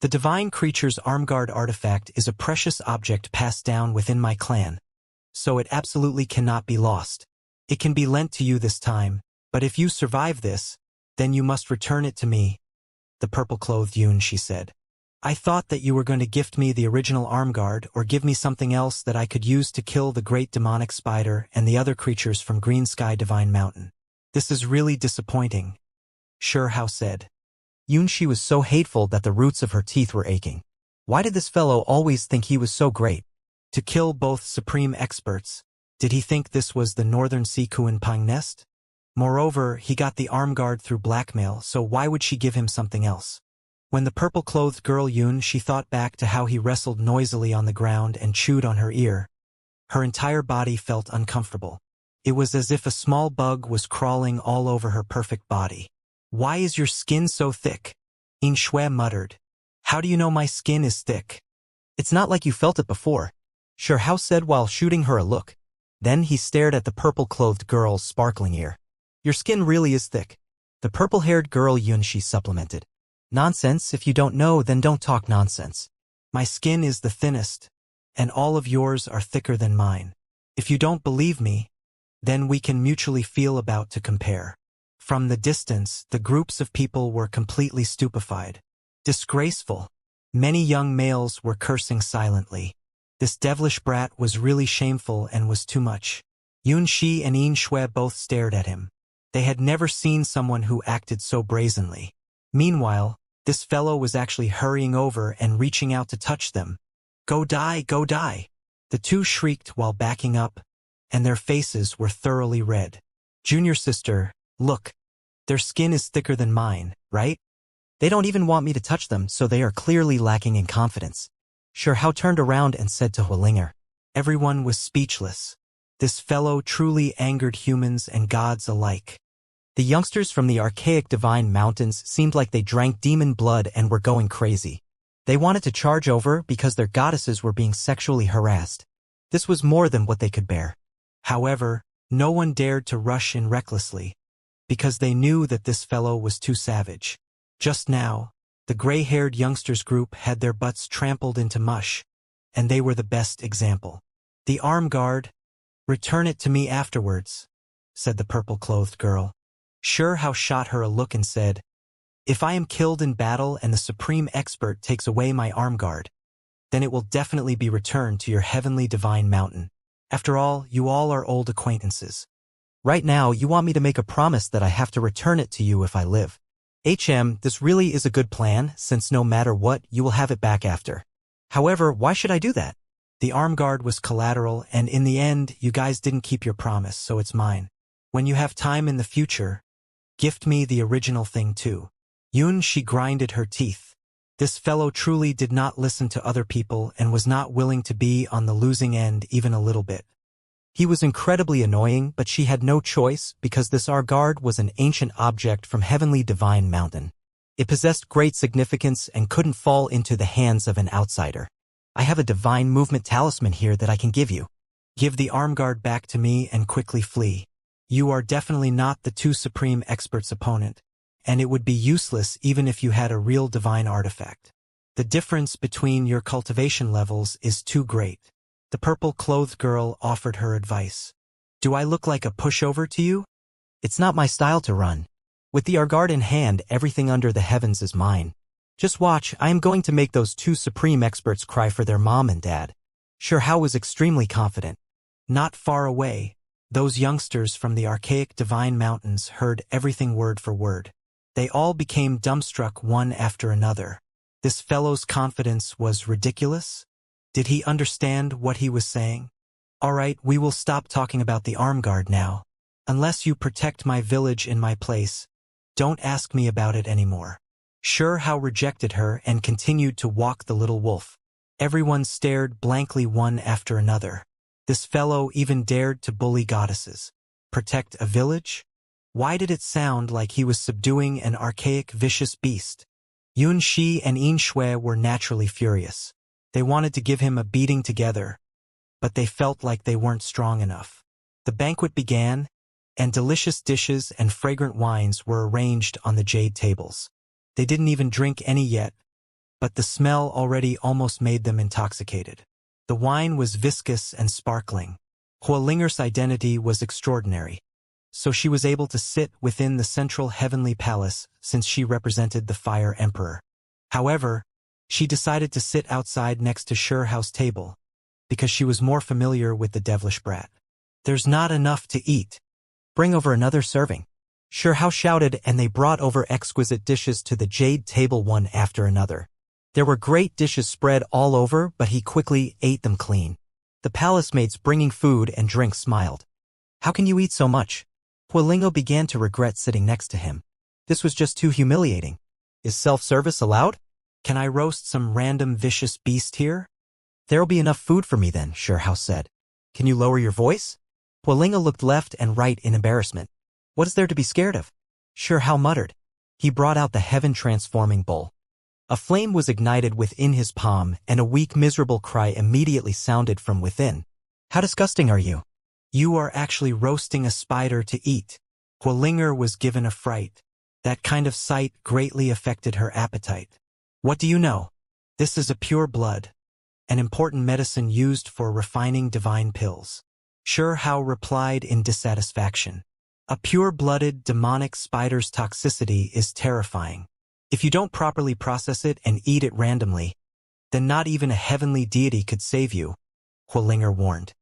The divine creature's armguard artifact is a precious object passed down within my clan, so it absolutely cannot be lost. It can be lent to you this time, but if you survive this, then you must return it to me, the purple-clothed Xianxia said. I thought that you were going to gift me the original armguard or give me something else that I could use to kill the great demonic spider and the other creatures from Green Sky Divine Mountain. This is really disappointing, Xianxia said. Xianxia was so hateful that the roots of her teeth were aching. Why did this fellow always think he was so great? To kill both supreme experts, did he think this was the Northern Sea Kuanping nest? Moreover, he got the armguard through blackmail, so why would she give him something else? When the purple-clothed girl Xianxia thought back to how he wrestled noisily on the ground and chewed on her ear, her entire body felt uncomfortable. It was as if a small bug was crawling all over her perfect body. Why is your skin so thick? Xianxia muttered. How do you know my skin is thick? It's not like you felt it before, Xianxia said while shooting her a look. Then he stared at the purple-clothed girl's sparkling ear. Your skin really is thick, the purple-haired girl Xianxia supplemented. Nonsense, if you don't know, then don't talk nonsense. My skin is the thinnest, and all of yours are thicker than mine. If you don't believe me, then we can mutually feel about to compare. From the distance, the groups of people were completely stupefied. Disgraceful. Many young males were cursing silently. This devilish brat was really shameful and was too much. Xianxia and Xianxia both stared at him. They had never seen someone who acted so brazenly. Meanwhile, this fellow was actually hurrying over and reaching out to touch them. Go die, go die! The two shrieked while backing up, and their faces were thoroughly red. Junior sister, look. Their skin is thicker than mine, right? They don't even want me to touch them, so they are clearly lacking in confidence. Xianxia turned around and said to Hualinger. Everyone was speechless. This fellow truly angered humans and gods alike. The youngsters from the archaic divine mountains seemed like they drank demon blood and were going crazy. They wanted to charge over because their goddesses were being sexually harassed. This was more than what they could bear. However, no one dared to rush in recklessly, because they knew that this fellow was too savage. Just now, the gray-haired youngsters group had their butts trampled into mush, and they were the best example. The arm guard, return it to me afterwards, said the purple-clothed girl. Xianxia shot her a look and said, if I am killed in battle and the supreme expert takes away my arm guard, then it will definitely be returned to your heavenly divine mountain. After all, you all are old acquaintances. Right now, you want me to make a promise that I have to return it to you if I live. This really is a good plan, since no matter what, you will have it back after. However, why should I do that? The arm guard was collateral, and in the end, you guys didn't keep your promise, so it's mine. When you have time in the future, gift me the original thing too. Xianxia grinded her teeth. This fellow truly did not listen to other people and was not willing to be on the losing end even a little bit. He was incredibly annoying, but she had no choice because this Argard was an ancient object from Heavenly Divine Mountain. It possessed great significance and couldn't fall into the hands of an outsider. I have a divine movement talisman here that I can give you. Give the armguard back to me and quickly flee. You are definitely not the two supreme experts' opponent, and it would be useless even if you had a real divine artifact. The difference between your cultivation levels is too great. The purple-clothed girl offered her advice. Do I look like a pushover to you? It's not my style to run. With the Argard in hand, everything under the heavens is mine. Just watch, I am going to make those two supreme experts cry for their mom and dad. Xianxia was extremely confident. Not far away, those youngsters from the archaic divine mountains heard everything word for word. They all became dumbstruck one after another. This fellow's confidence was ridiculous. Did he understand what he was saying? All right, we will stop talking about the armguard now. Unless you protect my village in my place, don't ask me about it anymore. Xianxia rejected her and continued to walk the little wolf. Everyone stared blankly one after another. This fellow even dared to bully goddesses. Protect a village? Why did it sound like he was subduing an archaic vicious beast? Xianxia and Xianxia were naturally furious. They wanted to give him a beating together, but they felt like they weren't strong enough. The banquet began, and delicious dishes and fragrant wines were arranged on the jade tables. They didn't even drink any yet, but the smell already almost made them intoxicated. The wine was viscous and sparkling. Hualinger's identity was extraordinary, so she was able to sit within the central heavenly palace since she represented the Fire Emperor. However, she decided to sit outside next to Xiao's table, because she was more familiar with the devilish brat. "There's not enough to eat. Bring over another serving." Xiao shouted, and they brought over exquisite dishes to the jade table one after another. There were great dishes spread all over, but he quickly ate them clean. The palace maids bringing food and drinks smiled. "How can you eat so much?" Hualingo began to regret sitting next to him. This was just too humiliating. "Is self-service allowed? Can I roast some random vicious beast here?" "There'll be enough food for me then," Xiao said. "Can you lower your voice?" Hualingo looked left and right in embarrassment. "What is there to be scared of?" Xiao muttered. He brought out the heaven-transforming bowl. A flame was ignited within his palm, and a weak, miserable cry immediately sounded from within. "How disgusting are you? You are actually roasting a spider to eat." Hualinger was given a fright. That kind of sight greatly affected her appetite. "What do you know? This is a pure blood, an important medicine used for refining divine pills." Xiao replied in dissatisfaction. "A pure-blooded demonic spider's toxicity is terrifying. If you don't properly process it and eat it randomly, then not even a heavenly deity could save you," Hualinger warned.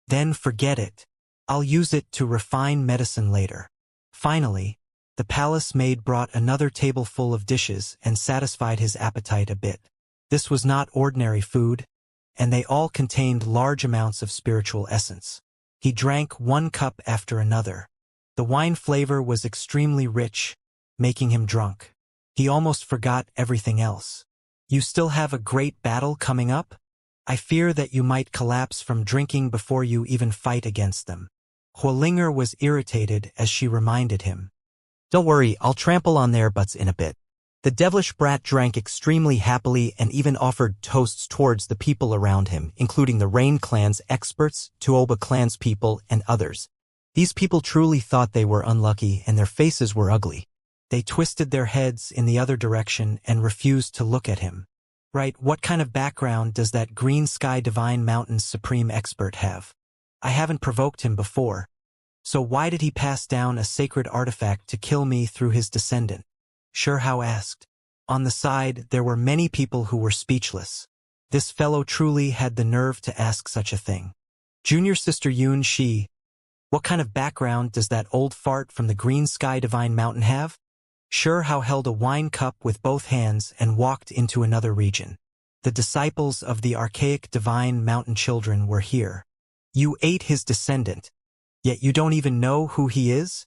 "Then forget it. I'll use it to refine medicine later." Finally, the palace maid brought another table full of dishes and satisfied his appetite a bit. This was not ordinary food, and they all contained large amounts of spiritual essence. He drank one cup after another. The wine flavor was extremely rich, making him drunk. He almost forgot everything else. "You still have a great battle coming up? I fear that you might collapse from drinking before you even fight against them." Hualinger was irritated as she reminded him. "Don't worry, I'll trample on their butts in a bit." The devilish brat drank extremely happily and even offered toasts towards the people around him, including the Rain clan's experts, Tuoba clan's people, and others. These people truly thought they were unlucky and their faces were ugly. They twisted their heads in the other direction and refused to look at him. "Right, what kind of background does that Green Sky Divine Mountain's supreme expert have? I haven't provoked him before. So why did he pass down a sacred artifact to kill me through his descendant?" Xiao asked. On the side, there were many people who were speechless. This fellow truly had the nerve to ask such a thing. Junior sister Yun Shi, what kind of background does that old fart from the Green Sky Divine Mountain have? Xiao held a wine cup with both hands and walked into another region. The disciples of the archaic divine mountain children were here. "You ate his descendant, yet you don't even know who he is?"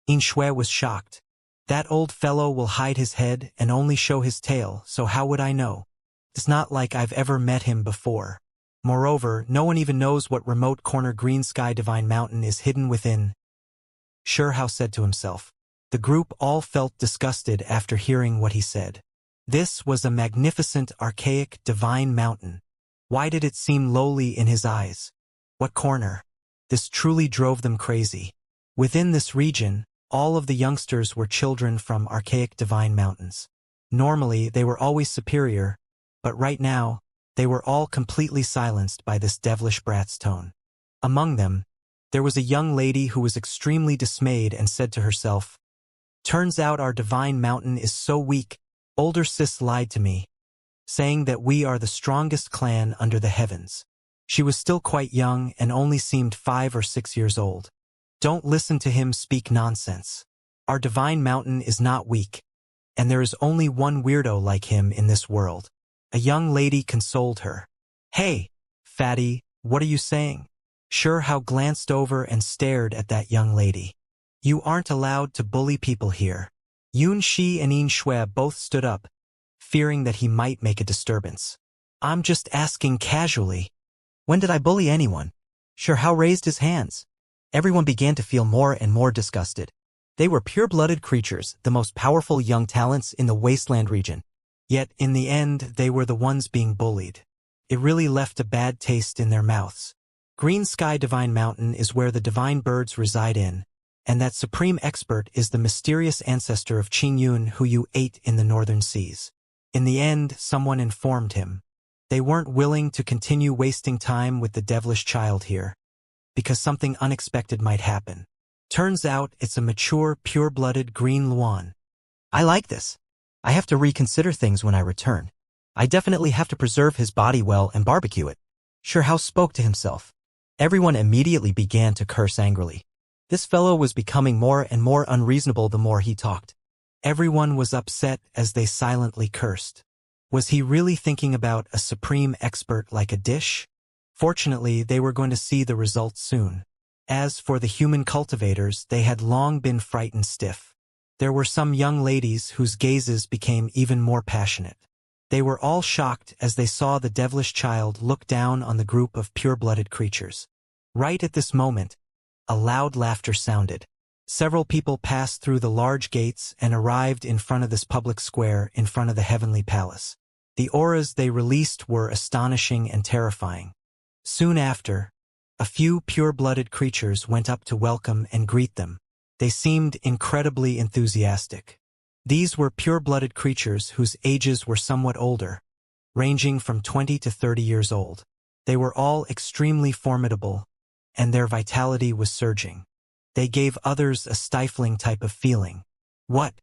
Inshui was shocked. "That old fellow will hide his head and only show his tail, so how would I know? It's not like I've ever met him before. Moreover, no one even knows what remote corner Green Sky Divine Mountain is hidden within," Xiao said to himself. The group all felt disgusted after hearing what he said. This was a magnificent, archaic, divine mountain. Why did it seem lowly in his eyes? What corner? This truly drove them crazy. Within this region, all of the youngsters were children from archaic divine mountains. Normally, they were always superior, but right now, they were all completely silenced by this devilish brat's tone. Among them, there was a young lady who was extremely dismayed and said to herself, "Turns out our divine mountain is so weak. Older sis lied to me, saying that we are the strongest clan under the heavens." She was still quite young and only seemed 5 or 6 years old. "Don't listen to him speak nonsense. Our divine mountain is not weak, and there is only one weirdo like him in this world." A young lady consoled her. "Hey, fatty, what are you saying?" Xiao glanced over and stared at that young lady. "You aren't allowed to bully people here." Yun Shi and Yin Shui both stood up, fearing that he might make a disturbance. "I'm just asking casually. When did I bully anyone?" Xiao raised his hands. Everyone began to feel more and more disgusted. They were pure-blooded creatures, the most powerful young talents in the wasteland region. Yet, in the end, they were the ones being bullied. It really left a bad taste in their mouths. Green Sky Divine Mountain is where the divine birds reside in, and that supreme expert is the mysterious ancestor of Qing Yun who you ate in the northern seas. In the end, someone informed him. They weren't willing to continue wasting time with the devilish child here, because something unexpected might happen. Turns out it's a mature, pure-blooded green Luan. I like this. I have to reconsider things when I return. I definitely have to preserve his body well and barbecue it. Xianxia spoke to himself. Everyone immediately began to curse angrily. This fellow was becoming more and more unreasonable the more he talked. Everyone was upset as they silently cursed. Was he really thinking about a supreme expert like a dish? Fortunately, they were going to see the results soon. As for the human cultivators, they had long been frightened stiff. There were some young ladies whose gazes became even more passionate. They were all shocked as they saw the devilish child look down on the group of pure-blooded creatures. Right at this moment, a loud laughter sounded. Several people passed through the large gates and arrived in front of this public square in front of the heavenly palace. The auras they released were astonishing and terrifying. Soon after, a few pure-blooded creatures went up to welcome and greet them. They seemed incredibly enthusiastic. These were pure-blooded creatures whose ages were somewhat older, ranging from 20 to 30 years old. They were all extremely formidable, and their vitality was surging. They gave others a stifling type of feeling. What?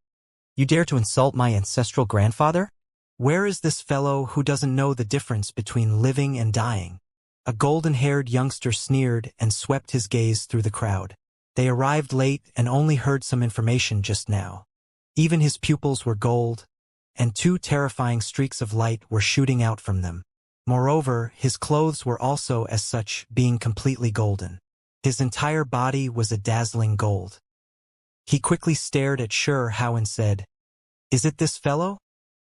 You dare to insult my ancestral grandfather? Where is this fellow who doesn't know the difference between living and dying? A golden-haired youngster sneered and swept his gaze through the crowd. They arrived late and only heard some information just now. Even his pupils were gold, and two terrifying streaks of light were shooting out from them. Moreover, his clothes were also as such, being completely golden. His entire body was a dazzling gold. He quickly stared at Xianxia and said, "Is it this fellow?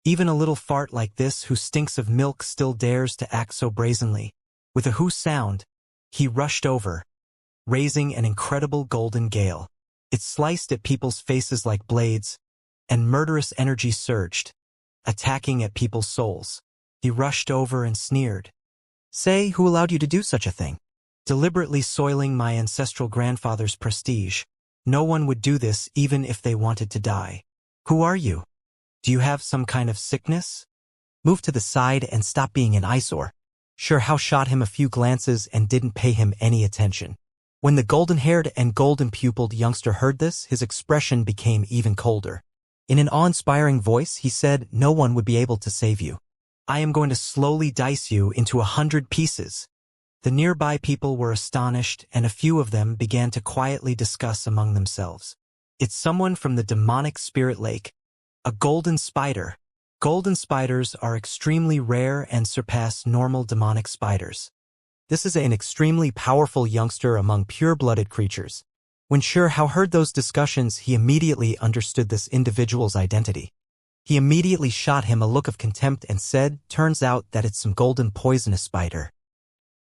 Even a little fart like this who stinks of milk still dares to act so brazenly." With a whoo sound, he rushed over, raising an incredible golden gale. It sliced at people's faces like blades, and murderous energy surged, attacking at people's souls. He rushed over and sneered. "Say, who allowed you to do such a thing? Deliberately soiling my ancestral grandfather's prestige. No one would do this even if they wanted to die. Who are you? Do you have some kind of sickness? Move to the side and stop being an eyesore." Xianxia shot him a few glances and didn't pay him any attention. When the golden-haired and golden-pupiled youngster heard this, his expression became even colder. In an awe-inspiring voice, he said, "No one would be able to save you. I am going to slowly dice you into 100 pieces." The nearby people were astonished, and a few of them began to quietly discuss among themselves. "It's someone from the demonic spirit lake. A golden spider." Golden spiders are extremely rare and surpass normal demonic spiders. This is an extremely powerful youngster among pure-blooded creatures. When Xianxia heard those discussions, he immediately understood this individual's identity. He immediately shot him a look of contempt and said, "Turns out that it's some golden poisonous spider.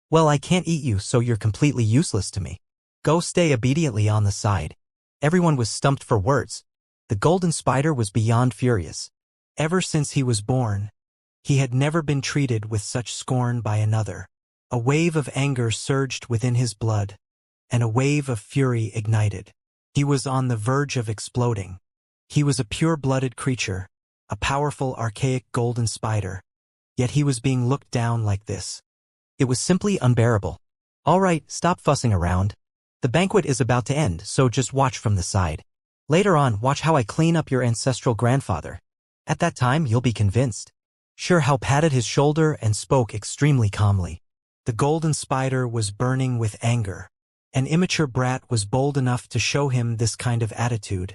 Well, I can't eat you, so you're completely useless to me. Go stay obediently on the side." Everyone was stumped for words. The golden spider was beyond furious. Ever since he was born, he had never been treated with such scorn by another. A wave of anger surged within his blood, and a wave of fury ignited. He was on the verge of exploding. He was a pure-blooded creature, a powerful archaic golden spider, yet he was being looked down like this. It was simply unbearable. "All right, stop fussing around. The banquet is about to end, so just watch from the side. Later on, watch how I clean up your ancestral grandfather. At that time, you'll be convinced." Xianxia patted his shoulder and spoke extremely calmly. The golden spider was burning with anger. An immature brat was bold enough to show him this kind of attitude,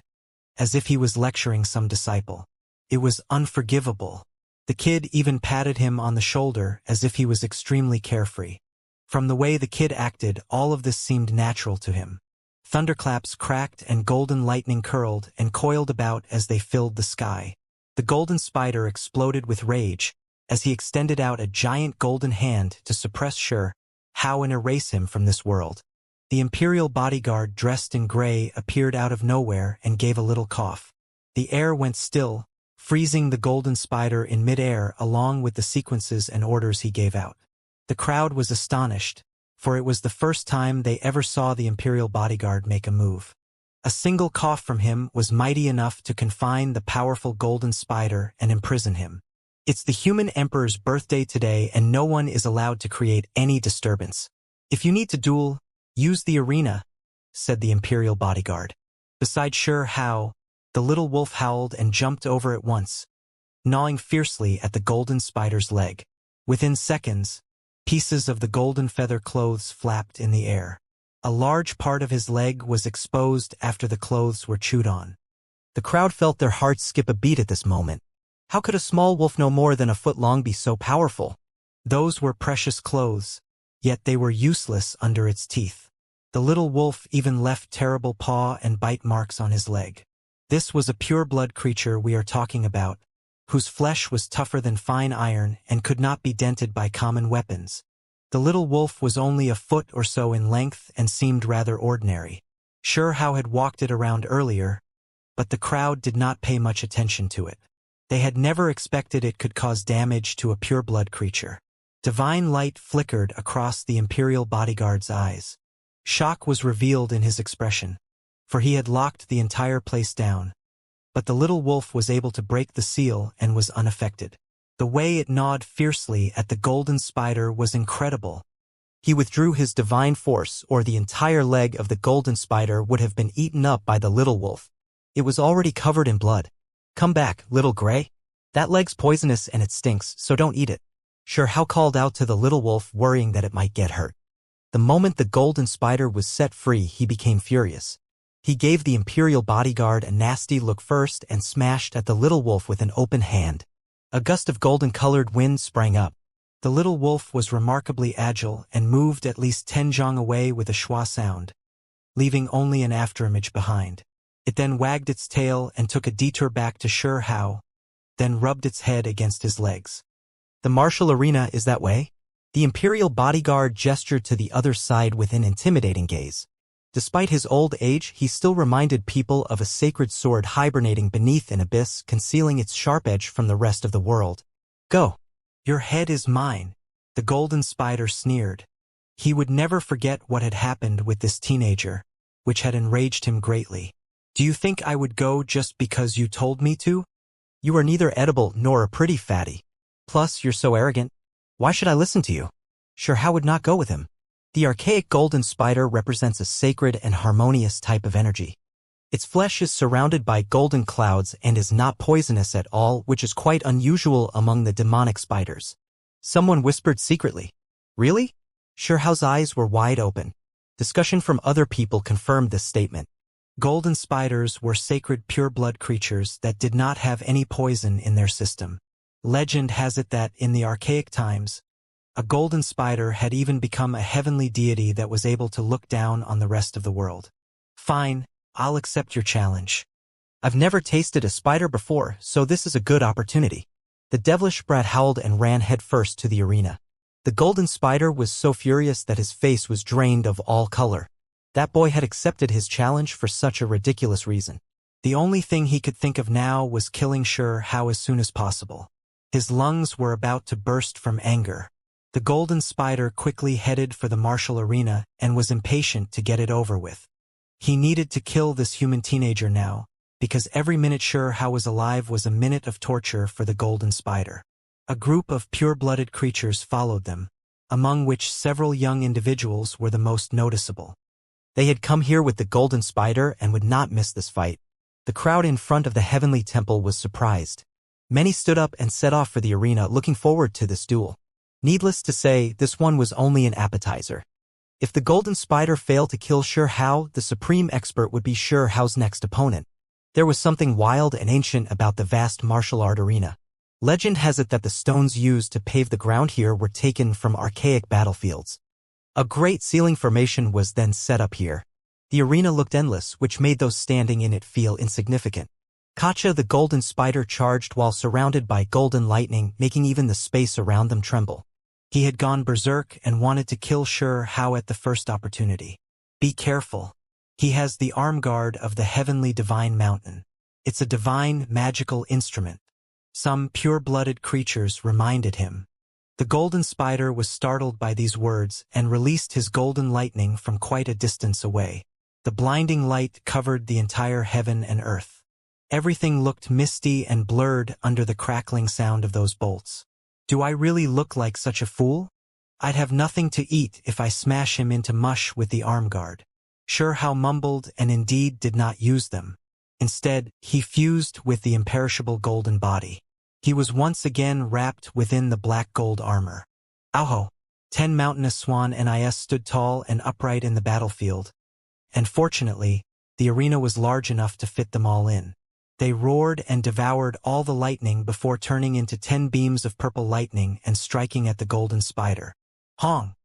as if he was lecturing some disciple. It was unforgivable. The kid even patted him on the shoulder as if he was extremely carefree. From the way the kid acted, all of this seemed natural to him. Thunderclaps cracked and golden lightning curled and coiled about as they filled the sky. The golden spider exploded with rage as he extended out a giant golden hand to suppress Xianxia and erase him from this world. The imperial bodyguard dressed in gray appeared out of nowhere and gave a little cough. The air went still, freezing the golden spider in mid-air along with the sequences and orders he gave out. The crowd was astonished, for it was the first time they ever saw the imperial bodyguard make a move. A single cough from him was mighty enough to confine the powerful golden spider and imprison him. It's the human emperor's birthday today and no one is allowed to create any disturbance. If you need to duel, use the arena, said the imperial bodyguard. Beside Sure Hao, the little wolf howled and jumped over at once, gnawing fiercely at the golden spider's leg. Within seconds, pieces of the golden feather clothes flapped in the air. A large part of his leg was exposed after the clothes were chewed on. The crowd felt their hearts skip a beat at this moment. How could a small wolf no more than a foot long be so powerful? Those were precious clothes, yet they were useless under its teeth. The little wolf even left terrible paw and bite marks on his leg. This was a pure-blood creature we are talking about, whose flesh was tougher than fine iron and could not be dented by common weapons. The little wolf was only a foot or so in length and seemed rather ordinary. Sure Hao had walked it around earlier, but the crowd did not pay much attention to it. They had never expected it could cause damage to a pure-blood creature. Divine light flickered across the imperial bodyguard's eyes. Shock was revealed in his expression, for he had locked the entire place down. But the little wolf was able to break the seal and was unaffected. The way it gnawed fiercely at the golden spider was incredible. He withdrew his divine force, or the entire leg of the golden spider would have been eaten up by the little wolf. It was already covered in blood. Come back, little gray. That leg's poisonous and it stinks, so don't eat it. Sure Hao called out to the little wolf, worrying that it might get hurt. The moment the golden spider was set free, he became furious. He gave the imperial bodyguard a nasty look first and smashed at the little wolf with an open hand. A gust of golden-colored wind sprang up. The little wolf was remarkably agile and moved at least 10 zhang away with a schwa sound, leaving only an afterimage behind. It then wagged its tail and took a detour back to Sure Hao, then rubbed its head against his legs. The martial arena is that way? The imperial bodyguard gestured to the other side with an intimidating gaze. Despite his old age, he still reminded people of a sacred sword hibernating beneath an abyss, concealing its sharp edge from the rest of the world. Go. Your head is mine, the golden spider sneered. He would never forget what had happened with this teenager, which had enraged him greatly. Do you think I would go just because you told me to? You are neither edible nor a pretty fatty. Plus, you're so arrogant. Why should I listen to you? Sure Hao would not go with him. The archaic golden spider represents a sacred and harmonious type of energy. Its flesh is surrounded by golden clouds and is not poisonous at all, which is quite unusual among the demonic spiders. Someone whispered secretly. Really? Sure Hao's eyes were wide open. Discussion from other people confirmed this statement. Golden spiders were sacred pure-blood creatures that did not have any poison in their system. Legend has it that, in the archaic times, a golden spider had even become a heavenly deity that was able to look down on the rest of the world. Fine, I'll accept your challenge. I've never tasted a spider before, so this is a good opportunity. The devilish brat howled and ran headfirst to the arena. The golden spider was so furious that his face was drained of all color. That boy had accepted his challenge for such a ridiculous reason. The only thing he could think of now was killing Sure Hao as soon as possible. His lungs were about to burst from anger. The golden spider quickly headed for the martial arena and was impatient to get it over with. He needed to kill this human teenager now, because every minute Sure Hao was alive was a minute of torture for the golden spider. A group of pure-blooded creatures followed them, among which several young individuals were the most noticeable. They had come here with the golden spider and would not miss this fight. The crowd in front of the heavenly temple was surprised. Many stood up and set off for the arena, looking forward to this duel. Needless to say, this one was only an appetizer. If the golden spider failed to kill Sure Hao, the supreme expert would be Sure Hao's next opponent. There was something wild and ancient about the vast martial art arena. Legend has it that the stones used to pave the ground here were taken from archaic battlefields. A great ceiling formation was then set up here. The arena looked endless, which made those standing in it feel insignificant. Kacha the golden spider charged while surrounded by golden lightning, making even the space around them tremble. He had gone berserk and wanted to kill Sure Hao at the first opportunity. Be careful. He has the arm guard of the heavenly divine mountain. It's a divine, magical instrument. Some pure-blooded creatures reminded him. The golden spider was startled by these words and released his golden lightning from quite a distance away. The blinding light covered the entire heaven and earth. Everything looked misty and blurred under the crackling sound of those bolts. Do I really look like such a fool? I'd have nothing to eat if I smash him into mush with the arm guard. Xianxia mumbled and indeed did not use them. Instead, he fused with the imperishable golden body. He was once again wrapped within the black gold armor. Auho! 10 mountainous swan nis stood tall and upright in the battlefield, and fortunately, the arena was large enough to fit them all in. They roared and devoured all the lightning before turning into 10 beams of purple lightning and striking at the golden spider. Hong!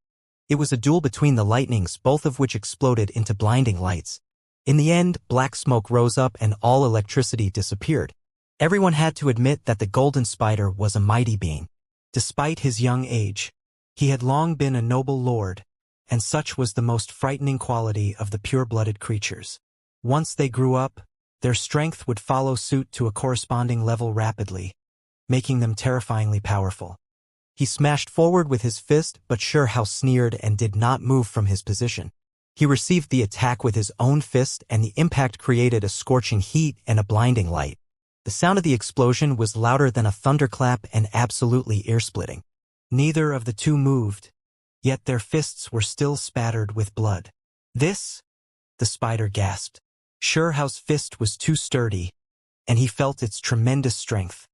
It was a duel between the lightnings, both of which exploded into blinding lights. In the end, black smoke rose up and all electricity disappeared. Everyone had to admit that the golden spider was a mighty being. Despite his young age, he had long been a noble lord, and such was the most frightening quality of the pure-blooded creatures. Once they grew up, their strength would follow suit to a corresponding level rapidly, making them terrifyingly powerful. He smashed forward with his fist, but Xianxia sneered and did not move from his position. He received the attack with his own fist, and the impact created a scorching heat and a blinding light. The sound of the explosion was louder than a thunderclap and absolutely ear-splitting. Neither of the two moved, yet their fists were still spattered with blood. This? The spider gasped. Xianxia's fist was too sturdy, and he felt its tremendous strength.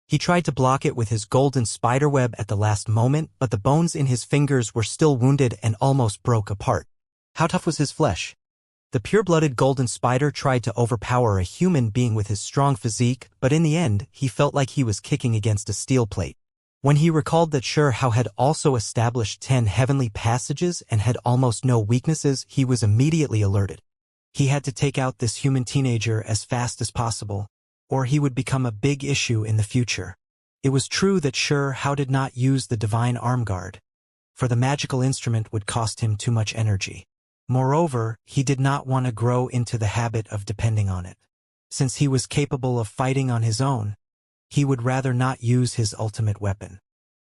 He tried to block it with his golden spiderweb at the last moment, but the bones in his fingers were still wounded and almost broke apart. How tough was his flesh? The pure-blooded golden spider tried to overpower a human being with his strong physique, but in the end, he felt like he was kicking against a steel plate. When he recalled that Xianxia had also established 10 heavenly passages and had almost no weaknesses, he was immediately alerted. He had to take out this human teenager as fast as possible, or he would become a big issue in the future. It was true that Xianxia did not use the divine arm guard, for the magical instrument would cost him too much energy. Moreover, he did not want to grow into the habit of depending on it. Since he was capable of fighting on his own, he would rather not use his ultimate weapon.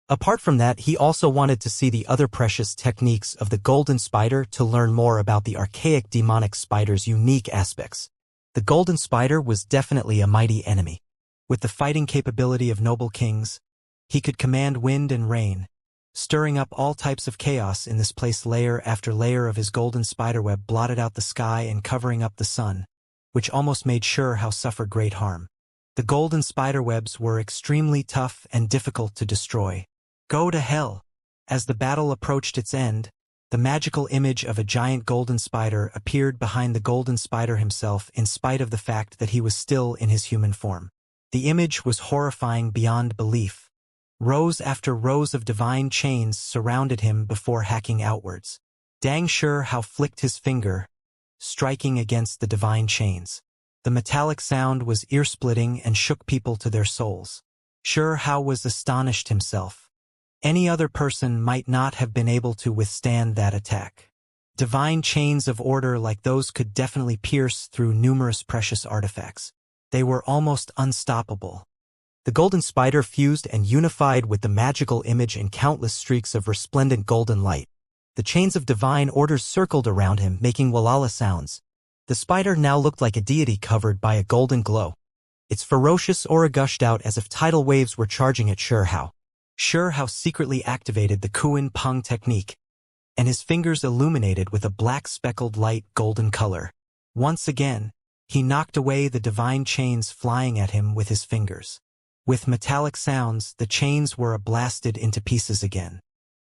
Apart from that, he also wanted to see the other precious techniques of the golden spider to learn more about the archaic demonic spider's unique aspects. The golden spider was definitely a mighty enemy. With the fighting capability of noble kings, he could command wind and rain, stirring up all types of chaos in this place. Layer after layer of his golden spiderweb blotted out the sky and covering up the sun, which almost made Xianxia suffer great harm. The golden spiderwebs were extremely tough and difficult to destroy. Go to hell! As the battle approached its end, the magical image of a giant golden spider appeared behind the golden spider himself in spite of the fact that he was still in his human form. The image was horrifying beyond belief. Rows after rows of divine chains surrounded him before hacking outwards. Dang Xianxia flicked his finger, striking against the divine chains. The metallic sound was ear-splitting and shook people to their souls. Xianxia was astonished himself. Any other person might not have been able to withstand that attack. Divine chains of order like those could definitely pierce through numerous precious artifacts. They were almost unstoppable. The golden spider fused and unified with the magical image in countless streaks of resplendent golden light. The chains of divine orders circled around him, making walala sounds. The spider now looked like a deity covered by a golden glow. Its ferocious aura gushed out as if tidal waves were charging at Xianxia. Xianxia secretly activated the Kuan Peng technique, and his fingers illuminated with a black speckled light golden color. Once again, he knocked away the divine chains flying at him with his fingers. With metallic sounds, the chains were blasted into pieces again.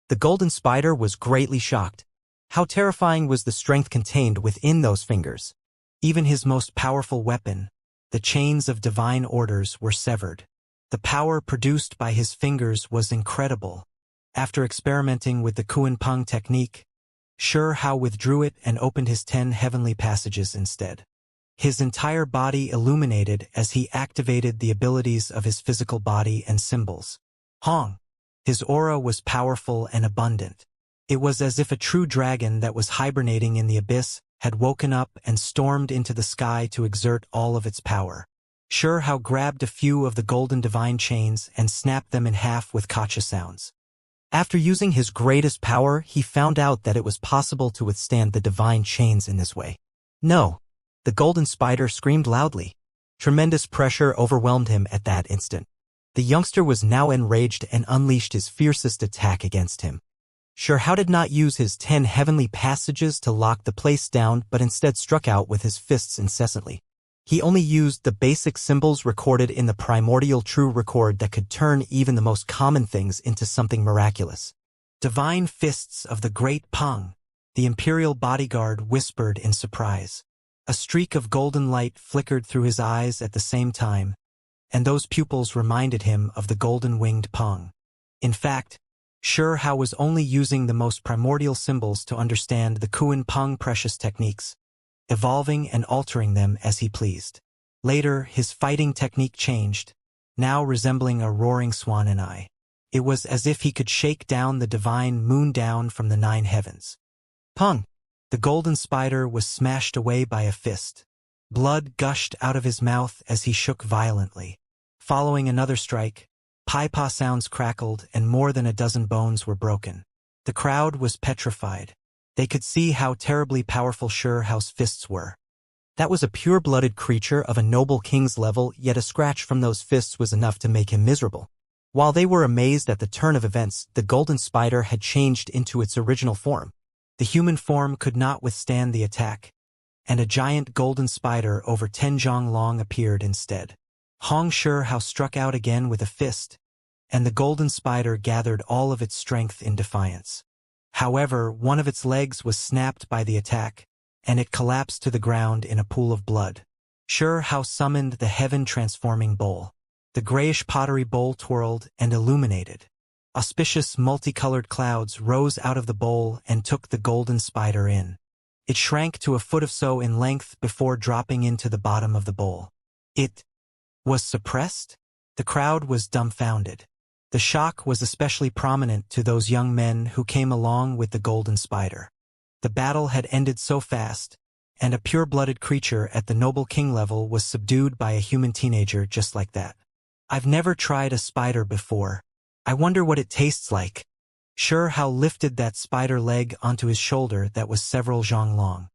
The golden spider was greatly shocked. How terrifying was the strength contained within those fingers. Even his most powerful weapon, the chains of divine orders, were severed. The power produced by his fingers was incredible. After experimenting with the Kuan Peng technique, Xianxia withdrew it and opened his 10 heavenly passages instead. His entire body illuminated as he activated the abilities of his physical body and symbols. Hong! His aura was powerful and abundant. It was as if a true dragon that was hibernating in the abyss had woken up and stormed into the sky to exert all of its power. Xianxia grabbed a few of the golden divine chains and snapped them in half with gotcha sounds. After using his greatest power, he found out that it was possible to withstand the divine chains in this way. No! The golden spider screamed loudly. Tremendous pressure overwhelmed him at that instant. The youngster was now enraged and unleashed his fiercest attack against him. Xianxia did not use his 10 heavenly passages to lock the place down, but instead struck out with his fists incessantly. He only used the basic symbols recorded in the primordial true record that could turn even the most common things into something miraculous. Divine fists of the great Peng, the imperial bodyguard whispered in surprise. A streak of golden light flickered through his eyes at the same time, and those pupils reminded him of the golden-winged Peng. In fact, Xianxia was only using the most primordial symbols to understand the Kuan Peng precious techniques, evolving and altering them as he pleased. Later, his fighting technique changed, now resembling a roaring swan and eye. It was as if he could shake down the divine moon down from the 9 heavens. Peng! The golden spider was smashed away by a fist. Blood gushed out of his mouth as he shook violently. Following another strike, pipa sounds crackled and more than a dozen bones were broken. The crowd was petrified. They could see how terribly powerful Xianxia's fists were. That was a pure-blooded creature of a noble king's level, yet a scratch from those fists was enough to make him miserable. While they were amazed at the turn of events, the golden spider had changed into its original form. The human form could not withstand the attack, and a giant golden spider over 10 zhang long appeared instead. Xianxia struck out again with a fist, and the golden spider gathered all of its strength in defiance. However, one of its legs was snapped by the attack, and it collapsed to the ground in a pool of blood. Xianxia summoned the heaven-transforming bowl. The grayish pottery bowl twirled and illuminated. Auspicious multicolored clouds rose out of the bowl and took the golden spider in. It shrank to a foot or so in length before dropping into the bottom of the bowl. It was suppressed? The crowd was dumbfounded. The shock was especially prominent to those young men who came along with the golden spider. The battle had ended so fast, and a pure-blooded creature at the noble king level was subdued by a human teenager just like that. I've never tried a spider before. I wonder what it tastes like. Xianxia lifted that spider leg onto his shoulder that was several zhang long.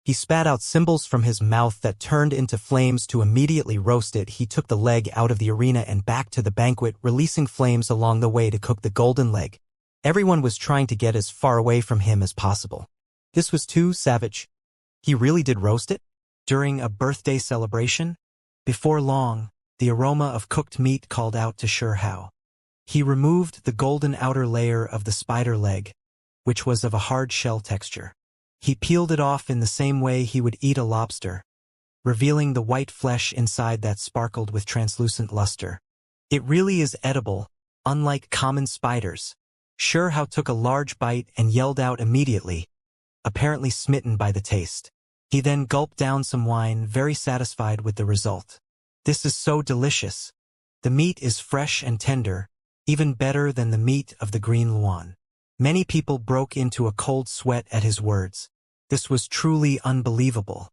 He spat out symbols from his mouth that turned into flames to immediately roast it. He took the leg out of the arena and back to the banquet, releasing flames along the way to cook the golden leg. Everyone was trying to get as far away from him as possible. This was too savage. He really did roast it? During a birthday celebration? Before long, the aroma of cooked meat called out to Xianxia. He removed the golden outer layer of the spider leg, which was of a hard shell texture. He peeled it off in the same way he would eat a lobster, revealing the white flesh inside that sparkled with translucent luster. It really is edible, unlike common spiders. Xianxia took a large bite and yelled out immediately, apparently smitten by the taste. He then gulped down some wine, very satisfied with the result. This is so delicious. The meat is fresh and tender, even better than the meat of the green luan. Many people broke into a cold sweat at his words. This was truly unbelievable.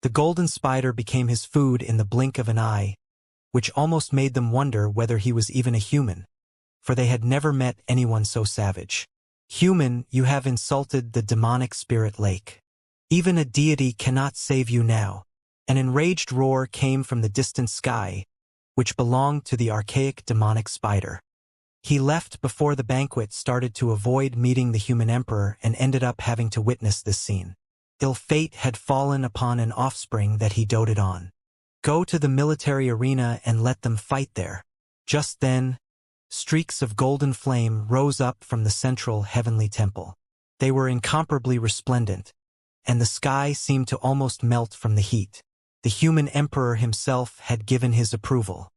The golden spider became his food in the blink of an eye, which almost made them wonder whether he was even a human, for they had never met anyone so savage. Human, you have insulted the demonic spirit lake. Even a deity cannot save you now. An enraged roar came from the distant sky, which belonged to the archaic demonic spider. He left before the banquet started to avoid meeting the human emperor and ended up having to witness this scene. Ill fate had fallen upon an offspring that he doted on. Go to the military arena and let them fight there. Just then, streaks of golden flame rose up from the central heavenly temple. They were incomparably resplendent, and the sky seemed to almost melt from the heat. The human emperor himself had given his approval.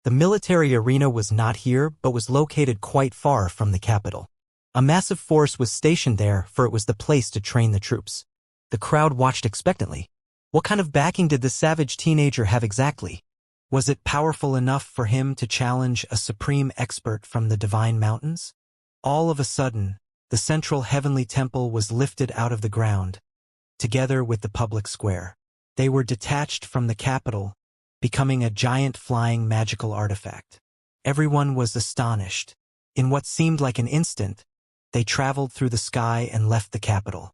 The military arena was not here, but was located quite far from the capital. A massive force was stationed there, for it was the place to train the troops. The crowd watched expectantly. What kind of backing did the savage teenager have exactly? Was it powerful enough for him to challenge a supreme expert from the divine mountains? All of a sudden, the central heavenly temple was lifted out of the ground, together with the public square. They were detached from the capital, becoming a giant flying magical artifact. Everyone was astonished. In what seemed like an instant, they traveled through the sky and left the capital.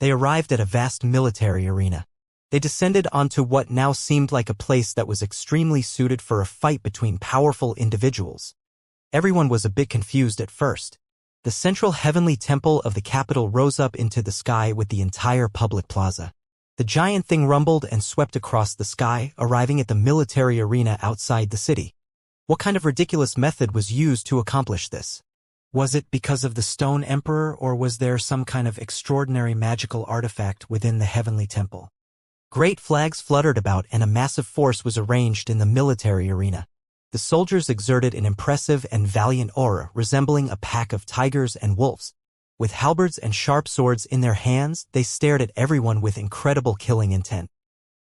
They arrived at a vast military arena. They descended onto what now seemed like a place that was extremely suited for a fight between powerful individuals. Everyone was a bit confused at first. The central heavenly temple of the capital rose up into the sky with the entire public plaza. The giant thing rumbled and swept across the sky, arriving at the military arena outside the city. What kind of ridiculous method was used to accomplish this? Was it because of the Stone Emperor, or was there some kind of extraordinary magical artifact within the heavenly temple? Great flags fluttered about and a massive force was arranged in the military arena. The soldiers exerted an impressive and valiant aura resembling a pack of tigers and wolves. With halberds and sharp swords in their hands, they stared at everyone with incredible killing intent.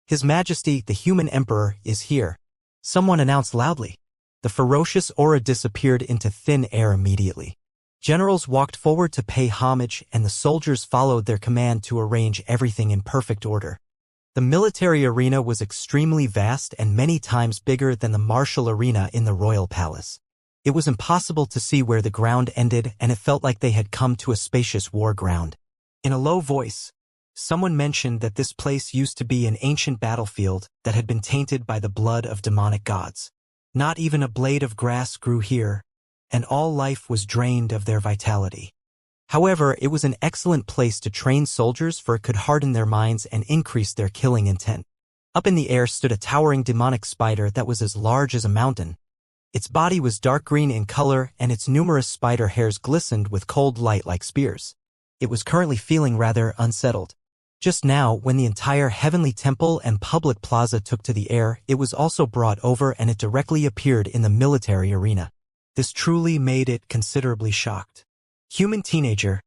His Majesty, the human emperor, is here, someone announced loudly. The ferocious aura disappeared into thin air immediately. Generals walked forward to pay homage, and the soldiers followed their command to arrange everything in perfect order. The military arena was extremely vast and many times bigger than the martial arena in the royal palace. It was impossible to see where the ground ended, and it felt like they had come to a spacious war ground. In a low voice, someone mentioned that this place used to be an ancient battlefield that had been tainted by the blood of demonic gods. Not even a blade of grass grew here, and all life was drained of their vitality. However, it was an excellent place to train soldiers, for it could harden their minds and increase their killing intent. Up in the air stood a towering demonic spider that was as large as a mountain. Its body was dark green in color, and its numerous spider hairs glistened with cold light like spears. It was currently feeling rather unsettled. Just now, when the entire heavenly temple and public plaza took to the air, it was also brought over and it directly appeared in the military arena. This truly made it considerably shocked. "Human teenager,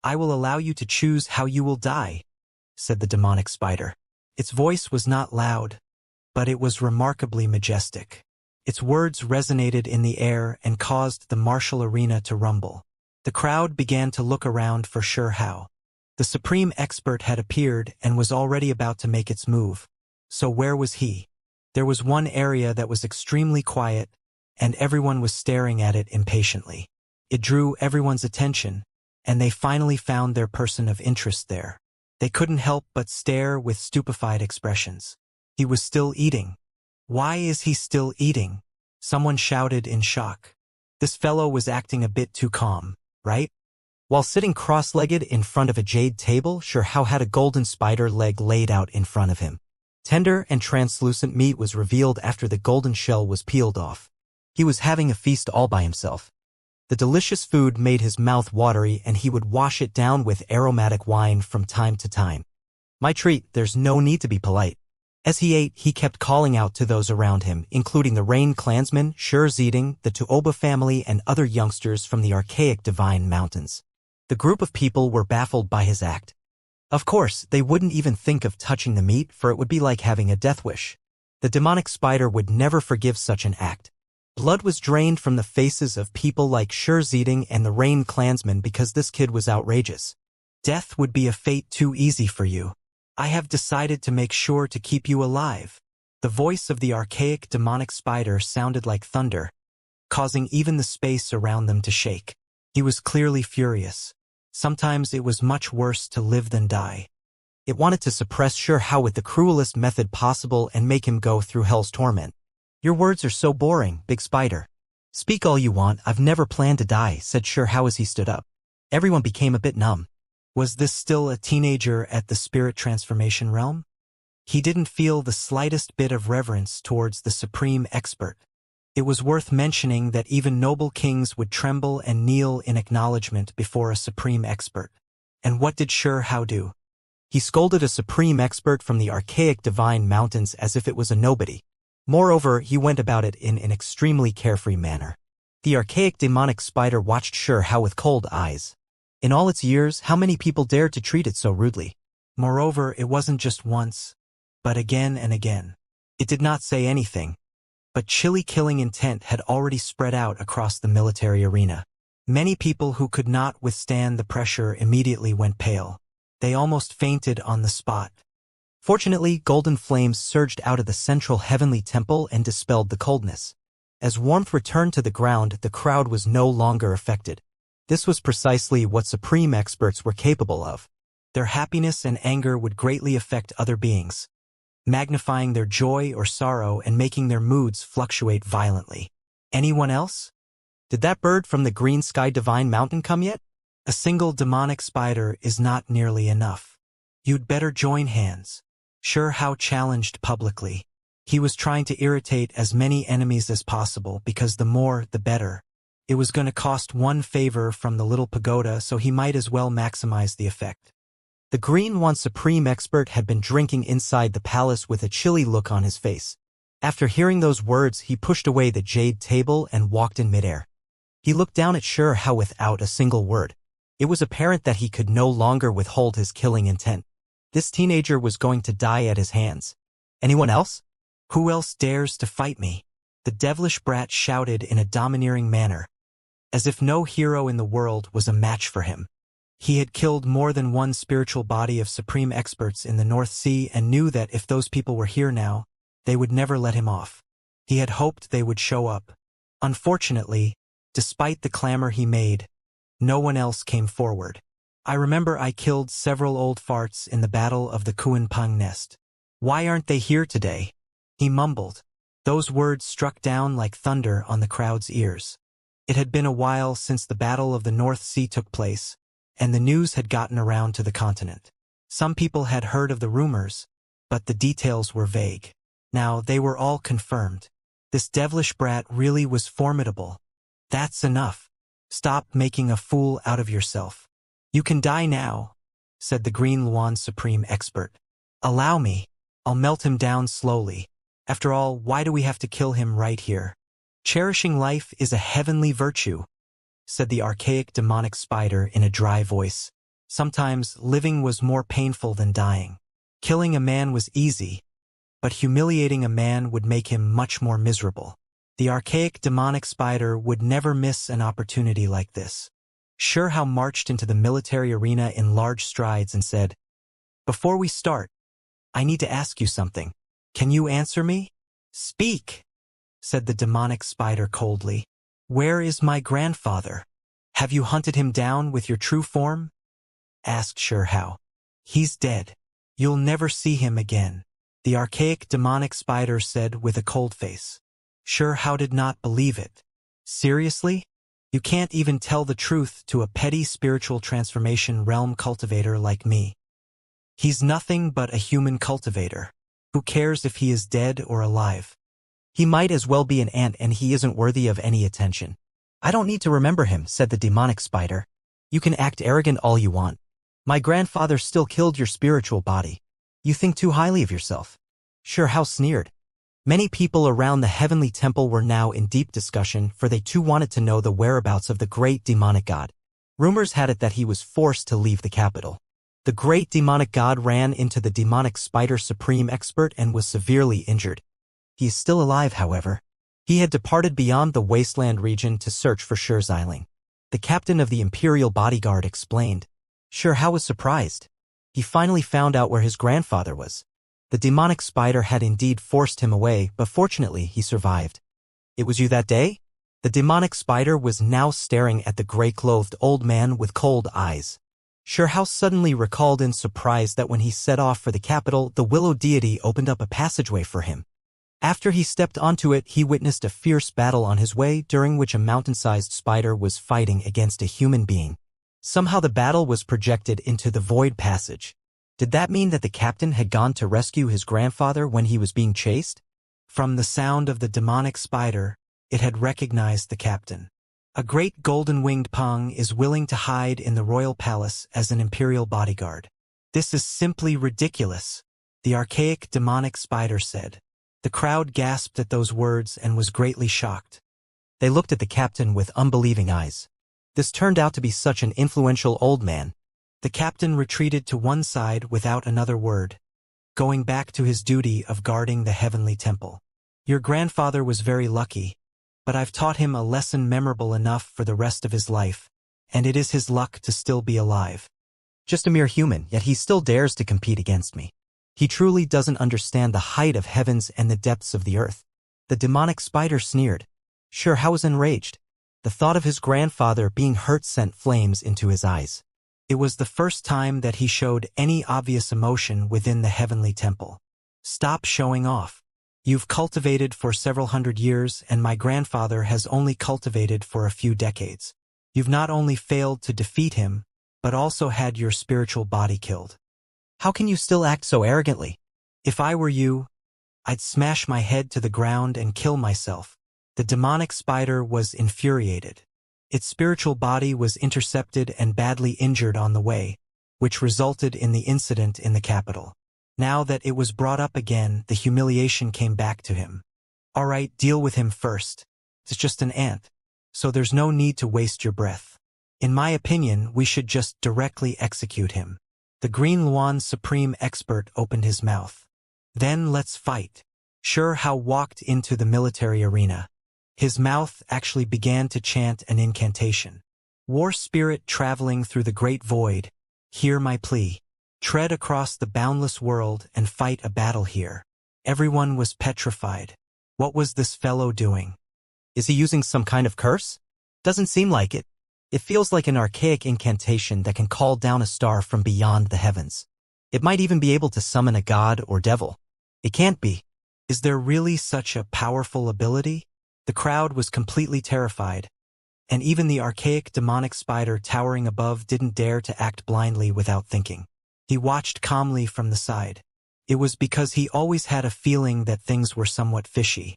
I will allow you to choose how you will die," said the demonic spider. Its voice was not loud, but it was remarkably majestic. Its words resonated in the air and caused the martial arena to rumble. The crowd began to look around for sure how. The supreme expert had appeared and was already about to make its move. So where was he? There was one area that was extremely quiet, and everyone was staring at it impatiently. It drew everyone's attention, and they finally found their person of interest there. They couldn't help but stare with stupefied expressions. He was still eating. "Why is he still eating?" someone shouted in shock. This fellow was acting a bit too calm, right? While sitting cross-legged in front of a jade table, Xianxia had a golden spider leg laid out in front of him. Tender and translucent meat was revealed after the golden shell was peeled off. He was having a feast all by himself. The delicious food made his mouth watery, and he would wash it down with aromatic wine from time to time. "My treat, there's no need to be polite." As he ate, he kept calling out to those around him, including the Rain clansmen, Xianxia, the Tuoba family, and other youngsters from the archaic Divine Mountains. The group of people were baffled by his act. Of course, they wouldn't even think of touching the meat, for it would be like having a death wish. The demonic spider would never forgive such an act. Blood was drained from the faces of people like Xianxia and the Rain clansmen because this kid was outrageous. "Death would be a fate too easy for you. I have decided to make sure to keep you alive." The voice of the archaic demonic spider sounded like thunder, causing even the space around them to shake. He was clearly furious. Sometimes it was much worse to live than die. It wanted to suppress Xianxia with the cruelest method possible and make him go through hell's torment. "Your words are so boring, big spider. Speak all you want, I've never planned to die," said Xianxia as he stood up. Everyone became a bit numb. Was this still a teenager at the spirit transformation realm? He didn't feel the slightest bit of reverence towards the supreme expert. It was worth mentioning that even noble kings would tremble and kneel in acknowledgement before a supreme expert. And what did Xianxia do? He scolded a supreme expert from the archaic Divine Mountains as if it was a nobody. Moreover, he went about it in an extremely carefree manner. The archaic demonic spider watched Xianxia with cold eyes. In all its years, how many people dared to treat it so rudely? Moreover, it wasn't just once, but again and again. It did not say anything, but chilly killing intent had already spread out across the military arena. Many people who could not withstand the pressure immediately went pale. They almost fainted on the spot. Fortunately, golden flames surged out of the central heavenly temple and dispelled the coldness. As warmth returned to the ground, the crowd was no longer affected. This was precisely what supreme experts were capable of. Their happiness and anger would greatly affect other beings. magnifying their joy or sorrow and making their moods fluctuate violently. Anyone else? Did that bird from the green sky divine mountain come yet? A single demonic spider is not nearly enough. You'd better join hands. Xianxia challenged publicly. He was trying to irritate as many enemies as possible because the more, the better. It was going to cost one favor from the little pagoda, so he might as well maximize the effect. The Green One Supreme Expert had been drinking inside the palace with a chilly look on his face. After hearing those words, he pushed away the jade table and walked in midair. He looked down at Xianxia without a single word. It was apparent that he could no longer withhold his killing intent. This teenager was going to die at his hands. Anyone else? Who else dares to fight me? The devilish brat shouted in a domineering manner, as if no hero in the world was a match for him. He had killed more than one spiritual body of supreme experts in the North Sea and knew that if those people were here now, they would never let him off. He had hoped they would show up. Unfortunately, despite the clamor he made, no one else came forward. I remember I killed several old farts in the Battle of the Kuanpeng Nest. Why aren't they here today? He mumbled. Those words struck down like thunder on the crowd's ears. It had been a while since the Battle of the North Sea took place, and the news had gotten around to the continent. Some people had heard of the rumors, but the details were vague. Now they were all confirmed. This devilish brat really was formidable. That's enough. Stop making a fool out of yourself. You can die now, said the Green Luan Supreme Expert. Allow me. I'll melt him down slowly. After all, why do we have to kill him right here? Cherishing life is a heavenly virtue, said the archaic demonic spider in a dry voice. Sometimes living was more painful than dying. Killing a man was easy, but humiliating a man would make him much more miserable. The archaic demonic spider would never miss an opportunity like this. Xianxia marched into the military arena in large strides and said, "Before we start, I need to ask you something. Can you answer me?" "Speak," said the demonic spider coldly. "Where is my grandfather? Have you hunted him down with your true form?" asked Xianxia. "He's dead. You'll never see him again," the archaic demonic spider said with a cold face. Xianxia did not believe it. "Seriously? You can't even tell the truth to a petty spiritual transformation realm cultivator like me. He's nothing but a human cultivator. Who cares if he is dead or alive? He might as well be an ant, and he isn't worthy of any attention." "I don't need to remember him," said the demonic spider. "You can act arrogant all you want. My grandfather still killed your spiritual body. You think too highly of yourself." Xianxia sneered. Many people around the heavenly temple were now in deep discussion, for they too wanted to know the whereabouts of the great demonic god. Rumors had it that he was forced to leave the capital. The great demonic god ran into the demonic spider supreme expert and was severely injured. He is still alive, however. He had departed beyond the wasteland region to search for Xianxia. The captain of the imperial bodyguard explained. Xianxia was surprised. He finally found out where his grandfather was. The demonic spider had indeed forced him away, but fortunately he survived. "It was you that day?" The demonic spider was now staring at the gray-clothed old man with cold eyes. Xianxia suddenly recalled in surprise that when he set off for the capital, the willow deity opened up a passageway for him. After he stepped onto it, he witnessed a fierce battle on his way, during which a mountain-sized spider was fighting against a human being. Somehow the battle was projected into the void passage. Did that mean that the captain had gone to rescue his grandfather when he was being chased? From the sound of the demonic spider, it had recognized the captain. A great golden-winged pang is willing to hide in the royal palace as an imperial bodyguard. "This is simply ridiculous," the archaic demonic spider said. The crowd gasped at those words and was greatly shocked. They looked at the captain with unbelieving eyes. This turned out to be such an influential old man. The captain retreated to one side without another word, going back to his duty of guarding the heavenly temple. "Your grandfather was very lucky, but I've taught him a lesson memorable enough for the rest of his life, and it is his luck to still be alive. Just a mere human, yet he still dares to compete against me. He truly doesn't understand the height of heavens and the depths of the earth." The demonic spider sneered. Xianxia was enraged. The thought of his grandfather being hurt sent flames into his eyes. It was the first time that he showed any obvious emotion within the heavenly temple. Stop showing off. You've cultivated for several hundred years, and my grandfather has only cultivated for a few decades. You've not only failed to defeat him, but also had your spiritual body killed. How can you still act so arrogantly? If I were you, I'd smash my head to the ground and kill myself. The demonic spider was infuriated. Its spiritual body was intercepted and badly injured on the way, which resulted in the incident in the capital. Now that it was brought up again, the humiliation came back to him. All right, deal with him first. It's just an ant, so there's no need to waste your breath. In my opinion, we should just directly execute him. The Green Luan Supreme Expert opened his mouth. Then let's fight. Hao walked into the military arena. His mouth actually began to chant an incantation. War spirit traveling through the great void, hear my plea. Tread across the boundless world and fight a battle here. Everyone was petrified. What was this fellow doing? Is he using some kind of curse? Doesn't seem like it. It feels like an archaic incantation that can call down a star from beyond the heavens. It might even be able to summon a god or devil. It can't be. Is there really such a powerful ability? The crowd was completely terrified, and even the archaic demonic spider towering above didn't dare to act blindly without thinking. He watched calmly from the side. It was because he always had a feeling that things were somewhat fishy.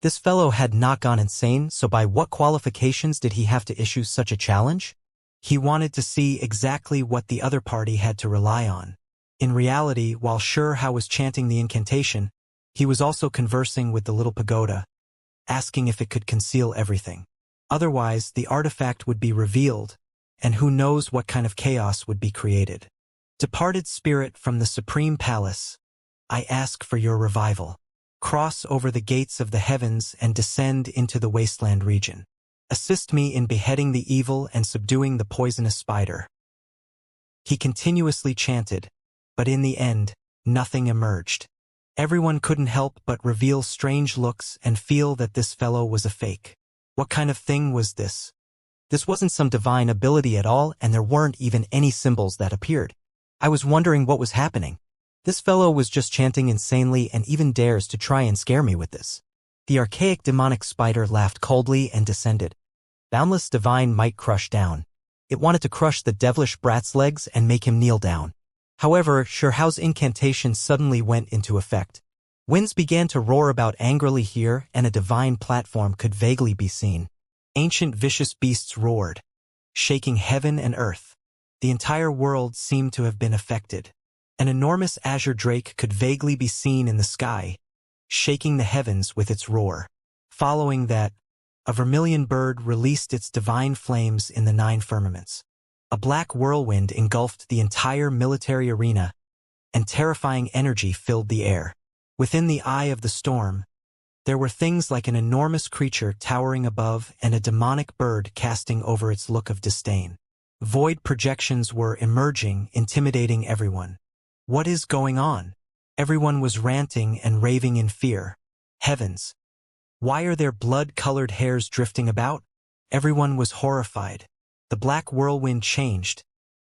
This fellow had not gone insane, so by what qualifications did he have to issue such a challenge? He wanted to see exactly what the other party had to rely on. In reality, while Hao was chanting the incantation, he was also conversing with the little pagoda, asking if it could conceal everything. Otherwise, the artifact would be revealed, and who knows what kind of chaos would be created. Departed spirit from the Supreme Palace, I ask for your revival. Cross over the gates of the heavens and descend into the wasteland region. Assist me in beheading the evil and subduing the poisonous spider. He continuously chanted, but in the end, nothing emerged. Everyone couldn't help but reveal strange looks and feel that this fellow was a fake. What kind of thing was this? This wasn't some divine ability at all, and there weren't even any symbols that appeared. I was wondering what was happening. This fellow was just chanting insanely and even dares to try and scare me with this. The archaic demonic spider laughed coldly and descended. Boundless divine might crush down. It wanted to crush the devilish brat's legs and make him kneel down. However, Hao's incantation suddenly went into effect. Winds began to roar about angrily here, and a divine platform could vaguely be seen. Ancient vicious beasts roared, shaking heaven and earth. The entire world seemed to have been affected. An enormous azure drake could vaguely be seen in the sky, shaking the heavens with its roar. Following that, a vermilion bird released its divine flames in the 9 firmaments. A black whirlwind engulfed the entire military arena, and terrifying energy filled the air. Within the eye of the storm, there were things like an enormous creature towering above and a demonic bird casting over its look of disdain. Void projections were emerging, intimidating everyone. What is going on? Everyone was ranting and raving in fear. Heavens! Why are there blood-colored hairs drifting about? Everyone was horrified. The black whirlwind changed,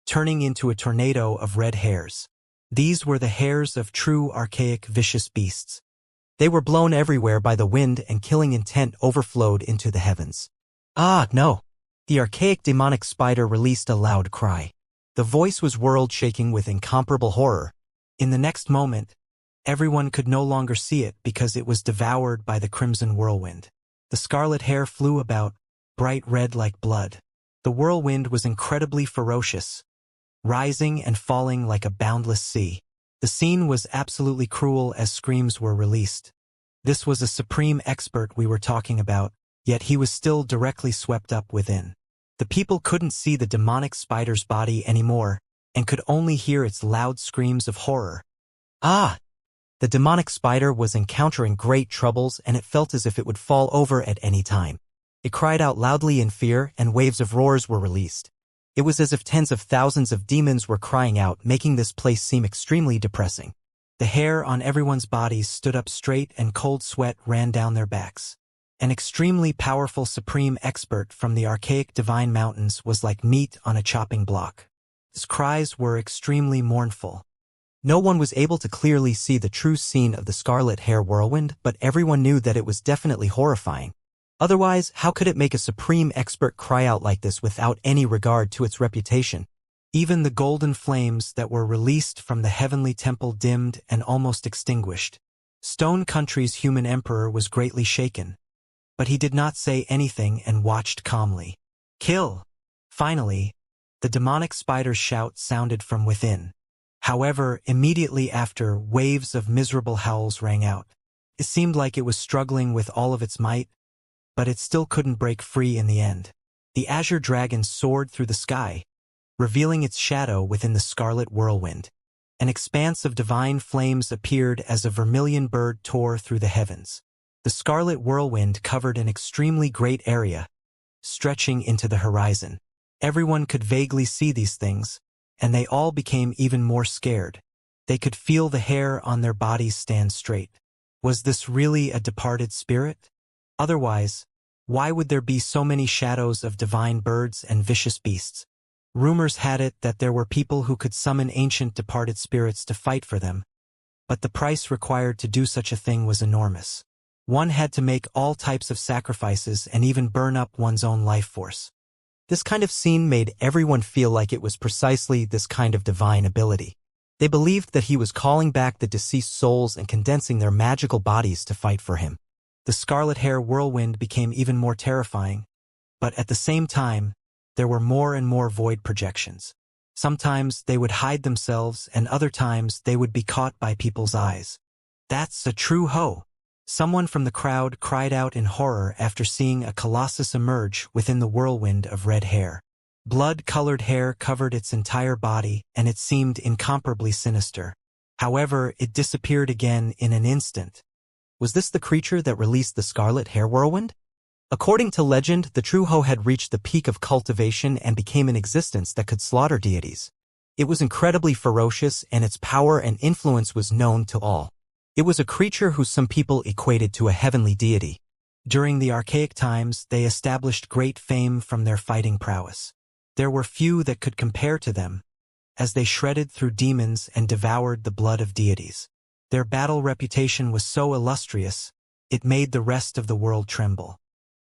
turning into a tornado of red hairs. These were the hairs of true archaic vicious beasts. They were blown everywhere by the wind, and killing intent overflowed into the heavens. Ah, no! The archaic demonic spider released a loud cry. The voice was world-shaking with incomparable horror. In the next moment, everyone could no longer see it because it was devoured by the crimson whirlwind. The scarlet hair flew about, bright red like blood. The whirlwind was incredibly ferocious, rising and falling like a boundless sea. The scene was absolutely cruel as screams were released. This was a supreme expert we were talking about, yet he was still directly swept up within. The people couldn't see the demonic spider's body anymore, and could only hear its loud screams of horror. Ah! The demonic spider was encountering great troubles, and it felt as if it would fall over at any time. It cried out loudly in fear, and waves of roars were released. It was as if tens of thousands of demons were crying out, making this place seem extremely depressing. The hair on everyone's bodies stood up straight, and cold sweat ran down their backs. An extremely powerful supreme expert from the archaic divine mountains was like meat on a chopping block. His cries were extremely mournful. No one was able to clearly see the true scene of the scarlet hair whirlwind, but everyone knew that it was definitely horrifying. Otherwise, how could it make a supreme expert cry out like this without any regard to its reputation? Even the golden flames that were released from the heavenly temple dimmed and almost extinguished. Stone Country's human emperor was greatly shaken, but he did not say anything and watched calmly. Kill! Finally, the demonic spider's shout sounded from within. However, immediately after, waves of miserable howls rang out. It seemed like it was struggling with all of its might, but it still couldn't break free in the end. The azure dragon soared through the sky, revealing its shadow within the scarlet whirlwind. An expanse of divine flames appeared as a vermilion bird tore through the heavens. The scarlet whirlwind covered an extremely great area, stretching into the horizon. Everyone could vaguely see these things, and they all became even more scared. They could feel the hair on their bodies stand straight. Was this really a departed spirit? Otherwise, why would there be so many shadows of divine birds and vicious beasts? Rumors had it that there were people who could summon ancient departed spirits to fight for them, but the price required to do such a thing was enormous. One had to make all types of sacrifices and even burn up one's own life force. This kind of scene made everyone feel like it was precisely this kind of divine ability. They believed that he was calling back the deceased souls and condensing their magical bodies to fight for him. The scarlet hair whirlwind became even more terrifying, but at the same time, there were more and more void projections. Sometimes they would hide themselves, and other times they would be caught by people's eyes. That's a true hoe! Someone from the crowd cried out in horror after seeing a colossus emerge within the whirlwind of red hair. Blood-colored hair covered its entire body, and it seemed incomparably sinister. However, it disappeared again in an instant. Was this the creature that released the scarlet hair whirlwind? According to legend, the true hoe had reached the peak of cultivation and became an existence that could slaughter deities. It was incredibly ferocious, and its power and influence was known to all. It was a creature who some people equated to a heavenly deity. During the archaic times, they established great fame from their fighting prowess. There were few that could compare to them, as they shredded through demons and devoured the blood of deities. Their battle reputation was so illustrious, it made the rest of the world tremble.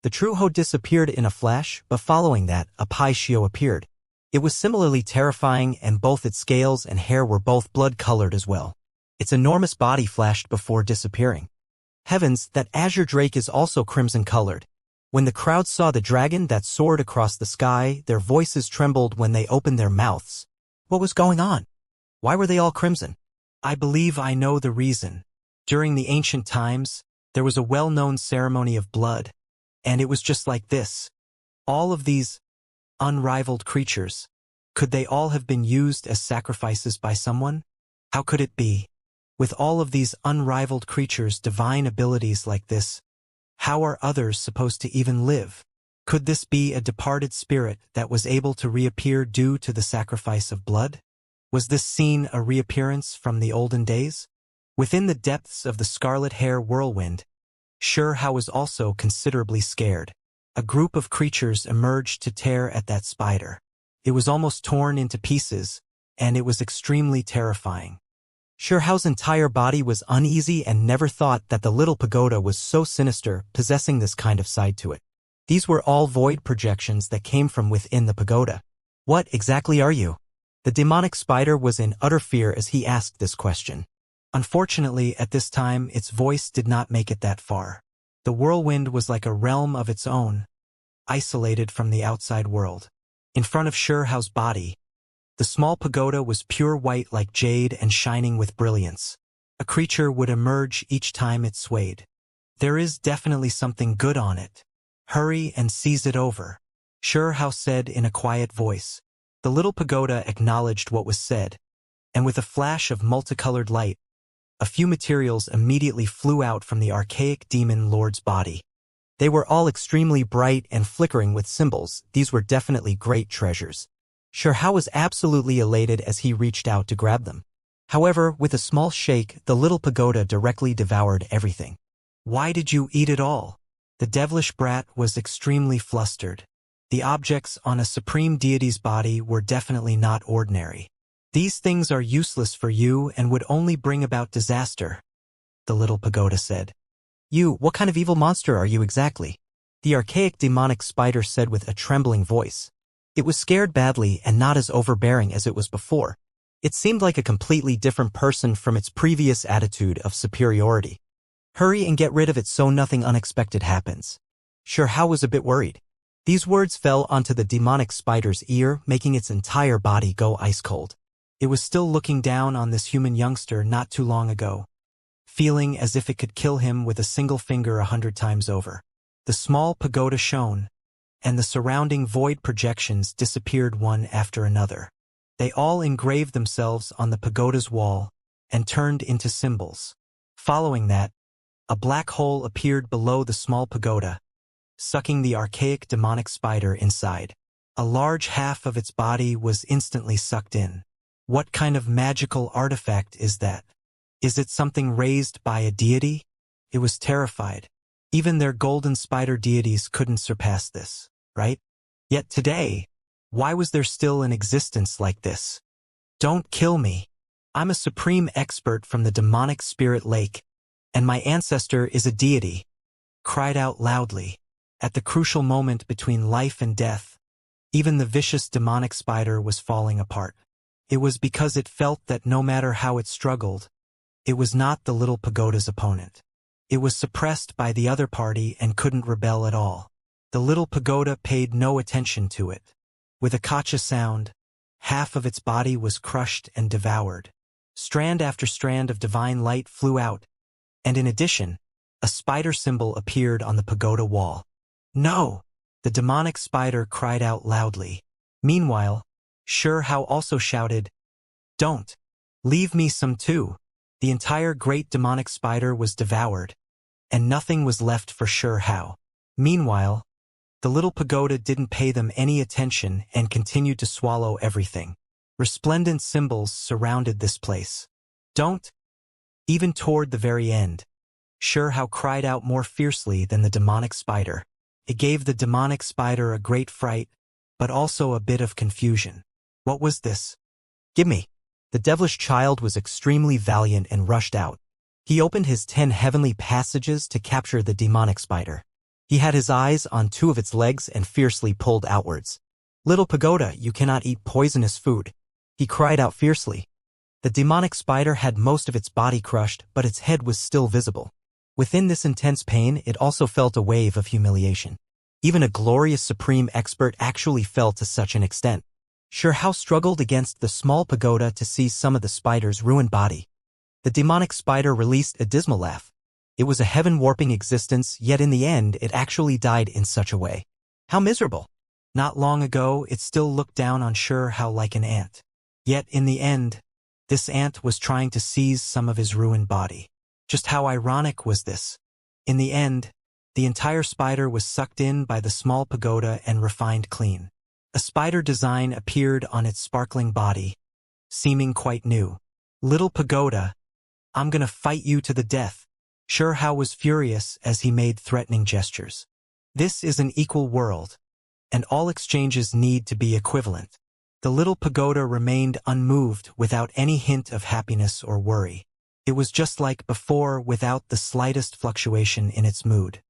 The true hoe disappeared in a flash, but following that, a Paishio appeared. It was similarly terrifying, and both its scales and hair were both blood-colored as well. Its enormous body flashed before disappearing. Heavens, that azure drake is also crimson-colored. When the crowd saw the dragon that soared across the sky, their voices trembled when they opened their mouths. What was going on? Why were they all crimson? I believe I know the reason. During the ancient times, there was a well-known ceremony of blood, and it was just like this. All of these unrivaled creatures, could they all have been used as sacrifices by someone? How could it be? With all of these unrivaled creatures' divine abilities like this, how are others supposed to even live? Could this be a departed spirit that was able to reappear due to the sacrifice of blood? Was this scene a reappearance from the olden days? Within the depths of the scarlet hair whirlwind, Xianxia was also considerably scared. A group of creatures emerged to tear at that spider. It was almost torn into pieces, and it was extremely terrifying. Xianxia's entire body was uneasy and never thought that the little pagoda was so sinister, possessing this kind of side to it. These were all void projections that came from within the pagoda. What exactly are you? The demonic spider was in utter fear as he asked this question. Unfortunately, at this time, its voice did not make it that far. The whirlwind was like a realm of its own, isolated from the outside world. In front of Xianxia's body, the small pagoda was pure white like jade and shining with brilliance. A creature would emerge each time it swayed. There is definitely something good on it. Hurry and seize it over, Xianxia said in a quiet voice. The little pagoda acknowledged what was said, and with a flash of multicolored light, a few materials immediately flew out from the archaic demon lord's body. They were all extremely bright and flickering with symbols. These were definitely great treasures. Xianxia was absolutely elated as he reached out to grab them. However, with a small shake, the little pagoda directly devoured everything. Why did you eat it all? The devilish brat was extremely flustered. The objects on a supreme deity's body were definitely not ordinary. These things are useless for you and would only bring about disaster, the little pagoda said. What kind of evil monster are you exactly? The archaic demonic spider said with a trembling voice. It was scared badly and not as overbearing as it was before. It seemed like a completely different person from its previous attitude of superiority. Hurry and get rid of it so nothing unexpected happens. Hao was a bit worried. These words fell onto the demonic spider's ear, making its entire body go ice cold. It was still looking down on this human youngster not too long ago, feeling as if it could kill him with a single finger 100 times over. The small pagoda shone, and the surrounding void projections disappeared one after another. They all engraved themselves on the pagoda's wall and turned into symbols. Following that, a black hole appeared below the small pagoda, sucking the archaic demonic spider inside. A large half of its body was instantly sucked in. What kind of magical artifact is that? Is it something raised by a deity? It was terrified. Even their golden spider deities couldn't surpass this, right? Yet today, why was there still an existence like this? Don't kill me. I'm a supreme expert from the demonic spirit lake, and my ancestor is a deity, cried out loudly. At the crucial moment between life and death, even the vicious demonic spider was falling apart. It was because it felt that no matter how it struggled, it was not the little pagoda's opponent. It was suppressed by the other party and couldn't rebel at all. The little pagoda paid no attention to it. With a kacha sound, half of its body was crushed and devoured. Strand after strand of divine light flew out, and in addition, a spider symbol appeared on the pagoda wall. No! The demonic spider cried out loudly. Meanwhile, Hao also shouted, Don't! Leave me some too! The entire great demonic spider was devoured, and nothing was left for Hao. Meanwhile, the little pagoda didn't pay them any attention and continued to swallow everything. Resplendent symbols surrounded this place. Don't! Even toward the very end, Hao cried out more fiercely than the demonic spider. It gave the demonic spider a great fright, but also a bit of confusion. What was this? Give me! The devilish child was extremely valiant and rushed out. He opened his 10 heavenly passages to capture the demonic spider. He had his eyes on 2 of its legs and fiercely pulled outwards. Little pagoda, you cannot eat poisonous food, he cried out fiercely. The demonic spider had most of its body crushed, but its head was still visible. Within this intense pain, it also felt a wave of humiliation. Even a glorious supreme expert actually fell to such an extent. Hao struggled against the small pagoda to see some of the spider's ruined body. The demonic spider released a dismal laugh. It was a heaven-warping existence, yet in the end it actually died in such a way. How miserable! Not long ago it still looked down on Hao like an ant. Yet in the end, this ant was trying to seize some of his ruined body. Just how ironic was this? In the end, the entire spider was sucked in by the small pagoda and refined clean. A spider design appeared on its sparkling body, seeming quite new. Little pagoda, I'm gonna fight you to the death. Hao was furious as he made threatening gestures. This is an equal world, and all exchanges need to be equivalent. The little pagoda remained unmoved without any hint of happiness or worry. It was just like before without the slightest fluctuation in its mood.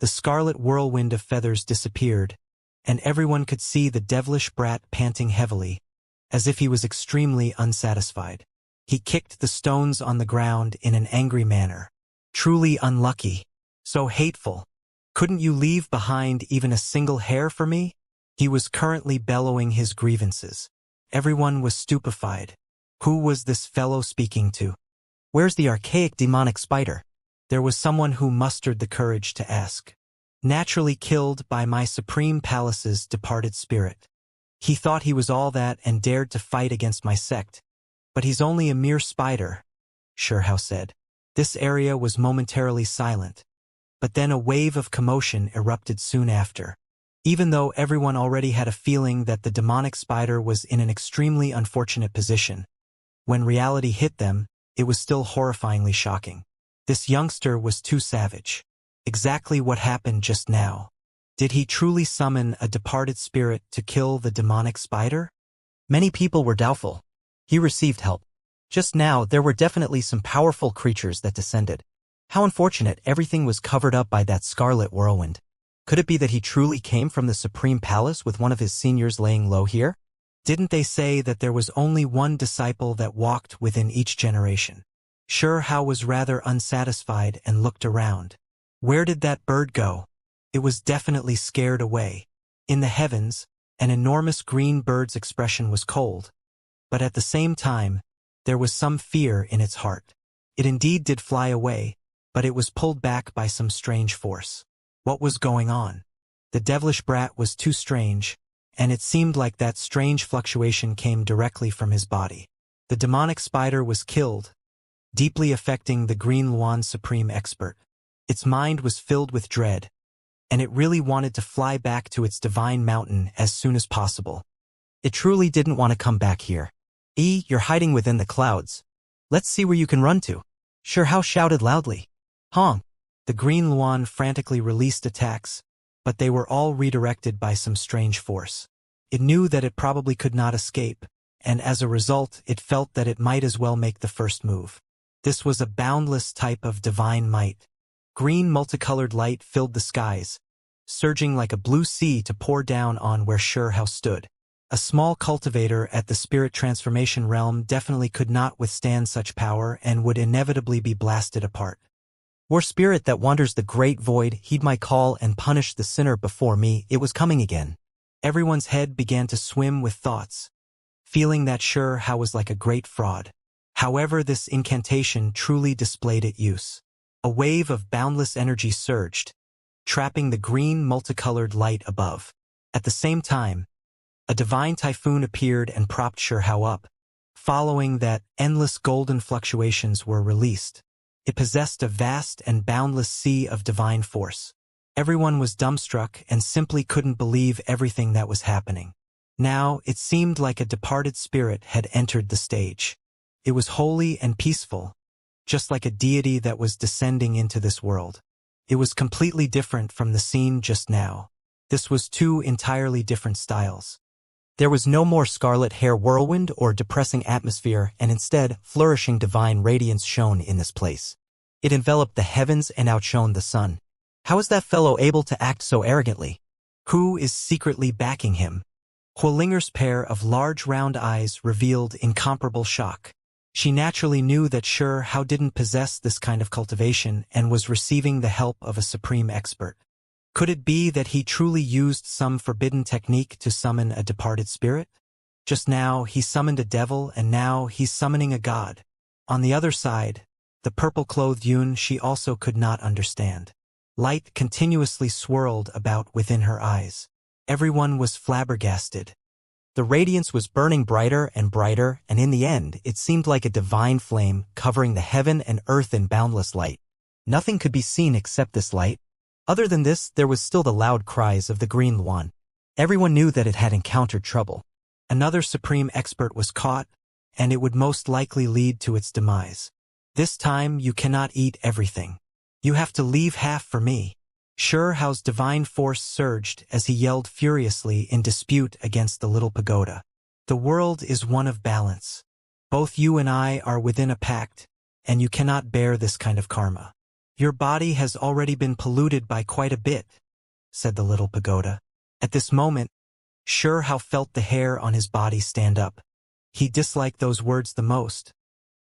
The scarlet whirlwind of feathers disappeared, and everyone could see the devilish brat panting heavily, as if he was extremely unsatisfied. He kicked the stones on the ground in an angry manner. Truly unlucky. So hateful. Couldn't you leave behind even a single hair for me? He was currently bellowing his grievances. Everyone was stupefied. Who was this fellow speaking to? Where's the archaic demonic spider? There was someone who mustered the courage to ask. Naturally killed by my supreme palace's departed spirit. He thought he was all that and dared to fight against my sect. But he's only a mere spider, Hao said. This area was momentarily silent, but then a wave of commotion erupted soon after. Even though everyone already had a feeling that the demonic spider was in an extremely unfortunate position, when reality hit them, it was still horrifyingly shocking. This youngster was too savage. Exactly what happened just now. Did he truly summon a departed spirit to kill the demonic spider? Many people were doubtful. He received help. Just now, there were definitely some powerful creatures that descended. How unfortunate everything was covered up by that scarlet whirlwind. Could it be that he truly came from the Supreme Palace with one of his seniors laying low here? Didn't they say that there was only one disciple that walked within each generation? Xianxia was rather unsatisfied and looked around. Where did that bird go? It was definitely scared away. In the heavens, an enormous green bird's expression was cold. But at the same time, there was some fear in its heart. It indeed did fly away, but it was pulled back by some strange force. What was going on? The devilish brat was too strange, and it seemed like that strange fluctuation came directly from his body. The demonic spider was killed, deeply affecting the Green Luan Supreme Expert. Its mind was filled with dread, and it really wanted to fly back to its divine mountain as soon as possible. It truly didn't want to come back here. You're hiding within the clouds. Let's see where you can run to. Xianxia shouted loudly. Hong! The Green Luan frantically released attacks, but they were all redirected by some strange force. It knew that it probably could not escape, and as a result, it felt that it might as well make the first move. This was a boundless type of divine might. Green multicolored light filled the skies, surging like a blue sea to pour down on where Xianxia stood. A small cultivator at the spirit transformation realm definitely could not withstand such power and would inevitably be blasted apart. War spirit that wanders the great void, heed my call and punish the sinner before me, it was coming again. Everyone's head began to swim with thoughts, feeling that Xianxia was like a great fraud. However, this incantation truly displayed its use. A wave of boundless energy surged, trapping the green multicolored light above. At the same time, a divine typhoon appeared and propped Xianxia up. Following that, endless golden fluctuations were released. It possessed a vast and boundless sea of divine force. Everyone was dumbstruck and simply couldn't believe everything that was happening. Now, it seemed like a departed spirit had entered the stage. It was holy and peaceful, just like a deity that was descending into this world. It was completely different from the scene just now. This was two entirely different styles. There was no more scarlet hair whirlwind or depressing atmosphere, and instead, flourishing divine radiance shone in this place. It enveloped the heavens and outshone the sun. How is that fellow able to act so arrogantly? Who is secretly backing him? Huolinger's pair of large round eyes revealed incomparable shock. She naturally knew that Xianxia didn't possess this kind of cultivation and was receiving the help of a supreme expert. Could it be that he truly used some forbidden technique to summon a departed spirit? Just now, he summoned a devil, and now he's summoning a god. On the other side, the purple-clothed Yun she also could not understand. Light continuously swirled about within her eyes. Everyone was flabbergasted. The radiance was burning brighter, and in the end, it seemed like a divine flame covering the heaven and earth in boundless light. Nothing could be seen except this light. Other than this, there was still the loud cries of the Green Luan. Everyone knew that it had encountered trouble. Another supreme expert was caught, and it would most likely lead to its demise. This time, you cannot eat everything. You have to leave half for me. Xianxia's divine force surged as he yelled furiously in dispute against the little pagoda. The world is one of balance. Both you and I are within a pact, and you cannot bear this kind of karma. Your body has already been polluted by quite a bit, said the little pagoda. At this moment, Xianxia felt the hair on his body stand up. He disliked those words the most,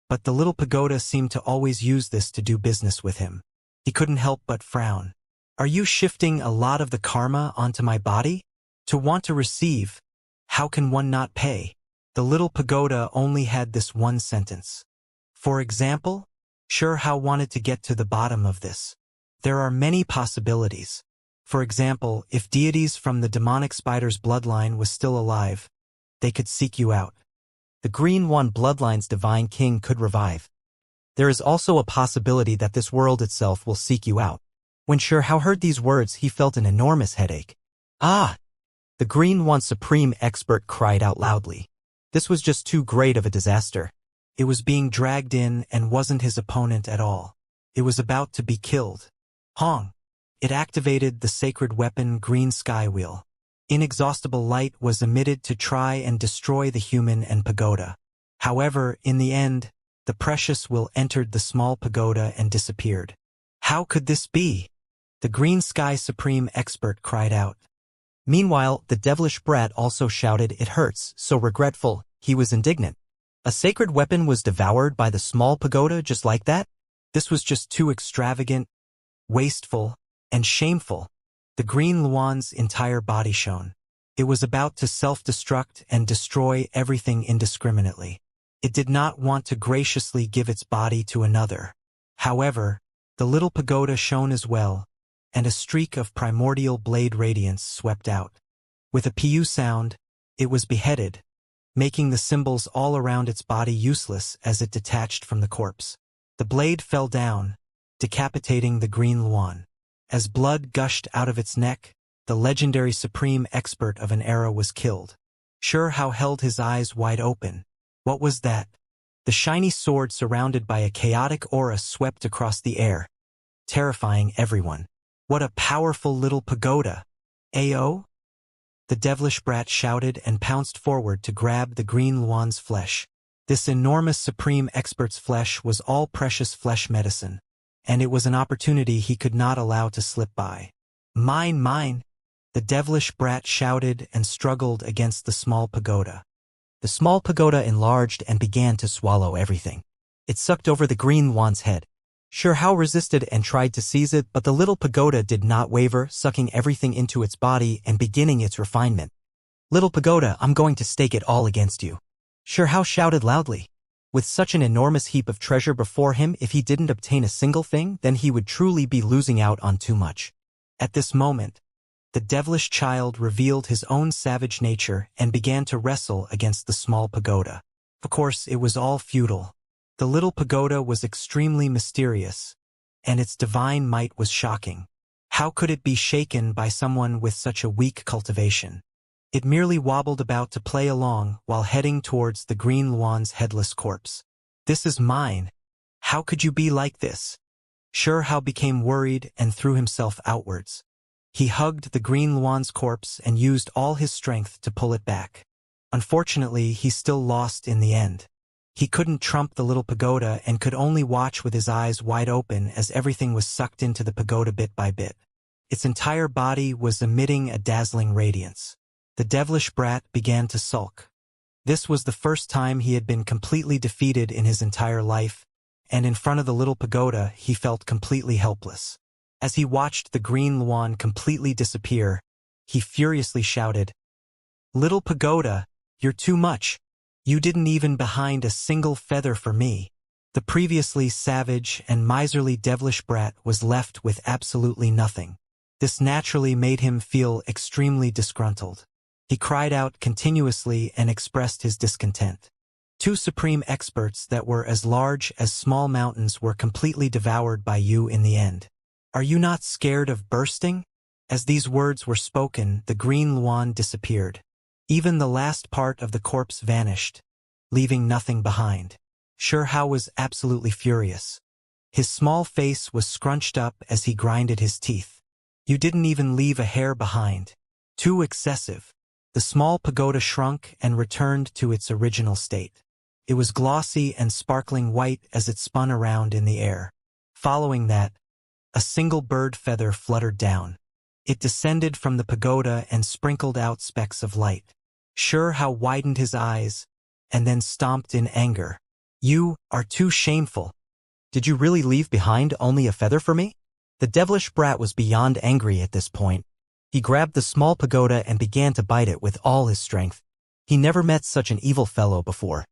but the little pagoda seemed to always use this to do business with him. He couldn't help but frown. Are you shifting a lot of the karma onto my body? To want to receive, how can one not pay? The little pagoda only had this one sentence. For example, Xianxia wanted to get to the bottom of this. There are many possibilities. For example, if deities from the demonic spider's bloodline was still alive, they could seek you out. The Green One bloodline's divine king could revive. There is also a possibility that this world itself will seek you out. When Xianxia heard these words, he felt an enormous headache. Ah! The Green One supreme expert cried out loudly. This was just too great of a disaster. It was being dragged in and wasn't his opponent at all. It was about to be killed. Hong! It activated the sacred weapon Green Sky Wheel. Inexhaustible light was emitted to try and destroy the human and pagoda. However, in the end, the precious will entered the small pagoda and disappeared. How could this be? The Green Sky Supreme Expert cried out. Meanwhile, the devilish brat also shouted, "It hurts," so regretful, he was indignant. A sacred weapon was devoured by the small pagoda just like that? This was just too extravagant, wasteful, and shameful. The green Luan's entire body shone. It was about to self-destruct and destroy everything indiscriminately. It did not want to graciously give its body to another. However, the little pagoda shone as well, and a streak of primordial blade radiance swept out. With a pu sound, it was beheaded, making the symbols all around its body useless as it detached from the corpse. The blade fell down, decapitating the green Luan. As blood gushed out of its neck, the legendary supreme expert of an era was killed. Sure Hao held his eyes wide open. What was that? The shiny sword surrounded by a chaotic aura swept across the air, terrifying everyone. What a powerful little pagoda! Ayo? The devilish brat shouted and pounced forward to grab the green Luan's flesh. This enormous supreme expert's flesh was all precious flesh medicine, and it was an opportunity he could not allow to slip by. Mine, mine! The devilish brat shouted and struggled against the small pagoda. The small pagoda enlarged and began to swallow everything. It sucked over the green Luan's head. Sure Hao resisted and tried to seize it, but the little pagoda did not waver, sucking everything into its body and beginning its refinement. Little pagoda, I'm going to stake it all against you. Sure Hao shouted loudly. With such an enormous heap of treasure before him, if he didn't obtain a single thing, then he would truly be losing out on too much. At this moment, the devilish child revealed his own savage nature and began to wrestle against the small pagoda. Of course, it was all futile. The little pagoda was extremely mysterious, and its divine might was shocking. How could it be shaken by someone with such a weak cultivation? It merely wobbled about to play along while heading towards the green Luan's headless corpse. This is mine. How could you be like this? Sure Hao became worried and threw himself outwards. He hugged the green Luan's corpse and used all his strength to pull it back. Unfortunately, he still lost in the end. He couldn't trump the little pagoda and could only watch with his eyes wide open as everything was sucked into the pagoda bit by bit. Its entire body was emitting a dazzling radiance. The devilish brat began to sulk. This was the first time he had been completely defeated in his entire life, and in front of the little pagoda he felt completely helpless. As he watched the green Luan completely disappear, he furiously shouted, "Little pagoda, you're too much. You didn't even behind a single feather for me." The previously savage and miserly devilish brat was left with absolutely nothing. This naturally made him feel extremely disgruntled. He cried out continuously and expressed his discontent. Two supreme experts that were as large as small mountains were completely devoured by you in the end. Are you not scared of bursting? As these words were spoken, the green Luan disappeared. Even the last part of the corpse vanished, leaving nothing behind. Sure Hao was absolutely furious. His small face was scrunched up as he grinded his teeth. You didn't even leave a hair behind. Too excessive. The small pagoda shrunk and returned to its original state. It was glossy and sparkling white as it spun around in the air. Following that, a single bird feather fluttered down. It descended from the pagoda and sprinkled out specks of light. Sure Hao widened his eyes, and then stomped in anger. You are too shameful. Did you really leave behind only a feather for me? The devilish brat was beyond angry at this point. He grabbed the small pagoda and began to bite it with all his strength. He never met such an evil fellow before.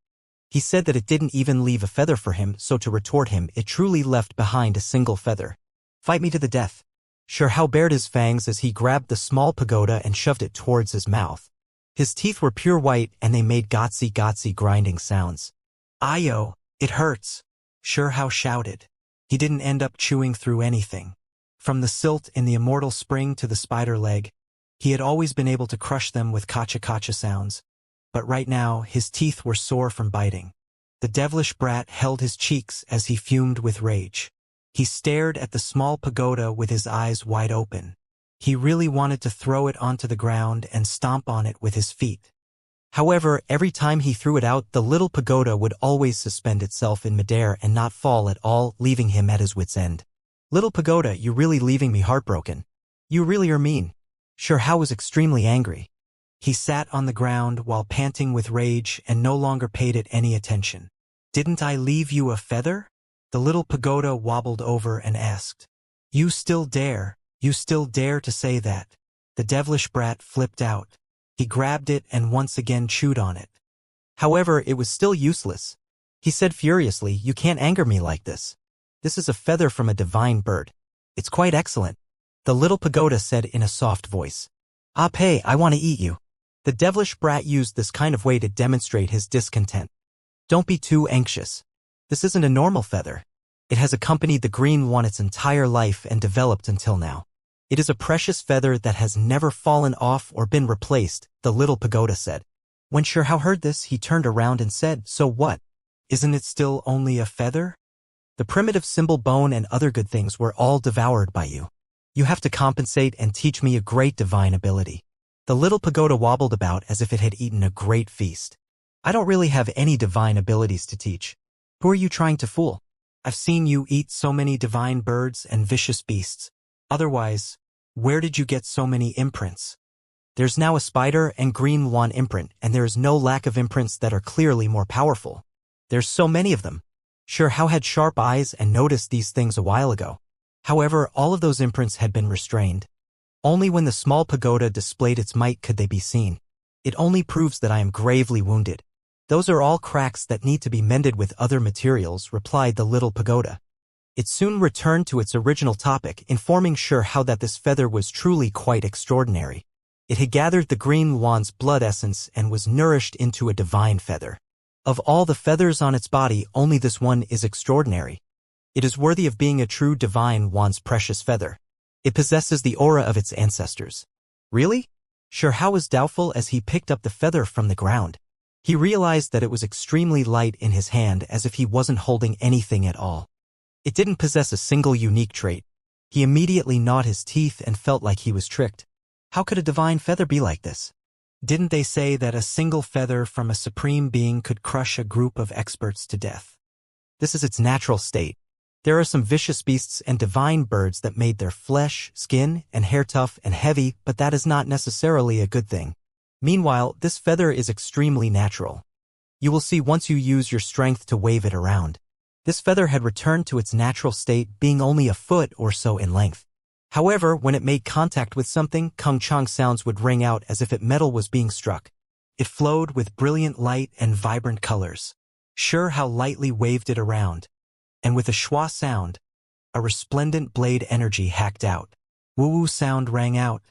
He said that it didn't even leave a feather for him, so to retort him, it truly left behind a single feather. Fight me to the death. Sure Hao bared his fangs as he grabbed the small pagoda and shoved it towards his mouth. His teeth were pure white and they made gotsy grinding sounds. Ayo, it hurts. Sure Hao shouted. He didn't end up chewing through anything. From the silt in the immortal spring to the spider leg, he had always been able to crush them with kacha sounds. But right now, his teeth were sore from biting. The devilish brat held his cheeks as he fumed with rage. He stared at the small pagoda with his eyes wide open. He really wanted to throw it onto the ground and stomp on it with his feet. However, every time he threw it out, the little pagoda would always suspend itself in midair and not fall at all, leaving him at his wit's end. Little pagoda, you're really leaving me heartbroken. You really are mean. Xianxia was extremely angry. He sat on the ground while panting with rage and no longer paid it any attention. Didn't I leave you a feather? The little pagoda wobbled over and asked. You still dare to say that? The devilish brat flipped out. He grabbed it and once again chewed on it. However, it was still useless. He said furiously, you can't anger me like this. This is a feather from a divine bird. It's quite excellent. The little pagoda said in a soft voice. Pei, I want to eat you. The devilish brat used this kind of way to demonstrate his discontent. Don't be too anxious. This isn't a normal feather. It has accompanied the green one its entire life and developed until now. It is a precious feather that has never fallen off or been replaced, the little pagoda said. When Xianxia heard this, he turned around and said, so what? Isn't it still only a feather? The primitive symbol bone and other good things were all devoured by you. You have to compensate and teach me a great divine ability. The little pagoda wobbled about as if it had eaten a great feast. I don't really have any divine abilities to teach. Who are you trying to fool? I've seen you eat so many divine birds and vicious beasts. Otherwise, where did you get so many imprints? There's now a spider and green one imprint, and there is no lack of imprints that are clearly more powerful. There's so many of them. Xianxia had sharp eyes and noticed these things a while ago. However, all of those imprints had been restrained. Only when the small pagoda displayed its might could they be seen. It only proves that I am gravely wounded. Those are all cracks that need to be mended with other materials, replied the little pagoda. It soon returned to its original topic, informing Xianxia that this feather was truly quite extraordinary. It had gathered the green wand's blood essence and was nourished into a divine feather. Of all the feathers on its body, only this one is extraordinary. It is worthy of being a true divine wand's precious feather. It possesses the aura of its ancestors. Really? Xianxia was doubtful as he picked up the feather from the ground. He realized that it was extremely light in his hand, as if he wasn't holding anything at all. It didn't possess a single unique trait. He immediately gnawed his teeth and felt like he was tricked. How could a divine feather be like this? Didn't they say that a single feather from a supreme being could crush a group of experts to death? This is its natural state. There are some vicious beasts and divine birds that made their flesh, skin, and hair tough and heavy, but that is not necessarily a good thing. Meanwhile, this feather is extremely natural. You will see once you use your strength to wave it around. This feather had returned to its natural state, being only a foot or so in length. However, when it made contact with something, kung chang sounds would ring out as if metal was being struck. It flowed with brilliant light and vibrant colors. Xianxia lightly waved it around. And with a schwa sound, a resplendent blade energy hacked out. Woo-woo sound rang out,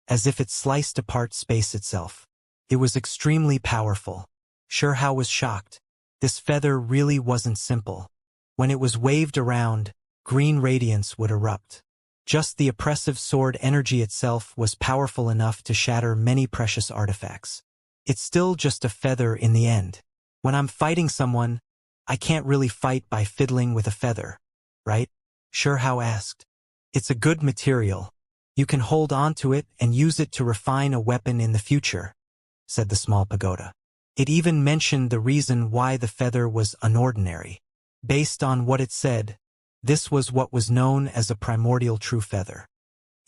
as if it sliced apart space itself. It was extremely powerful. Xianxia was shocked. This feather really wasn't simple. When it was waved around, green radiance would erupt. Just the oppressive sword energy itself was powerful enough to shatter many precious artifacts. It's still just a feather in the end. When I'm fighting someone, I can't really fight by fiddling with a feather, right? Xianxia asked. It's a good material. You can hold on to it and use it to refine a weapon in the future, said the small pagoda. It even mentioned the reason why the feather was unordinary. Based on what it said, this was what was known as a primordial true feather.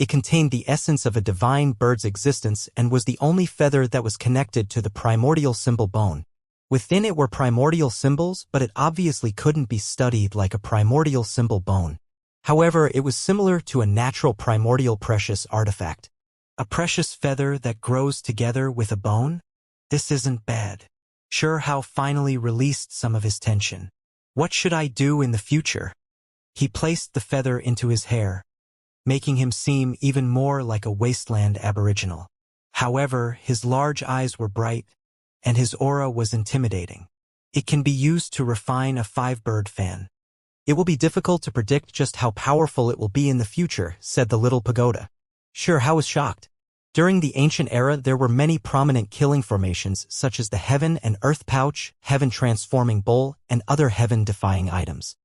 It contained the essence of a divine bird's existence and was the only feather that was connected to the primordial symbol bone. Within it were primordial symbols, but it obviously couldn't be studied like a primordial symbol bone. However, it was similar to a natural primordial precious artifact. A precious feather that grows together with a bone? This isn't bad. Xianxia finally released some of his tension. What should I do in the future? He placed the feather into his hair, making him seem even more like a wasteland aboriginal. However, his large eyes were bright, and his aura was intimidating. It can be used to refine a 5-bird fan. It will be difficult to predict just how powerful it will be in the future, said the little pagoda. Xianxia was shocked. During the ancient era, there were many prominent killing formations such as the heaven and earth pouch, heaven transforming bowl, and other heaven-defying items.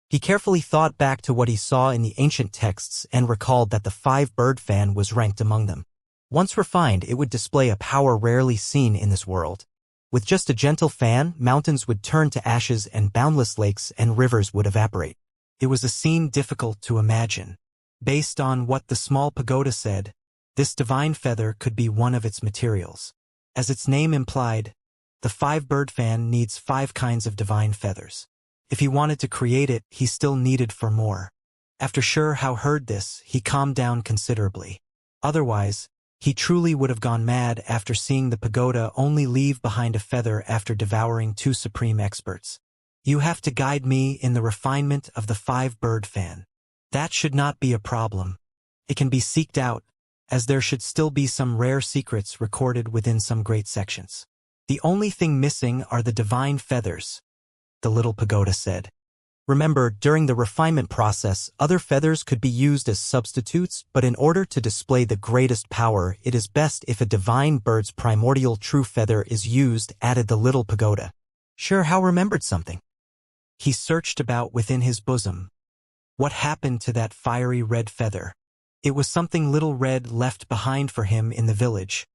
He carefully thought back to what he saw in the ancient texts and recalled that the 5-bird fan was ranked among them. Once refined, it would display a power rarely seen in this world. With just a gentle fan, mountains would turn to ashes and boundless lakes and rivers would evaporate. It was a scene difficult to imagine. Based on what the small pagoda said, this divine feather could be one of its materials. As its name implied, the 5-bird fan needs 5 kinds of divine feathers. If he wanted to create it, he still needed for more. After Xianxia heard this, he calmed down considerably. Otherwise, he truly would have gone mad after seeing the pagoda only leave behind a feather after devouring 2 supreme experts. You have to guide me in the refinement of the 5-bird fan. That should not be a problem. It can be seeked out, as there should still be some rare secrets recorded within some great sections. The only thing missing are the divine feathers, the little pagoda said. Remember, during the refinement process, other feathers could be used as substitutes, but in order to display the greatest power, it is best if a divine bird's primordial true feather is used, added the little pagoda. Xianxia remembered something. He searched about within his bosom. What happened to that fiery red feather? It was something Little Red left behind for him in the village,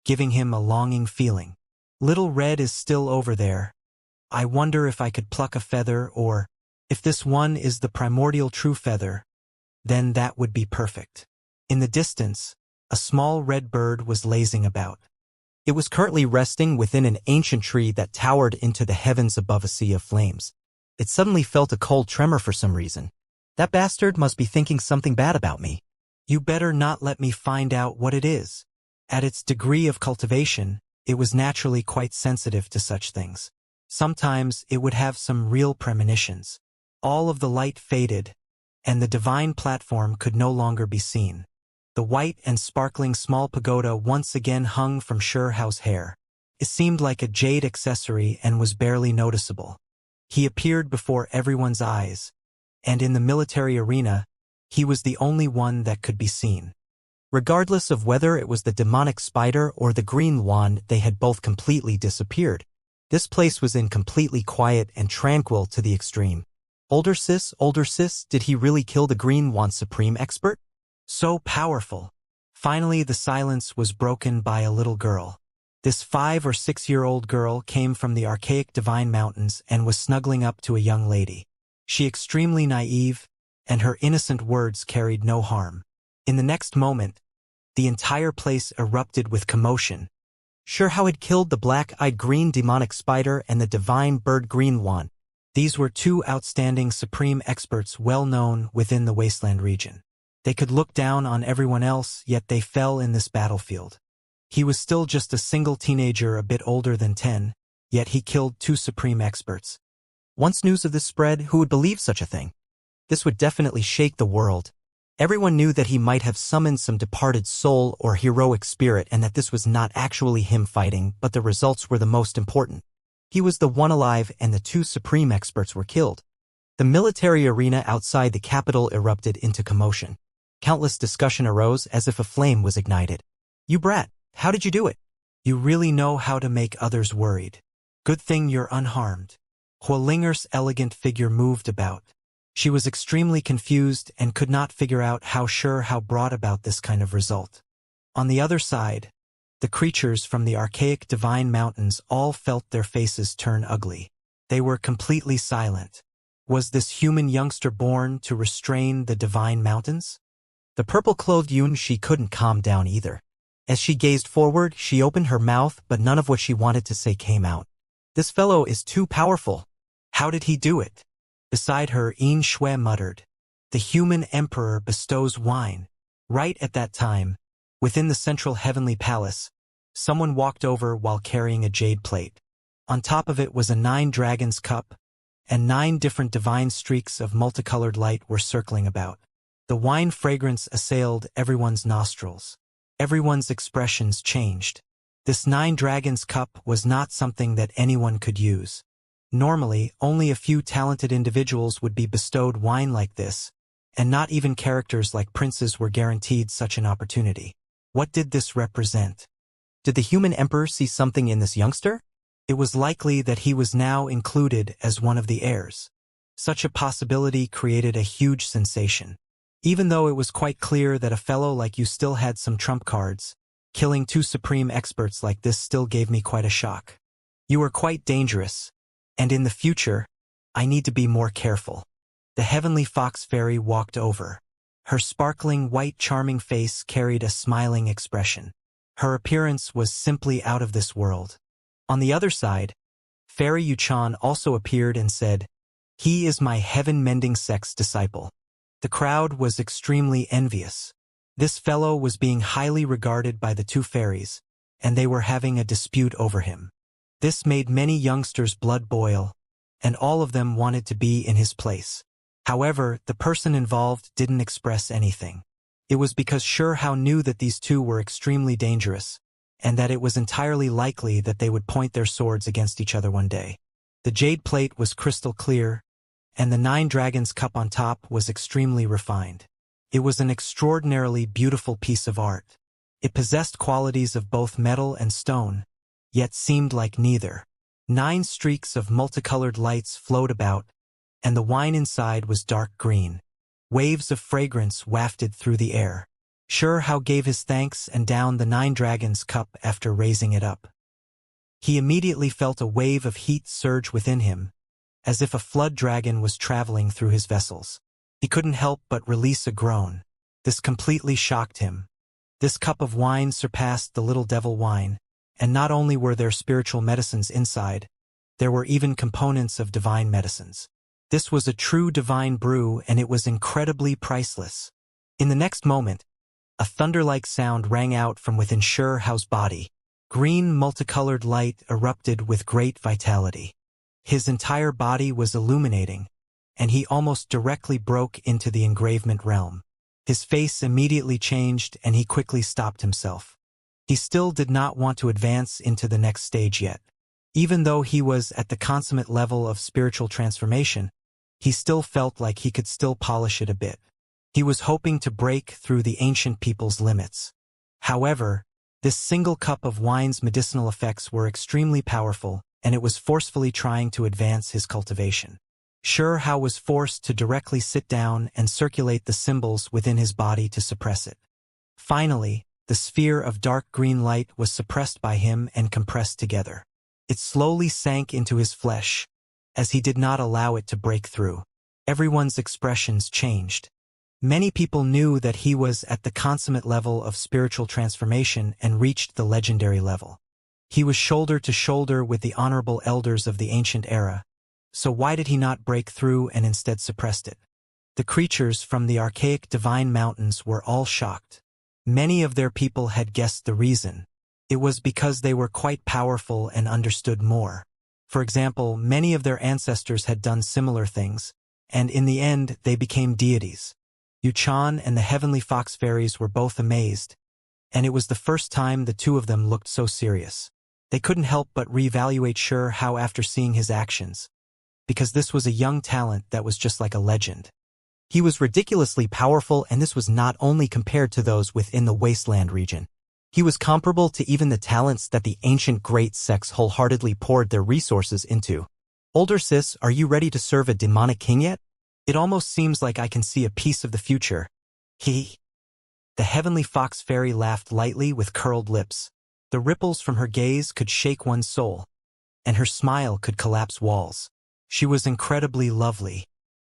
giving him a longing feeling. Little Red is still over there. I wonder if I could pluck a feather, or if this one is the primordial true feather, then that would be perfect. In the distance, a small red bird was lazing about. It was currently resting within an ancient tree that towered into the heavens above a sea of flames. It suddenly felt a cold tremor for some reason. That bastard must be thinking something bad about me. You better not let me find out what it is. At its degree of cultivation, it was naturally quite sensitive to such things. Sometimes it would have some real premonitions. All of the light faded, and the divine platform could no longer be seen. The white and sparkling small pagoda once again hung from Xianxia's hair. It seemed like a jade accessory and was barely noticeable. He appeared before everyone's eyes, and in the military arena, he was the only one that could be seen. Regardless of whether it was the demonic spider or the green wand, they had both completely disappeared. This place was completely quiet and tranquil to the extreme. Older sis, did he really kill the green wand supreme expert? So powerful. Finally, the silence was broken by a little girl. This 5 or 6-year-old girl came from the archaic divine mountains and was snuggling up to a young lady. She extremely naive, and her innocent words carried no harm. In the next moment, the entire place erupted with commotion. Xianxia had killed the black-eyed green demonic spider and the divine bird green wand. These were 2 outstanding supreme experts well known within the wasteland region. They could look down on everyone else, yet they fell in this battlefield. He was still just a single teenager a bit older than 10, yet he killed 2 supreme experts. Once news of this spread, who would believe such a thing? This would definitely shake the world. Everyone knew that he might have summoned some departed soul or heroic spirit and that this was not actually him fighting, but the results were the most important. He was the one alive and the 2 supreme experts were killed. The military arena outside the capital erupted into commotion. Countless discussion arose as if a flame was ignited. You brat, how did you do it? You really know how to make others worried. Good thing you're unharmed. Hualinger's elegant figure moved about. She was extremely confused and could not figure out how Xianxia brought about this kind of result. On the other side, the creatures from the archaic divine mountains all felt their faces turn ugly. They were completely silent. Was this human youngster born to restrain the divine mountains? The purple-clothed She couldn't calm down either. As she gazed forward, she opened her mouth, but none of what she wanted to say came out. This fellow is too powerful. How did he do it? Beside her, Shui muttered. The human emperor bestows wine. Right at that time, within the central heavenly palace, someone walked over while carrying a jade plate. On top of it was a 9 dragons cup, and 9 different divine streaks of multicolored light were circling about. The wine fragrance assailed everyone's nostrils. Everyone's expressions changed. This 9 dragons cup was not something that anyone could use. Normally, only a few talented individuals would be bestowed wine like this, and not even characters like princes were guaranteed such an opportunity. What did this represent? Did the human emperor see something in this youngster? It was likely that he was now included as one of the heirs. Such a possibility created a huge sensation. Even though it was quite clear that a fellow like you still had some trump cards, killing 2 supreme experts like this still gave me quite a shock. You are quite dangerous, and in the future, I need to be more careful. The heavenly fox fairy walked over. Her sparkling white charming face carried a smiling expression. Her appearance was simply out of this world. On the other side, Fairy Yuchan also appeared and said, "He is my heaven-mending sex disciple." The crowd was extremely envious. This fellow was being highly regarded by the two fairies, and they were having a dispute over him. This made many youngsters' blood boil, and all of them wanted to be in his place. However, the person involved didn't express anything. It was because Shurhao knew that these two were extremely dangerous, and that it was entirely likely that they would point their swords against each other one day. The jade plate was crystal clear, and the 9 dragons cup on top was extremely refined. It was an extraordinarily beautiful piece of art. It possessed qualities of both metal and stone, yet seemed like neither. 9 streaks of multicolored lights flowed about, and the wine inside was dark green. Waves of fragrance wafted through the air. Shurhao gave his thanks and downed the 9 dragons cup after raising it up. He immediately felt a wave of heat surge within him, as if a flood dragon was traveling through his vessels. He couldn't help but release a groan. This completely shocked him. This cup of wine surpassed the little devil wine, and not only were there spiritual medicines inside, there were even components of divine medicines. This was a true divine brew, and it was incredibly priceless. In the next moment, a thunder-like sound rang out from within Shurhao's body. Green multicolored light erupted with great vitality. His entire body was illuminating, and he almost directly broke into the engravement realm. His face immediately changed, and he quickly stopped himself. He still did not want to advance into the next stage yet. Even though he was at the consummate level of spiritual transformation, he still felt like he could still polish it a bit. He was hoping to break through the ancient people's limits. However, this single cup of wine's medicinal effects were extremely powerful, and it was forcefully trying to advance his cultivation. Shurhao was forced to directly sit down and circulate the symbols within his body to suppress it. Finally, the sphere of dark green light was suppressed by him and compressed together. It slowly sank into his flesh, as he did not allow it to break through. Everyone's expressions changed. Many people knew that he was at the consummate level of spiritual transformation and reached the legendary level. He was shoulder to shoulder with the honorable elders of the ancient era, so why did he not break through and instead suppressed it? The creatures from the archaic divine mountains were all shocked. Many of their people had guessed the reason. It was because they were quite powerful and understood more. For example, many of their ancestors had done similar things, and in the end they became deities. Yuchan and the heavenly fox fairies were both amazed, and it was the first time the two of them looked so serious. They couldn't help but reevaluate Shurhao after seeing his actions, because this was a young talent that was just like a legend. He was ridiculously powerful, and this was not only compared to those within the wasteland region. He was comparable to even the talents that the ancient great sects wholeheartedly poured their resources into. Older sis, are you ready to serve a demonic king yet? It almost seems like I can see a piece of the future. The heavenly fox fairy laughed lightly with curled lips. The ripples from her gaze could shake one's soul, and her smile could collapse walls. She was incredibly lovely.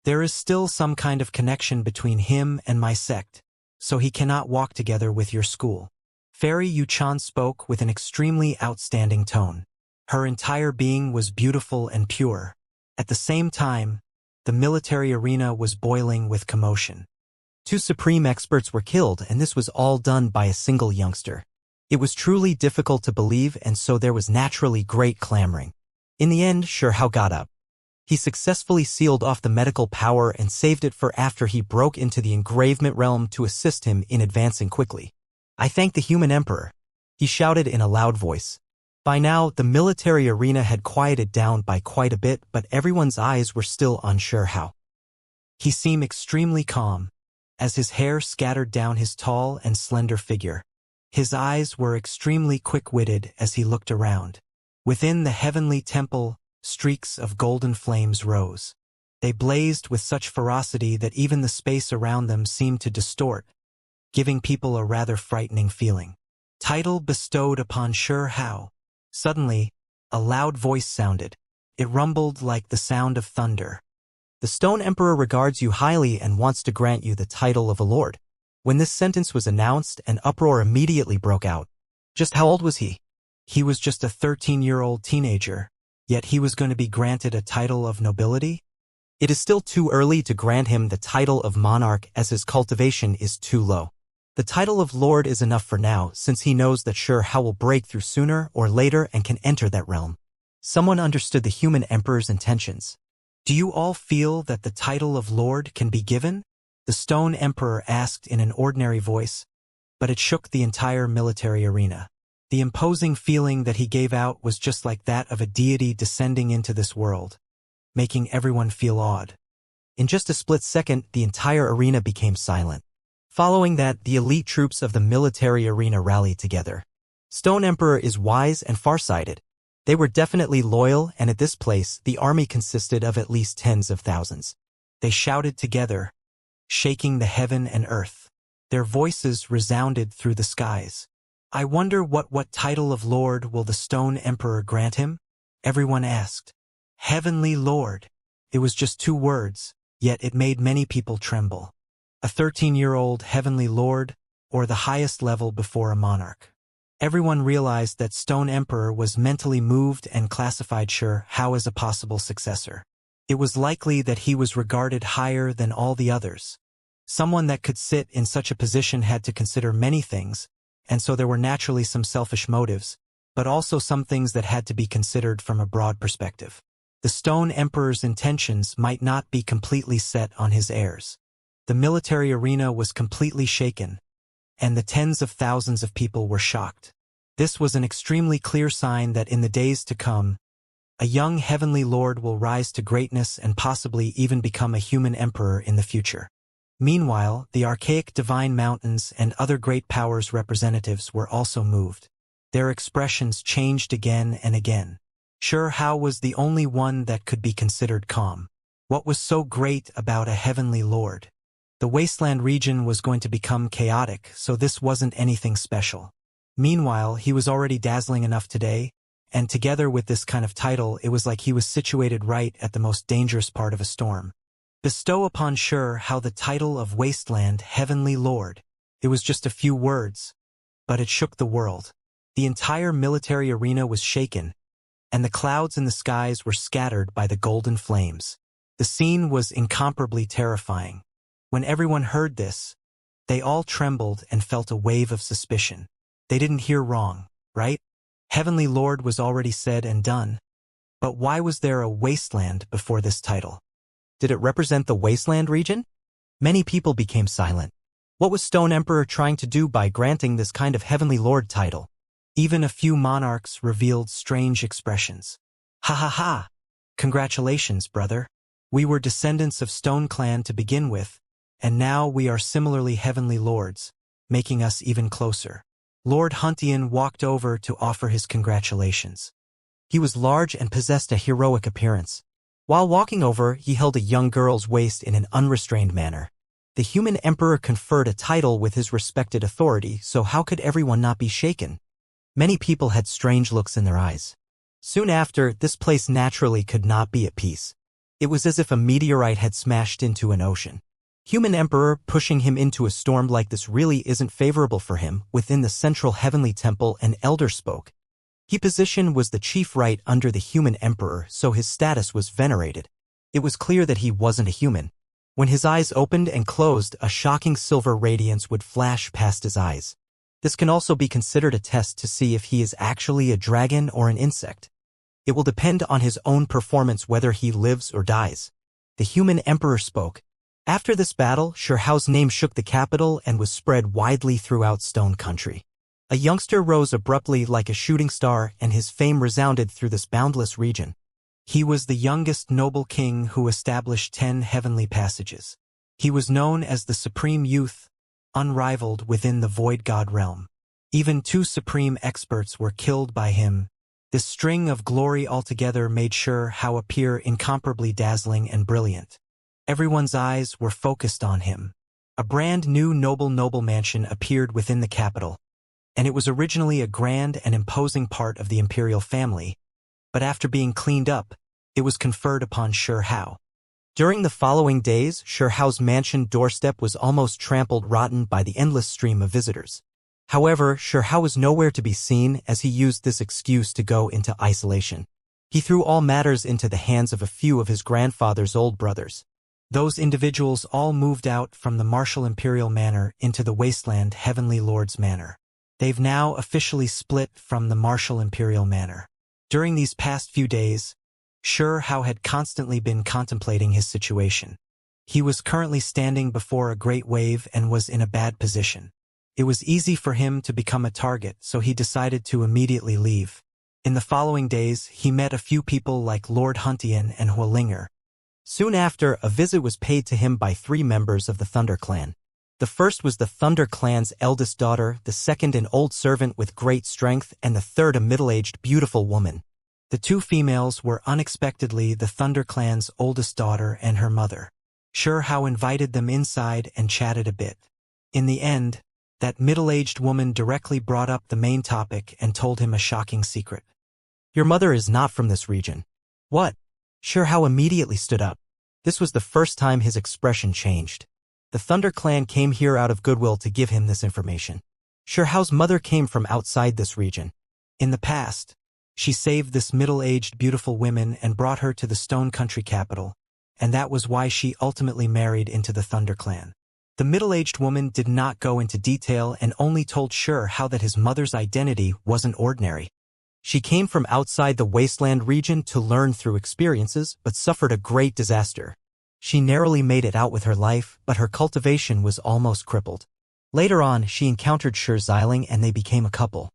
There is still some kind of connection between him and my sect, so he cannot walk together with your school. Fairy Yuchan spoke with an extremely outstanding tone. Her entire being was beautiful and pure. At the same time, the military arena was boiling with commotion. 2 supreme experts were killed, and this was all done by a single youngster. It was truly difficult to believe, and so there was naturally great clamoring. In the end, Shurhao got up. He successfully sealed off the medical power and saved it for after he broke into the engravement realm to assist him in advancing quickly. I thank the human emperor, he shouted in a loud voice. By now, the military arena had quieted down by quite a bit, but everyone's eyes were still on Shurhao. He seemed extremely calm, as his hair scattered down his tall and slender figure. His eyes were extremely quick-witted as he looked around. Within the heavenly temple, streaks of golden flames rose. They blazed with such ferocity that even the space around them seemed to distort, giving people a rather frightening feeling. Title bestowed upon Shurhao. Suddenly, A loud voice sounded. It rumbled like the sound of thunder. The Stone Emperor regards you highly and wants to grant you the title of a lord. When this sentence was announced, an uproar immediately broke out. Just how old was he? He was just a 13-year-old teenager, yet he was going to be granted a title of nobility? It is still too early to grant him the title of monarch as his cultivation is too low. The title of lord is enough for now since he knows that Xianxia will break through sooner or later and can enter that realm. Someone understood the human emperor's intentions. Do you all feel that the title of lord can be given? The Stone Emperor asked in an ordinary voice, but it shook the entire military arena. The imposing feeling that he gave out was just like that of a deity descending into this world, making everyone feel awed. In just a split second, the entire arena became silent. Following that, the elite troops of the military arena rallied together. Stone Emperor is wise and farsighted. They were definitely loyal, and at this place, the army consisted of at least tens of thousands. They shouted together, shaking the heaven and earth. Their voices resounded through the skies. I wonder what title of lord will the Stone Emperor grant him? Everyone asked. Heavenly Lord. It was just 2 words, yet it made many people tremble. A 13-year-old heavenly lord, or the highest level before a monarch. Everyone realized that Stone Emperor was mentally moved and classified Xianxia as a possible successor. It was likely that he was regarded higher than all the others. Someone that could sit in such a position had to consider many things, and so there were naturally some selfish motives, but also some things that had to be considered from a broad perspective. The Stone Emperor's intentions might not be completely set on his heirs. The military arena was completely shaken, and the tens of thousands of people were shocked. This was an extremely clear sign that in the days to come, a young heavenly lord will rise to greatness and possibly even become a human emperor in the future. Meanwhile, the archaic divine mountains and other great powers' representatives were also moved. Their expressions changed again and again. Xianxia was the only one that could be considered calm. What was so great about a heavenly lord? The wasteland region was going to become chaotic, so this wasn't anything special. Meanwhile, he was already dazzling enough today, and together with this kind of title, it was like he was situated right at the most dangerous part of a storm. Bestow upon Xianxia the title of Wasteland Heavenly Lord. It was just a few words, but it shook the world. The entire military arena was shaken, and the clouds in the skies were scattered by the golden flames. The scene was incomparably terrifying. When everyone heard this, they all trembled and felt a wave of suspicion. They didn't hear wrong, right? Heavenly Lord was already said and done. But why was there a wasteland before this title? Did it represent the wasteland region? Many people became silent. What was Stone Emperor trying to do by granting this kind of Heavenly Lord title? Even a few monarchs revealed strange expressions. Ha ha ha! Congratulations, brother. We were descendants of Stone Clan to begin with, and now we are similarly Heavenly Lords, making us even closer. Lord Huntian walked over to offer his congratulations. He was large and possessed a heroic appearance. While walking over, he held a young girl's waist in an unrestrained manner. The human emperor conferred a title with his respected authority, so how could everyone not be shaken? Many people had strange looks in their eyes. Soon after, this place naturally could not be at peace. It was as if a meteorite had smashed into an ocean. Human Emperor pushing him into a storm like this really isn't favorable for him. Within the central heavenly temple, an elder spoke. His position was the chief right under the human emperor, so his status was venerated. It was clear that he wasn't a human. When his eyes opened and closed, a shocking silver radiance would flash past his eyes. This can also be considered a test to see if he is actually a dragon or an insect. It will depend on his own performance whether he lives or dies. The human emperor spoke. After this battle, Xianxia's name shook the capital and was spread widely throughout Stone Country. A youngster rose abruptly like a shooting star, and his fame resounded through this boundless region. He was the youngest noble king who established 10 heavenly passages. He was known as the Supreme Youth, unrivaled within the Void God realm. Even 2 supreme experts were killed by him. This string of glory altogether made Xianxia appear incomparably dazzling and brilliant. Everyone's eyes were focused on him. A brand new noble mansion appeared within the capital, and it was originally a grand and imposing part of the imperial family, but after being cleaned up, it was conferred upon Shi Hao. During the following days, Shi Hao's mansion doorstep was almost trampled rotten by the endless stream of visitors. However, Shi Hao was nowhere to be seen as he used this excuse to go into isolation. He threw all matters into the hands of a few of his grandfather's old brothers. Those individuals all moved out from the martial imperial manor into the wasteland heavenly lord's manor. They've now officially split from the martial imperial manor. During these past few days, Shi Hao had constantly been contemplating his situation. He was currently standing before a great wave and was in a bad position. It was easy for him to become a target, so he decided to immediately leave. In the following days, he met a few people like Lord Huntian and Huolinger. Soon after, a visit was paid to him by 3 members of the Thunder Clan. The first was the Thunder Clan's eldest daughter, the second an old servant with great strength, and the third a middle-aged beautiful woman. The 2 females were unexpectedly the Thunder Clan's oldest daughter and her mother. Shi Hao invited them inside and chatted a bit. In the end, that middle-aged woman directly brought up the main topic and told him a shocking secret. "Your mother is not from this region." "What?" Shi Hao immediately stood up. This was the first time his expression changed. The Thunder Clan came here out of goodwill to give him this information. Shi Hao's mother came from outside this region. In the past, she saved this middle-aged beautiful woman and brought her to the Stone Country capital, and that was why she ultimately married into the Thunder Clan. The middle-aged woman did not go into detail and only told Shi Hao that his mother's identity wasn't ordinary. She came from outside the wasteland region to learn through experiences, but suffered a great disaster. She narrowly made it out with her life, but her cultivation was almost crippled. Later on, she encountered Shi Xiling and they became a couple.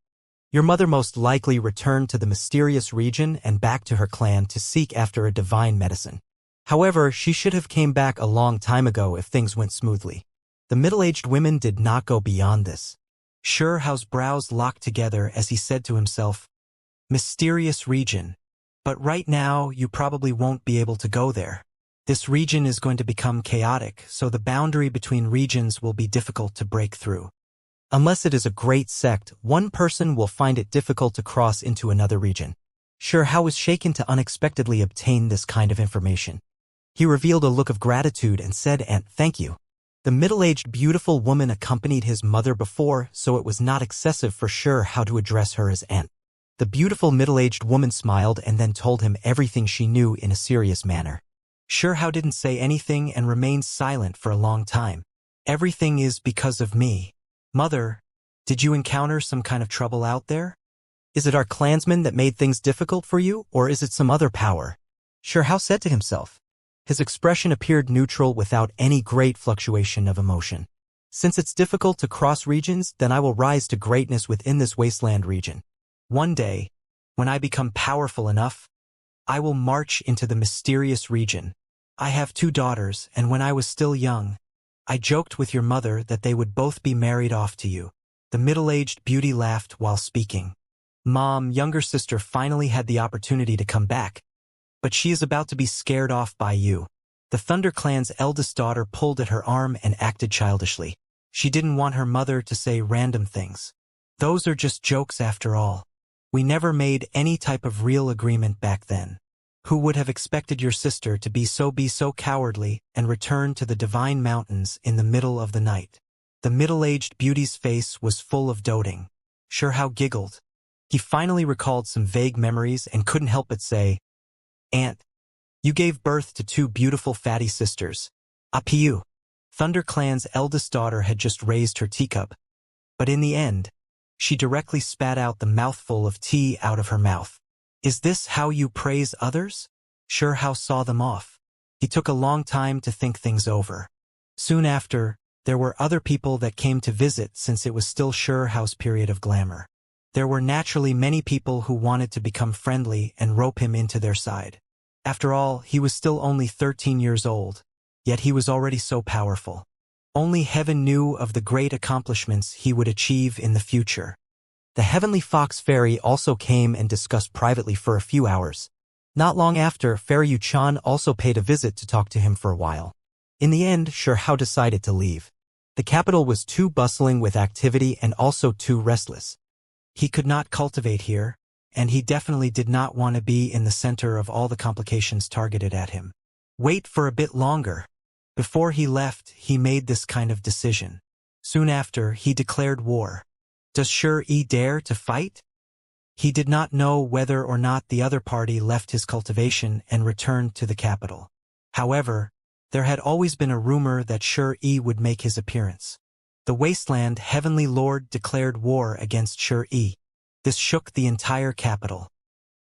Your mother most likely returned to the mysterious region and back to her clan to seek after a divine medicine. However, she should have came back a long time ago if things went smoothly. The middle-aged women did not go beyond this. Shi Hao's brows locked together as he said to himself, "Mysterious region. But right now, you probably won't be able to go there. This region is going to become chaotic, so the boundary between regions will be difficult to break through. Unless it is a great sect, one person will find it difficult to cross into another region." Shi Hao was shaken to unexpectedly obtain this kind of information. He revealed a look of gratitude and said, "And thank you." The middle-aged beautiful woman accompanied his mother before, so it was not excessive for Shi Hao to address her as aunt. The beautiful middle-aged woman smiled and then told him everything she knew in a serious manner. Shi Hao didn't say anything and remained silent for a long time. "Everything is because of me. Mother, did you encounter some kind of trouble out there? Is it our clansmen that made things difficult for you, or is it some other power?" Shi Hao said to himself. His expression appeared neutral without any great fluctuation of emotion. "Since it's difficult to cross regions, then I will rise to greatness within this wasteland region. One day, when I become powerful enough, I will march into the mysterious region. I have 2 daughters, and when I was still young, I joked with your mother that they would both be married off to you." The middle-aged beauty laughed while speaking. "Mom, younger sister finally had the opportunity to come back, but she is about to be scared off by you." The Thunder Clan's eldest daughter pulled at her arm and acted childishly. She didn't want her mother to say random things. "Those are just jokes after all. We never made any type of real agreement back then. Who would have expected your sister to be so cowardly and return to the Divine Mountains in the middle of the night?" The middle-aged beauty's face was full of doting. Shi Hao giggled. He finally recalled some vague memories and couldn't help but say, "Aunt, you gave birth to 2 beautiful fatty sisters. Apu." Thunder Clan's eldest daughter had just raised her teacup, but in the end, she directly spat out the mouthful of tea out of her mouth. "Is this how you praise others?" Shi Hao saw them off. He took a long time to think things over. Soon after, there were other people that came to visit since it was still Shi Hao's period of glamour. There were naturally many people who wanted to become friendly and rope him into their side. After all, he was still only 13 years old, yet he was already so powerful. Only heaven knew of the great accomplishments he would achieve in the future. The Heavenly Fox Fairy also came and discussed privately for a few hours. Not long after, Fairy Yu-chan also paid a visit to talk to him for a while. In the end, Shi Hao decided to leave. The capital was too bustling with activity and also too restless. He could not cultivate here, and he definitely did not want to be in the center of all the complications targeted at him. Wait for a bit longer. Before he left, he made this kind of decision. Soon after, he declared war. Does Shi dare to fight? He did not know whether or not the other party left his cultivation and returned to the capital. However, there had always been a rumor that Shi would make his appearance. The Wasteland Heavenly Lord declared war against Shi. This shook the entire capital.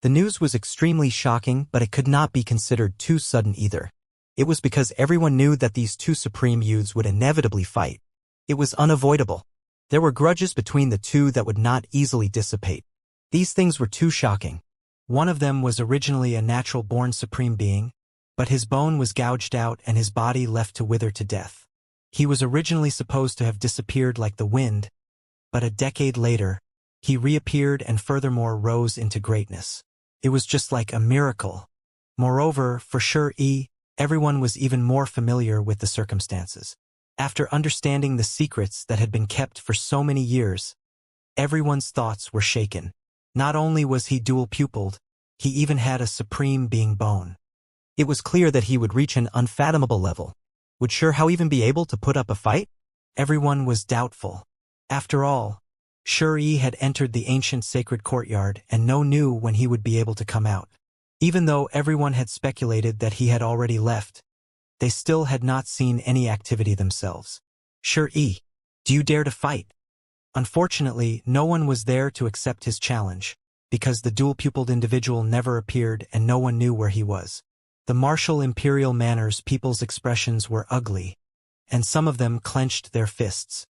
The news was extremely shocking, but it could not be considered too sudden either. It was because everyone knew that these two supreme youths would inevitably fight. It was unavoidable. There were grudges between the two that would not easily dissipate. These things were too shocking. One of them was originally a natural-born supreme being, but his bone was gouged out and his body left to wither to death. He was originally supposed to have disappeared like the wind, but a decade later, he reappeared and furthermore rose into greatness. It was just like a miracle. Moreover, for Shi, everyone was even more familiar with the circumstances. After understanding the secrets that had been kept for so many years, everyone's thoughts were shaken. Not only was he dual-pupiled, he even had a supreme being bone. It was clear that he would reach an unfathomable level. Would Shi even be able to put up a fight? Everyone was doubtful. After all, Shi had entered the ancient sacred courtyard and no one knew when he would be able to come out. Even though everyone had speculated that he had already left, they still had not seen any activity themselves. Shi, do you dare to fight? Unfortunately, no one was there to accept his challenge, because the dual-pupiled individual never appeared and no one knew where he was. The martial imperial manners people's expressions were ugly, and some of them clenched their fists.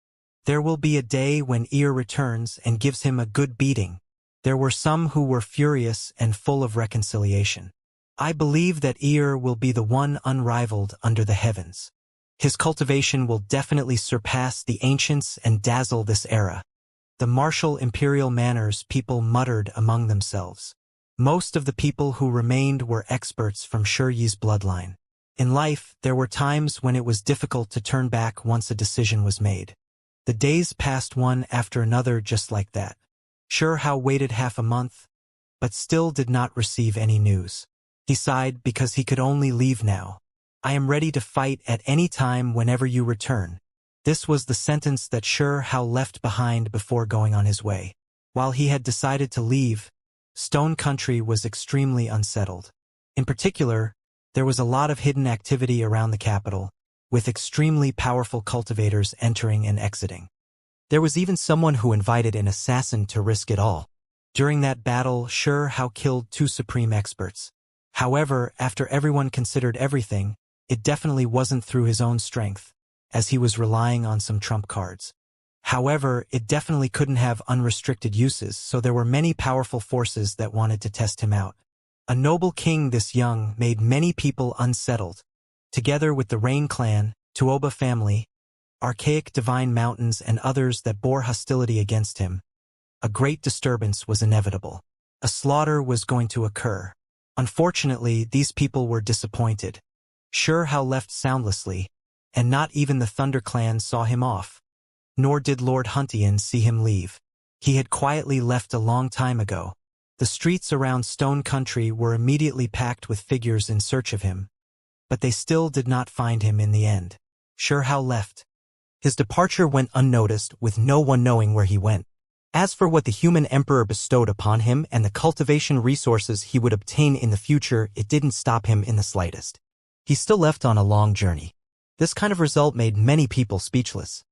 There will be a day when returns and gives him a good beating. There were some who were furious and full of reconciliation. I believe that will be the one unrivaled under the heavens. His cultivation will definitely surpass the ancients and dazzle this era. The martial imperial manners people muttered among themselves. Most of the people who remained were experts from Shi's bloodline. In life, there were times when it was difficult to turn back once a decision was made. The days passed one after another just like that. Shi waited half a month, but still did not receive any news. He sighed because he could only leave now. I am ready to fight at any time whenever you return. This was the sentence that Shi left behind before going on his way. While he had decided to leave, Stone Country was extremely unsettled. In particular, there was a lot of hidden activity around the capital, with extremely powerful cultivators entering and exiting. There was even someone who invited an assassin to risk it all. During that battle, Shi killed two supreme experts. However, after everyone considered everything, it definitely wasn't through his own strength, as he was relying on some trump cards. However, it definitely couldn't have unrestricted uses, so there were many powerful forces that wanted to test him out. A noble king this young made many people unsettled. Together with the Rain clan, Tuoba family, archaic divine mountains and others that bore hostility against him, a great disturbance was inevitable. A slaughter was going to occur. Unfortunately, these people were disappointed. Shi left soundlessly, and not even the Thunder clan saw him off. Nor did Lord Huntian see him leave. He had quietly left a long time ago. The streets around Stone Country were immediately packed with figures in search of him, but they still did not find him in the end. Shi left. His departure went unnoticed, with no one knowing where he went. As for what the human emperor bestowed upon him and the cultivation resources he would obtain in the future, it didn't stop him in the slightest. He still left on a long journey. This kind of result made many people speechless.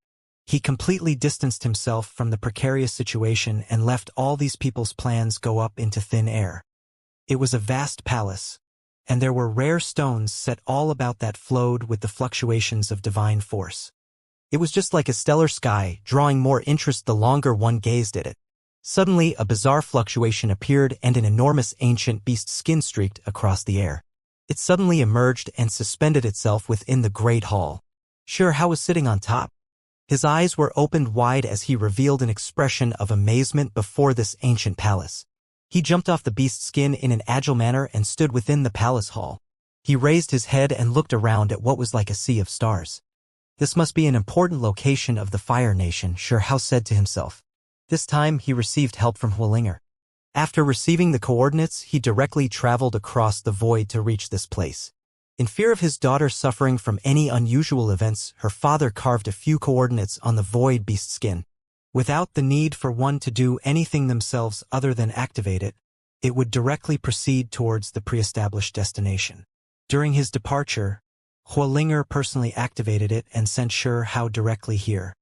He completely distanced himself from the precarious situation and left all these people's plans go up into thin air. It was a vast palace, and there were rare stones set all about that flowed with the fluctuations of divine force. It was just like a stellar sky, drawing more interest the longer one gazed at it. Suddenly, a bizarre fluctuation appeared and an enormous ancient beast skin streaked across the air. It suddenly emerged and suspended itself within the great hall. Shi was sitting on top. His eyes were opened wide as he revealed an expression of amazement before this ancient palace. He jumped off the beast's skin in an agile manner and stood within the palace hall. He raised his head and looked around at what was like a sea of stars. This must be an important location of the Fire Nation, Shi said to himself. This time he received help from Hualinger. After receiving the coordinates, he directly traveled across the void to reach this place. In fear of his daughter suffering from any unusual events, her father carved a few coordinates on the void beast's skin. Without the need for one to do anything themselves other than activate it, it would directly proceed towards the pre-established destination. During his departure, Huolinger personally activated it and sent Hao directly here.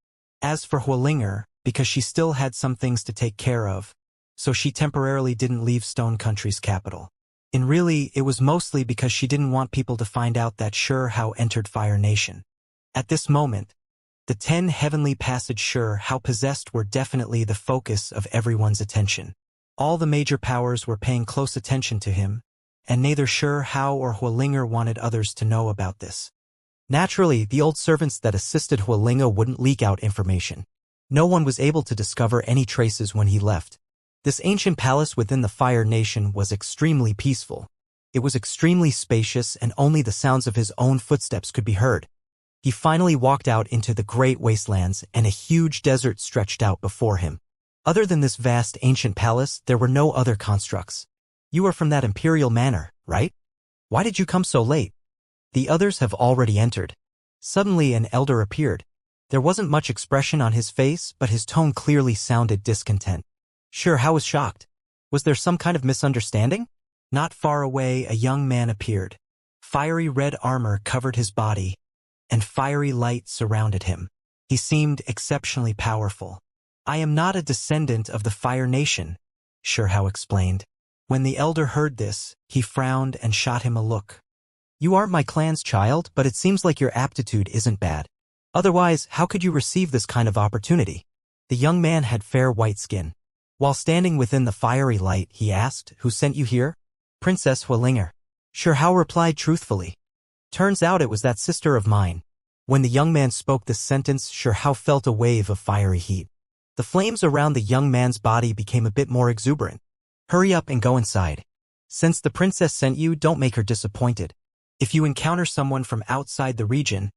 As for Huolinger, because she still had some things to take care of, so she temporarily didn't leave Stone Country's capital. And really, it was mostly because she didn't want people to find out that Hao entered Fire Nation. At this moment, the 10 heavenly passage Hao possessed were definitely the focus of everyone's attention. All the major powers were paying close attention to him, and neither Hao or Huolinger wanted others to know about this. Naturally, the old servants that assisted Huolinger wouldn't leak out information. No one was able to discover any traces when he left. This ancient palace within the Fire Nation was extremely peaceful. It was extremely spacious and only the sounds of his own footsteps could be heard. He finally walked out into the great wastelands and a huge desert stretched out before him. Other than this vast ancient palace, there were no other constructs. You are from that imperial manor, right? Why did you come so late? The others have already entered. Suddenly an elder appeared. There wasn't much expression on his face, but his tone clearly sounded discontent. Hao was shocked. Was there some kind of misunderstanding? Not far away, a young man appeared. Fiery red armor covered his body, and fiery light surrounded him. He seemed exceptionally powerful. I am not a descendant of the Fire Nation, Hao explained. When the elder heard this, he frowned and shot him a look. You aren't my clan's child, but it seems like your aptitude isn't bad. Otherwise, how could you receive this kind of opportunity? The young man had fair white skin. While standing within the fiery light, he asked, Who sent you here? Princess Huolinger. Hao replied truthfully. Turns out it was that sister of mine. When the young man spoke this sentence, Hao felt a wave of fiery heat. The flames around the young man's body became a bit more exuberant. Hurry up and go inside. Since the princess sent you, don't make her disappointed. If you encounter someone from outside the region,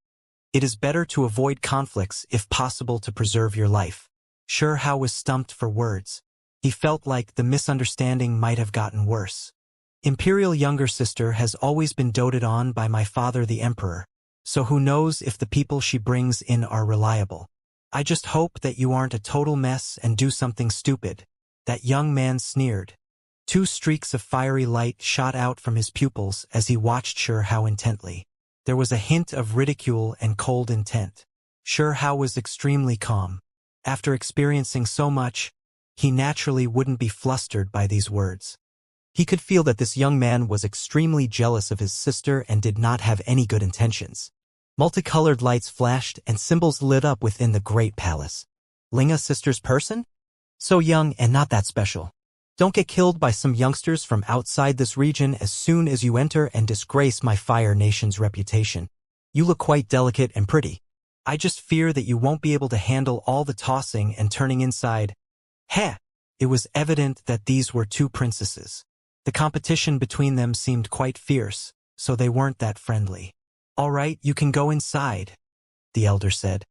it is better to avoid conflicts if possible to preserve your life. Hao was stumped for words. He felt like the misunderstanding might have gotten worse. Imperial younger sister has always been doted on by my father the emperor, so who knows if the people she brings in are reliable. I just hope that you aren't a total mess and do something stupid. That young man sneered. 2 streaks of fiery light shot out from his pupils as he watched Hao intently. There was a hint of ridicule and cold intent. Hao was extremely calm. After experiencing so much, he naturally wouldn't be flustered by these words. He could feel that this young man was extremely jealous of his sister and did not have any good intentions. Multicolored lights flashed and symbols lit up within the great palace. Linga sister's person? So young and not that special. Don't get killed by some youngsters from outside this region as soon as you enter and disgrace my Fire Nation's reputation. You look quite delicate and pretty. I just fear that you won't be able to handle all the tossing and turning inside. Heh! It was evident that these were 2 princesses. The competition between them seemed quite fierce, so they weren't that friendly. All right, you can go inside, the elder said.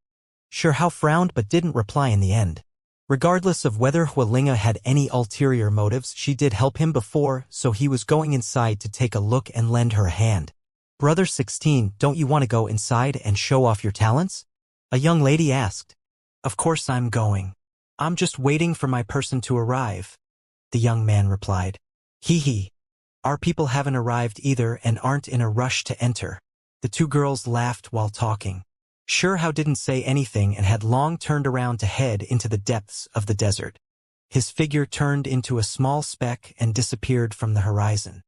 Hao frowned but didn't reply in the end. Regardless of whether Huolinger had any ulterior motives, she did help him before, so he was going inside to take a look and lend her a hand. Brother 16, don't you want to go inside and show off your talents? A young lady asked. Of course I'm going. I'm just waiting for my person to arrive, the young man replied. Hee hee. Our people haven't arrived either and aren't in a rush to enter. The 2 girls laughed while talking. Hao didn't say anything and had long turned around to head into the depths of the desert. His figure turned into a small speck and disappeared from the horizon.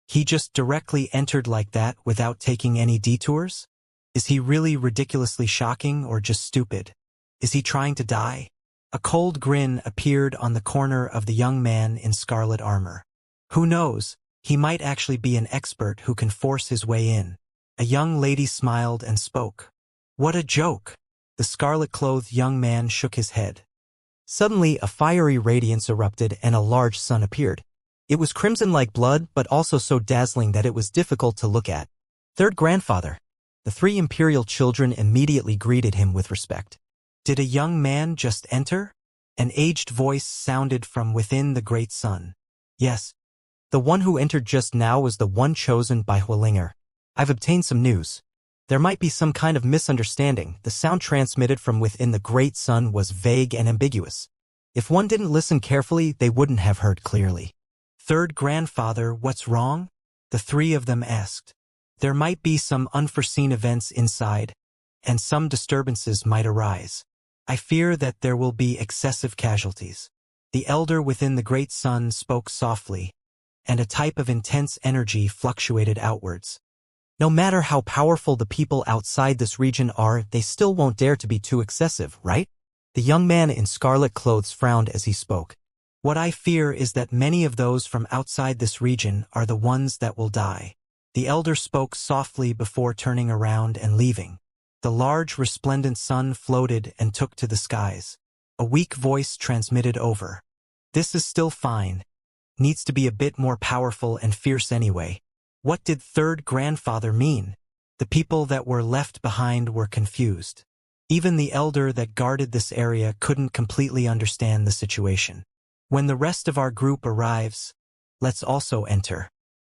He just directly entered like that without taking any detours? Is he really ridiculously shocking or just stupid? Is he trying to die? A cold grin appeared on the corner of the young man in scarlet armor. Who knows, he might actually be an expert who can force his way in. A young lady smiled and spoke. What a joke! The scarlet-clothed young man shook his head. Suddenly, a fiery radiance erupted and a large sun appeared. It was crimson like blood, but also so dazzling that it was difficult to look at. Third grandfather. The 3 imperial children immediately greeted him with respect. Did a young man just enter? An aged voice sounded from within the great sun. Yes, the one who entered just now was the one chosen by Hualinger. I've obtained some news. There might be some kind of misunderstanding. The sound transmitted from within the great sun was vague and ambiguous. If one didn't listen carefully, they wouldn't have heard clearly. Third grandfather, what's wrong? The three of them asked. There might be some unforeseen events inside, and some disturbances might arise. I fear that there will be excessive casualties. The elder within the great sun spoke softly, and a type of intense energy fluctuated outwards. No matter how powerful the people outside this region are, they still won't dare to be too excessive, right? The young man in scarlet clothes frowned as he spoke. What I fear is that many of those from outside this region are the ones that will die. The elder spoke softly before turning around and leaving. The large resplendent sun floated and took to the skies. A weak voice transmitted over. This is still fine. Needs to be a bit more powerful and fierce anyway. What did third grandfather mean? The people that were left behind were confused. Even the elder that guarded this area couldn't completely understand the situation. When the rest of our group arrives, let's also enter.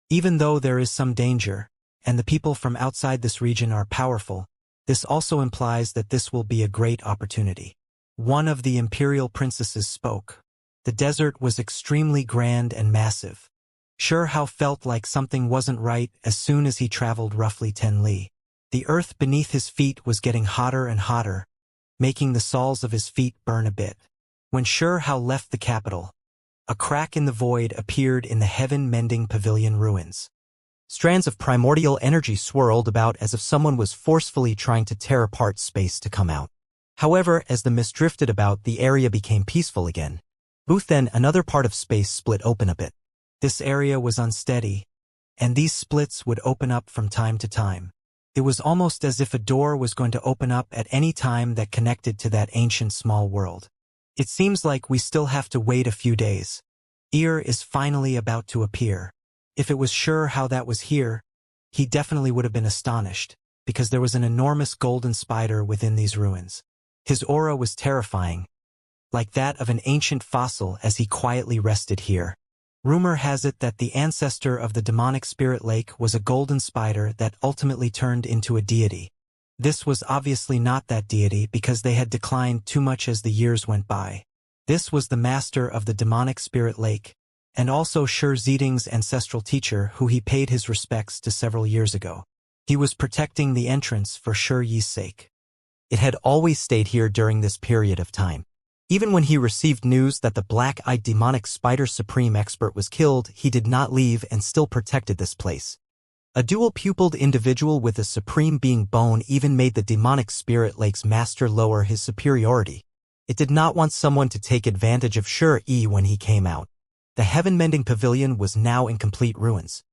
Even though there is some danger, and the people from outside this region are powerful, this also implies that this will be a great opportunity. One of the imperial princesses spoke. The desert was extremely grand and massive. Hao felt like something wasn't right as soon as he traveled roughly 10 li. The earth beneath his feet was getting hotter and hotter, making the soles of his feet burn a bit. When Hao left the capital, a crack in the void appeared in the heaven-mending pavilion ruins. Strands of primordial energy swirled about as if someone was forcefully trying to tear apart space to come out. However, as the mist drifted about, the area became peaceful again. Then another part of space split open a bit. This area was unsteady, and these splits would open up from time to time. It was almost as if a door was going to open up at any time that connected to that ancient small world. It seems like we still have to wait a few days. Is finally about to appear. If it was how that was here, he definitely would have been astonished, because there was an enormous golden spider within these ruins. His aura was terrifying, like that of an ancient fossil as he quietly rested here. Rumor has it that the ancestor of the demonic spirit lake was a golden spider that ultimately turned into a deity. This was obviously not that deity because they had declined too much as the years went by. This was the master of the demonic spirit lake, and also Zeding's ancestral teacher who he paid his respects to several years ago. He was protecting the entrance for Yi's sake. It had always stayed here during this period of time. Even when he received news that the black-eyed demonic spider supreme expert was killed, he did not leave and still protected this place. A dual-pupiled individual with a supreme being bone even made the demonic spirit lake's master lower his superiority. It did not want someone to take advantage of Yi when he came out. The heaven-mending pavilion was now in complete ruins.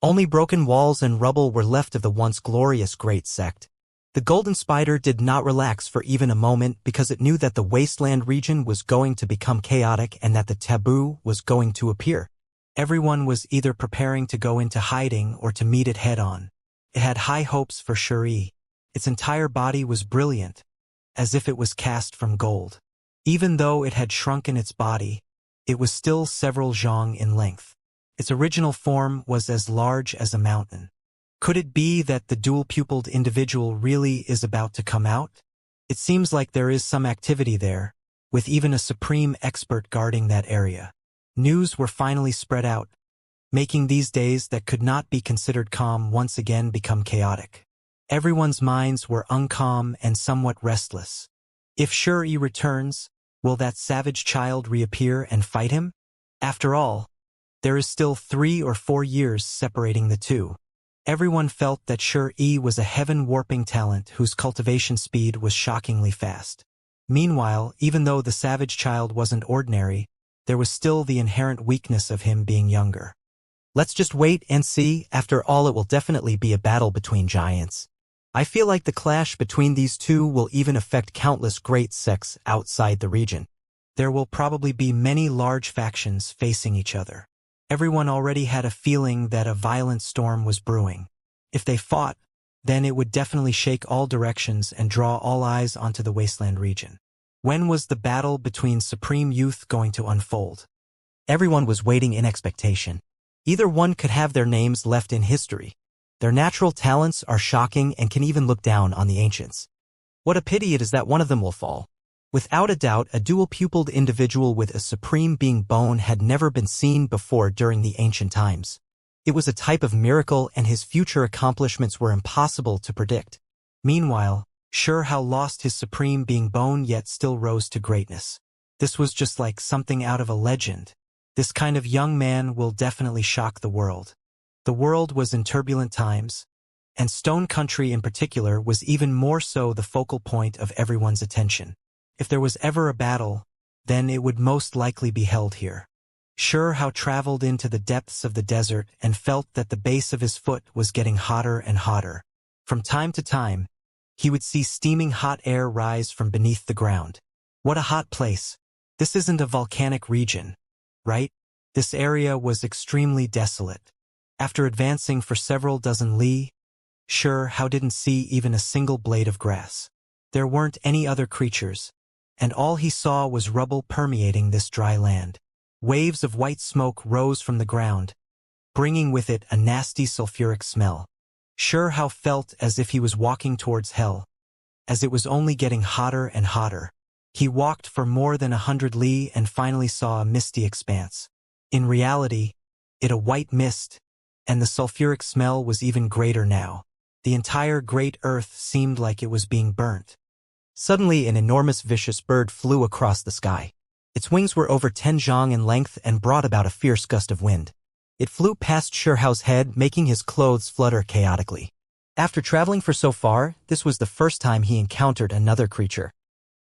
Only broken walls and rubble were left of the once glorious great sect. The golden spider did not relax for even a moment because it knew that the wasteland region was going to become chaotic and that the taboo was going to appear. Everyone was either preparing to go into hiding or to meet it head-on. It had high hopes for Yi. Its entire body was brilliant, as if it was cast from gold. Even though it had shrunken its body, it was still several zhang in length. Its original form was as large as a mountain. Could it be that the dual-pupiled individual really is about to come out? It seems like there is some activity there, with even a supreme expert guarding that area. News were finally spread out, making these days that could not be considered calm once again become chaotic. Everyone's minds were uncalm and somewhat restless. If Yi returns, will that savage child reappear and fight him? After all, there is still 3 or 4 years separating the two. Everyone felt that Yi was a heaven-warping talent whose cultivation speed was shockingly fast. Meanwhile, even though the savage child wasn't ordinary, there was still the inherent weakness of him being younger. Let's just wait and see. After all, it will definitely be a battle between giants. I feel like the clash between these two will even affect countless great sects outside the region. There will probably be many large factions facing each other. Everyone already had a feeling that a violent storm was brewing. If they fought, then it would definitely shake all directions and draw all eyes onto the wasteland region. When was the battle between Supreme Youth going to unfold? Everyone was waiting in expectation. Either one could have their names left in history. Their natural talents are shocking and can even look down on the ancients. What a pity it is that one of them will fall. Without a doubt, a dual-pupiled individual with a supreme being bone had never been seen before during the ancient times. It was a type of miracle, and his future accomplishments were impossible to predict. Meanwhile, Hao lost his supreme being bone yet still rose to greatness. This was just like something out of a legend. This kind of young man will definitely shock the world. The world was in turbulent times, and Stone Country in particular was even more so the focal point of everyone's attention. If there was ever a battle, then it would most likely be held here. Hao traveled into the depths of the desert and felt that the base of his foot was getting hotter and hotter. From time to time, he would see steaming hot air rise from beneath the ground. What a hot place! This isn't a volcanic region, right? This area was extremely desolate. After advancing for several dozen li, Hao didn't see even a single blade of grass. There weren't any other creatures, and all he saw was rubble permeating this dry land. Waves of white smoke rose from the ground, bringing with it a nasty sulfuric smell. Hao felt as if he was walking towards hell, as it was only getting hotter and hotter. He walked for more than 100 li and finally saw a misty expanse. In reality, it a white mist, and the sulfuric smell was even greater now. The entire great earth seemed like it was being burnt. Suddenly, an enormous vicious bird flew across the sky. Its wings were over 10 zhang in length and brought about a fierce gust of wind. It flew past Hao's head, making his clothes flutter chaotically. After traveling for so far, this was the first time he encountered another creature.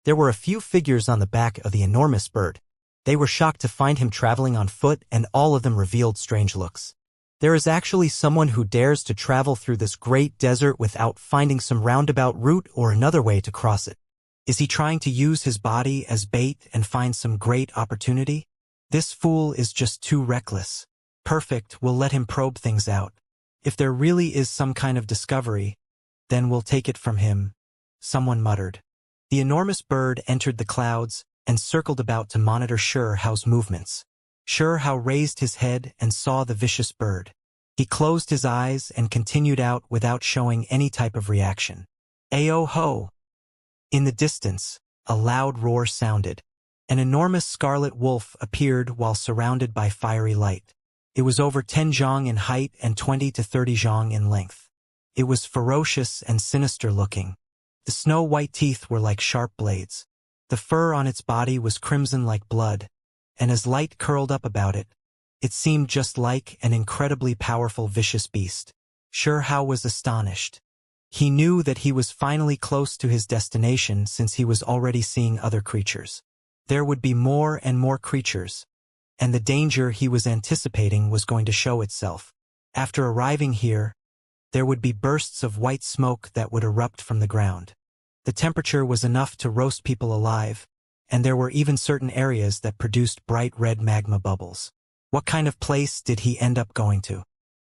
There were a few figures on the back of the enormous bird. They were shocked to find him traveling on foot, and all of them revealed strange looks. There is actually someone who dares to travel through this great desert without finding some roundabout route or another way to cross it. Is he trying to use his body as bait and find some great opportunity? This fool is just too reckless. Perfect, we'll let him probe things out. If there really is some kind of discovery, then we'll take it from him, someone muttered. The enormous bird entered the clouds and circled about to monitor Hao's movements. Hao raised his head and saw the vicious bird. He closed his eyes and continued out without showing any type of reaction. Ayo ho! In the distance, a loud roar sounded. An enormous scarlet wolf appeared while surrounded by fiery light. It was over 10 zhang in height and 20 to 30 zhang in length. It was ferocious and sinister looking. The snow-white teeth were like sharp blades. The fur on its body was crimson like blood, and as light curled up about it, it seemed just like an incredibly powerful vicious beast. Hao was astonished. He knew that he was finally close to his destination since he was already seeing other creatures. There would be more and more creatures, and the danger he was anticipating was going to show itself. After arriving here, there would be bursts of white smoke that would erupt from the ground. The temperature was enough to roast people alive, and there were even certain areas that produced bright red magma bubbles. What kind of place did he end up going to?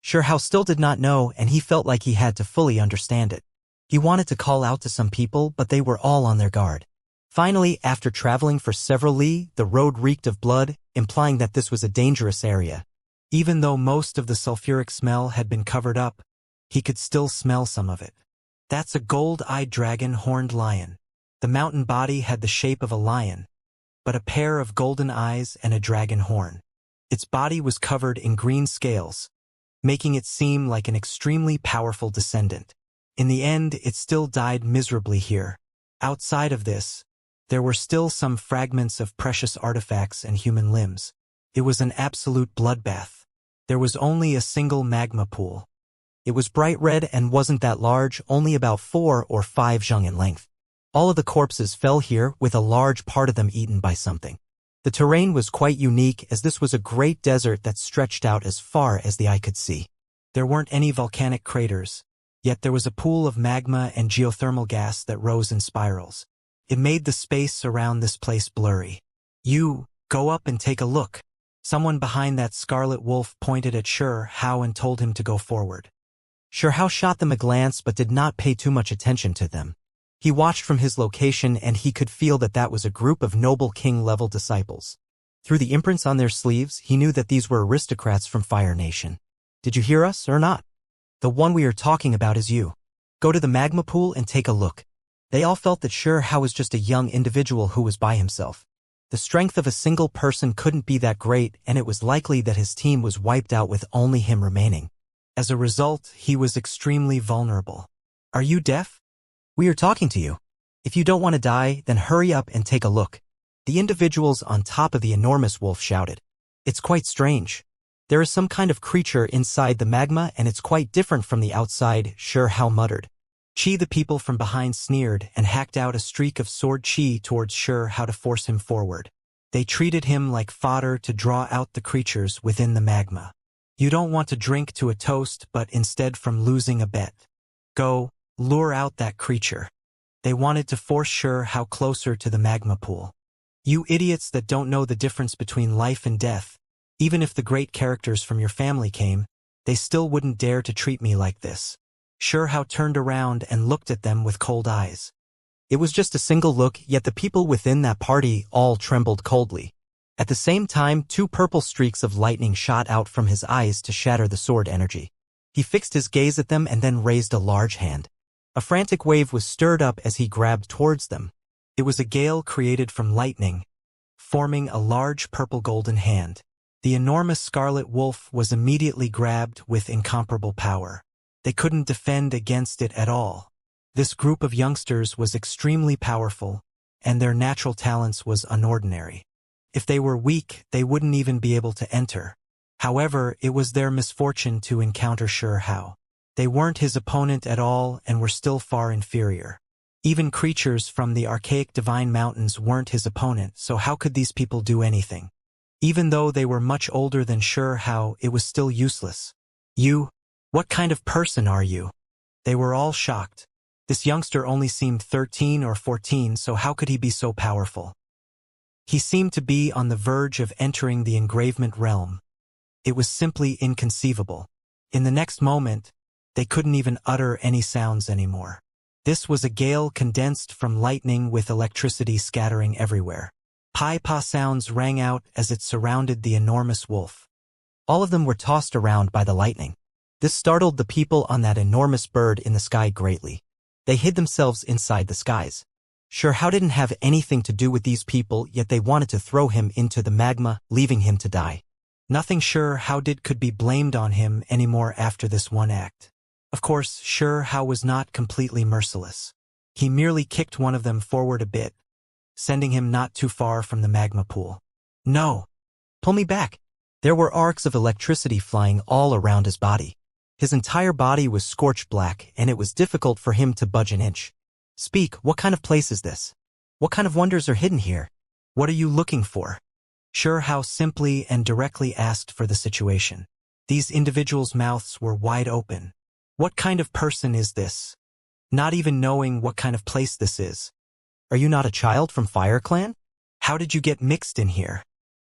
Hao still did not know, and he felt like he had to fully understand it. He wanted to call out to some people, but they were all on their guard. Finally, after traveling for several li, the road reeked of blood, implying that this was a dangerous area. Even though most of the sulfuric smell had been covered up, he could still smell some of it. That's a gold-eyed dragon horned lion. The mountain body had the shape of a lion, but a pair of golden eyes and a dragon horn. Its body was covered in green scales, making it seem like an extremely powerful descendant. In the end, it still died miserably here. Outside of this, there were still some fragments of precious artifacts and human limbs. It was an absolute bloodbath. There was only a single magma pool. It was bright red and wasn't that large, only about 4 or 5 zhang in length. All of the corpses fell here, with a large part of them eaten by something. The terrain was quite unique, as this was a great desert that stretched out as far as the eye could see. There weren't any volcanic craters, yet there was a pool of magma and geothermal gas that rose in spirals. It made the space around this place blurry. You, go up and take a look. Someone behind that scarlet wolf pointed at Hao and told him to go forward. Hao shot them a glance but did not pay too much attention to them. He watched from his location and he could feel that that was a group of noble king-level disciples. Through the imprints on their sleeves, he knew that these were aristocrats from Fire Nation. Did you hear us or not? The one we are talking about is you. Go to the magma pool and take a look. They all felt that Xianxia was just a young individual who was by himself. The strength of a single person couldn't be that great, and it was likely that his team was wiped out with only him remaining. As a result, he was extremely vulnerable. Are you deaf? We are talking to you. If you don't want to die, then hurry up and take a look. The individuals on top of the enormous wolf shouted. It's quite strange. There is some kind of creature inside the magma and it's quite different from the outside, Xianxia muttered. The people from behind sneered and hacked out a streak of sword chi towards Xianxia to force him forward. They treated him like fodder to draw out the creatures within the magma. You don't want to drink to a toast, but instead from losing a bet. Go, lure out that creature. They wanted to force Xianxia closer to the magma pool. You idiots that don't know the difference between life and death. Even if the great characters from your family came, they still wouldn't dare to treat me like this. Xianxia turned around and looked at them with cold eyes. It was just a single look, yet the people within that party all trembled coldly. At the same time, 2 purple streaks of lightning shot out from his eyes to shatter the sword energy. He fixed his gaze at them and then raised a large hand. A frantic wave was stirred up as he grabbed towards them. It was a gale created from lightning, forming a large purple-golden hand. The enormous scarlet wolf was immediately grabbed with incomparable power. They couldn't defend against it at all. This group of youngsters was extremely powerful, and their natural talents was unordinary. If they were weak, they wouldn't even be able to enter. However, it was their misfortune to encounter Xianxia. They weren't his opponent at all and were still far inferior. Even creatures from the archaic divine mountains weren't his opponent, so how could these people do anything? Even though they were much older than Xianxia, it was still useless. You? What kind of person are you? They were all shocked. This youngster only seemed 13 or 14, so how could he be so powerful? He seemed to be on the verge of entering the engravement realm. It was simply inconceivable. In the next moment, they couldn't even utter any sounds anymore. This was a gale condensed from lightning with electricity scattering everywhere. Pi-pa sounds rang out as it surrounded the enormous wolf. All of them were tossed around by the lightning. This startled the people on that enormous bird in the sky greatly. They hid themselves inside the skies. Xianxia didn't have anything to do with these people, yet they wanted to throw him into the magma, leaving him to die. Nothing Xianxia did could be blamed on him anymore after this one act. Of course, Xianxia was not completely merciless. He merely kicked one of them forward a bit, sending him not too far from the magma pool. No! Pull me back! There were arcs of electricity flying all around his body. His entire body was scorched black, and it was difficult for him to budge an inch. Speak, what kind of place is this? What kind of wonders are hidden here? What are you looking for? Xianxia simply and directly asked for the situation. These individuals' mouths were wide open. What kind of person is this? Not even knowing what kind of place this is. Are you not a child from Fire Clan? How did you get mixed in here?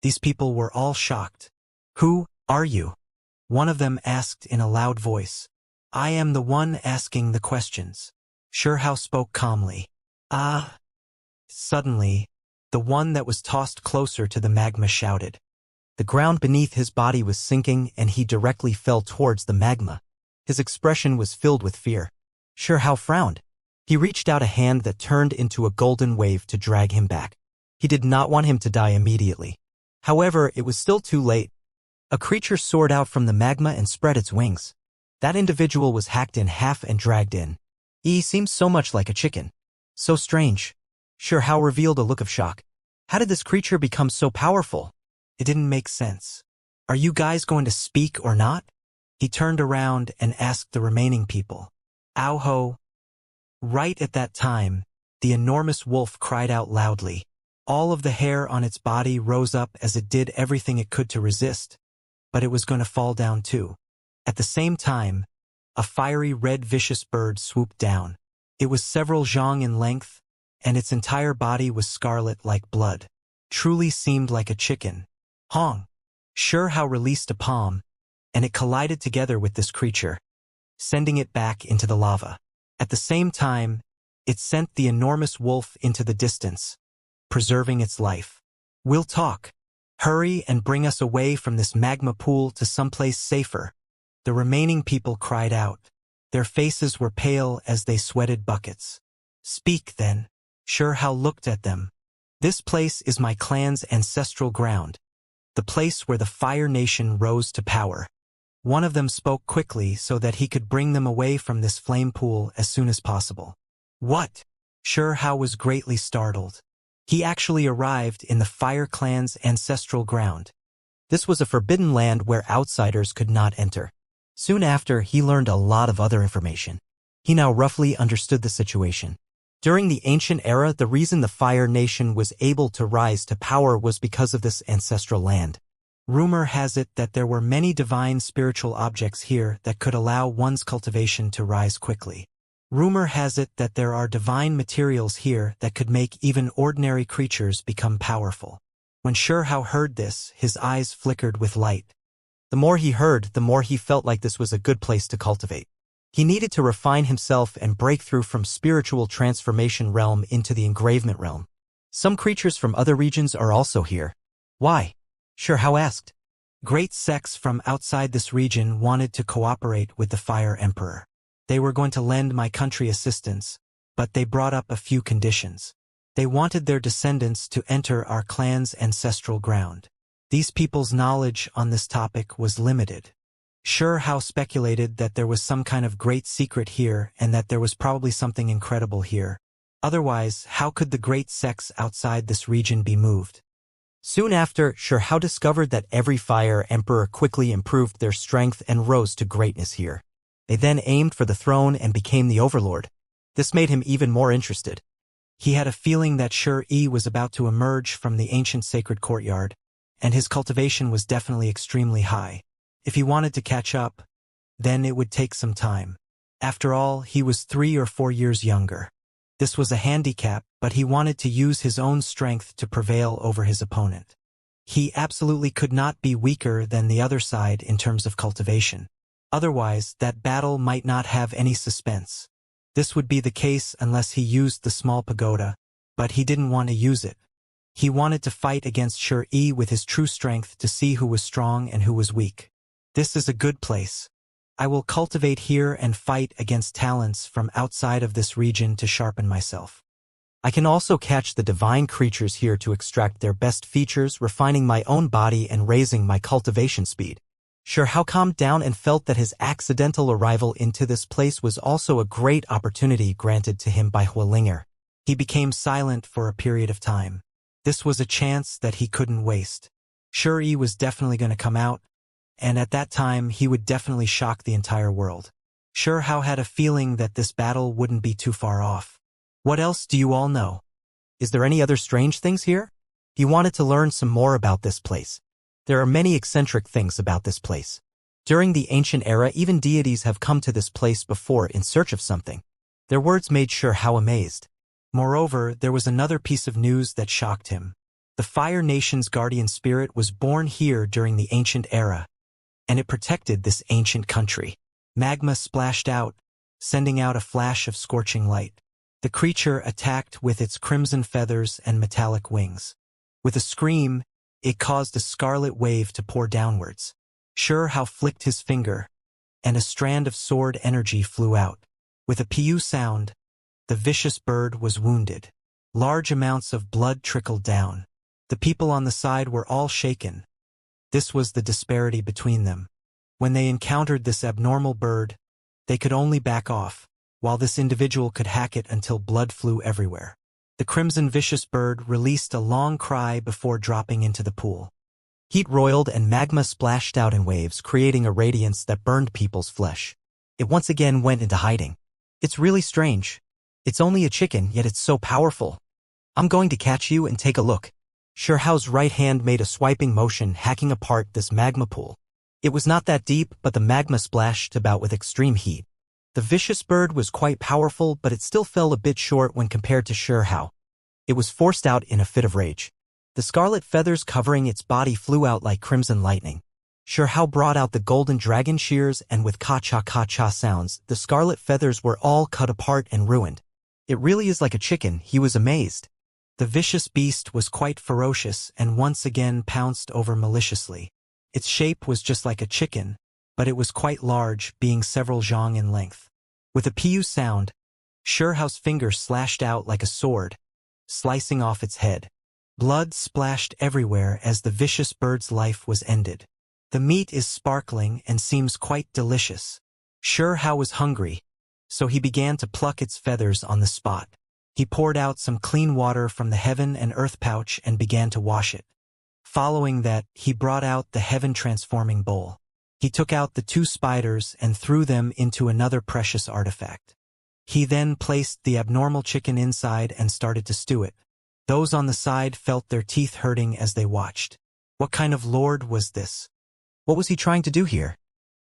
These people were all shocked. Who are you? One of them asked in a loud voice. I am the one asking the questions. Xianxia spoke calmly. Suddenly, the one that was tossed closer to the magma shouted. The ground beneath his body was sinking and he directly fell towards the magma. His expression was filled with fear. Xianxia frowned. He reached out a hand that turned into a golden wave to drag him back. He did not want him to die immediately. However, it was still too late. A creature soared out from the magma and spread its wings. That individual was hacked in half and dragged in. He seemed so much like a chicken. So strange. Xianxia revealed a look of shock. How did this creature become so powerful? It didn't make sense. Are you guys going to speak or not? He turned around and asked the remaining people. Ow ho. Right at that time, the enormous wolf cried out loudly. All of the hair on its body rose up as it did everything it could to resist. But it was going to fall down too. At the same time, a fiery red vicious bird swooped down. It was several zhang in length, and its entire body was scarlet like blood. Truly seemed like a chicken. Hong! Xianxia released a palm, and it collided together with this creature, sending it back into the lava. At the same time, It sent the enormous wolf into the distance, preserving its life. "We'll talk. Hurry and bring us away from this magma pool to someplace safer." The remaining people cried out. Their faces were pale as they sweated buckets. "Speak, then." Shurhao looked at them. "This place is my clan's ancestral ground, the place where the Fire Nation rose to power." One of them spoke quickly so that he could bring them away from this flame pool as soon as possible. "What?" Shurhao was greatly startled. He actually arrived in the Fire Clan's ancestral ground. This was a forbidden land where outsiders could not enter. Soon after, he learned a lot of other information. He now roughly understood the situation. During the ancient era, the reason the Fire Nation was able to rise to power was because of this ancestral land. Rumor has it that there were many divine spiritual objects here that could allow one's cultivation to rise quickly. Rumor has it that there are divine materials here that could make even ordinary creatures become powerful. When Shurhao heard this, his eyes flickered with light. The more he heard, the more he felt like this was a good place to cultivate. He needed to refine himself and break through from spiritual transformation realm into the engravement realm. Some creatures from other regions are also here. Why? Shurhao asked. Great sects from outside this region wanted to cooperate with the Fire Emperor. They were going to lend my country assistance, but they brought up a few conditions. They wanted their descendants to enter our clan's ancestral ground. These people's knowledge on this topic was limited. Shurhao speculated that there was some kind of great secret here and that there was probably something incredible here. Otherwise, how could the great sects outside this region be moved? Soon after, Shurhao discovered that every Fire Emperor quickly improved their strength and rose to greatness here. They then aimed for the throne and became the overlord. This made him even more interested. He had a feeling that Shur-E was about to emerge from the ancient sacred courtyard, and his cultivation was definitely extremely high. If he wanted to catch up, then it would take some time. After all, he was 3 or 4 years younger. This was a handicap, but he wanted to use his own strength to prevail over his opponent. He absolutely could not be weaker than the other side in terms of cultivation. Otherwise, that battle might not have any suspense. This would be the case unless he used the small pagoda, but he didn't want to use it. He wanted to fight against Shur-E with his true strength to see who was strong and who was weak. This is a good place. I will cultivate here and fight against talents from outside of this region to sharpen myself. I can also catch the divine creatures here to extract their best features, refining my own body and raising my cultivation speed. Shurhao calmed down and felt that his accidental arrival into this place was also a great opportunity granted to him by Hualinger. He became silent for a period of time. This was a chance that he couldn't waste. Shur-E was definitely going to come out, and at that time he would definitely shock the entire world. Shurhao had a feeling that this battle wouldn't be too far off. What else do you all know? Is there any other strange things here? He wanted to learn some more about this place. There are many eccentric things about this place. During the ancient era, even deities have come to this place before in search of something. Their words made Shurhao amazed. Moreover, there was another piece of news that shocked him. The Fire Nation's guardian spirit was born here during the ancient era, and it protected this ancient country. Magma splashed out, sending out a flash of scorching light. The creature attacked with its crimson feathers and metallic wings. With a scream, it caused a scarlet wave to pour downwards. Shurhao flicked his finger, and a strand of sword energy flew out. With a pew sound, the vicious bird was wounded. Large amounts of blood trickled down. The people on the side were all shaken. This was the disparity between them. When they encountered this abnormal bird, they could only back off, while this individual could hack it until blood flew everywhere. The crimson vicious bird released a long cry before dropping into the pool. Heat roiled and magma splashed out in waves, creating a radiance that burned people's flesh. It once again went into hiding. It's really strange. It's only a chicken, yet it's so powerful. I'm going to catch you and take a look. Shurhao's right hand made a swiping motion, hacking apart this magma pool. It was not that deep, but the magma splashed about with extreme heat. The vicious bird was quite powerful, but it still fell a bit short when compared to Shurhao. It was forced out in a fit of rage. The scarlet feathers covering its body flew out like crimson lightning. Shurhao brought out the golden dragon shears, and with ka-cha sounds, the scarlet feathers were all cut apart and ruined. It really is like a chicken, he was amazed. The vicious beast was quite ferocious and once again pounced over maliciously. Its shape was just like a chicken, but it was quite large, being several zhang in length. With a pu sound, Shuhao's finger slashed out like a sword, slicing off its head. Blood splashed everywhere as the vicious bird's life was ended. The meat is sparkling and seems quite delicious. Shuhao was hungry, so he began to pluck its feathers on the spot. He poured out some clean water from the heaven and earth pouch and began to wash it. Following that, he brought out the heaven-transforming bowl. He took out the 2 spiders and threw them into another precious artifact. He then placed the abnormal chicken inside and started to stew it. Those on the side felt their teeth hurting as they watched. What kind of lord was this? What was he trying to do here?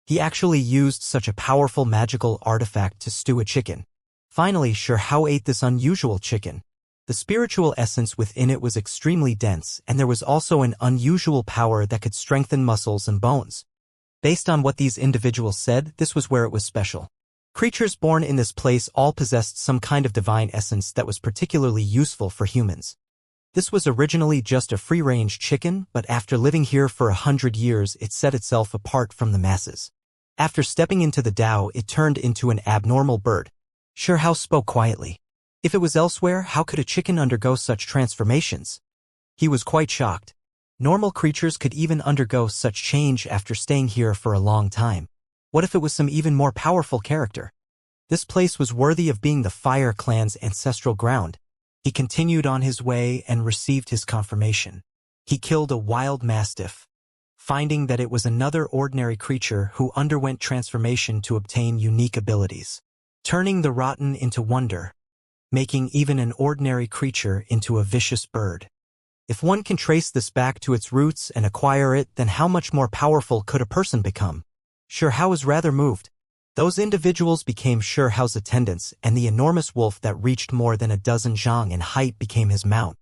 He actually used such a powerful magical artifact to stew a chicken. Finally, Shuhao ate this unusual chicken. The spiritual essence within it was extremely dense, and there was also an unusual power that could strengthen muscles and bones. Based on what these individuals said, this was where it was special. Creatures born in this place all possessed some kind of divine essence that was particularly useful for humans. This was originally just a free-range chicken, but after living here for 100 years, it set itself apart from the masses. After stepping into the Tao, it turned into an abnormal bird. Shuhao spoke quietly. If it was elsewhere, how could a chicken undergo such transformations? He was quite shocked. Normal creatures could even undergo such change after staying here for a long time. What if it was some even more powerful character? This place was worthy of being the Fire Clan's ancestral ground. He continued on his way and received his confirmation. He killed a wild mastiff, finding that it was another ordinary creature who underwent transformation to obtain unique abilities, turning the rotten into wonder, making even an ordinary creature into a vicious bird. If one can trace this back to its roots and acquire it, then how much more powerful could a person become? Shuhao was rather moved. Those individuals became Shuhao's attendants, and the enormous wolf that reached more than a dozen zhang in height became his mount.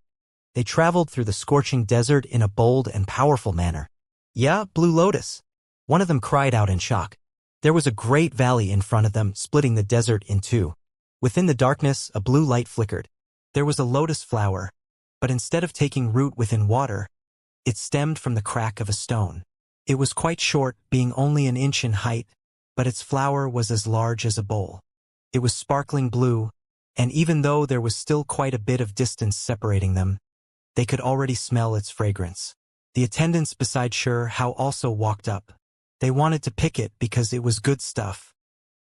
They traveled through the scorching desert in a bold and powerful manner. Yeah, Blue Lotus. One of them cried out in shock. There was a great valley in front of them, splitting the desert in 2. Within the darkness, a blue light flickered. There was a lotus flower, but instead of taking root within water, it stemmed from the crack of a stone. It was quite short, being only an inch in height, but its flower was as large as a bowl. It was sparkling blue, and even though there was still quite a bit of distance separating them, they could already smell its fragrance. The attendants beside Shuhao also walked up. They wanted to pick it because it was good stuff.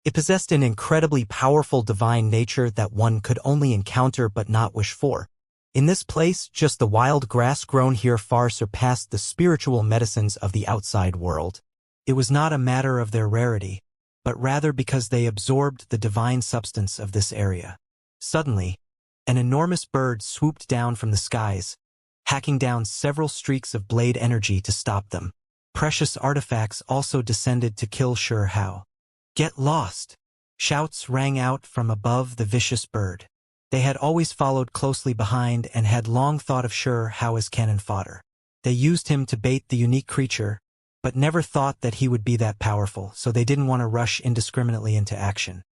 It possessed an incredibly powerful divine nature that one could only encounter but not wish for. In this place, just the wild grass grown here far surpassed the spiritual medicines of the outside world. It was not a matter of their rarity, but rather because they absorbed the divine substance of this area. Suddenly, an enormous bird swooped down from the skies, hacking down several streaks of blade energy to stop them. Precious artifacts also descended to kill Shuhao. Get lost! Shouts rang out from above the vicious bird. They had always followed closely behind and had long thought of Shuhao as cannon fodder. They used him to bait the unique creature, but never thought that he would be that powerful, so they didn't want to rush indiscriminately into action.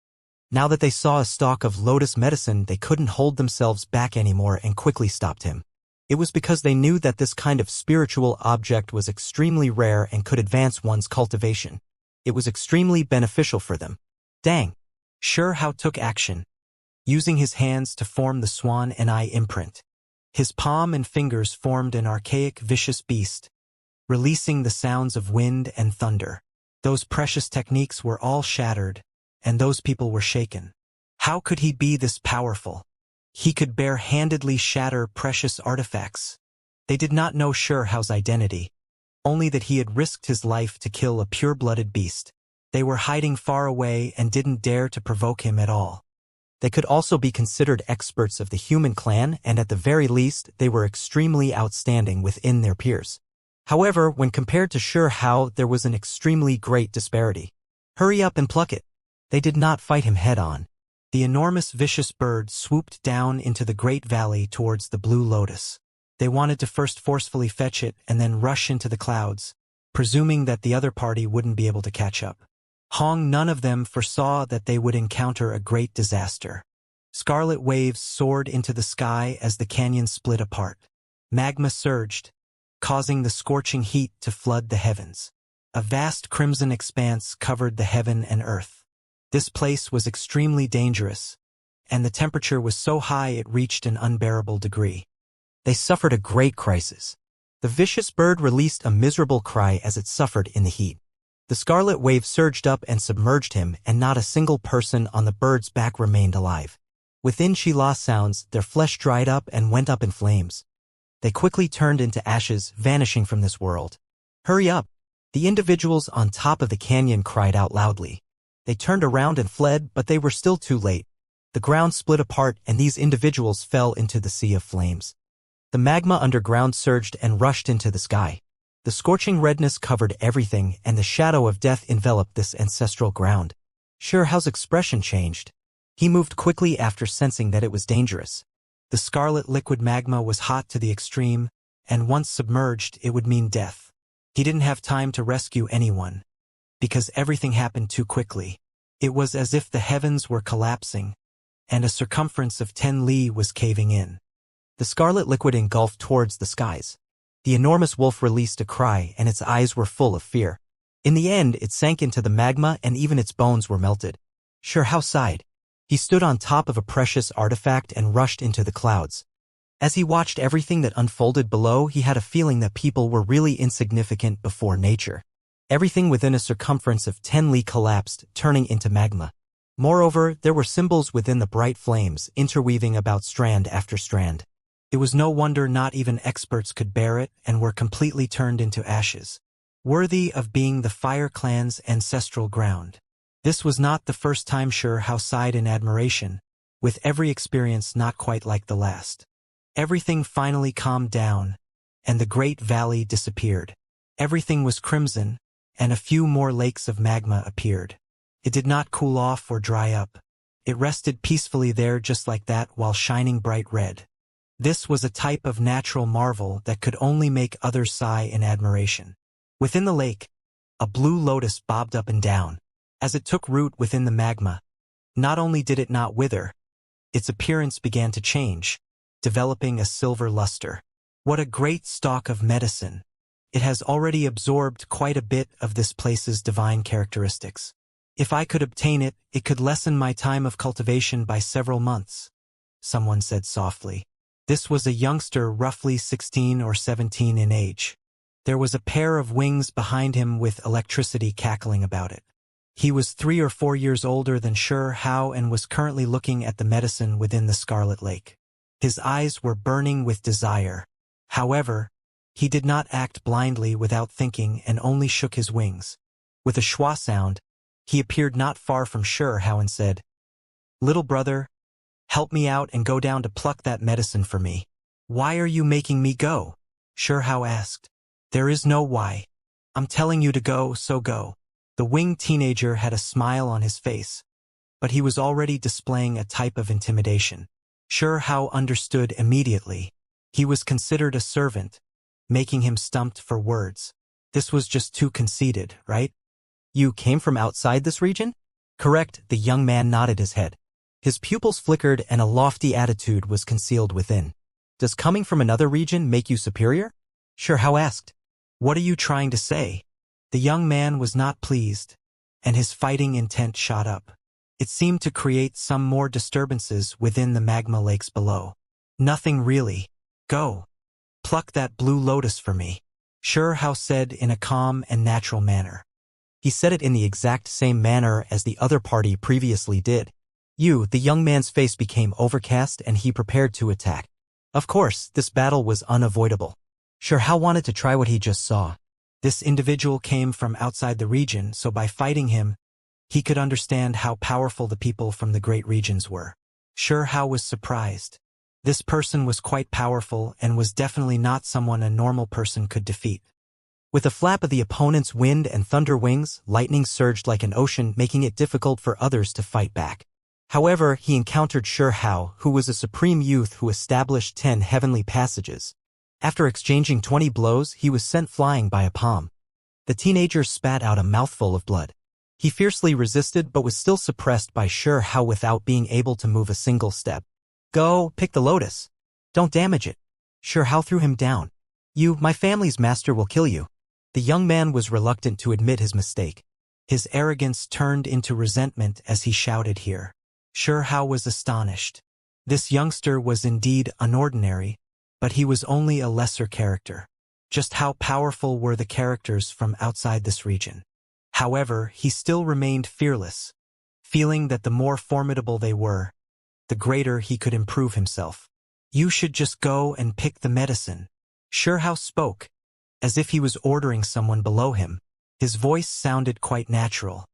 Now that they saw a stalk of lotus medicine, they couldn't hold themselves back anymore and quickly stopped him. It was because they knew that this kind of spiritual object was extremely rare and could advance one's cultivation. It was extremely beneficial for them. Dang! Shuhao took action, using his hands to form the swan and eye imprint. His palm and fingers formed an archaic, vicious beast, releasing the sounds of wind and thunder. Those precious techniques were all shattered, and those people were shaken. How could he be this powerful? He could bare-handedly shatter precious artifacts. They did not know Shuhao's identity, only that he had risked his life to kill a pure-blooded beast. They were hiding far away and didn't dare to provoke him at all. They could also be considered experts of the human clan, and at the very least, they were extremely outstanding within their peers. However, when compared to Shuhao, there was an extremely great disparity. Hurry up and pluck it. They did not fight him head-on. The enormous vicious bird swooped down into the great valley towards the blue lotus. They wanted to first forcefully fetch it and then rush into the clouds, presuming that the other party wouldn't be able to catch up. None of them foresaw that they would encounter a great disaster. Scarlet waves soared into the sky as the canyon split apart. Magma surged, causing the scorching heat to flood the heavens. A vast crimson expanse covered the heaven and earth. This place was extremely dangerous, and the temperature was so high it reached an unbearable degree. They suffered a great crisis. The vicious bird released a miserable cry as it suffered in the heat. The scarlet wave surged up and submerged him, and not a single person on the bird's back remained alive. Within Shila's sounds, their flesh dried up and went up in flames. They quickly turned into ashes, vanishing from this world. Hurry up! The individuals on top of the canyon cried out loudly. They turned around and fled, but they were still too late. The ground split apart and these individuals fell into the sea of flames. The magma underground surged and rushed into the sky. The scorching redness covered everything, and the shadow of death enveloped this ancestral ground. Xiao's expression changed. He moved quickly after sensing that it was dangerous. The scarlet liquid magma was hot to the extreme, and once submerged, it would mean death. He didn't have time to rescue anyone, because everything happened too quickly. It was as if the heavens were collapsing, and a circumference of 10 li was caving in. The scarlet liquid engulfed towards the skies. The enormous wolf released a cry, and its eyes were full of fear. In the end, it sank into the magma, and even its bones were melted. Xiao sighed. He stood on top of a precious artifact and rushed into the clouds. As he watched everything that unfolded below, he had a feeling that people were really insignificant before nature. Everything within a circumference of 10 li collapsed, turning into magma. Moreover, there were symbols within the bright flames, interweaving about strand after strand. It was no wonder not even experts could bear it and were completely turned into ashes. Worthy of being the Fire Clan's ancestral ground. This was not the first time Xiao sighed in admiration, with every experience not quite like the last. Everything finally calmed down, and the great valley disappeared. Everything was crimson, and a few more lakes of magma appeared. It did not cool off or dry up. It rested peacefully there just like that while shining bright red. This was a type of natural marvel that could only make others sigh in admiration. Within the lake, a blue lotus bobbed up and down. As it took root within the magma, not only did it not wither, its appearance began to change, developing a silver luster. What a great stalk of medicine! It has already absorbed quite a bit of this place's divine characteristics. If I could obtain it, it could lessen my time of cultivation by several months, someone said softly. This was a youngster roughly 16 or 17 in age. There was a pair of wings behind him with electricity cackling about it. He was 3 or 4 years older than Xiao and was currently looking at the medicine within the Scarlet Lake. His eyes were burning with desire. However, he did not act blindly without thinking and only shook his wings. With a schwa sound, he appeared not far from Xiao and said, "Little brother, help me out and go down to pluck that medicine for me." "Why are you making me go?" Xiao asked. "There is no why. I'm telling you to go, so go." The winged teenager had a smile on his face, but he was already displaying a type of intimidation. Xiao understood immediately. He was considered a servant, making him stumped for words. This was just too conceited, right? "You came from outside this region?" "Correct," the young man nodded his head. His pupils flickered and a lofty attitude was concealed within. "Does coming from another region make you superior?" Xiao asked. "What are you trying to say?" The young man was not pleased, and his fighting intent shot up. It seemed to create some more disturbances within the magma lakes below. "Nothing really. Go. Pluck that blue lotus for me," Xiao said in a calm and natural manner. He said it in the exact same manner as the other party previously did. The young man's face became overcast and he prepared to attack. Of course, this battle was unavoidable. Xiao wanted to try what he just saw. This individual came from outside the region, so by fighting him, he could understand how powerful the people from the great regions were. Xiao was surprised. This person was quite powerful and was definitely not someone a normal person could defeat. With a flap of the opponent's wind and thunder wings, lightning surged like an ocean, making it difficult for others to fight back. However, he encountered Xiao, who was a supreme youth who established 10 heavenly passages. After exchanging 20 blows, he was sent flying by a palm. The teenager spat out a mouthful of blood. He fiercely resisted but was still suppressed by Sure Hao without being able to move a single step. Go, pick the lotus. Don't damage it. Sure Hao threw him down. You, my family's master, will kill you. The young man was reluctant to admit his mistake. His arrogance turned into resentment as he shouted here. Sure Hao was astonished. This youngster was indeed unordinary, but he was only a lesser character. Just how powerful were the characters from outside this region? However, he still remained fearless, feeling that the more formidable they were, the greater he could improve himself. You should just go and pick the medicine. Sure Hao spoke, as if he was ordering someone below him. His voice sounded quite natural.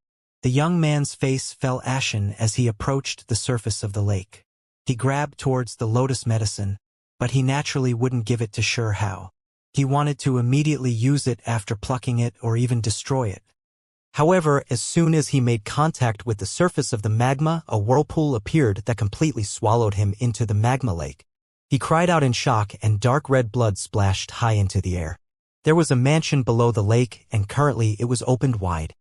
The young man's face fell ashen as he approached the surface of the lake. He grabbed towards the lotus medicine, but he naturally wouldn't give it to Sure Hao. He wanted to immediately use it after plucking it or even destroy it. However, as soon as he made contact with the surface of the magma, a whirlpool appeared that completely swallowed him into the magma lake. He cried out in shock and dark red blood splashed high into the air. There was a mansion below the lake and currently it was opened wide.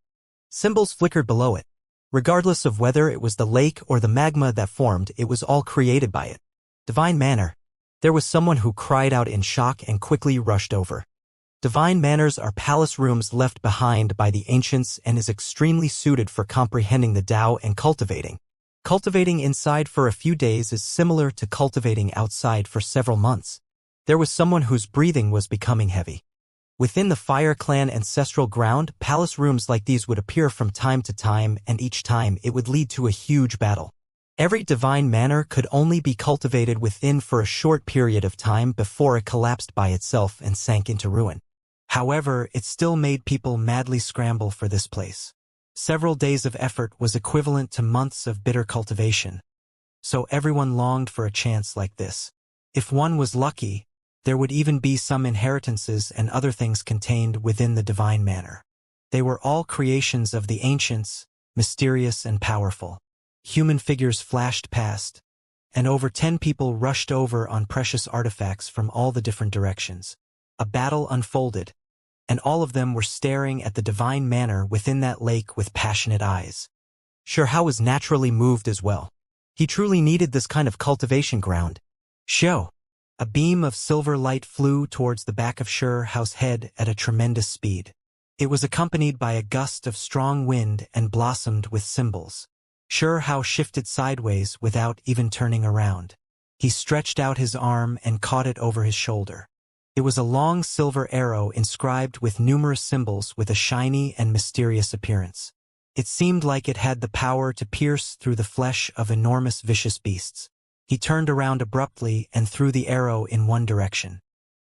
Symbols flickered below it. Regardless of whether it was the lake or the magma that formed, it was all created by it. Divine Manor. There was someone who cried out in shock and quickly rushed over. Divine Manors are palace rooms left behind by the ancients and is extremely suited for comprehending the Tao and cultivating. Cultivating inside for a few days is similar to cultivating outside for several months. There was someone whose breathing was becoming heavy. Within the Fire Clan ancestral ground, palace rooms like these would appear from time to time, and each time it would lead to a huge battle. Every divine manor could only be cultivated within for a short period of time before it collapsed by itself and sank into ruin. However, it still made people madly scramble for this place. Several days of effort was equivalent to months of bitter cultivation. So everyone longed for a chance like this. If one was lucky, there would even be some inheritances and other things contained within the divine manor. They were all creations of the ancients, mysterious and powerful. Human figures flashed past, and over 10 people rushed over on precious artifacts from all the different directions. A battle unfolded, and all of them were staring at the divine manor within that lake with passionate eyes. Sure Hao was naturally moved as well. He truly needed this kind of cultivation ground. Show! A beam of silver light flew towards the back of Sure Hao's head at a tremendous speed. It was accompanied by a gust of strong wind and blossomed with symbols. Sure Hao shifted sideways without even turning around. He stretched out his arm and caught it over his shoulder. It was a long silver arrow inscribed with numerous symbols with a shiny and mysterious appearance. It seemed like it had the power to pierce through the flesh of enormous vicious beasts. He turned around abruptly and threw the arrow in one direction.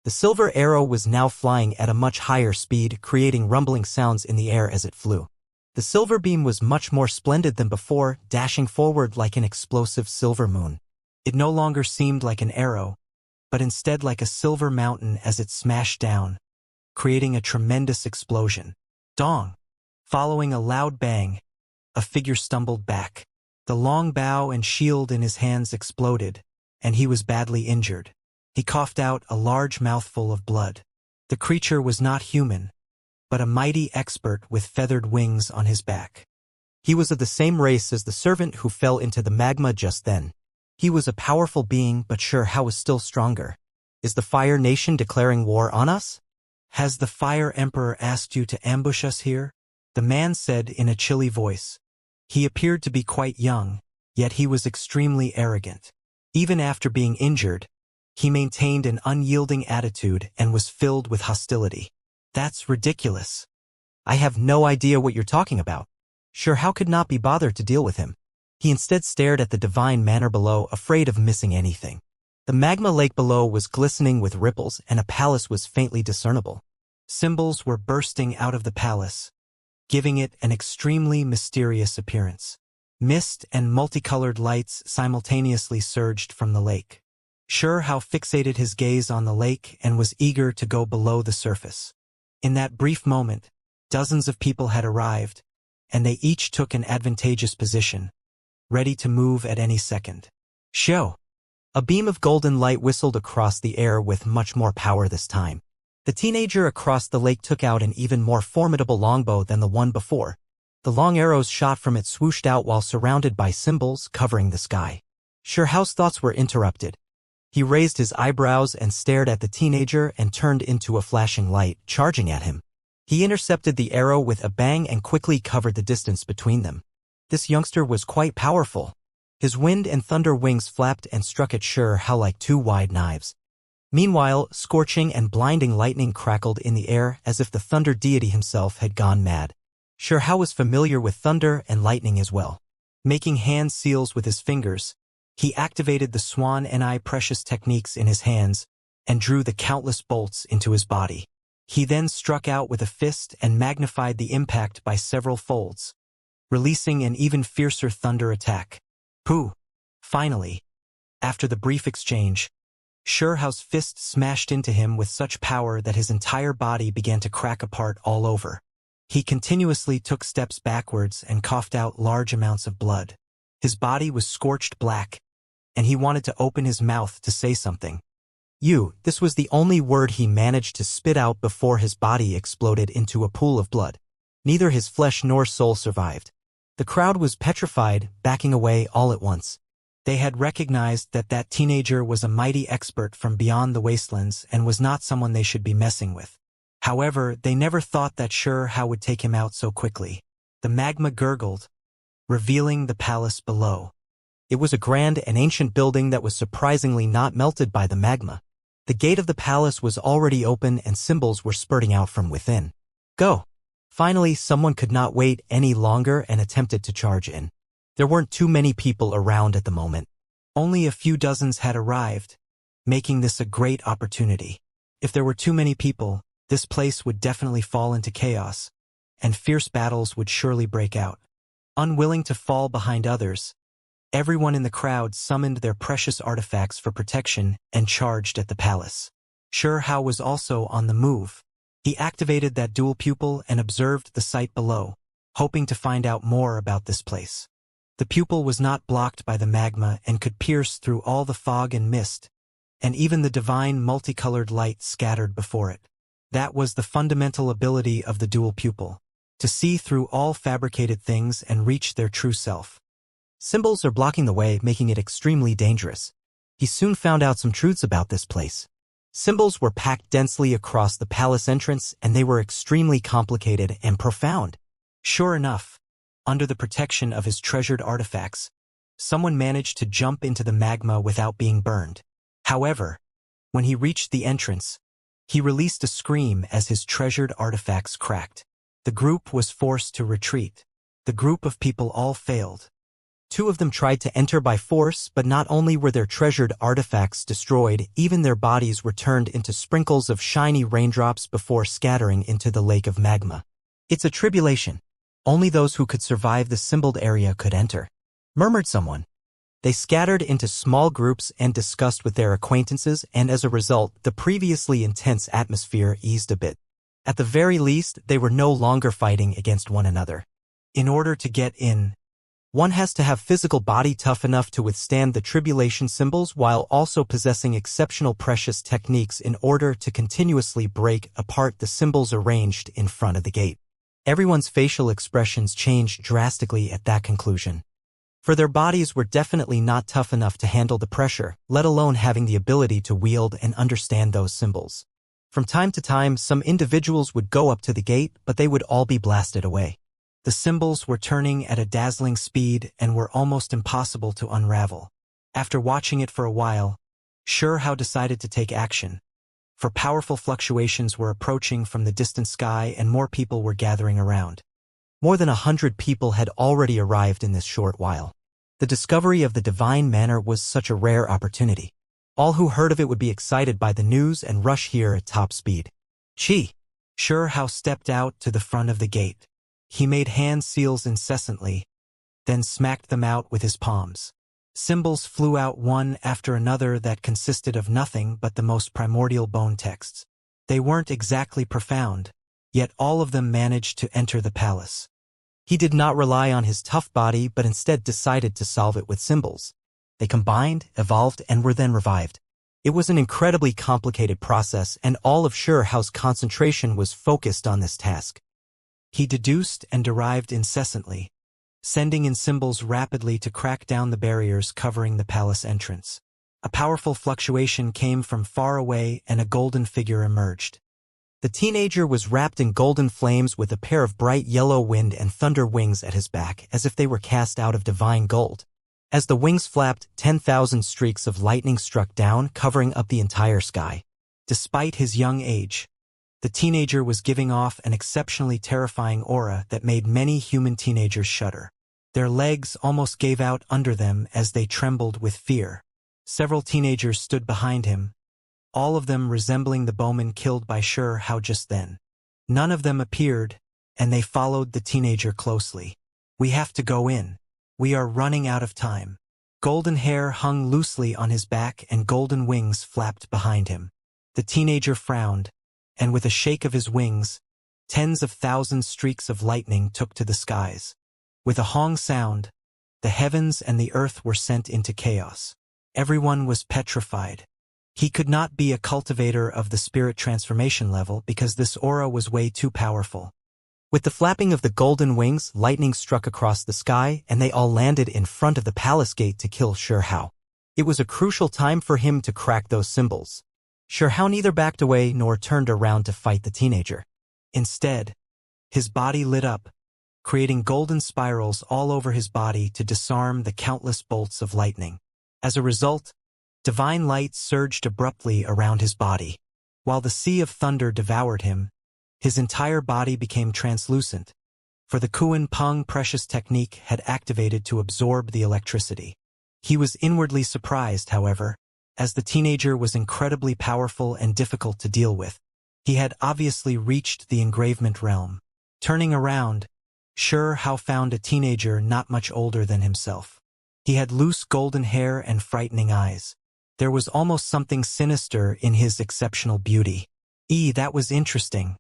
The silver arrow was now flying at a much higher speed, creating rumbling sounds in the air as it flew. The silver beam was much more splendid than before, dashing forward like an explosive silver moon. It no longer seemed like an arrow, but instead like a silver mountain as it smashed down, creating a tremendous explosion. Dong! Following a loud bang, a figure stumbled back. The long bow and shield in his hands exploded, and he was badly injured. He coughed out a large mouthful of blood. The creature was not human, but a mighty expert with feathered wings on his back. He was of the same race as the servant who fell into the magma just then. He was a powerful being, but Sure Hao was still stronger. Is the Fire Nation declaring war on us? Has the Fire Emperor asked you to ambush us here? The man said in a chilly voice. He appeared to be quite young, yet he was extremely arrogant. Even after being injured, he maintained an unyielding attitude and was filled with hostility. That's ridiculous. I have no idea what you're talking about. Sure Hao could not be bothered to deal with him. He instead stared at the divine manor below, afraid of missing anything. The magma lake below was glistening with ripples and a palace was faintly discernible. Symbols were bursting out of the palace, giving it an extremely mysterious appearance. Mist and multicolored lights simultaneously surged from the lake. Sure Hao fixated his gaze on the lake and was eager to go below the surface. In that brief moment, dozens of people had arrived, and they each took an advantageous position, ready to move at any second. Show! A beam of golden light whistled across the air with much more power this time. The teenager across the lake took out an even more formidable longbow than the one before. The long arrows shot from it swooshed out while surrounded by symbols covering the sky. Xianxia's thoughts were interrupted. He raised his eyebrows and stared at the teenager and turned into a flashing light, charging at him. He intercepted the arrow with a bang and quickly covered the distance between them. This youngster was quite powerful. His wind and thunder wings flapped and struck at Xianxia like two wide knives. Meanwhile, scorching and blinding lightning crackled in the air as if the thunder deity himself had gone mad. Xianxia was familiar with thunder and lightning as well. Making hand seals with his fingers, he activated the swan and eye precious techniques in his hands and drew the countless bolts into his body. He then struck out with a fist and magnified the impact by several folds, releasing an even fiercer thunder attack. Pooh! Finally, after the brief exchange, Xianxia's fist smashed into him with such power that his entire body began to crack apart all over. He continuously took steps backwards and coughed out large amounts of blood. His body was scorched black, and he wanted to open his mouth to say something. This was the only word he managed to spit out before his body exploded into a pool of blood. Neither his flesh nor soul survived. The crowd was petrified, backing away all at once. They had recognized that teenager was a mighty expert from beyond the wastelands and was not someone they should be messing with. However, they never thought that Xianxia would take him out so quickly. The magma gurgled, revealing the palace below. It was a grand and ancient building that was surprisingly not melted by the magma. The gate of the palace was already open and symbols were spurting out from within. Go! Finally, someone could not wait any longer and attempted to charge in. There weren't too many people around at the moment. Only a few dozens had arrived, making this a great opportunity. If there were too many people, this place would definitely fall into chaos, and fierce battles would surely break out. Unwilling to fall behind others, everyone in the crowd summoned their precious artifacts for protection and charged at the palace. Xianxia was also on the move. He activated that dual pupil and observed the site below, hoping to find out more about this place. The pupil was not blocked by the magma and could pierce through all the fog and mist, and even the divine multicolored light scattered before it. That was the fundamental ability of the dual pupil, to see through all fabricated things and reach their true self. Symbols are blocking the way, making it extremely dangerous. He soon found out some truths about this place. Symbols were packed densely across the palace entrance, and they were extremely complicated and profound. Sure enough, under the protection of his treasured artifacts, someone managed to jump into the magma without being burned. However, when he reached the entrance, he released a scream as his treasured artifacts cracked. The group was forced to retreat. The group of people all failed. Two of them tried to enter by force, but not only were their treasured artifacts destroyed, even their bodies were turned into sprinkles of shiny raindrops before scattering into the lake of magma. It's a tribulation. Only those who could survive the symboled area could enter, murmured someone. They scattered into small groups and discussed with their acquaintances, and as a result, the previously intense atmosphere eased a bit. At the very least, they were no longer fighting against one another. In order to get in, one has to have physical body tough enough to withstand the tribulation symbols while also possessing exceptional precious techniques in order to continuously break apart the symbols arranged in front of the gate. Everyone's facial expressions changed drastically at that conclusion. For their bodies were definitely not tough enough to handle the pressure, let alone having the ability to wield and understand those symbols. From time to time, some individuals would go up to the gate, but they would all be blasted away. The symbols were turning at a dazzling speed and were almost impossible to unravel. After watching it for a while, Xianxia decided to take action. For powerful fluctuations were approaching from the distant sky and more people were gathering around. More than 100 people had already arrived in this short while. The discovery of the divine manor was such a rare opportunity. All who heard of it would be excited by the news and rush here at top speed. Xianxia stepped out to the front of the gate. He made hand seals incessantly, then smacked them out with his palms. Symbols flew out one after another that consisted of nothing but the most primordial bone texts. They weren't exactly profound, yet all of them managed to enter the palace. He did not rely on his tough body but instead decided to solve it with symbols. They combined, evolved, and were then revived. It was an incredibly complicated process, and all of Xianxia's concentration was focused on this task. He deduced and derived incessantly, sending in symbols rapidly to crack down the barriers covering the palace entrance. A powerful fluctuation came from far away and a golden figure emerged. The teenager was wrapped in golden flames with a pair of bright yellow wind and thunder wings at his back as if they were cast out of divine gold. As the wings flapped, 10,000 streaks of lightning struck down, covering up the entire sky. Despite his young age, the teenager was giving off an exceptionally terrifying aura that made many human teenagers shudder. Their legs almost gave out under them as they trembled with fear. Several teenagers stood behind him, all of them resembling the bowman killed by Xianxia just then. None of them appeared, and they followed the teenager closely. "We have to go in. We are running out of time." Golden hair hung loosely on his back and golden wings flapped behind him. The teenager frowned, and with a shake of his wings, tens of thousands streaks of lightning took to the skies. With a hong sound, the heavens and the earth were sent into chaos. Everyone was petrified. He could not be a cultivator of the spirit transformation level because this aura was way too powerful. With the flapping of the golden wings, lightning struck across the sky and they all landed in front of the palace gate to kill Xianxia. It was a crucial time for him to crack those symbols. Xianxia neither backed away nor turned around to fight the teenager. Instead, his body lit up, creating golden spirals all over his body to disarm the countless bolts of lightning. As a result, divine light surged abruptly around his body. While the sea of thunder devoured him, his entire body became translucent, for the Kuan Peng precious technique had activated to absorb the electricity. He was inwardly surprised, however, as the teenager was incredibly powerful and difficult to deal with. He had obviously reached the engravement realm. Turning around, Xianxia found a teenager not much older than himself. He had loose golden hair and frightening eyes. There was almost something sinister in his exceptional beauty. That was interesting.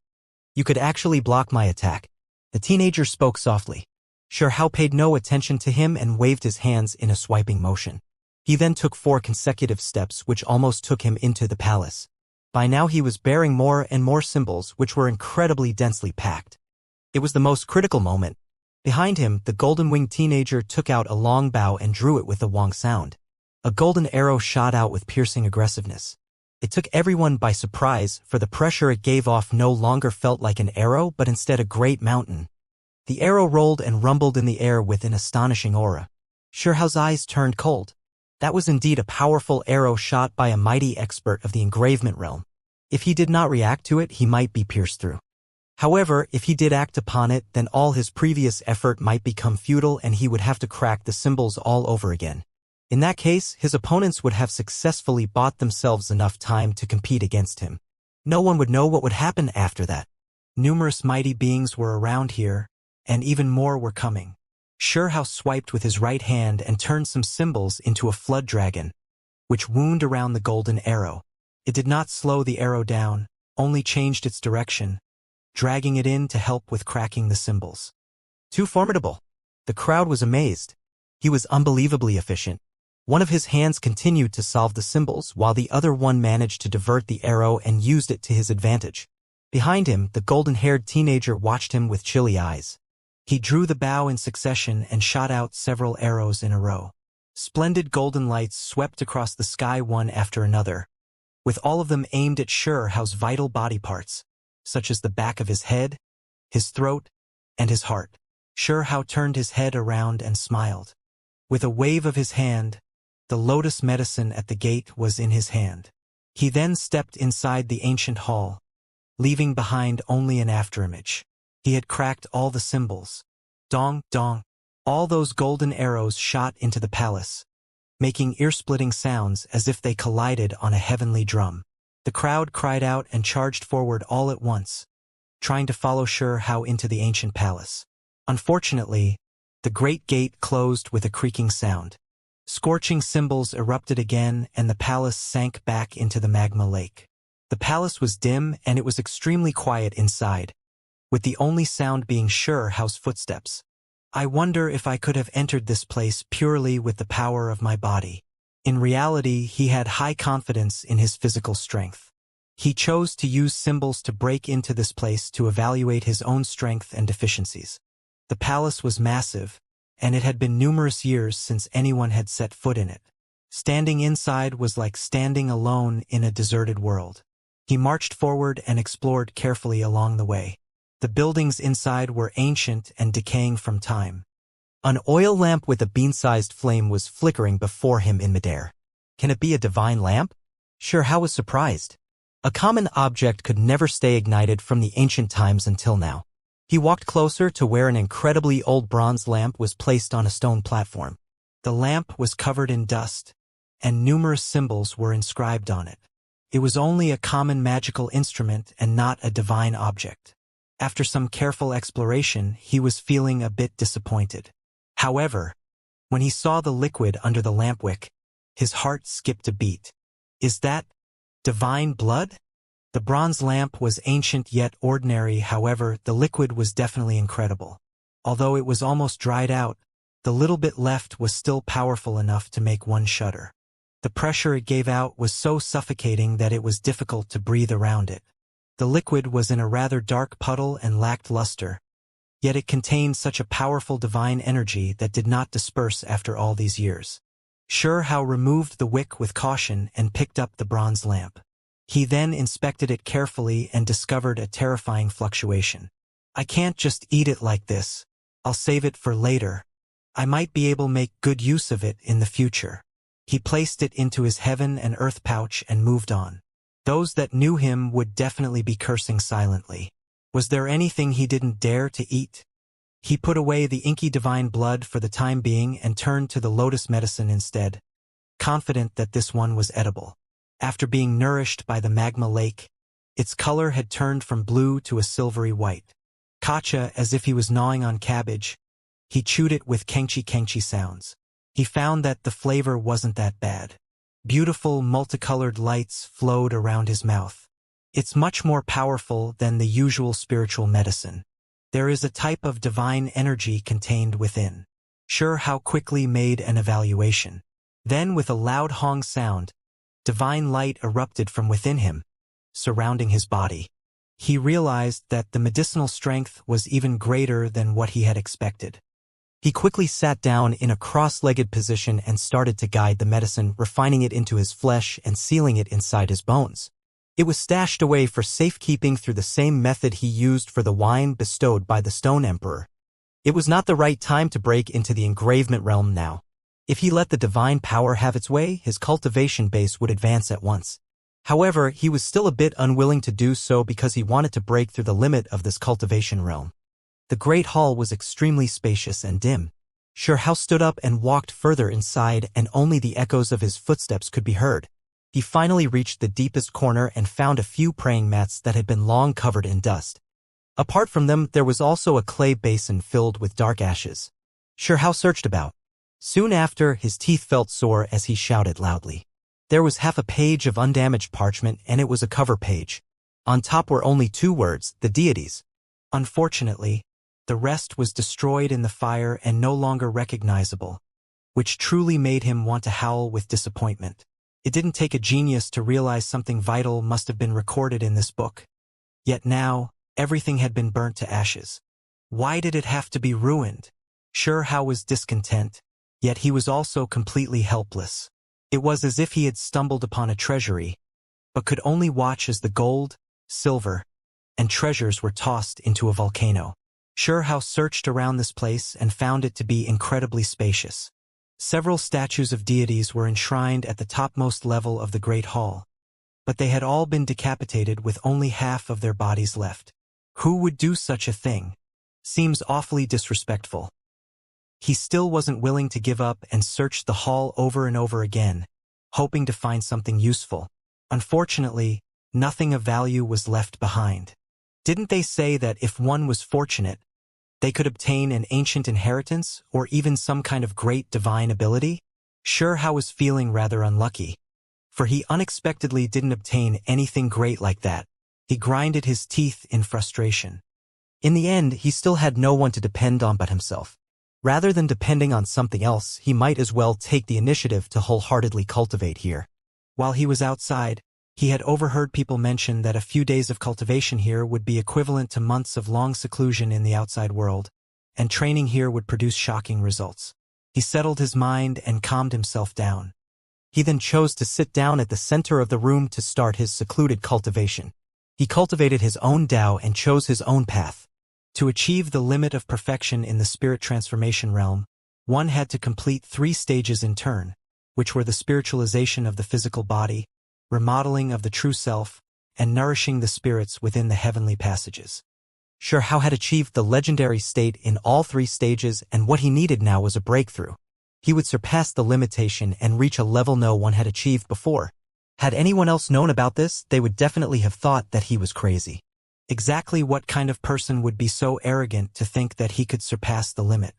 You could actually block my attack." The teenager spoke softly. Xianxia paid no attention to him and waved his hands in a swiping motion. He then took 4 consecutive steps which almost took him into the palace. By now he was bearing more and more symbols which were incredibly densely packed. It was the most critical moment. Behind him, the golden-winged teenager took out a long bow and drew it with a wong sound. A golden arrow shot out with piercing aggressiveness. It took everyone by surprise, for the pressure it gave off no longer felt like an arrow but instead a great mountain. The arrow rolled and rumbled in the air with an astonishing aura. Xianxia's eyes turned cold. That was indeed a powerful arrow shot by a mighty expert of the engravement realm. If he did not react to it, he might be pierced through. However, if he did act upon it, then all his previous effort might become futile and he would have to crack the symbols all over again. In that case, his opponents would have successfully bought themselves enough time to compete against him. No one would know what would happen after that. Numerous mighty beings were around here, and even more were coming. Xianxia swiped with his right hand and turned some symbols into a flood dragon, which wound around the golden arrow. It did not slow the arrow down, only changed its direction, dragging it in to help with cracking the symbols. Too formidable. The crowd was amazed. He was unbelievably efficient. One of his hands continued to solve the symbols, while the other one managed to divert the arrow and used it to his advantage. Behind him, the golden-haired teenager watched him with chilly eyes. He drew the bow in succession and shot out several arrows in a row. Splendid golden lights swept across the sky one after another, with all of them aimed at Xianxia's vital body parts, such as the back of his head, his throat, and his heart. Xianxia turned his head around and smiled. With a wave of his hand, the lotus medicine at the gate was in his hand. He then stepped inside the ancient hall, leaving behind only an afterimage. He had cracked all the symbols. Dong, dong. All those golden arrows shot into the palace, making ear-splitting sounds as if they collided on a heavenly drum. The crowd cried out and charged forward all at once, trying to follow Xianxia into the ancient palace. Unfortunately, the great gate closed with a creaking sound. Scorching symbols erupted again and the palace sank back into the magma lake. The palace was dim and it was extremely quiet inside, with the only sound being Xianxia's footsteps. I wonder if I could have entered this place purely with the power of my body. In reality, he had high confidence in his physical strength. He chose to use symbols to break into this place to evaluate his own strength and deficiencies. The palace was massive, and it had been numerous years since anyone had set foot in it. Standing inside was like standing alone in a deserted world. He marched forward and explored carefully along the way. The buildings inside were ancient and decaying from time. An oil lamp with a bean-sized flame was flickering before him in midair. Can it be a divine lamp? Xianxia was surprised. A common object could never stay ignited from the ancient times until now. He walked closer to where an incredibly old bronze lamp was placed on a stone platform. The lamp was covered in dust, and numerous symbols were inscribed on it. It was only a common magical instrument and not a divine object. After some careful exploration, he was feeling a bit disappointed. However, when he saw the liquid under the lamp wick, his heart skipped a beat. Is that divine blood? The bronze lamp was ancient yet ordinary, however, the liquid was definitely incredible. Although it was almost dried out, the little bit left was still powerful enough to make one shudder. The pressure it gave out was so suffocating that it was difficult to breathe around it. The liquid was in a rather dark puddle and lacked luster, yet it contained such a powerful divine energy that did not disperse after all these years. Xianxia removed the wick with caution and picked up the bronze lamp. He then inspected it carefully and discovered a terrifying fluctuation. I can't just eat it like this. I'll save it for later. I might be able to make good use of it in the future. He placed it into his heaven and earth pouch and moved on. Those that knew him would definitely be cursing silently. Was there anything he didn't dare to eat? He put away the inky divine blood for the time being and turned to the lotus medicine instead, confident that this one was edible. After being nourished by the magma lake, its color had turned from blue to a silvery white. Kacha, as if he was gnawing on cabbage, he chewed it with kenchi sounds. He found that the flavor wasn't that bad. Beautiful multicolored lights flowed around his mouth. It's much more powerful than the usual spiritual medicine. There is a type of divine energy contained within. Xianxia quickly made an evaluation. Then with a loud hong sound, divine light erupted from within him, surrounding his body. He realized that the medicinal strength was even greater than what he had expected. He quickly sat down in a cross-legged position and started to guide the medicine, refining it into his flesh and sealing it inside his bones. It was stashed away for safekeeping through the same method he used for the wine bestowed by the Stone Emperor. It was not the right time to break into the engravement realm now. If he let the divine power have its way, his cultivation base would advance at once. However, he was still a bit unwilling to do so because he wanted to break through the limit of this cultivation realm. The great hall was extremely spacious and dim. Xianxia stood up and walked further inside, and only the echoes of his footsteps could be heard. He finally reached the deepest corner and found a few praying mats that had been long covered in dust. Apart from them, there was also a clay basin filled with dark ashes. Xianxia searched about. Soon after, his teeth felt sore as he shouted loudly. There was half a page of undamaged parchment, and it was a cover page. On top were only 2 words, the deities. Unfortunately, the rest was destroyed in the fire and no longer recognizable, which truly made him want to howl with disappointment. It didn't take a genius to realize something vital must have been recorded in this book. Yet now, everything had been burnt to ashes. Why did it have to be ruined? Xianxia was discontent, yet he was also completely helpless. It was as if he had stumbled upon a treasury, but could only watch as the gold, silver, and treasures were tossed into a volcano. Xianxia searched around this place and found it to be incredibly spacious. Several statues of deities were enshrined at the topmost level of the great hall, but they had all been decapitated with only half of their bodies left. Who would do such a thing? Seems awfully disrespectful. He still wasn't willing to give up and searched the hall over and over again, hoping to find something useful. Unfortunately, nothing of value was left behind. Didn't they say that if one was fortunate, they could obtain an ancient inheritance or even some kind of great divine ability? Xianxia was feeling rather unlucky, for he unexpectedly didn't obtain anything great like that. He grinded his teeth in frustration. In the end, he still had no one to depend on but himself. Rather than depending on something else, he might as well take the initiative to wholeheartedly cultivate here. While he was outside, He had overheard people mention that a few days of cultivation here would be equivalent to months of long seclusion in the outside world, and training here would produce shocking results. He settled his mind and calmed himself down. He then chose to sit down at the center of the room to start his secluded cultivation. He cultivated his own Tao and chose his own path. To achieve the limit of perfection in the spirit transformation realm, one had to complete 3 stages in turn, which were the spiritualization of the physical body, remodeling of the true self, and nourishing the spirits within the heavenly passages. Xianxia had achieved the legendary state in all 3 stages, and what he needed now was a breakthrough. He would surpass the limitation and reach a level no one had achieved before. Had anyone else known about this, they would definitely have thought that he was crazy. Exactly what kind of person would be so arrogant to think that he could surpass the limit?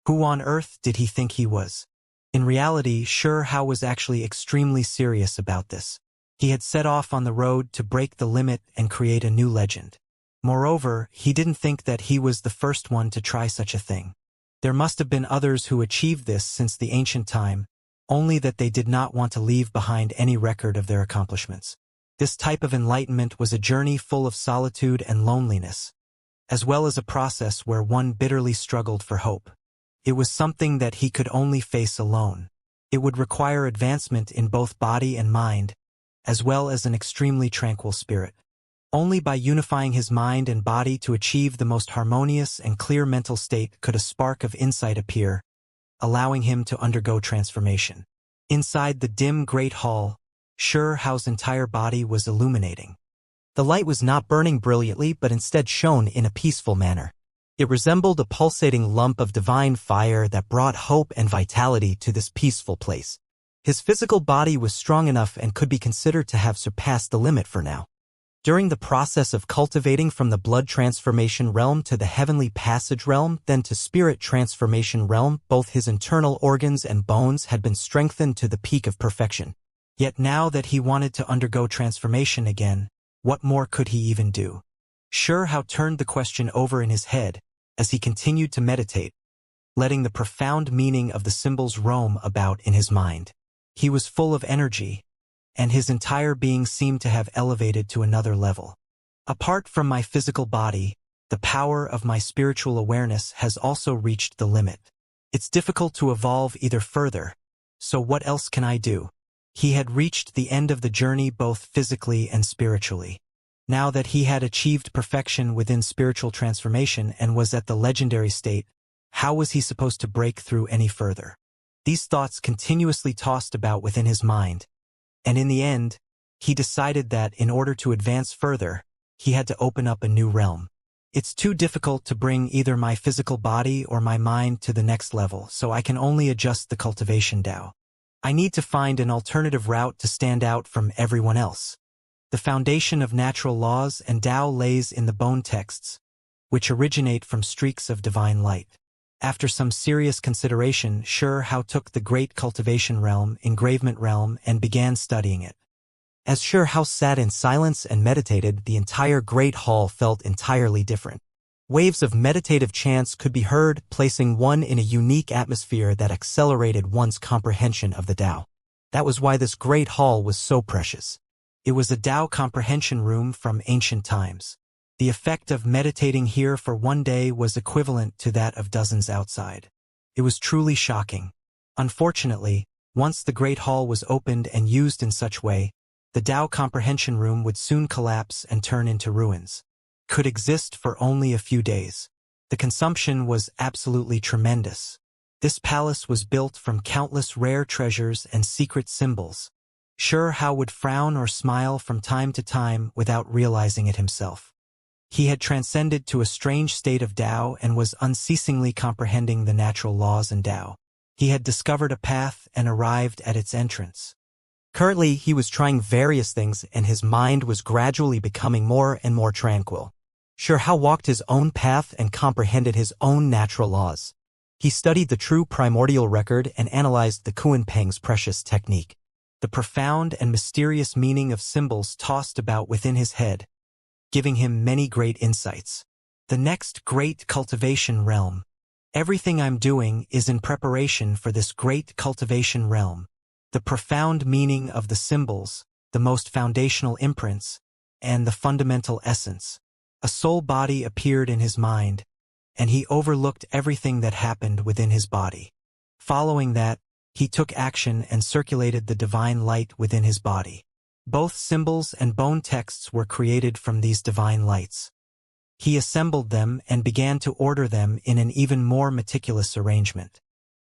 Who on earth did he think he was? In reality, Xianxia was actually extremely serious about this. He had set off on the road to break the limit and create a new legend. Moreover, he didn't think that he was the first one to try such a thing. There must have been others who achieved this since the ancient time, only that they did not want to leave behind any record of their accomplishments. This type of enlightenment was a journey full of solitude and loneliness, as well as a process where one bitterly struggled for hope. It was something that he could only face alone. It would require advancement in both body and mind, as well as an extremely tranquil spirit. Only by unifying his mind and body to achieve the most harmonious and clear mental state could a spark of insight appear, allowing him to undergo transformation. Inside the dim great hall, Xianxia's entire body was illuminating. The light was not burning brilliantly but instead shone in a peaceful manner. It resembled a pulsating lump of divine fire that brought hope and vitality to this peaceful place. His physical body was strong enough and could be considered to have surpassed the limit for now. During the process of cultivating from the blood transformation realm to the heavenly passage realm, then to spirit transformation realm, both his internal organs and bones had been strengthened to the peak of perfection. Yet now that he wanted to undergo transformation again, what more could he even do? Xianxia turned the question over in his head as he continued to meditate, letting the profound meaning of the symbols roam about in his mind. He was full of energy, and his entire being seemed to have elevated to another level. Apart from my physical body, the power of my spiritual awareness has also reached the limit. It's difficult to evolve either further, so what else can I do? He had reached the end of the journey both physically and spiritually. Now that he had achieved perfection within spiritual transformation and was at the legendary state, how was he supposed to break through any further? These thoughts continuously tossed about within his mind, and in the end, he decided that in order to advance further, he had to open up a new realm. It's too difficult to bring either my physical body or my mind to the next level, so I can only adjust the cultivation Tao. I need to find an alternative route to stand out from everyone else. The foundation of natural laws and Tao lays in the bone texts, which originate from streaks of divine light. After some serious consideration, Xianxia took the great cultivation realm, engravement realm, and began studying it. As Xianxia sat in silence and meditated, the entire great hall felt entirely different. Waves of meditative chants could be heard, placing one in a unique atmosphere that accelerated one's comprehension of the Tao. That was why this great hall was so precious. It was a Tao comprehension room from ancient times. The effect of meditating here for one day was equivalent to that of dozens outside. It was truly shocking. Unfortunately, once the great hall was opened and used in such way, the Tao comprehension room would soon collapse and turn into ruins. Could exist for only a few days. The consumption was absolutely tremendous. This palace was built from countless rare treasures and secret symbols. Xianxia would frown or smile from time to time without realizing it himself. He had transcended to a strange state of Tao and was unceasingly comprehending the natural laws and Tao. He had discovered a path and arrived at its entrance. Currently, he was trying various things and his mind was gradually becoming more and more tranquil. Xianxia walked his own path and comprehended his own natural laws. He studied the true primordial record and analyzed the Kunpeng's precious technique. The profound and mysterious meaning of symbols tossed about within his head, giving him many great insights. The next great cultivation realm. Everything I'm doing is in preparation for this great cultivation realm. The profound meaning of the symbols, the most foundational imprints, and the fundamental essence. A soul body appeared in his mind, and he overlooked everything that happened within his body. Following that, he took action and circulated the divine light within his body. Both symbols and bone texts were created from these divine lights. He assembled them and began to order them in an even more meticulous arrangement.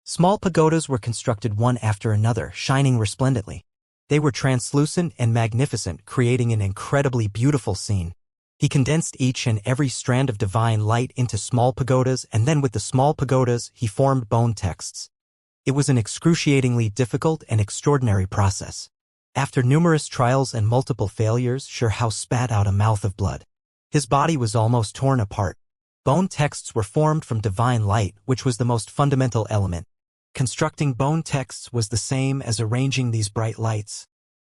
Small pagodas were constructed one after another, shining resplendently. They were translucent and magnificent, creating an incredibly beautiful scene. He condensed each and every strand of divine light into small pagodas, and then with the small pagodas, he formed bone texts. It was an excruciatingly difficult and extraordinary process. After numerous trials and multiple failures, Xianxia spat out a mouth of blood. His body was almost torn apart. Bone texts were formed from divine light, which was the most fundamental element. Constructing bone texts was the same as arranging these bright lights,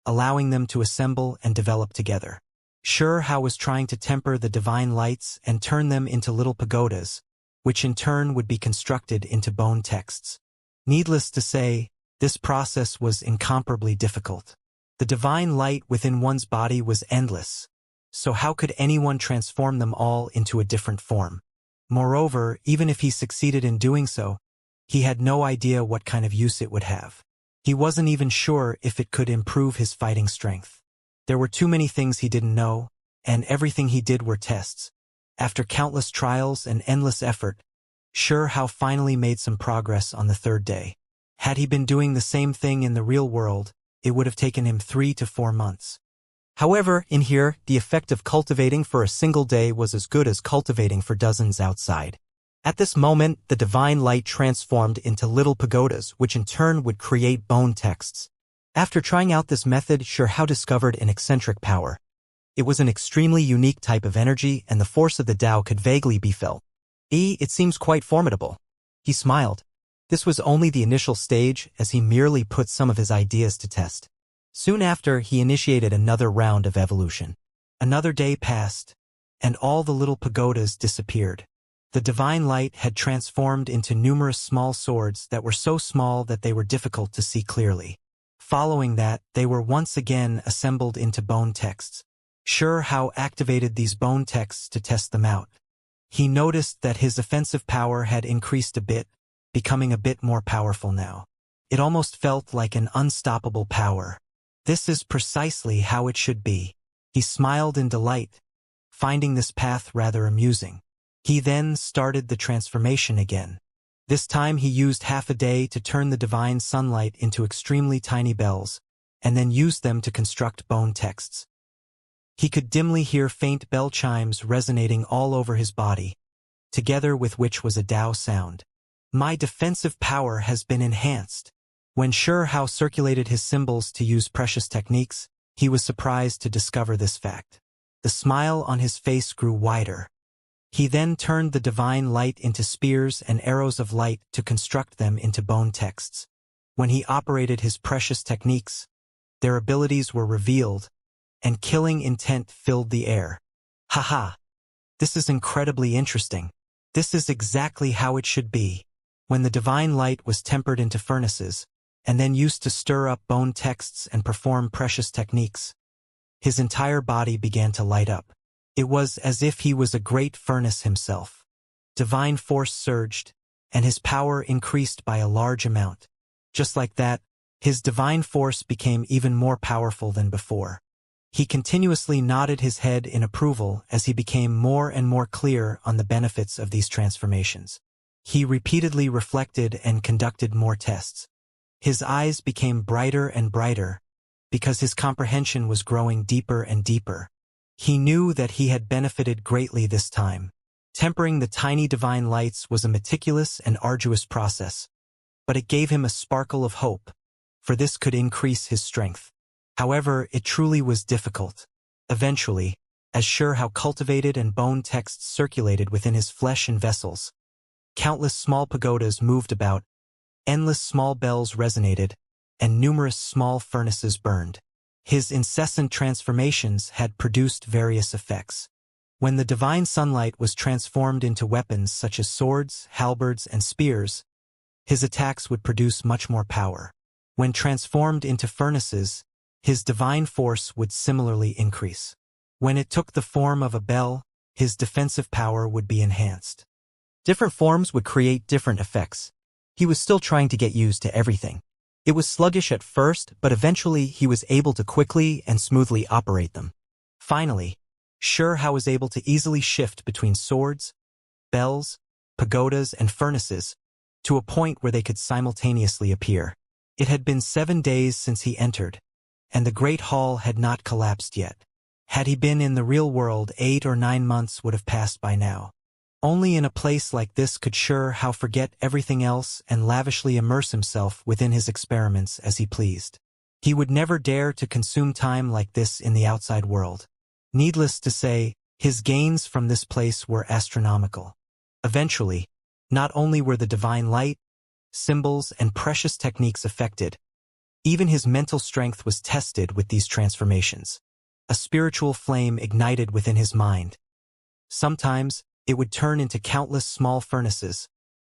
allowing them to assemble and develop together. Xianxia was trying to temper the divine lights and turn them into little pagodas, which in turn would be constructed into bone texts. Needless to say, this process was incomparably difficult. The divine light within one's body was endless, so how could anyone transform them all into a different form? Moreover, even if he succeeded in doing so, he had no idea what kind of use it would have. He wasn't even sure if it could improve his fighting strength. There were too many things he didn't know, and everything he did were tests. After countless trials and endless effort, Xianxia finally made some progress on the third day. Had he been doing the same thing in the real world, it would have taken him 3 to 4 months. However, in here, the effect of cultivating for a single day was as good as cultivating for dozens outside. At this moment, the divine light transformed into little pagodas, which in turn would create bone texts. After trying out this method, Xianxia discovered an eccentric power. It was an extremely unique type of energy, and the force of the Tao could vaguely be felt. It seems quite formidable. He smiled. This was only the initial stage, as he merely put some of his ideas to test. Soon after, he initiated another round of evolution. Another day passed, and all the little pagodas disappeared. The divine light had transformed into numerous small swords that were so small that they were difficult to see clearly. Following that, they were once again assembled into bone texts. Xianxia activated these bone texts to test them out. He noticed that his offensive power had increased a bit, becoming a bit more powerful now. It almost felt like an unstoppable power. This is precisely how it should be. He smiled in delight, finding this path rather amusing. He then started the transformation again. This time he used half a day to turn the divine sunlight into extremely tiny bells, and then used them to construct bone texts. He could dimly hear faint bell chimes resonating all over his body, together with which was a Tao sound. My defensive power has been enhanced. When Xianxia circulated his symbols to use precious techniques, he was surprised to discover this fact. The smile on his face grew wider. He then turned the divine light into spears and arrows of light to construct them into bone texts. When he operated his precious techniques, their abilities were revealed, and killing intent filled the air. Haha! This is incredibly interesting. This is exactly how it should be. When the divine light was tempered into furnaces, and then used to stir up bone texts and perform precious techniques, his entire body began to light up. It was as if he was a great furnace himself. Divine force surged, and his power increased by a large amount. Just like that, his divine force became even more powerful than before. He continuously nodded his head in approval as he became more and more clear on the benefits of these transformations. He repeatedly reflected and conducted more tests. His eyes became brighter and brighter, because his comprehension was growing deeper and deeper. He knew that he had benefited greatly this time. Tempering the tiny divine lights was a meticulous and arduous process, but it gave him a sparkle of hope, for this could increase his strength. However, it truly was difficult. Eventually, as Xianxia cultivated and bone texts circulated within his flesh and vessels, countless small pagodas moved about, endless small bells resonated, and numerous small furnaces burned. His incessant transformations had produced various effects. When the divine sunlight was transformed into weapons such as swords, halberds, and spears, his attacks would produce much more power. When transformed into furnaces, his divine force would similarly increase. When it took the form of a bell, his defensive power would be enhanced. Different forms would create different effects. He was still trying to get used to everything. It was sluggish at first, but eventually he was able to quickly and smoothly operate them. Finally, Xianxia was able to easily shift between swords, bells, pagodas, and furnaces, to a point where they could simultaneously appear. It had been 7 days since he entered, and the Great Hall had not collapsed yet. Had he been in the real world, 8 or 9 months would have passed by now. Only in a place like this could Xianxia forget everything else and lavishly immerse himself within his experiments as he pleased. He would never dare to consume time like this in the outside world. Needless to say, his gains from this place were astronomical. Eventually, not only were the divine light, symbols, and precious techniques affected, even his mental strength was tested with these transformations. A spiritual flame ignited within his mind. Sometimes, it would turn into countless small furnaces.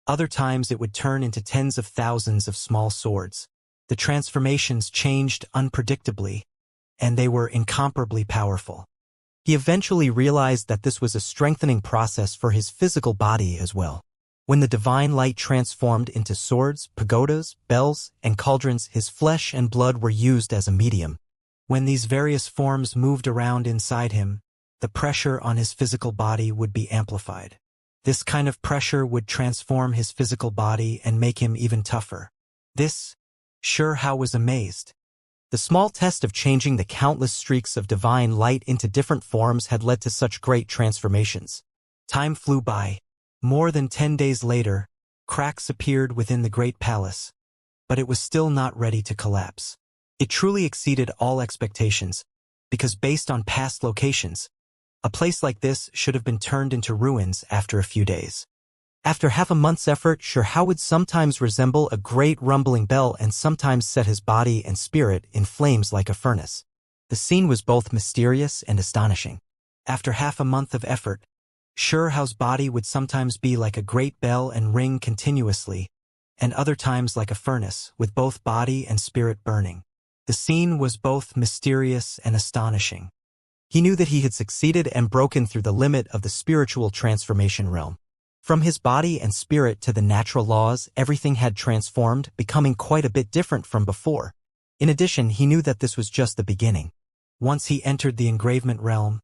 Other times it would turn into tens of thousands of small swords. The transformations changed unpredictably, and they were incomparably powerful. He eventually realized that this was a strengthening process for his physical body as well. When the divine light transformed into swords, pagodas, bells, and cauldrons, his flesh and blood were used as a medium. When these various forms moved around inside him, the pressure on his physical body would be amplified. This kind of pressure would transform his physical body and make him even tougher. Xianxia was amazed. The small test of changing the countless streaks of divine light into different forms had led to such great transformations. Time flew by. More than 10 days later, cracks appeared within the great palace, but it was still not ready to collapse. It truly exceeded all expectations, because based on past locations, a place like this should have been turned into ruins after a few days. After half a month's effort, Xianxia would sometimes resemble a great rumbling bell and sometimes set his body and spirit in flames like a furnace. The scene was both mysterious and astonishing. After half a month of effort, Xianxia's body would sometimes be like a great bell and ring continuously, and other times like a furnace, with both body and spirit burning. The scene was both mysterious and astonishing. He knew that he had succeeded and broken through the limit of the spiritual transformation realm. From his body and spirit to the natural laws, everything had transformed, becoming quite a bit different from before. In addition, he knew that this was just the beginning. Once he entered the engravement realm,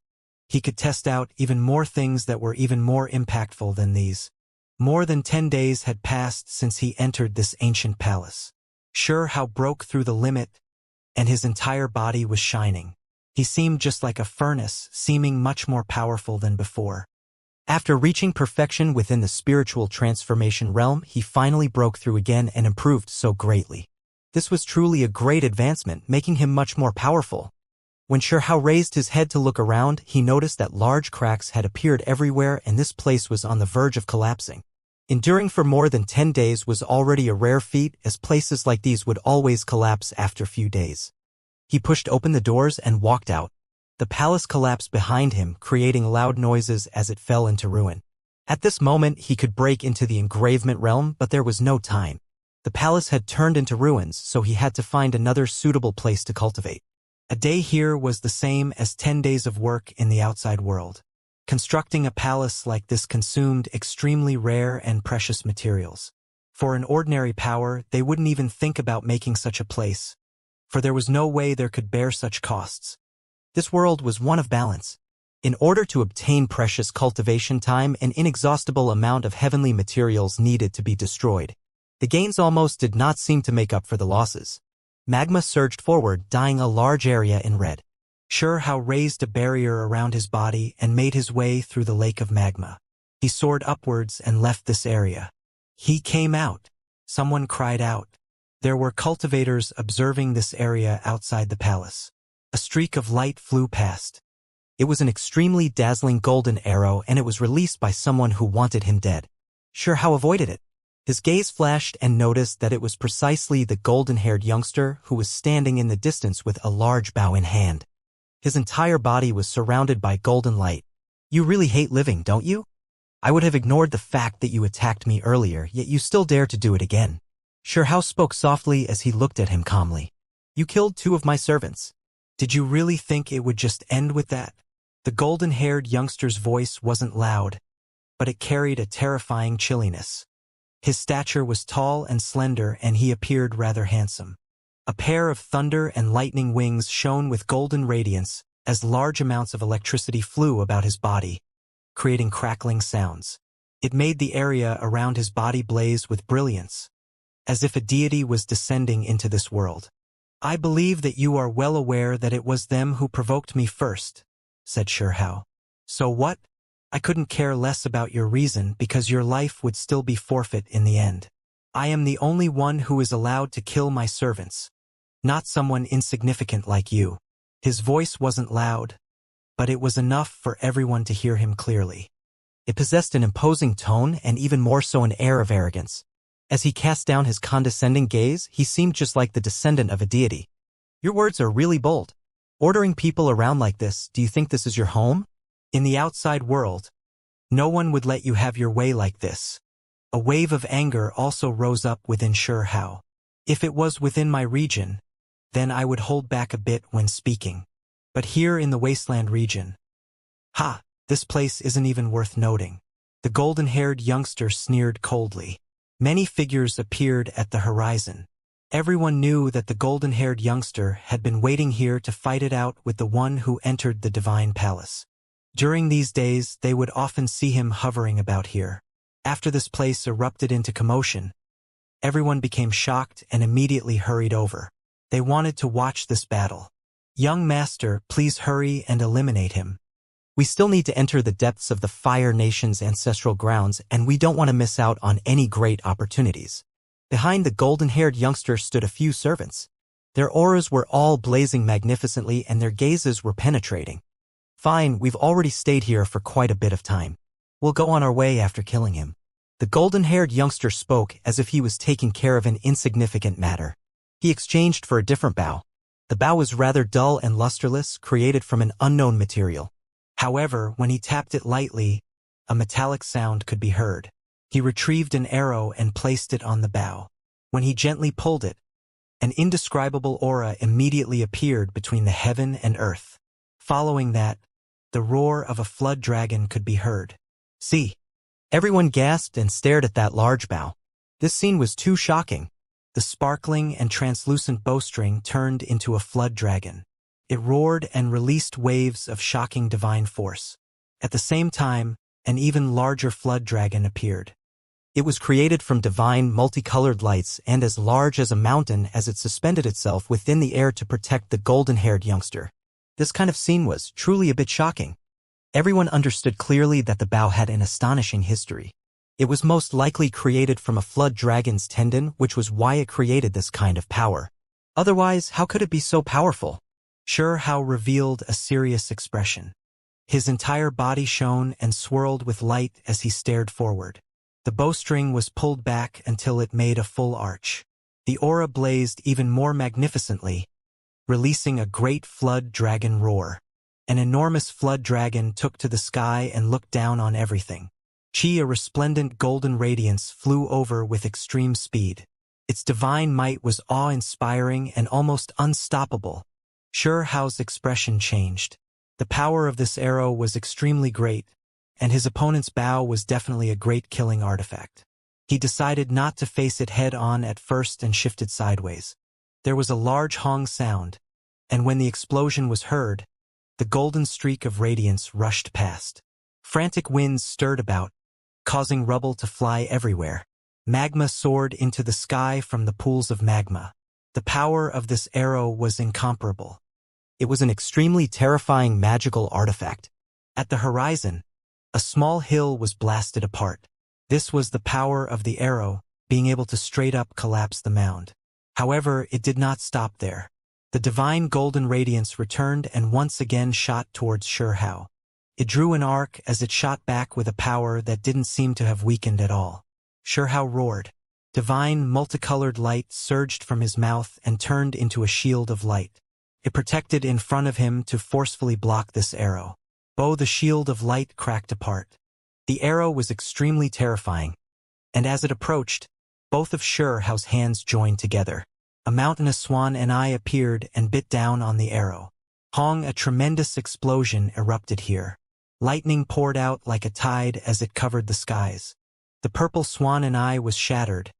he could test out even more things that were even more impactful than these. More than 10 days had passed since he entered this ancient palace. Xianxia broke through the limit, and his entire body was shining. He seemed just like a furnace, seeming much more powerful than before. After reaching perfection within the spiritual transformation realm, he finally broke through again and improved so greatly. This was truly a great advancement, making him much more powerful. When Xianxia raised his head to look around, he noticed that large cracks had appeared everywhere and this place was on the verge of collapsing. Enduring for more than 10 days was already a rare feat, as places like these would always collapse after few days. He pushed open the doors and walked out. The palace collapsed behind him, creating loud noises as it fell into ruin. At this moment, he could break into the engravement realm, but there was no time. The palace had turned into ruins, so he had to find another suitable place to cultivate. A day here was the same as 10 days of work in the outside world. Constructing a palace like this consumed extremely rare and precious materials. For an ordinary power, they wouldn't even think about making such a place, for there was no way there could bear such costs. This world was one of balance. In order to obtain precious cultivation time, an inexhaustible amount of heavenly materials needed to be destroyed. The gains almost did not seem to make up for the losses. Magma surged forward, dyeing a large area in red. Xianxia raised a barrier around his body and made his way through the lake of magma. He soared upwards and left this area. He came out. Someone cried out. There were cultivators observing this area outside the palace. A streak of light flew past. It was an extremely dazzling golden arrow, and it was released by someone who wanted him dead. Xianxia avoided it. His gaze flashed and noticed that it was precisely the golden-haired youngster who was standing in the distance with a large bow in hand. His entire body was surrounded by golden light. You really hate living, don't you? I would have ignored the fact that you attacked me earlier, yet you still dare to do it again. Xianxia spoke softly as he looked at him calmly. You killed 2 of my servants. Did you really think it would just end with that? The golden-haired youngster's voice wasn't loud, but it carried a terrifying chilliness. His stature was tall and slender, and he appeared rather handsome. A pair of thunder and lightning wings shone with golden radiance as large amounts of electricity flew about his body, creating crackling sounds. It made the area around his body blaze with brilliance, as if a deity was descending into this world. I believe that you are well aware that it was them who provoked me first, said Xianxia. So what? I couldn't care less about your reason because your life would still be forfeit in the end. I am the only one who is allowed to kill my servants, not someone insignificant like you. His voice wasn't loud, but it was enough for everyone to hear him clearly. It possessed an imposing tone and even more so an air of arrogance. As he cast down his condescending gaze, he seemed just like the descendant of a deity. Your words are really bold. Ordering people around like this, do you think this is your home? In the outside world, no one would let you have your way like this. A wave of anger also rose up within Xianxia. If it was within my region, then I would hold back a bit when speaking. But here in the wasteland region, this place isn't even worth noting. The golden-haired youngster sneered coldly. Many figures appeared at the horizon. Everyone knew that the golden-haired youngster had been waiting here to fight it out with the one who entered the divine palace. During these days, they would often see him hovering about here. After this place erupted into commotion, everyone became shocked and immediately hurried over. They wanted to watch this battle. Young master, please hurry and eliminate him. We still need to enter the depths of the Fire Nation's ancestral grounds, and we don't want to miss out on any great opportunities. Behind the golden-haired youngster stood a few servants. Their auras were all blazing magnificently and their gazes were penetrating. Fine, we've already stayed here for quite a bit of time. We'll go on our way after killing him. The golden-haired youngster spoke as if he was taking care of an insignificant matter. He exchanged for a different bow. The bow was rather dull and lusterless, created from an unknown material. However, when he tapped it lightly, a metallic sound could be heard. He retrieved an arrow and placed it on the bow. When he gently pulled it, an indescribable aura immediately appeared between the heaven and earth. Following that, the roar of a flood dragon could be heard. See, everyone gasped and stared at that large bow. This scene was too shocking. The sparkling and translucent bowstring turned into a flood dragon. It roared and released waves of shocking divine force. At the same time, an even larger flood dragon appeared. It was created from divine, multicolored lights and as large as a mountain as it suspended itself within the air to protect the golden-haired youngster. This kind of scene was truly a bit shocking. Everyone understood clearly that the bow had an astonishing history. It was most likely created from a flood dragon's tendon, which was why it created this kind of power. Otherwise, how could it be so powerful? Xianxia revealed a serious expression. His entire body shone and swirled with light as he stared forward. The bowstring was pulled back until it made a full arch. The aura blazed even more magnificently, releasing a great flood dragon roar. An enormous flood dragon took to the sky and looked down on everything. A resplendent golden radiance flew over with extreme speed. Its divine might was awe-inspiring and almost unstoppable. Xianxia's expression changed. The power of this arrow was extremely great, and his opponent's bow was definitely a great killing artifact. He decided not to face it head-on at first and shifted sideways. There was a large hong sound, and when the explosion was heard, the golden streak of radiance rushed past. Frantic winds stirred about, causing rubble to fly everywhere. Magma soared into the sky from the pools of magma. The power of this arrow was incomparable. It was an extremely terrifying magical artifact. At the horizon, a small hill was blasted apart. This was the power of the arrow, being able to straight up collapse the mound. However, it did not stop there. The divine golden radiance returned and once again shot towards Xianxia. It drew an arc as it shot back with a power that didn't seem to have weakened at all. Xianxia roared. Divine, multicolored light surged from his mouth and turned into a shield of light. It protected in front of him to forcefully block this arrow. The shield of light cracked apart. The arrow was extremely terrifying, and as it approached, both of Xianxia's hands joined together. A mountainous swan and I appeared and bit down on the arrow. Hong, a tremendous explosion erupted here. Lightning poured out like a tide as it covered the skies. The purple swan and I was shattered,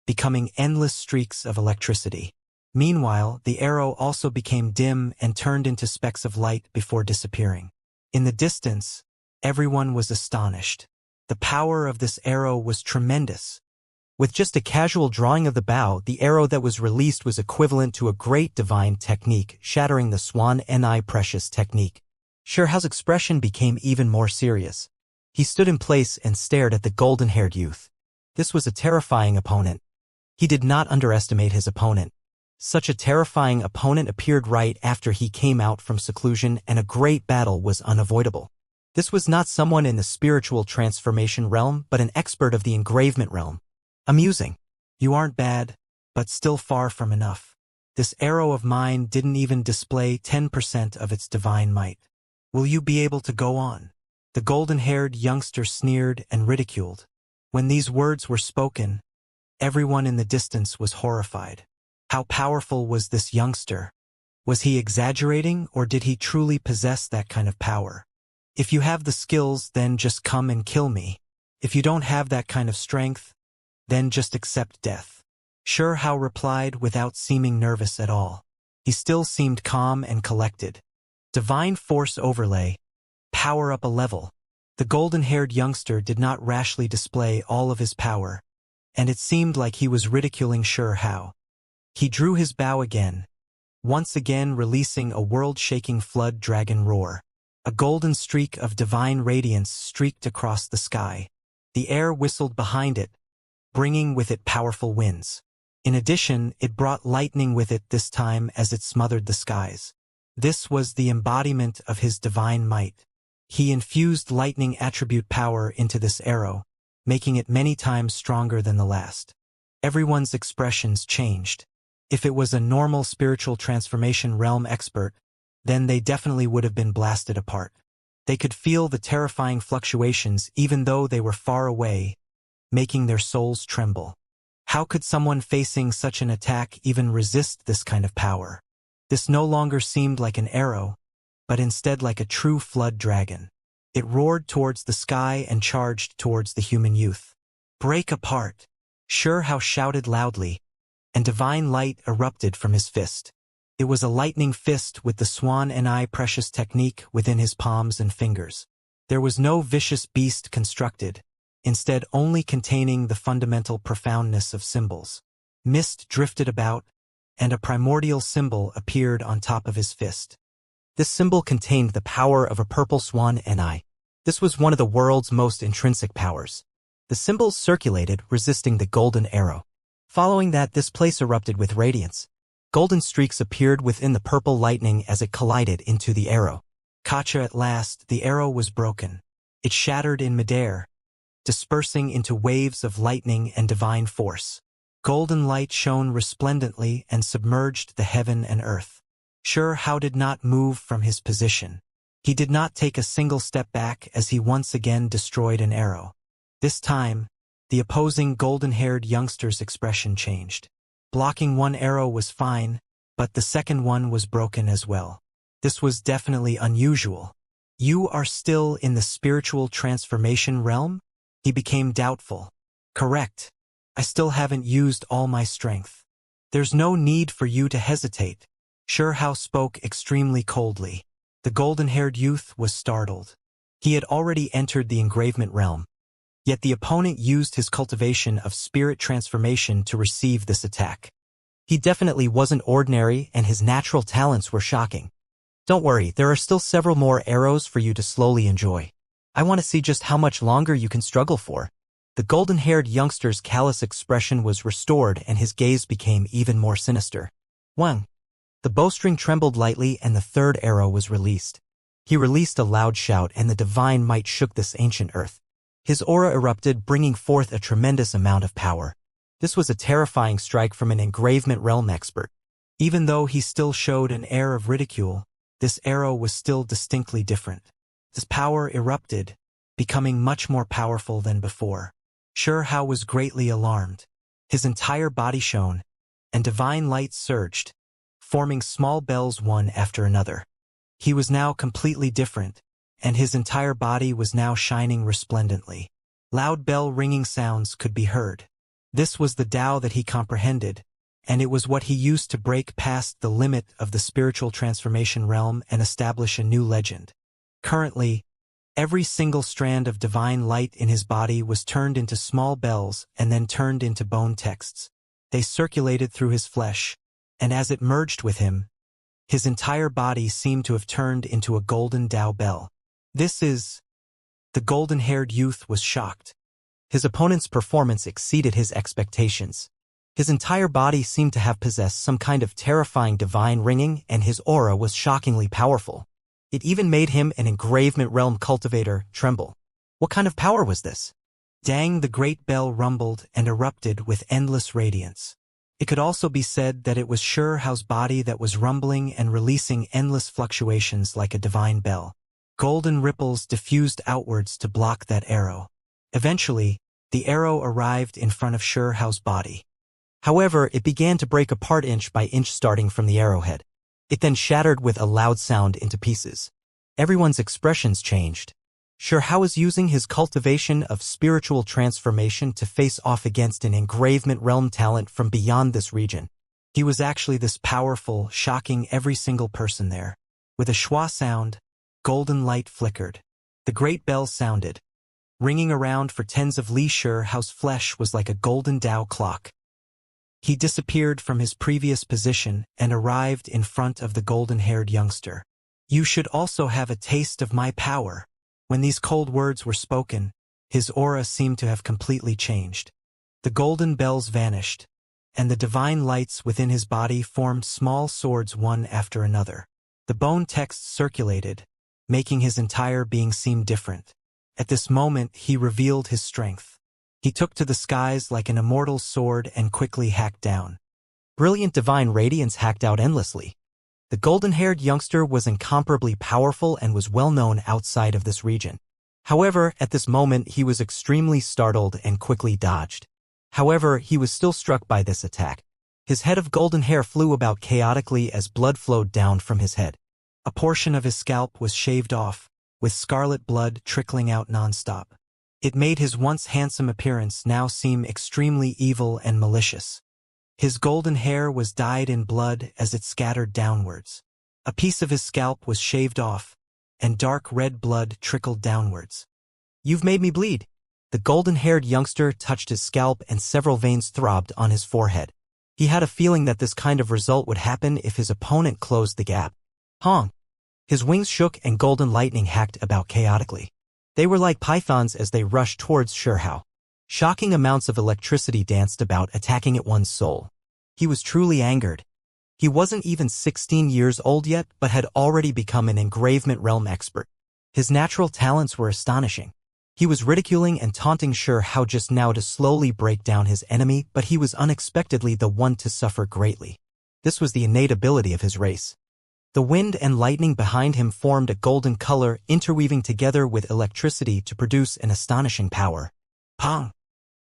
becoming endless streaks of electricity. Meanwhile, the arrow also became dim and turned into specks of light before disappearing. In the distance, everyone was astonished. The power of this arrow was tremendous. With just a casual drawing of the bow, the arrow that was released was equivalent to a great divine technique, shattering the swan and I precious technique. Xiaohao's expression became even more serious. He stood in place and stared at the golden-haired youth. This was a terrifying opponent. He did not underestimate his opponent. Such a terrifying opponent appeared right after he came out from seclusion, and a great battle was unavoidable. This was not someone in the spiritual transformation realm, but an expert of the engravement realm. Amusing. You aren't bad, but still far from enough. This arrow of mine didn't even display 10% of its divine might. Will you be able to go on? The golden-haired youngster sneered and ridiculed. When these words were spoken, everyone in the distance was horrified. How powerful was this youngster? Was he exaggerating, or did he truly possess that kind of power? If you have the skills, then just come and kill me. If you don't have that kind of strength, then just accept death. Xiaohao replied without seeming nervous at all. He still seemed calm and collected. Divine Force Overlay. Power up a level. The golden-haired youngster did not rashly display all of his power, and it seemed like he was ridiculing Xiaohao. He drew his bow again, once again releasing a world-shaking flood dragon roar. A golden streak of divine radiance streaked across the sky. The air whistled behind it, bringing with it powerful winds. In addition, it brought lightning with it this time as it smothered the skies. This was the embodiment of his divine might. He infused lightning attribute power into this arrow, making it many times stronger than the last. Everyone's expressions changed. If it was a normal spiritual transformation realm expert, then they definitely would have been blasted apart. They could feel the terrifying fluctuations even though they were far away, making their souls tremble. How could someone facing such an attack even resist this kind of power? This no longer seemed like an arrow, but instead like a true flood dragon. It roared towards the sky and charged towards the human youth. Break apart! Xiaohao shouted loudly, and divine light erupted from his fist. It was a lightning fist with the swan and I precious technique within his palms and fingers. There was no vicious beast constructed, instead only containing the fundamental profoundness of symbols. Mist drifted about, and a primordial symbol appeared on top of his fist. This symbol contained the power of a purple swan and I. This was one of the world's most intrinsic powers. The symbols circulated, resisting the golden arrow. Following that, this place erupted with radiance. Golden streaks appeared within the purple lightning as it collided into the arrow. Gotcha! At last, the arrow was broken. It shattered in midair, dispersing into waves of lightning and divine force. Golden light shone resplendently and submerged the heaven and earth. Xiaohao did not move from his position. He did not take a single step back as he once again destroyed an arrow. This time, the opposing golden-haired youngster's expression changed. Blocking one arrow was fine, but the second one was broken as well. This was definitely unusual. You are still in the spiritual transformation realm? He became doubtful. Correct. I still haven't used all my strength. There's no need for you to hesitate. Xiaohao spoke extremely coldly. The golden-haired youth was startled. He had already entered the engravement realm. Yet the opponent used his cultivation of spirit transformation to receive this attack. He definitely wasn't ordinary, and his natural talents were shocking. Don't worry, there are still several more arrows for you to slowly enjoy. I want to see just how much longer you can struggle for. The golden-haired youngster's callous expression was restored and his gaze became even more sinister. 1. The bowstring trembled lightly and the third arrow was released. He released a loud shout and the divine might shook this ancient earth. His aura erupted, bringing forth a tremendous amount of power. This was a terrifying strike from an engravement realm expert. Even though he still showed an air of ridicule, this arrow was still distinctly different. This power erupted, becoming much more powerful than before. Xiaohao was greatly alarmed. His entire body shone, and divine light surged, forming small bells one after another. He was now completely different, and his entire body was now shining resplendently. Loud bell-ringing sounds could be heard. This was the Tao that he comprehended, and it was what he used to break past the limit of the spiritual transformation realm and establish a new legend. Currently, every single strand of divine light in his body was turned into small bells and then turned into bone texts. They circulated through his flesh, and as it merged with him, his entire body seemed to have turned into a golden Tao bell. This is... The golden-haired youth was shocked. His opponent's performance exceeded his expectations. His entire body seemed to have possessed some kind of terrifying divine ringing, and his aura was shockingly powerful. It even made him, an engravement realm cultivator, tremble. What kind of power was this? Dang, the great bell rumbled and erupted with endless radiance. It could also be said that it was Xiao's body that was rumbling and releasing endless fluctuations like a divine bell. Golden ripples diffused outwards to block that arrow. Eventually, the arrow arrived in front of Xiao's body. However, it began to break apart inch by inch starting from the arrowhead. It then shattered with a loud sound into pieces. Everyone's expressions changed. Xiao was using his cultivation of spiritual transformation to face off against an engravement realm talent from beyond this region. He was actually this powerful, shocking every single person there. With a schwa sound, golden light flickered. The great bell sounded. Ringing around for tens of li. Xiao's flesh was like a golden Tao clock. He disappeared from his previous position and arrived in front of the golden-haired youngster. You should also have a taste of my power. When these cold words were spoken, his aura seemed to have completely changed. The golden bells vanished, and the divine lights within his body formed small swords one after another. The bone texts circulated, making his entire being seem different. At this moment, he revealed his strength. He took to the skies like an immortal sword and quickly hacked down. Brilliant divine radiance hacked out endlessly. The golden-haired youngster was incomparably powerful and was well known outside of this region. However, at this moment he was extremely startled and quickly dodged. However, he was still struck by this attack. His head of golden hair flew about chaotically as blood flowed down from his head. A portion of his scalp was shaved off, with scarlet blood trickling out non-stop. It made his once handsome appearance now seem extremely evil and malicious. His golden hair was dyed in blood as it scattered downwards. A piece of his scalp was shaved off, and dark red blood trickled downwards. You've made me bleed. The golden-haired youngster touched his scalp and several veins throbbed on his forehead. He had a feeling that this kind of result would happen if his opponent closed the gap. Hong! His wings shook and golden lightning hacked about chaotically. They were like pythons as they rushed towards Xiao. Shocking amounts of electricity danced about, attacking at one's soul. He was truly angered. He wasn't even 16 years old yet, but had already become an engravement realm expert. His natural talents were astonishing. He was ridiculing and taunting Xiao just now to slowly break down his enemy, but he was unexpectedly the one to suffer greatly. This was the innate ability of his race. The wind and lightning behind him formed a golden color, interweaving together with electricity to produce an astonishing power. Pong!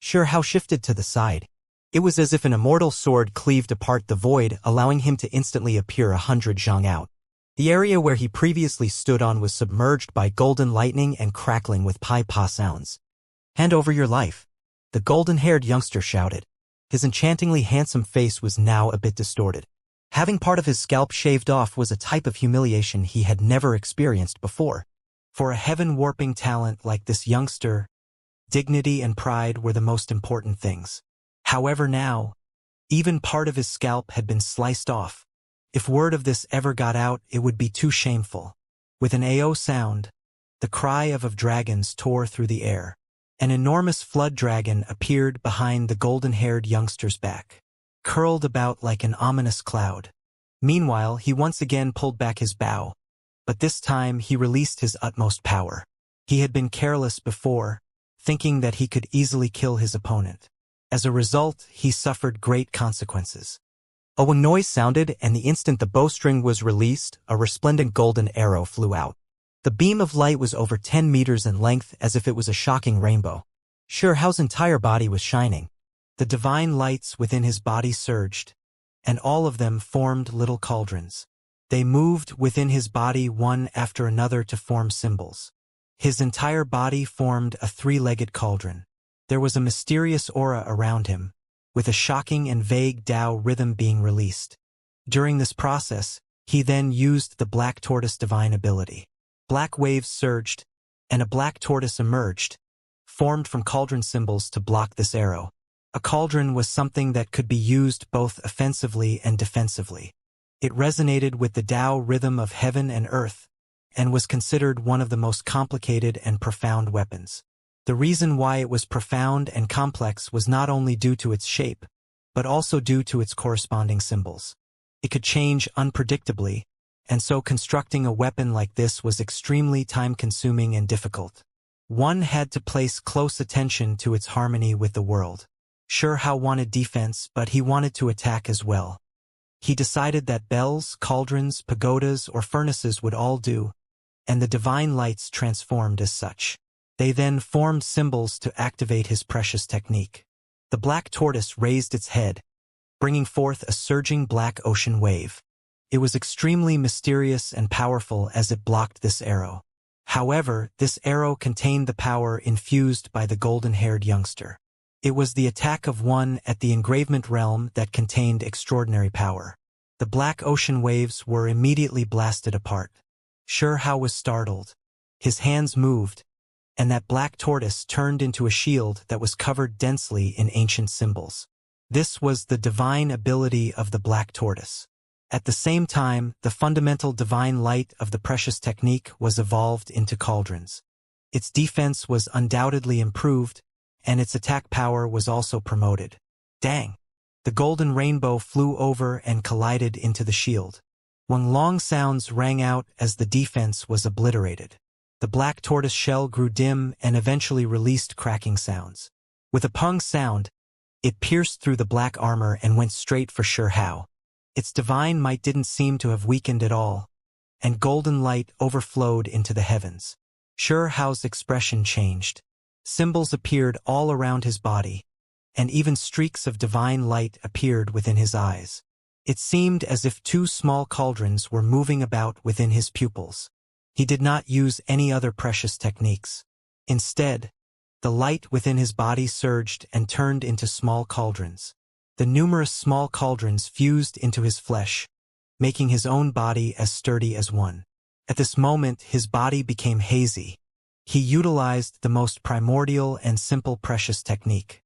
Xiao shifted to the side. It was as if an immortal sword cleaved apart the void, allowing him to instantly appear 100 zhang out. The area where he previously stood on was submerged by golden lightning and crackling with pi-pa sounds. Hand over your life. The golden-haired youngster shouted. His enchantingly handsome face was now a bit distorted. Having part of his scalp shaved off was a type of humiliation he had never experienced before. For a heaven-warping talent like this youngster, dignity and pride were the most important things. However now, even part of his scalp had been sliced off. If word of this ever got out, it would be too shameful. With an AO sound, the cry of dragons tore through the air. An enormous flood dragon appeared behind the golden-haired youngster's back, curled about like an ominous cloud. Meanwhile, he once again pulled back his bow, but this time he released his utmost power. He had been careless before, thinking that he could easily kill his opponent. As a result, he suffered great consequences. A wing noise sounded, and the instant the bowstring was released, a resplendent golden arrow flew out. The beam of light was over 10 meters in length, as if it was a shocking rainbow. Xiao's entire body was shining. The divine lights within his body surged, and all of them formed little cauldrons. They moved within his body one after another to form symbols. His entire body formed a three-legged cauldron. There was a mysterious aura around him, with a shocking and vague Tao rhythm being released. During this process, he then used the black tortoise divine ability. Black waves surged, and a black tortoise emerged, formed from cauldron symbols to block this arrow. A cauldron was something that could be used both offensively and defensively. It resonated with the Tao rhythm of heaven and earth, and was considered one of the most complicated and profound weapons. The reason why it was profound and complex was not only due to its shape, but also due to its corresponding symbols. It could change unpredictably, and so constructing a weapon like this was extremely time-consuming and difficult. One had to place close attention to its harmony with the world. Shihao wanted defense, but he wanted to attack as well. He decided that bells, cauldrons, pagodas, or furnaces would all do, and the divine lights transformed as such. They then formed symbols to activate his precious technique. The black tortoise raised its head, bringing forth a surging black ocean wave. It was extremely mysterious and powerful as it blocked this arrow. However, this arrow contained the power infused by the golden-haired youngster. It was the attack of one at the engravement realm that contained extraordinary power. The black ocean waves were immediately blasted apart. Shihao was startled. His hands moved, and that black tortoise turned into a shield that was covered densely in ancient symbols. This was the divine ability of the black tortoise. At the same time, the fundamental divine light of the precious technique was evolved into cauldrons. Its defense was undoubtedly improved, and its attack power was also promoted. Dang! The golden rainbow flew over and collided into the shield. One long sounds rang out as the defense was obliterated. The black tortoise shell grew dim and eventually released cracking sounds. With a pung sound, it pierced through the black armor and went straight for Shihao. Its divine might didn't seem to have weakened at all, and golden light overflowed into the heavens. Shihao's expression changed. Symbols appeared all around his body, and even streaks of divine light appeared within his eyes. It seemed as if two small cauldrons were moving about within his pupils. He did not use any other precious techniques. Instead, the light within his body surged and turned into small cauldrons. The numerous small cauldrons fused into his flesh, making his own body as sturdy as one. At this moment, his body became hazy. He utilized the most primordial and simple precious technique.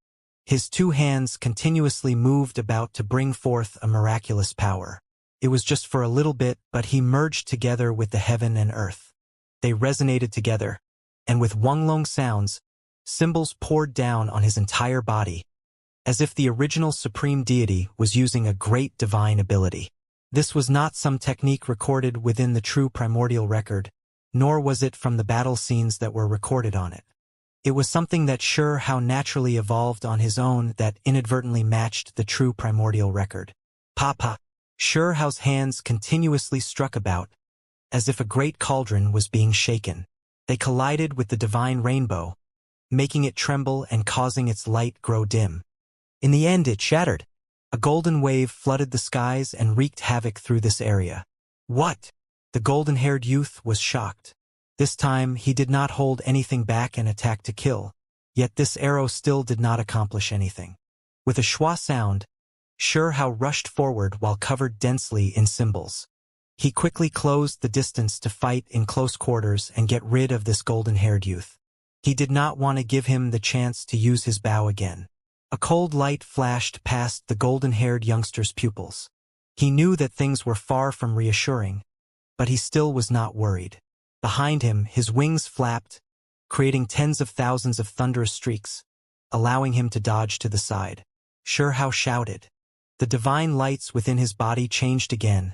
His two hands continuously moved about to bring forth a miraculous power. It was just for a little bit, but he merged together with the heaven and earth. They resonated together, and with Wonglong sounds, symbols poured down on his entire body, as if the original supreme deity was using a great divine ability. This was not some technique recorded within the true primordial record, nor was it from the battle scenes that were recorded on it. It was something that Shihao naturally evolved on his own that inadvertently matched the true primordial record. Papa! Shihao's hands continuously struck about, as if a great cauldron was being shaken. They collided with the divine rainbow, making it tremble and causing its light grow dim. In the end, it shattered. A golden wave flooded the skies and wreaked havoc through this area. What? The golden-haired youth was shocked. This time, he did not hold anything back and attacked to kill. Yet this arrow still did not accomplish anything. With a schwa sound, Shihao rushed forward while covered densely in symbols. He quickly closed the distance to fight in close quarters and get rid of this golden-haired youth. He did not want to give him the chance to use his bow again. A cold light flashed past the golden-haired youngster's pupils. He knew that things were far from reassuring, but he still was not worried. Behind him, his wings flapped, creating tens of thousands of thunderous streaks, allowing him to dodge to the side. Shihao shouted. The divine lights within his body changed again,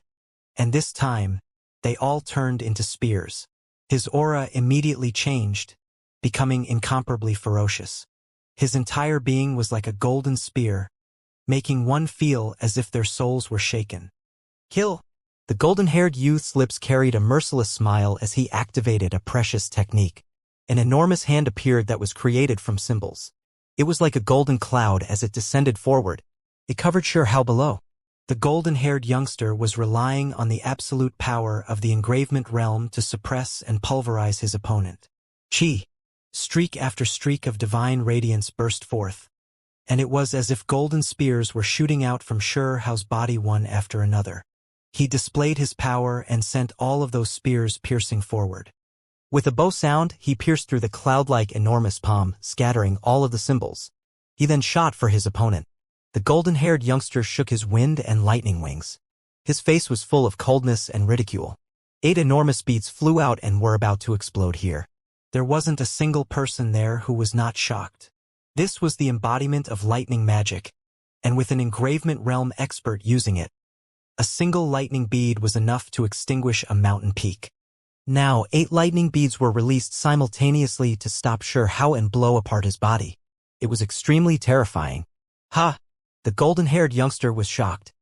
and this time, they all turned into spears. His aura immediately changed, becoming incomparably ferocious. His entire being was like a golden spear, making one feel as if their souls were shaken. Kill! The golden-haired youth's lips carried a merciless smile as he activated a precious technique. An enormous hand appeared that was created from symbols. It was like a golden cloud as it descended forward. It covered Shihao below. The golden-haired youngster was relying on the absolute power of the engravement realm to suppress and pulverize his opponent. Chi! Streak after streak of divine radiance burst forth, and it was as if golden spears were shooting out from Shao's body one after another. He displayed his power and sent all of those spears piercing forward. With a bow sound, he pierced through the cloud-like enormous palm, scattering all of the symbols. He then shot for his opponent. The golden-haired youngster shook his wind and lightning wings. His face was full of coldness and ridicule. 8 enormous beats flew out and were about to explode here. There wasn't a single person there who was not shocked. This was the embodiment of lightning magic, and with an engravement realm expert using it, a single lightning bead was enough to extinguish a mountain peak. Now 8 lightning beads were released simultaneously to stop Xiao and blow apart his body. It was extremely terrifying. Ha! The golden-haired youngster was shocked.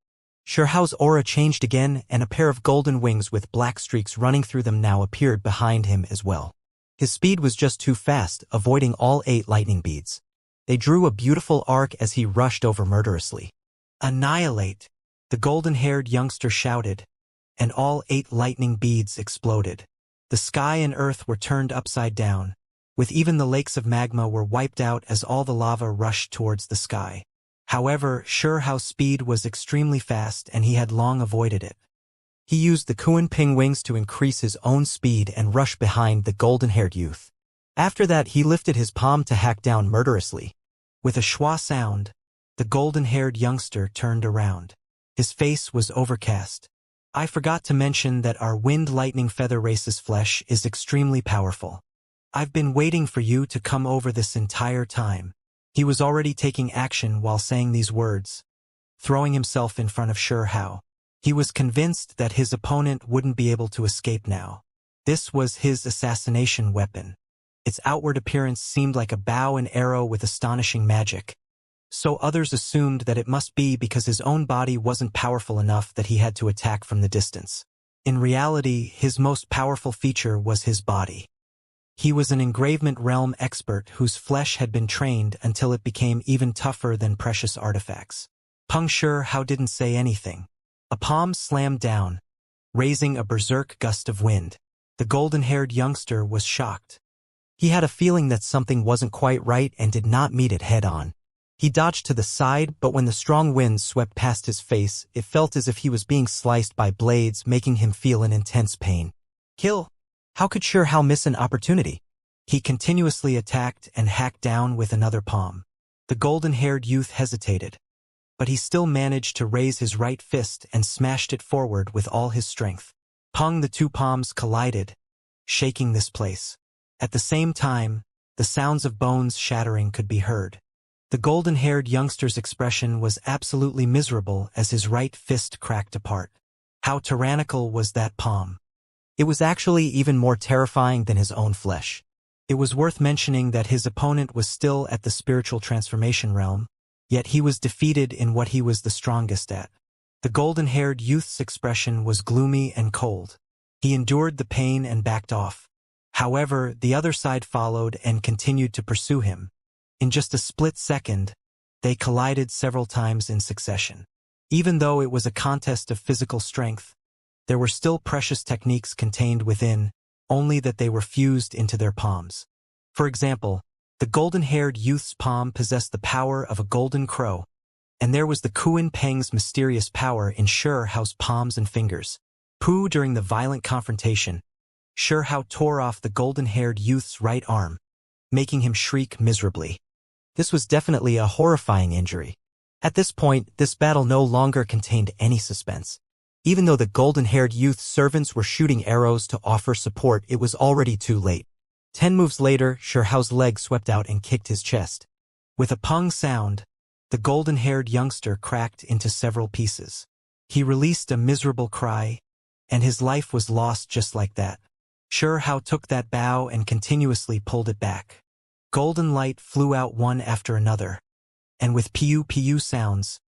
Xiao's aura changed again, and a pair of golden wings with black streaks running through them now appeared behind him as well. His speed was just too fast, avoiding all 8 lightning beads. They drew a beautiful arc as he rushed over murderously. Annihilate! The golden-haired youngster shouted, and all 8 lightning beads exploded. The sky and earth were turned upside down, with even the lakes of magma were wiped out as all the lava rushed towards the sky. However, Xiao's speed was extremely fast and he had long avoided it. He used the Kunping wings to increase his own speed and rush behind the golden-haired youth. After that, he lifted his palm to hack down murderously. With a schwa sound, the golden-haired youngster turned around. His face was overcast. I forgot to mention that our wind lightning feather race's flesh is extremely powerful. I've been waiting for you to come over this entire time. He was already taking action while saying these words, throwing himself in front of Xiao. He was convinced that his opponent wouldn't be able to escape now. This was his assassination weapon. Its outward appearance seemed like a bow and arrow with astonishing magic. So others assumed that it must be because his own body wasn't powerful enough that he had to attack from the distance. In reality, his most powerful feature was his body. He was an engravement realm expert whose flesh had been trained until it became even tougher than precious artifacts. Peng Xiao didn't say anything. A palm slammed down, raising a berserk gust of wind. The golden-haired youngster was shocked. He had a feeling that something wasn't quite right and did not meet it head-on. He dodged to the side, but when the strong wind swept past his face, it felt as if he was being sliced by blades, making him feel an intense pain. Kill! How could Xiao miss an opportunity? He continuously attacked and hacked down with another palm. The golden-haired youth hesitated, but he still managed to raise his right fist and smashed it forward with all his strength. Peng, the 2 palms collided, shaking this place. At the same time, the sounds of bones shattering could be heard. The golden-haired youngster's expression was absolutely miserable as his right fist cracked apart. How tyrannical was that palm? It was actually even more terrifying than his own flesh. It was worth mentioning that his opponent was still at the spiritual transformation realm, yet he was defeated in what he was the strongest at. The golden-haired youth's expression was gloomy and cold. He endured the pain and backed off. However, the other side followed and continued to pursue him. In just a split second, they collided several times in succession. Even though it was a contest of physical strength, there were still precious techniques contained within, only that they were fused into their palms. For example, the golden-haired youth's palm possessed the power of a golden crow, and there was the Kunpeng's mysterious power in Xiao's palms and fingers. During the violent confrontation, Xiao tore off the golden-haired youth's right arm, making him shriek miserably. This was definitely a horrifying injury. At this point, this battle no longer contained any suspense. Even though the golden-haired youth's servants were shooting arrows to offer support, it was already too late. 10 moves later, Xiao's leg swept out and kicked his chest. With a pung sound, the golden-haired youngster cracked into several pieces. He released a miserable cry, and his life was lost just like that. Xiao took that bow and continuously pulled it back. Golden light flew out one after another, and with pew-pew sounds,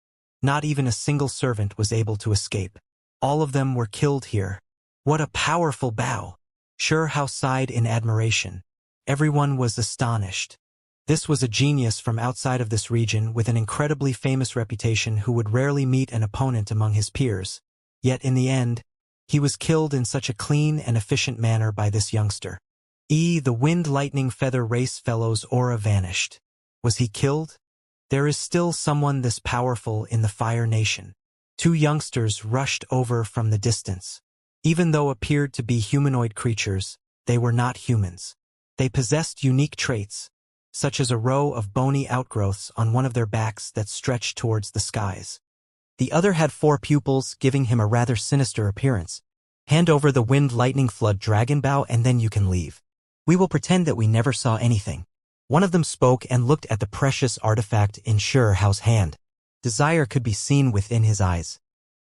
not even a single servant was able to escape. All of them were killed here. What a powerful bow! Xiao sighed in admiration. Everyone was astonished. This was a genius from outside of this region with an incredibly famous reputation who would rarely meet an opponent among his peers. Yet in the end, he was killed in such a clean and efficient manner by this youngster. The Wind Lightning Feather Race fellow's aura vanished. Was he killed? There is still someone this powerful in the Fire Nation. Two youngsters rushed over from the distance. Even though appeared to be humanoid creatures, they were not humans. They possessed unique traits, such as a row of bony outgrowths on one of their backs that stretched towards the skies. The other had 4 pupils, giving him a rather sinister appearance. Hand over the Wind Lightning Flood Dragon Bow and then you can leave. We will pretend that we never saw anything. One of them spoke and looked at the precious artifact in Xiao's hand. Desire could be seen within his eyes.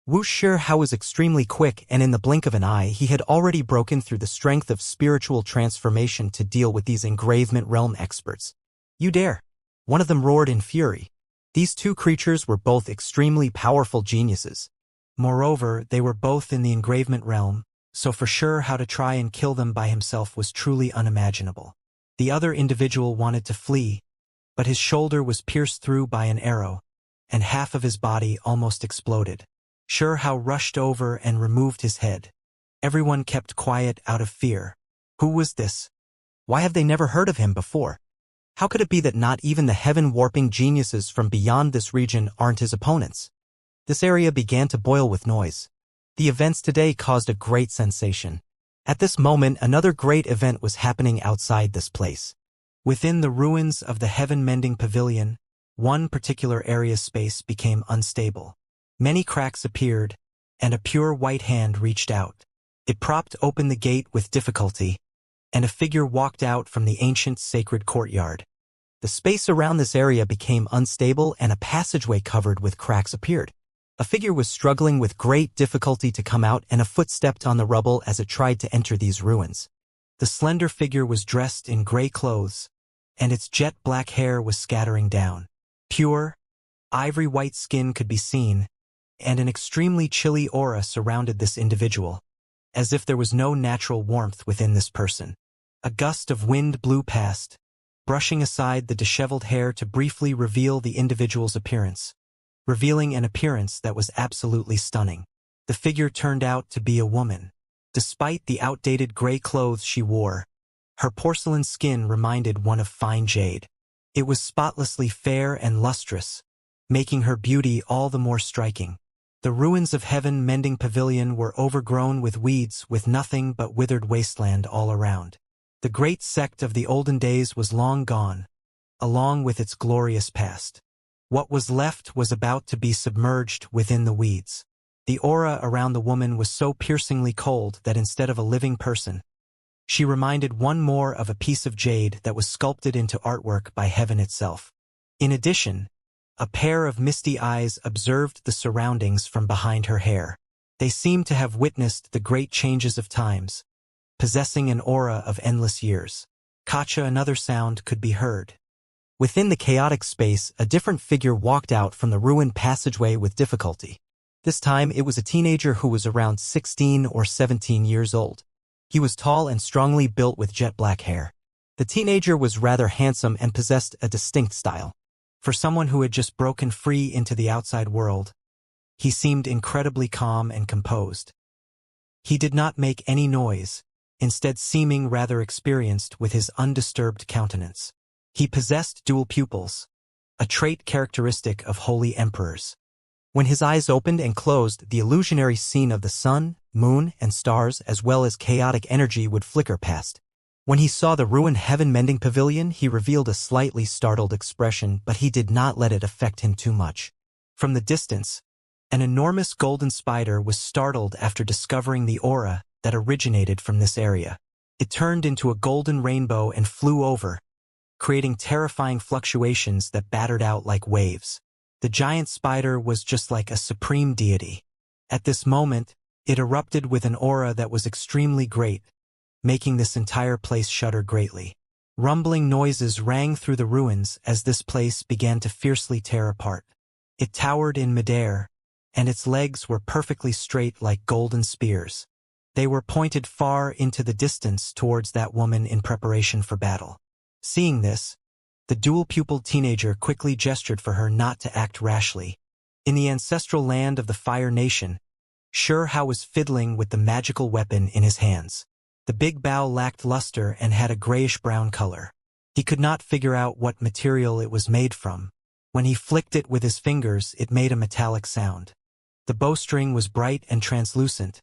Wuxia was extremely quick, and in the blink of an eye he had already broken through the strength of spiritual transformation to deal with these engravement realm experts. You dare! One of them roared in fury. These two creatures were both extremely powerful geniuses. Moreover, they were both in the engravement realm, so for sure how to try and kill them by himself was truly unimaginable. The other individual wanted to flee, but his shoulder was pierced through by an arrow, and half of his body almost exploded. Xiao rushed over and removed his head. Everyone kept quiet out of fear. Who was this? Why have they never heard of him before? How could it be that not even the heaven-warping geniuses from beyond this region aren't his opponents? This area began to boil with noise. The events today caused a great sensation. At this moment, another great event was happening outside this place. Within the ruins of the Heaven-Mending Pavilion, one particular area's space became unstable. Many cracks appeared, and a pure white hand reached out. It propped open the gate with difficulty, and a figure walked out from the ancient sacred courtyard. The space around this area became unstable and a passageway covered with cracks appeared. A figure was struggling with great difficulty to come out, and a foot stepped on the rubble as it tried to enter these ruins. The slender figure was dressed in gray clothes, and its jet black hair was scattering down. Pure, ivory white skin could be seen, and an extremely chilly aura surrounded this individual, as if there was no natural warmth within this person. A gust of wind blew past, brushing aside the disheveled hair to briefly reveal the individual's appearance, revealing an appearance that was absolutely stunning. The figure turned out to be a woman. Despite the outdated gray clothes she wore, her porcelain skin reminded one of fine jade. It was spotlessly fair and lustrous, making her beauty all the more striking. The ruins of Heaven-Mending Pavilion were overgrown with weeds, with nothing but withered wasteland all around. The great sect of the olden days was long gone, along with its glorious past. What was left was about to be submerged within the weeds. The aura around the woman was so piercingly cold that instead of a living person, she reminded one more of a piece of jade that was sculpted into artwork by heaven itself. In addition, a pair of misty eyes observed the surroundings from behind her hair. They seemed to have witnessed the great changes of times, possessing an aura of endless years. Kacha, another sound could be heard. Within the chaotic space, a different figure walked out from the ruined passageway with difficulty. This time, it was a teenager who was around 16 or 17 years old. He was tall and strongly built with jet black hair. The teenager was rather handsome and possessed a distinct style. For someone who had just broken free into the outside world, he seemed incredibly calm and composed. He did not make any noise, instead seeming rather experienced with his undisturbed countenance. He possessed dual pupils, a trait characteristic of holy emperors. When his eyes opened and closed, the illusionary scene of the sun, moon, and stars as well as chaotic energy would flicker past. When he saw the ruined Heaven-Mending Pavilion, he revealed a slightly startled expression, but he did not let it affect him too much. From the distance, an enormous golden spider was startled after discovering the aura that originated from this area. It turned into a golden rainbow and flew over, creating terrifying fluctuations that battered out like waves. The giant spider was just like a supreme deity. At this moment, it erupted with an aura that was extremely great, making this entire place shudder greatly. Rumbling noises rang through the ruins as this place began to fiercely tear apart. It towered in midair, and its legs were perfectly straight like golden spears. They were pointed far into the distance towards that woman in preparation for battle. Seeing this, The dual-pupiled teenager quickly gestured for her not to act rashly. In the ancestral land of the Fire Nation, Hao was fiddling with the magical weapon in his hands. The big bow lacked luster and had a grayish-brown color. He could not figure out what material it was made from. When he flicked it with his fingers, it made a metallic sound. The bowstring was bright and translucent,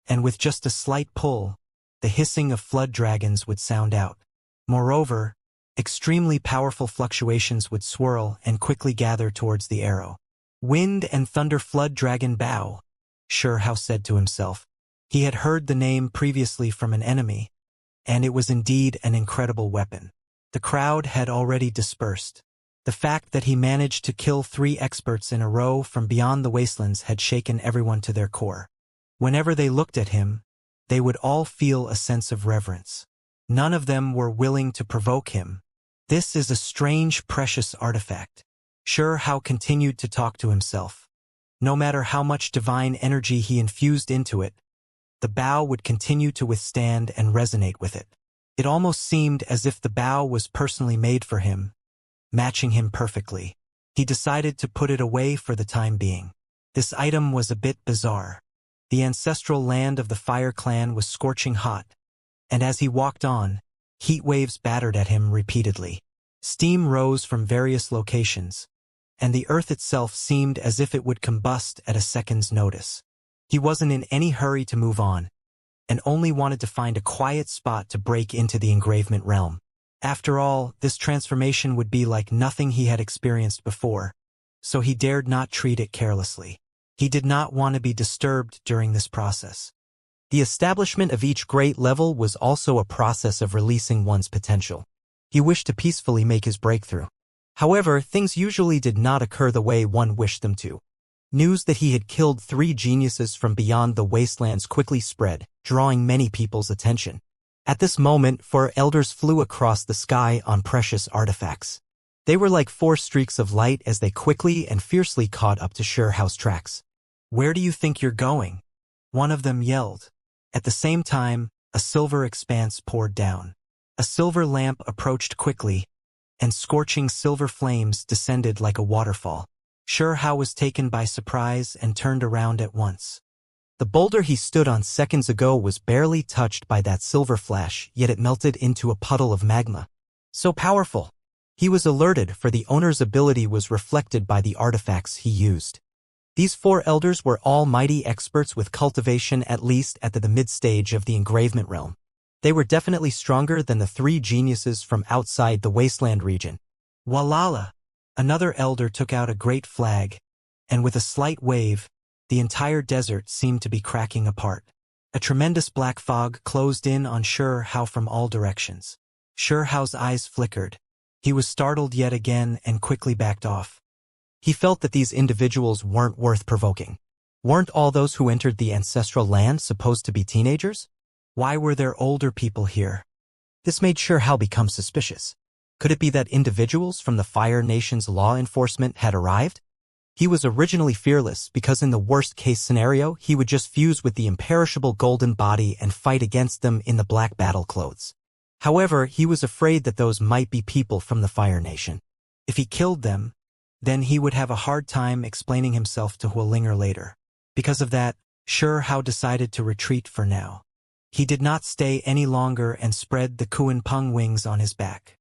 and with just a slight pull, the hissing of flood dragons would sound out. Moreover, extremely powerful fluctuations would swirl and quickly gather towards the arrow. Wind and thunder flood dragon bow, Hao said to himself. He had heard the name previously from an enemy, and it was indeed an incredible weapon. The crowd had already dispersed. The fact that he managed to kill 3 experts in a row from beyond the wastelands had shaken everyone to their core. Whenever they looked at him, they would all feel a sense of reverence. None of them were willing to provoke him. This is a strange, precious artifact. Hao continued to talk to himself. No matter how much divine energy he infused into it, the bow would continue to withstand and resonate with it. It almost seemed as if the bow was personally made for him, matching him perfectly. He decided to put it away for the time being. This item was a bit bizarre. The ancestral land of the Fire Clan was scorching hot, and as he walked on, heat waves battered at him repeatedly. Steam rose from various locations, and the earth itself seemed as if it would combust at a second's notice. He wasn't in any hurry to move on, and only wanted to find a quiet spot to break into the engravement realm. After all, this transformation would be like nothing he had experienced before, so he dared not treat it carelessly. He did not want to be disturbed during this process. The establishment of each great level was also a process of releasing one's potential. He wished to peacefully make his breakthrough. However, things usually did not occur the way one wished them to. News that he had killed 3 geniuses from beyond the wastelands quickly spread, drawing many people's attention. At this moment, 4 elders flew across the sky on precious artifacts. They were like 4 streaks of light as they quickly and fiercely caught up to Hao's tracks. "Where do you think you're going?" one of them yelled. At the same time, a silver expanse poured down. A silver lamp approached quickly, and scorching silver flames descended like a waterfall. Hao was taken by surprise and turned around at once. The boulder he stood on seconds ago was barely touched by that silver flash, yet it melted into a puddle of magma. So powerful! He was alerted, for the owner's ability was reflected by the artifacts he used. These 4 elders were all mighty experts with cultivation, at least at the mid-stage of the engravement realm. They were definitely stronger than the 3 geniuses from outside the wasteland region. Walala! Another elder took out a great flag, and with a slight wave, the entire desert seemed to be cracking apart. A tremendous black fog closed in on Hao from all directions. Hao's eyes flickered. He was startled yet again and quickly backed off. He felt that these individuals weren't worth provoking. Weren't all those who entered the ancestral land supposed to be teenagers? Why were there older people here? This made Hao become suspicious. Could it be that individuals from the Fire Nation's law enforcement had arrived? He was originally fearless because in the worst-case scenario, he would just fuse with the imperishable golden body and fight against them in the black battle clothes. However, he was afraid that those might be people from the Fire Nation. If he killed them, then he would have a hard time explaining himself to Huolinger later. Because of that, Hao decided to retreat for now. He did not stay any longer and spread the Kuan-Peng wings on his back.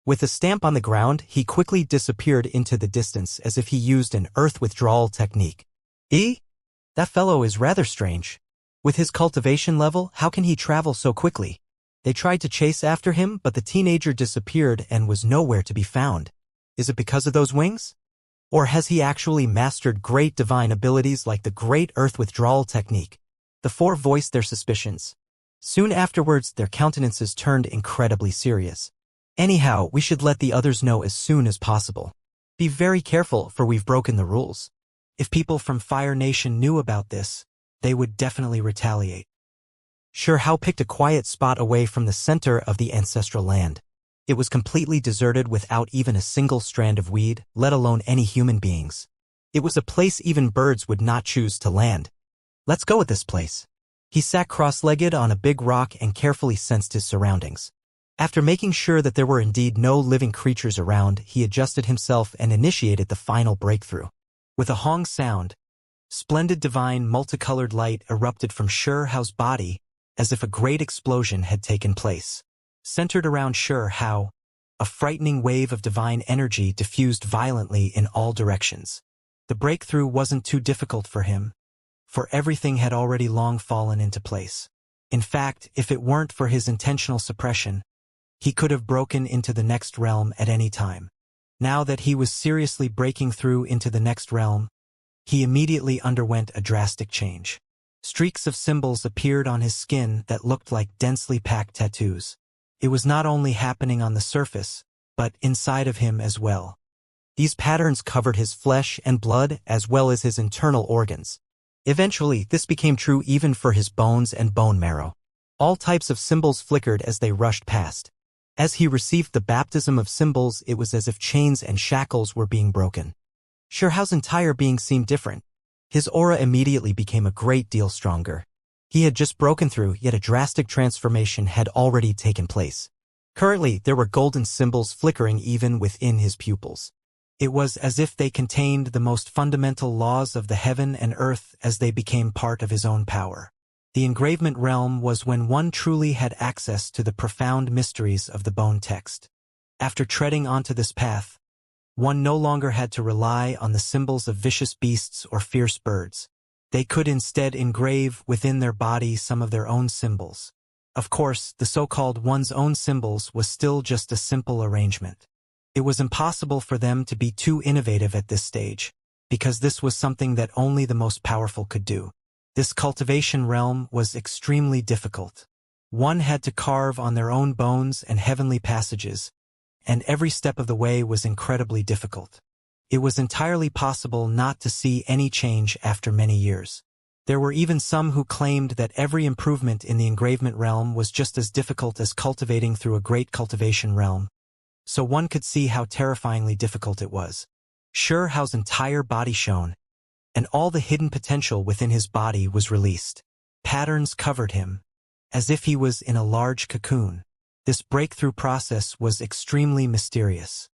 With a stamp on the ground, he quickly disappeared into the distance as if he used an earth withdrawal technique. That fellow is rather strange. With his cultivation level, how can he travel so quickly? They tried to chase after him, but the teenager disappeared and was nowhere to be found. Is it because of those wings? Or has he actually mastered great divine abilities like the Great Earth Withdrawal Technique? The 4 voiced their suspicions. Soon afterwards, their countenances turned incredibly serious. Anyhow, we should let the others know as soon as possible. Be very careful, for we've broken the rules. If people from Fire Nation knew about this, they would definitely retaliate. Hao picked a quiet spot away from the center of the ancestral land. It was completely deserted without even a single strand of weed, let alone any human beings. It was a place even birds would not choose to land. Let's go at this place. He sat cross-legged on a big rock and carefully sensed his surroundings. After making sure that there were indeed no living creatures around, he adjusted himself and initiated the final breakthrough. With a hong sound, splendid divine multicolored light erupted from Hao's body as if a great explosion had taken place. Centered around Hao, a frightening wave of divine energy diffused violently in all directions. The breakthrough wasn't too difficult for him, for everything had already long fallen into place. In fact, if it weren't for his intentional suppression, he could have broken into the next realm at any time. Now that he was seriously breaking through into the next realm, he immediately underwent a drastic change. Streaks of symbols appeared on his skin that looked like densely packed tattoos. It was not only happening on the surface, but inside of him as well. These patterns covered his flesh and blood as well as his internal organs. Eventually, this became true even for his bones and bone marrow. All types of symbols flickered as they rushed past. As he received the baptism of symbols, it was as if chains and shackles were being broken. Hao's entire being seemed different. His aura immediately became a great deal stronger. He had just broken through, yet a drastic transformation had already taken place. Currently, there were golden symbols flickering even within his pupils. It was as if they contained the most fundamental laws of the heaven and earth as they became part of his own power. The engravement realm was when one truly had access to the profound mysteries of the bone text. After treading onto this path, one no longer had to rely on the symbols of vicious beasts or fierce birds. They could instead engrave within their body some of their own symbols. Of course, the so-called one's own symbols was still just a simple arrangement. It was impossible for them to be too innovative at this stage, because this was something that only the most powerful could do. This cultivation realm was extremely difficult. One had to carve on their own bones and heavenly passages, and every step of the way was incredibly difficult. It was entirely possible not to see any change after many years. There were even some who claimed that every improvement in the engravement realm was just as difficult as cultivating through a great cultivation realm. So one could see how terrifyingly difficult it was. Hao's entire body shone, and all the hidden potential within his body was released. Patterns covered him, as if he was in a large cocoon. This breakthrough process was extremely mysterious.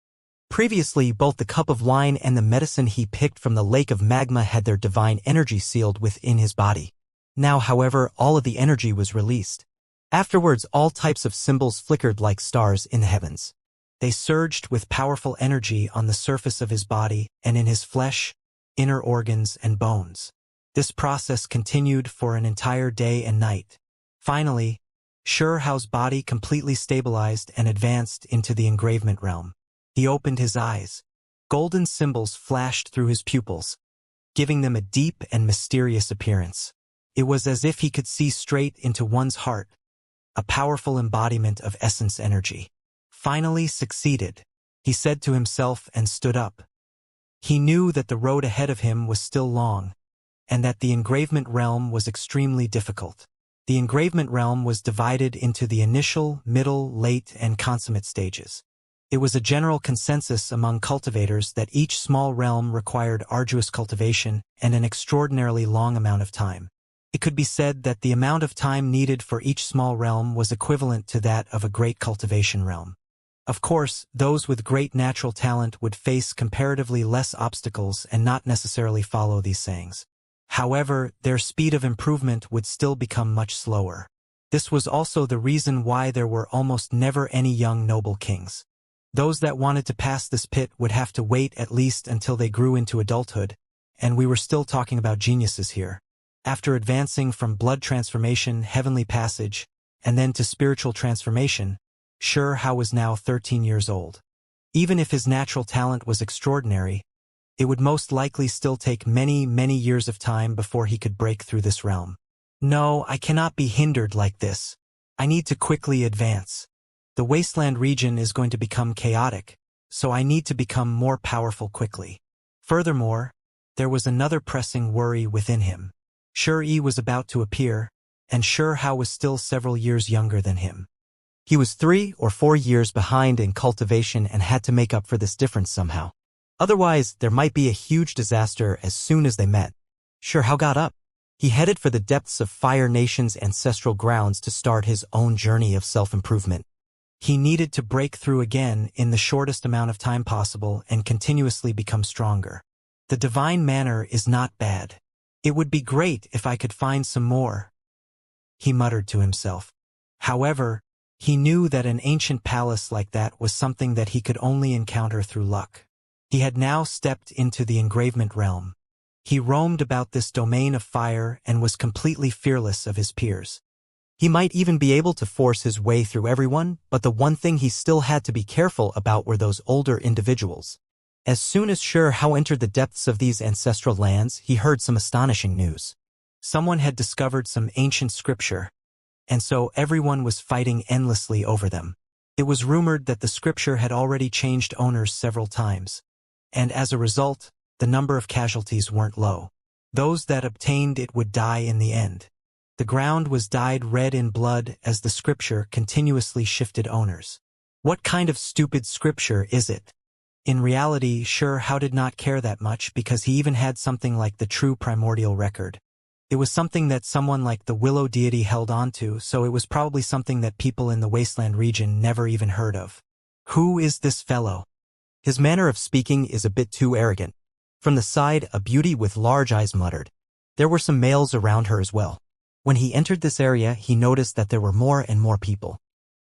Previously, both the cup of wine and the medicine he picked from the lake of magma had their divine energy sealed within his body. Now, however, all of the energy was released. Afterwards, all types of symbols flickered like stars in the heavens. They surged with powerful energy on the surface of his body and in his flesh, inner organs, and bones. This process continued for an entire day and night. Finally, Hao's body completely stabilized and advanced into the engravement realm. He opened his eyes. Golden symbols flashed through his pupils, giving them a deep and mysterious appearance. It was as if he could see straight into one's heart, a powerful embodiment of essence energy. Finally succeeded, he said to himself and stood up. He knew that the road ahead of him was still long, and that the engravement realm was extremely difficult. The engravement realm was divided into the initial, middle, late, and consummate stages. It was a general consensus among cultivators that each small realm required arduous cultivation and an extraordinarily long amount of time. It could be said that the amount of time needed for each small realm was equivalent to that of a great cultivation realm. Of course, those with great natural talent would face comparatively less obstacles and not necessarily follow these sayings. However, their speed of improvement would still become much slower. This was also the reason why there were almost never any young noble kings. Those that wanted to pass this pit would have to wait at least until they grew into adulthood, and we were still talking about geniuses here. After advancing from blood transformation, heavenly passage, and then to spiritual transformation, Hao was now 13 years old. Even if his natural talent was extraordinary, it would most likely still take many, many years of time before he could break through this realm. No, I cannot be hindered like this. I need to quickly advance. The wasteland region is going to become chaotic, so I need to become more powerful quickly. Furthermore, there was another pressing worry within him. Yi was about to appear, and Hao was still several years younger than him. He was 3 or 4 years behind in cultivation and had to make up for this difference somehow. Otherwise, there might be a huge disaster as soon as they met. Hao got up. He headed for the depths of Fire Nation's ancestral grounds to start his own journey of self-improvement. He needed to break through again in the shortest amount of time possible and continuously become stronger. The divine manner is not bad. It would be great if I could find some more, he muttered to himself. However, he knew that an ancient palace like that was something that he could only encounter through luck. He had now stepped into the engravement realm. He roamed about this domain of fire and was completely fearless of his peers. He might even be able to force his way through everyone, but the one thing he still had to be careful about were those older individuals. As soon as Xianxia entered the depths of these ancestral lands, he heard some astonishing news. Someone had discovered some ancient scripture, and so everyone was fighting endlessly over them. It was rumored that the scripture had already changed owners several times, and as a result, the number of casualties weren't low. Those that obtained it would die in the end. The ground was dyed red in blood as the scripture continuously shifted owners. What kind of stupid scripture is it? In reality, Xianxia did not care that much because he even had something like the true primordial record. It was something that someone like the willow deity held onto, so it was probably something that people in the wasteland region never even heard of. Who is this fellow? His manner of speaking is a bit too arrogant. From the side, a beauty with large eyes muttered. There were some males around her as well. When he entered this area, he noticed that there were more and more people.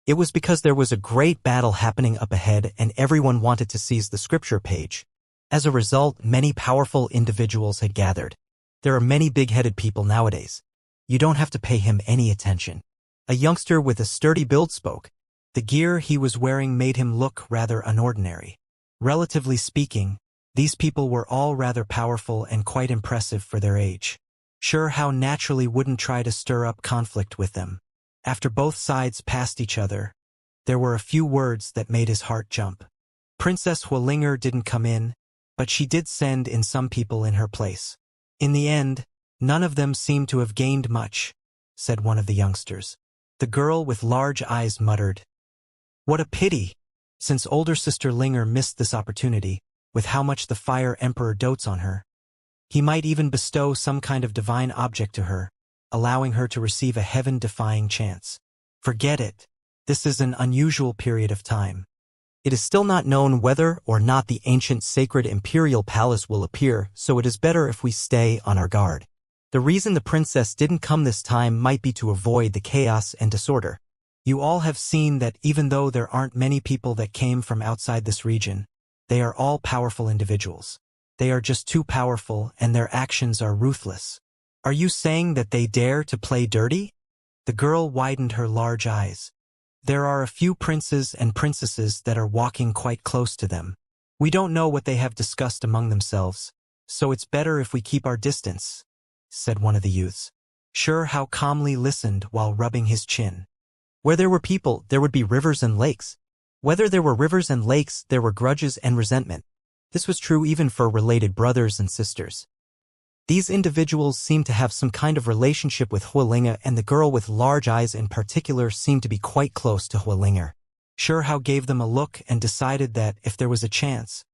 It was because there was a great battle happening up ahead and everyone wanted to seize the scripture page. As a result, many powerful individuals had gathered. There are many big-headed people nowadays. You don't have to pay him any attention. A youngster with a sturdy build spoke. The gear he was wearing made him look rather unordinary. Relatively speaking, these people were all rather powerful and quite impressive for their age. Xianxia naturally wouldn't try to stir up conflict with them. After both sides passed each other, there were a few words that made his heart jump. Princess Hualinger didn't come in, but she did send in some people in her place. In the end, none of them seemed to have gained much, said one of the youngsters. The girl with large eyes muttered. What a pity, since older sister Linger missed this opportunity, with how much the Fire Emperor dotes on her. He might even bestow some kind of divine object to her, allowing her to receive a heaven-defying chance. Forget it. This is an unusual period of time. It is still not known whether or not the ancient sacred imperial palace will appear, so it is better if we stay on our guard. The reason the princess didn't come this time might be to avoid the chaos and disorder. You all have seen that even though there aren't many people that came from outside this region, they are all powerful individuals. They are just too powerful and their actions are ruthless. Are you saying that they dare to play dirty? The girl widened her large eyes. There are a few princes and princesses that are walking quite close to them. We don't know what they have discussed among themselves, so it's better if we keep our distance, said one of the youths. Xianxia calmly listened while rubbing his chin. Where there were people, there would be rivers and lakes. Whether there were rivers and lakes, there were grudges and resentment. This was true even for related brothers and sisters. These individuals seemed to have some kind of relationship with Hualinger, and the girl with large eyes in particular seemed to be quite close to Hualinger. Xianxia gave them a look and decided that, if there was a chance,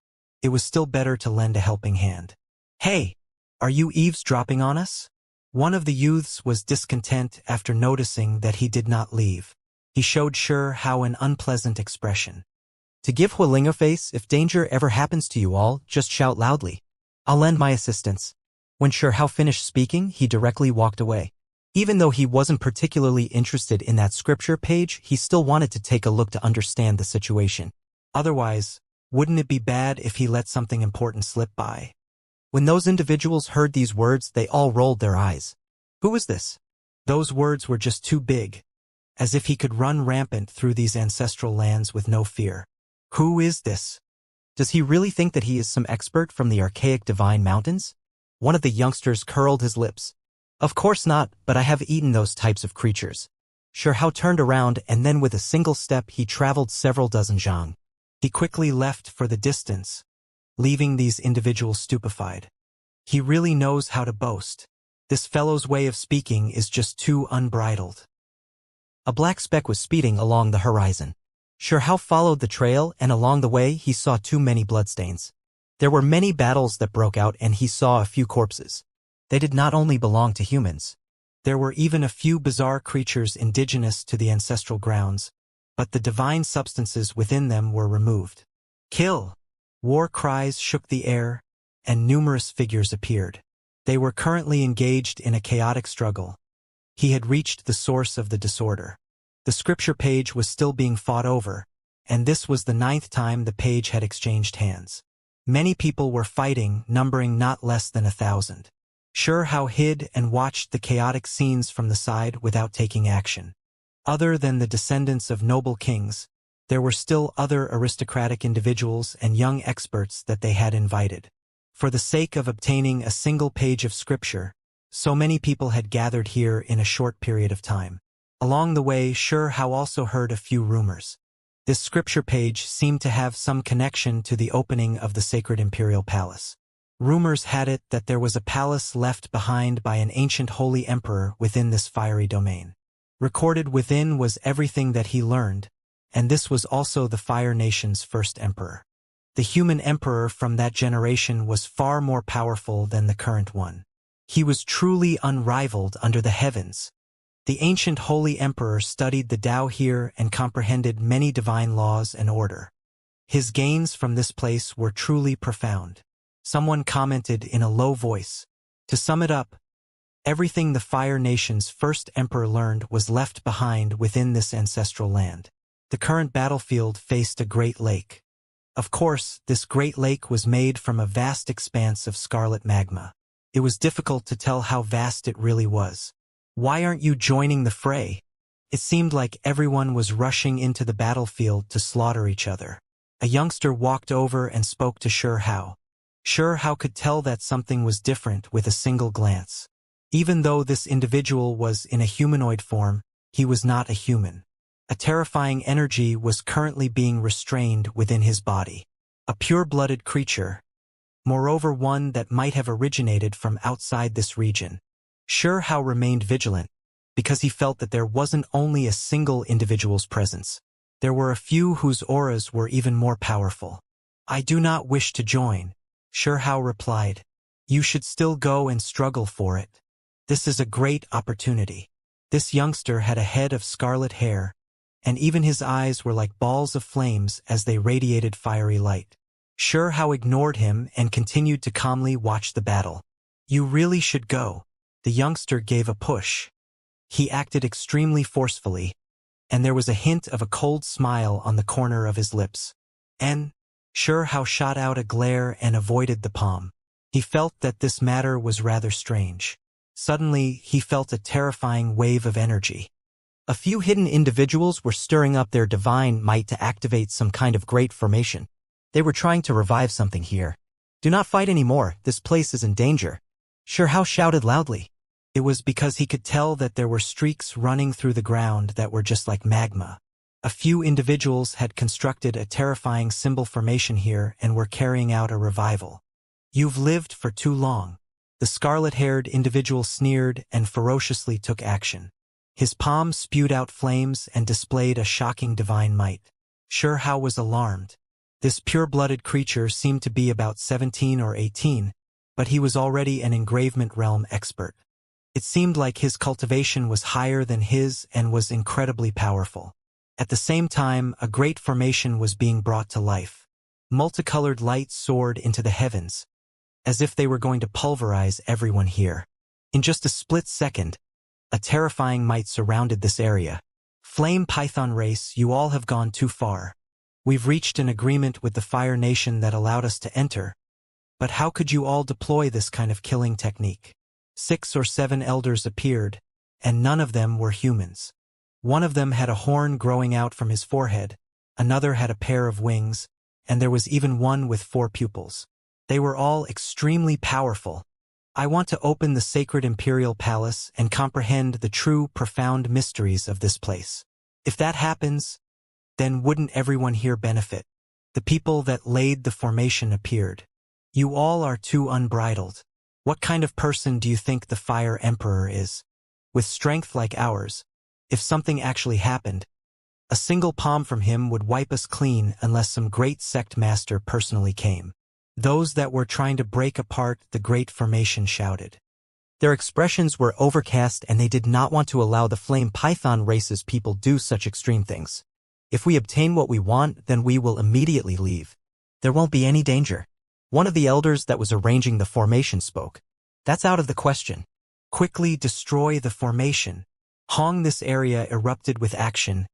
it was still better to lend a helping hand. Hey, are you eavesdropping on us? One of the youths was discontent after noticing that he did not leave. He showed Xianxia an unpleasant expression. To give Hualinger face, if danger ever happens to you all, just shout loudly. I'll lend my assistance. When Xianxia finished speaking, he directly walked away. Even though he wasn't particularly interested in that scripture page, he still wanted to take a look to understand the situation. Otherwise, wouldn't it be bad if he let something important slip by? When those individuals heard these words, they all rolled their eyes. Who was this? Those words were just too big, as if he could run rampant through these ancestral lands with no fear. Who is this? Does he really think that he is some expert from the archaic divine mountains? One of the youngsters curled his lips. Of course not, but I have eaten those types of creatures. Xianxia turned around and then with a single step he traveled several dozen zhang. He quickly left for the distance, leaving these individuals stupefied. He really knows how to boast. This fellow's way of speaking is just too unbridled. A black speck was speeding along the horizon. Xianxia followed the trail, and along the way he saw too many bloodstains. There were many battles that broke out, and he saw a few corpses. They did not only belong to humans. There were even a few bizarre creatures indigenous to the ancestral grounds, but the divine substances within them were removed. Kill! War cries shook the air, and numerous figures appeared. They were currently engaged in a chaotic struggle. He had reached the source of the disorder. The scripture page was still being fought over, and this was the 9th time the page had exchanged hands. Many people were fighting, numbering not less than 1,000. Xianxia hid and watched the chaotic scenes from the side without taking action. Other than the descendants of noble kings, there were still other aristocratic individuals and young experts that they had invited. For the sake of obtaining a single page of scripture, so many people had gathered here in a short period of time. Along the way, Xianxia also heard a few rumors. This scripture page seemed to have some connection to the opening of the sacred imperial palace. Rumors had it that there was a palace left behind by an ancient holy emperor within this fiery domain. Recorded within was everything that he learned, and this was also the Fire Nation's first emperor. The human emperor from that generation was far more powerful than the current one. He was truly unrivaled under the heavens. The ancient holy emperor studied the Tao here and comprehended many divine laws and order. His gains from this place were truly profound. Someone commented in a low voice, "To sum it up, everything the Fire Nation's first emperor learned was left behind within this ancestral land." The current battlefield faced a great lake. Of course, this great lake was made from a vast expanse of scarlet magma. It was difficult to tell how vast it really was. "Why aren't you joining the fray?" It seemed like everyone was rushing into the battlefield to slaughter each other. A youngster walked over and spoke to Xianxia. Xianxia could tell that something was different with a single glance. Even though this individual was in a humanoid form, he was not a human. A terrifying energy was currently being restrained within his body. A pure-blooded creature, moreover one that might have originated from outside this region. Xianxia remained vigilant, because he felt that there wasn't only a single individual's presence. There were a few whose auras were even more powerful. "I do not wish to join," Xianxia replied. "You should still go and struggle for it. This is a great opportunity." This youngster had a head of scarlet hair, and even his eyes were like balls of flames as they radiated fiery light. Xianxia ignored him and continued to calmly watch the battle. "You really should go." The youngster gave a push. He acted extremely forcefully, and there was a hint of a cold smile on the corner of his lips. And Xianxia shot out a glare and avoided the palm. He felt that this matter was rather strange. Suddenly, he felt a terrifying wave of energy. A few hidden individuals were stirring up their divine might to activate some kind of great formation. They were trying to revive something here. "Do not fight anymore, this place is in danger," Xianxia shouted loudly. It was because he could tell that there were streaks running through the ground that were just like magma. A few individuals had constructed a terrifying symbol formation here and were carrying out a revival. "You've lived for too long." The scarlet-haired individual sneered and ferociously took action. His palm spewed out flames and displayed a shocking divine might. Xianxia was alarmed. This pure-blooded creature seemed to be about 17 or 18, but he was already an engravement realm expert. It seemed like his cultivation was higher than his and was incredibly powerful. At the same time, a great formation was being brought to life. Multicolored light soared into the heavens, as if they were going to pulverize everyone here. In just a split second, a terrifying might surrounded this area. "Flame Python race, you all have gone too far. We've reached an agreement with the Fire Nation that allowed us to enter. But how could you all deploy this kind of killing technique?" 6 or 7 elders appeared, and none of them were humans. One of them had a horn growing out from his forehead, another had a pair of wings, and there was even one with 4 pupils. They were all extremely powerful. "I want to open the sacred imperial palace and comprehend the true, profound mysteries of this place. If that happens, then wouldn't everyone here benefit?" The people that laid the formation appeared. "You all are too unbridled. What kind of person do you think the Fire Emperor is? With strength like ours, if something actually happened, a single palm from him would wipe us clean unless some great sect master personally came." Those that were trying to break apart the great formation shouted. Their expressions were overcast and they did not want to allow the Flame Python race's people do such extreme things. If we obtain what we want, then we will immediately leave. There won't be any danger. One of the elders that was arranging the formation spoke. That's out of the question. Quickly destroy the formation. Hong, this area erupted with action,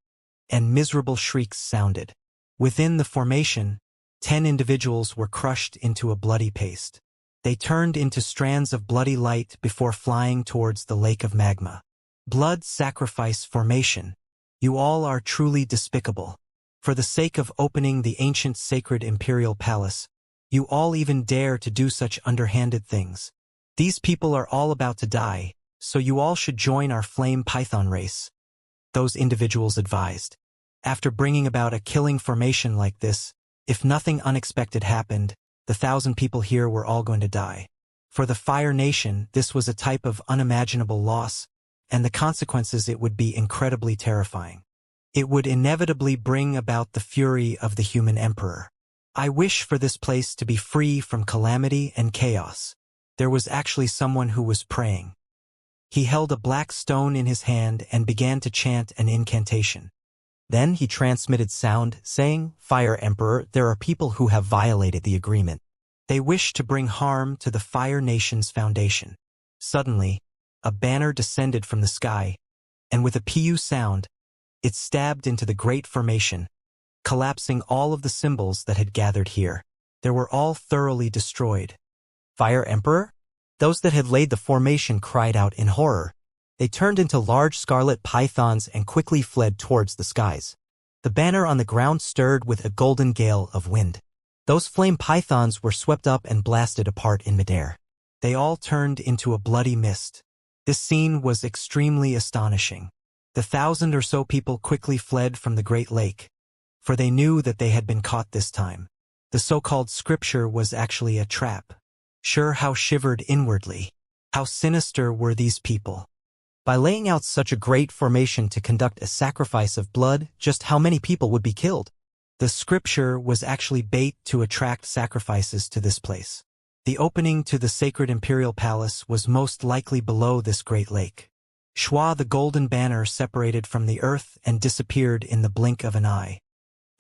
and miserable shrieks sounded. Within the formation, 10 individuals were crushed into a bloody paste. They turned into strands of bloody light before flying towards the lake of magma. Blood sacrifice formation. You all are truly despicable. For the sake of opening the ancient sacred imperial palace, you all even dare to do such underhanded things. These people are all about to die, so you all should join our flame python race. Those individuals advised. After bringing about a killing formation like this, if nothing unexpected happened, the 1,000 people here were all going to die. For the Fire Nation, this was a type of unimaginable loss, and the consequences it would be incredibly terrifying. It would inevitably bring about the fury of the human emperor. I wish for this place to be free from calamity and chaos. There was actually someone who was praying. He held a black stone in his hand and began to chant an incantation. Then he transmitted sound, saying, "Fire Emperor, there are people who have violated the agreement. They wish to bring harm to the Fire Nation's foundation." Suddenly, a banner descended from the sky, and with a PU sound, it stabbed into the great formation, collapsing all of the symbols that had gathered here. They were all thoroughly destroyed. Fire Emperor? Those that had laid the formation cried out in horror. They turned into large scarlet pythons and quickly fled towards the skies. The banner on the ground stirred with a golden gale of wind. Those flame pythons were swept up and blasted apart in midair. They all turned into a bloody mist. This scene was extremely astonishing. The 1,000 or so people quickly fled from the Great Lake, for they knew that they had been caught this time. The so-called scripture was actually a trap. Xianxia shivered inwardly. How sinister were these people? By laying out such a great formation to conduct a sacrifice of blood, just how many people would be killed? The scripture was actually bait to attract sacrifices to this place. The opening to the sacred imperial palace was most likely below this great lake. Shua, the golden banner, separated from the earth and disappeared in the blink of an eye.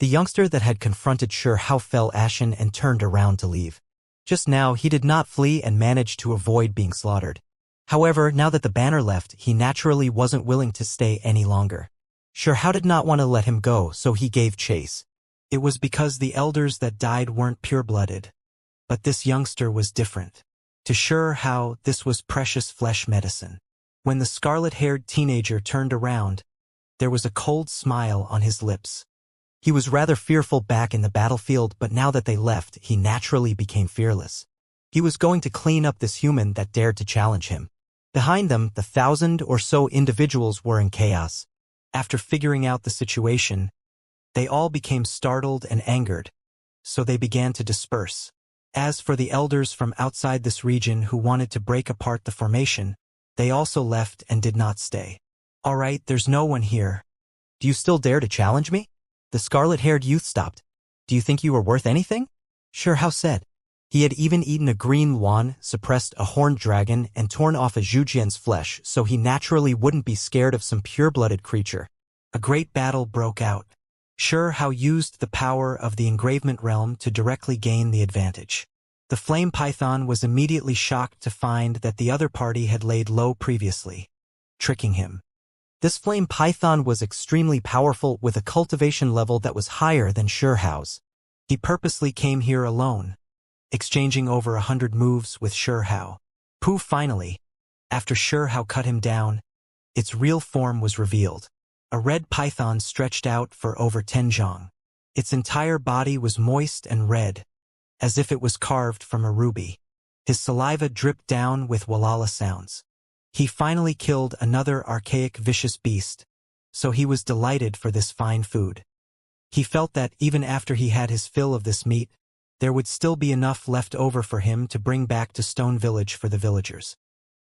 The youngster that had confronted Xianxia fell ashen and turned around to leave. Just now, he did not flee and managed to avoid being slaughtered. However, now that the banner left, he naturally wasn't willing to stay any longer. Xianxia did not want to let him go, so he gave chase. It was because the elders that died weren't pure-blooded. But this youngster was different. To Xianxia, this was precious flesh medicine. When the scarlet-haired teenager turned around, there was a cold smile on his lips. He was rather fearful back in the battlefield, but now that they left, he naturally became fearless. He was going to clean up this human that dared to challenge him. Behind them, the 1,000 or so individuals were in chaos. After figuring out the situation, they all became startled and angered, so they began to disperse. As for the elders from outside this region who wanted to break apart the formation, they also left and did not stay. "All right, there's no one here. Do you still dare to challenge me?" The scarlet-haired youth stopped. "Do you think you were worth anything?" Xianxia said. He had even eaten a green yuan, suppressed a horned dragon, and torn off a Zhujian's flesh, so he naturally wouldn't be scared of some pure-blooded creature. A great battle broke out. Xianxia used the power of the engravement realm to directly gain the advantage. The flame python was immediately shocked to find that the other party had laid low previously, tricking him. This flame python was extremely powerful with a cultivation level that was higher than Xiao's. He purposely came here alone, exchanging over 100 moves with Xianxia. Finally, after Xianxia cut him down, its real form was revealed. A red python stretched out for over 10 zhang. Its entire body was moist and red, as if it was carved from a ruby. His saliva dripped down with walala sounds. He finally killed another archaic vicious beast, so he was delighted for this fine food. He felt that even after he had his fill of this meat, there would still be enough left over for him to bring back to Stone Village for the villagers.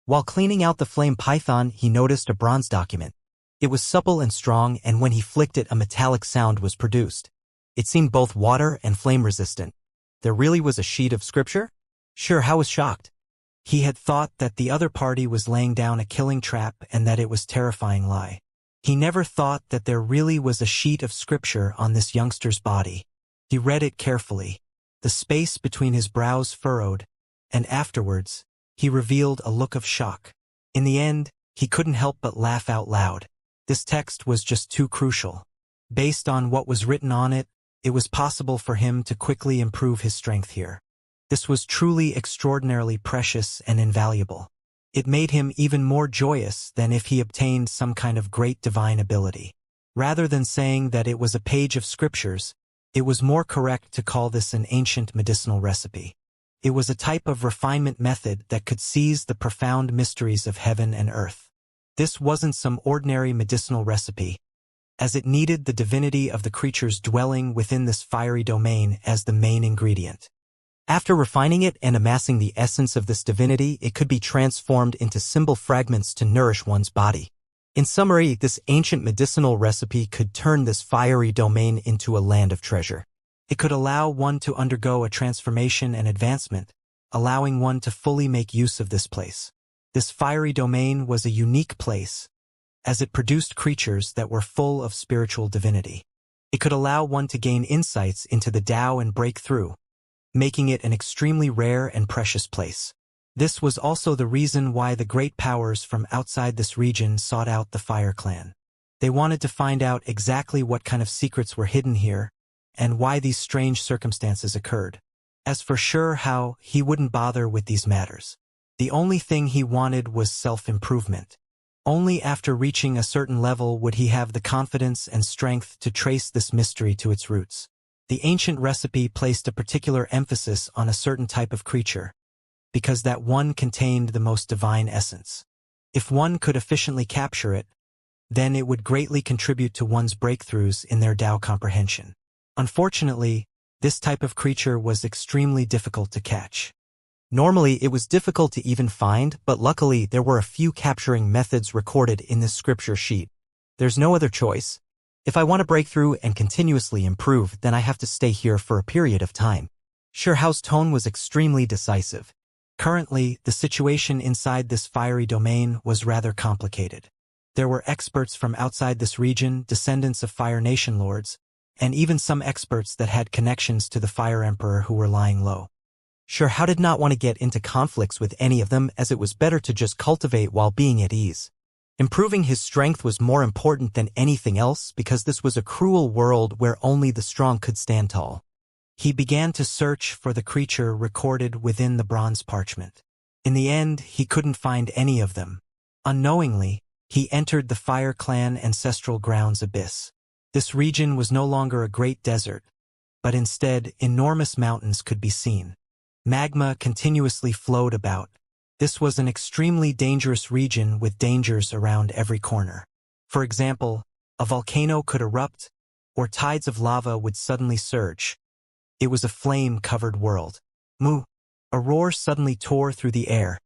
While cleaning out the flame python, he noticed a bronze document. It was supple and strong, and when he flicked it, a metallic sound was produced. It seemed both water and flame resistant. There really was a sheet of scripture? Xianxia was shocked. He had thought that the other party was laying down a killing trap and that it was a terrifying lie. He never thought that there really was a sheet of scripture on this youngster's body. He read it carefully, the space between his brows furrowed, and afterwards, he revealed a look of shock. In the end, he couldn't help but laugh out loud. This text was just too crucial. Based on what was written on it, it was possible for him to quickly improve his strength here. This was truly extraordinarily precious and invaluable. It made him even more joyous than if he obtained some kind of great divine ability. Rather than saying that it was a page of scriptures, it was more correct to call this an ancient medicinal recipe. It was a type of refinement method that could seize the profound mysteries of heaven and earth. This wasn't some ordinary medicinal recipe, as it needed the divinity of the creatures dwelling within this fiery domain as the main ingredient. After refining it and amassing the essence of this divinity, it could be transformed into symbol fragments to nourish one's body. In summary, this ancient medicinal recipe could turn this fiery domain into a land of treasure. It could allow one to undergo a transformation and advancement, allowing one to fully make use of this place. This fiery domain was a unique place, as it produced creatures that were full of spiritual divinity. It could allow one to gain insights into the Tao and break through, making it an extremely rare and precious place. This was also the reason why the great powers from outside this region sought out the Fire Clan. They wanted to find out exactly what kind of secrets were hidden here, and why these strange circumstances occurred. As for Sure Hao, he wouldn't bother with these matters. The only thing he wanted was self-improvement. Only after reaching a certain level would he have the confidence and strength to trace this mystery to its roots. The ancient recipe placed a particular emphasis on a certain type of creature, because that one contained the most divine essence. If one could efficiently capture it, then it would greatly contribute to one's breakthroughs in their Tao comprehension. Unfortunately, this type of creature was extremely difficult to catch. Normally, it was difficult to even find, but luckily there were a few capturing methods recorded in this scripture sheet. There's no other choice. If I want to break through and continuously improve, then I have to stay here for a period of time. Sure Hao's tone was extremely decisive. Currently, the situation inside this fiery domain was rather complicated. There were experts from outside this region, descendants of Fire Nation lords, and even some experts that had connections to the Fire Emperor who were lying low. Sure Hao did not want to get into conflicts with any of them, as it was better to just cultivate while being at ease. Improving his strength was more important than anything else, because this was a cruel world where only the strong could stand tall. He began to search for the creature recorded within the bronze parchment. In the end, he couldn't find any of them. Unknowingly, he entered the Fire Clan ancestral grounds abyss. This region was no longer a great desert, but instead enormous mountains could be seen. Magma continuously flowed about. This was an extremely dangerous region with dangers around every corner. For example, a volcano could erupt, or tides of lava would suddenly surge. It was a flame-covered world. Moo! A roar suddenly tore through the air,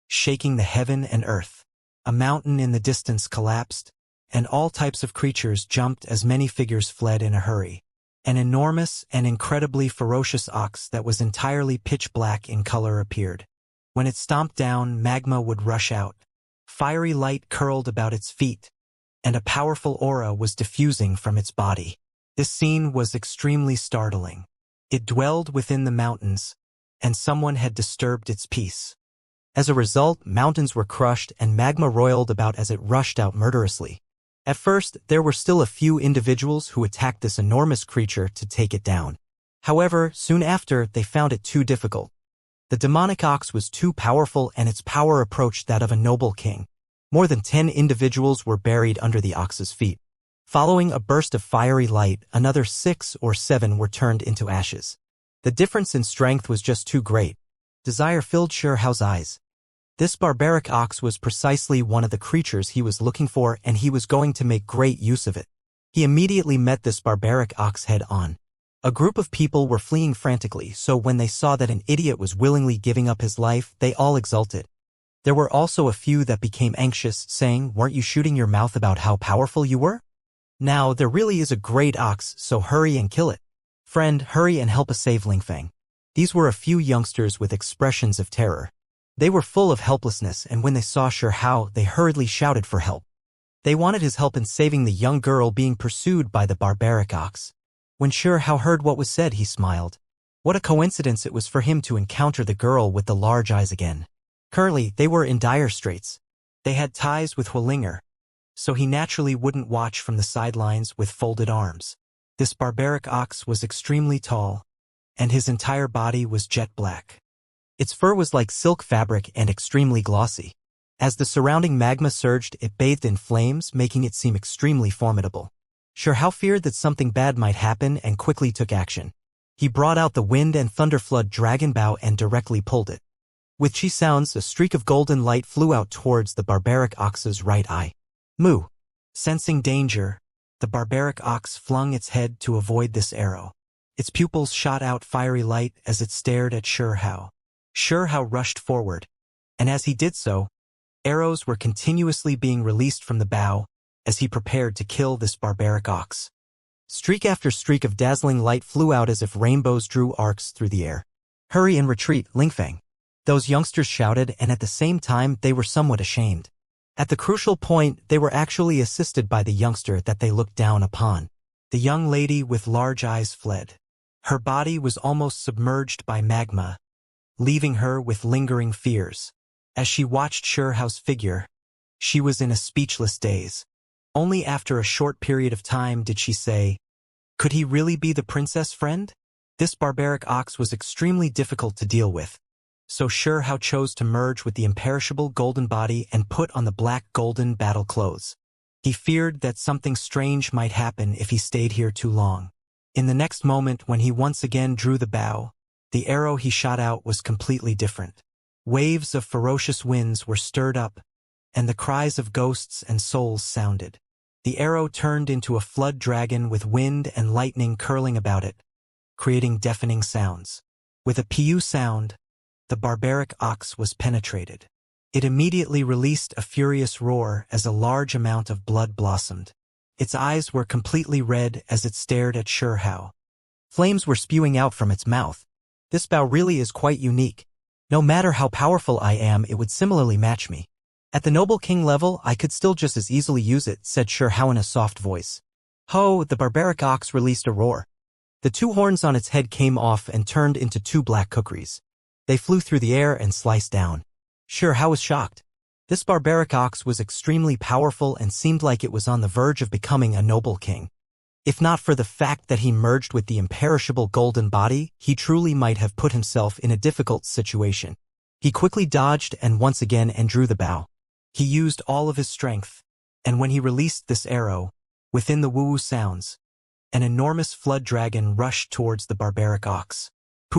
shaking the heaven and earth. A mountain in the distance collapsed, and all types of creatures jumped as many figures fled in a hurry. An enormous and incredibly ferocious ox that was entirely pitch black in color appeared. When it stomped down, magma would rush out. Fiery light curled about its feet, and a powerful aura was diffusing from its body. This scene was extremely startling. It dwelled within the mountains, and someone had disturbed its peace. As a result, mountains were crushed and magma roiled about as it rushed out murderously. At first, there were still a few individuals who attacked this enormous creature to take it down. However, soon after, they found it too difficult. The demonic ox was too powerful, and its power approached that of a noble king. More than 10 individuals were buried under the ox's feet. Following a burst of fiery light, another 6 or 7 were turned into ashes. The difference in strength was just too great. Desire filled Sure Hao's eyes. This barbaric ox was precisely one of the creatures he was looking for, and he was going to make great use of it. He immediately met this barbaric ox head-on. A group of people were fleeing frantically, so when they saw that an idiot was willingly giving up his life, they all exulted. There were also a few that became anxious, saying, "Weren't you shooting your mouth about how powerful you were? Now, there really is a great ox, so hurry and kill it. Friend, hurry and help us save Lingfeng." These were a few youngsters with expressions of terror. They were full of helplessness, and when they saw Sure Hao, they hurriedly shouted for help. They wanted his help in saving the young girl being pursued by the barbaric ox. When Xianxia heard what was said, he smiled. What a coincidence it was for him to encounter the girl with the large eyes again. Currently, they were in dire straits. They had ties with Hualinger, so he naturally wouldn't watch from the sidelines with folded arms. This barbaric ox was extremely tall, and his entire body was jet black. Its fur was like silk fabric and extremely glossy. As the surrounding magma surged, it bathed in flames, making it seem extremely formidable. Xianxia feared that something bad might happen and quickly took action. He brought out the wind and thunderflood dragon bow and directly pulled it. With chi sounds, a streak of golden light flew out towards the barbaric ox's right eye. Moo! Sensing danger, the barbaric ox flung its head to avoid this arrow. Its pupils shot out fiery light as it stared at Xianxia. Xianxia rushed forward, and as he did so, arrows were continuously being released from the bow as he prepared to kill this barbaric ox. Streak after streak of dazzling light flew out as if rainbows drew arcs through the air. Hurry and retreat, Lingfeng. Those youngsters shouted, and at the same time they were somewhat ashamed. At the crucial point, they were actually assisted by the youngster that they looked down upon. The young lady with large eyes fled. Her body was almost submerged by magma, leaving her with lingering fears. As she watched Xianxia's figure, she was in a speechless daze. Only after a short period of time did she say, "Could he really be the princess friend?" This barbaric ox was extremely difficult to deal with, so Xianxia chose to merge with the imperishable golden body and put on the black golden battle clothes. He feared that something strange might happen if he stayed here too long. In the next moment, when he once again drew the bow, the arrow he shot out was completely different. Waves of ferocious winds were stirred up, and the cries of ghosts and souls sounded. The arrow turned into a flood dragon with wind and lightning curling about it, creating deafening sounds. With a pu sound, the barbaric ox was penetrated. It immediately released a furious roar as a large amount of blood blossomed. Its eyes were completely red as it stared at Xianxia. Flames were spewing out from its mouth. This bow really is quite unique. No matter how powerful I am, it would similarly match me. At the noble king level, I could still just as easily use it, said Xianxia in a soft voice. Ho! The barbaric ox released a roar. The two horns on its head came off and turned into two black kukris. They flew through the air and sliced down. Xianxia was shocked. This barbaric ox was extremely powerful and seemed like it was on the verge of becoming a noble king. If not for the fact that he merged with the imperishable golden body, he truly might have put himself in a difficult situation. He quickly dodged and once again drew the bow. He used all of his strength, and when he released this arrow, within the woo-woo sounds, an enormous flood dragon rushed towards the barbaric ox.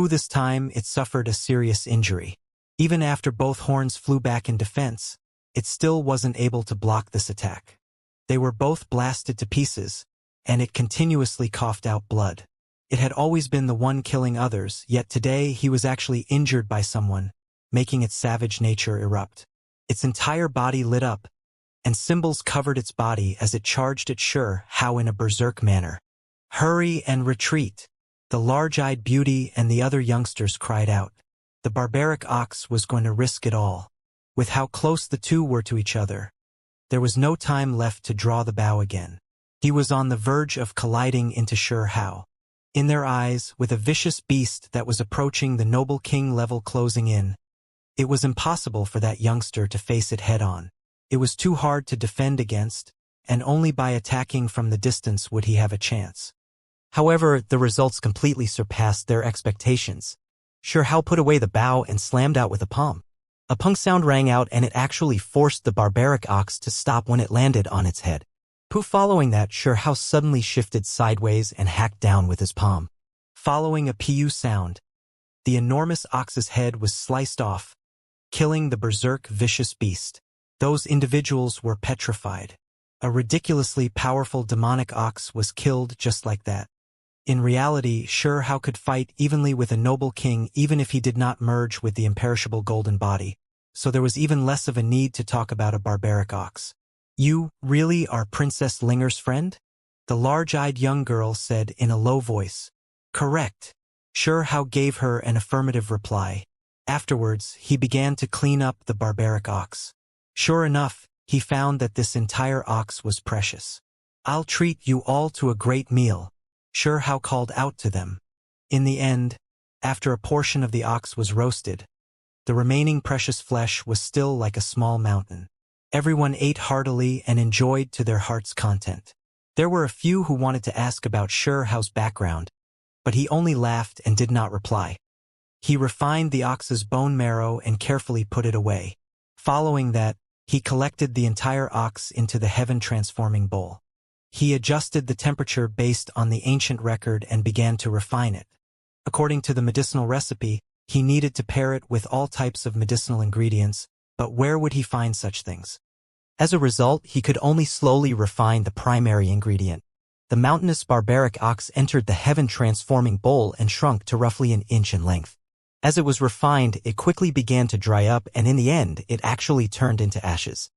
This time, it suffered a serious injury. Even after both horns flew back in defense, it still wasn't able to block this attack. They were both blasted to pieces, and it continuously coughed out blood. It had always been the one killing others, yet today he was actually injured by someone, making its savage nature erupt. Its entire body lit up, and symbols covered its body as it charged at Xianxia in a berserk manner. Hurry and retreat! The large-eyed beauty and the other youngsters cried out. The barbaric ox was going to risk it all. With how close the two were to each other, there was no time left to draw the bow again. He was on the verge of colliding into Xianxia. In their eyes, with a vicious beast that was approaching the noble king level closing in, it was impossible for that youngster to face it head-on. It was too hard to defend against, and only by attacking from the distance would he have a chance. However, the results completely surpassed their expectations. Xianxia put away the bow and slammed out with a palm. A pung sound rang out and it actually forced the barbaric ox to stop when it landed on its head. Following that, Xianxia suddenly shifted sideways and hacked down with his palm. Following a pu sound, the enormous ox's head was sliced off, killing the berserk vicious beast. Those individuals were petrified. A ridiculously powerful demonic ox was killed just like that. In reality, Xianxia could fight evenly with a noble king even if he did not merge with the imperishable golden body, so there was even less of a need to talk about a barbaric ox. You, really, are Princess Linger's friend? The large-eyed young girl said in a low voice. Correct. Xianxia gave her an affirmative reply. Afterwards, he began to clean up the barbaric ox. Sure enough, he found that this entire ox was precious. "I'll treat you all to a great meal," Xianxia called out to them. In the end, after a portion of the ox was roasted, the remaining precious flesh was still like a small mountain. Everyone ate heartily and enjoyed to their heart's content. There were a few who wanted to ask about Xianxia's background, but he only laughed and did not reply. He refined the ox's bone marrow and carefully put it away. Following that, he collected the entire ox into the heaven-transforming bowl. He adjusted the temperature based on the ancient record and began to refine it. According to the medicinal recipe, he needed to pair it with all types of medicinal ingredients, but where would he find such things? As a result, he could only slowly refine the primary ingredient. The mountainous barbaric ox entered the heaven-transforming bowl and shrunk to roughly an inch in length. As it was refined, it quickly began to dry up, and in the end, it actually turned into ashes.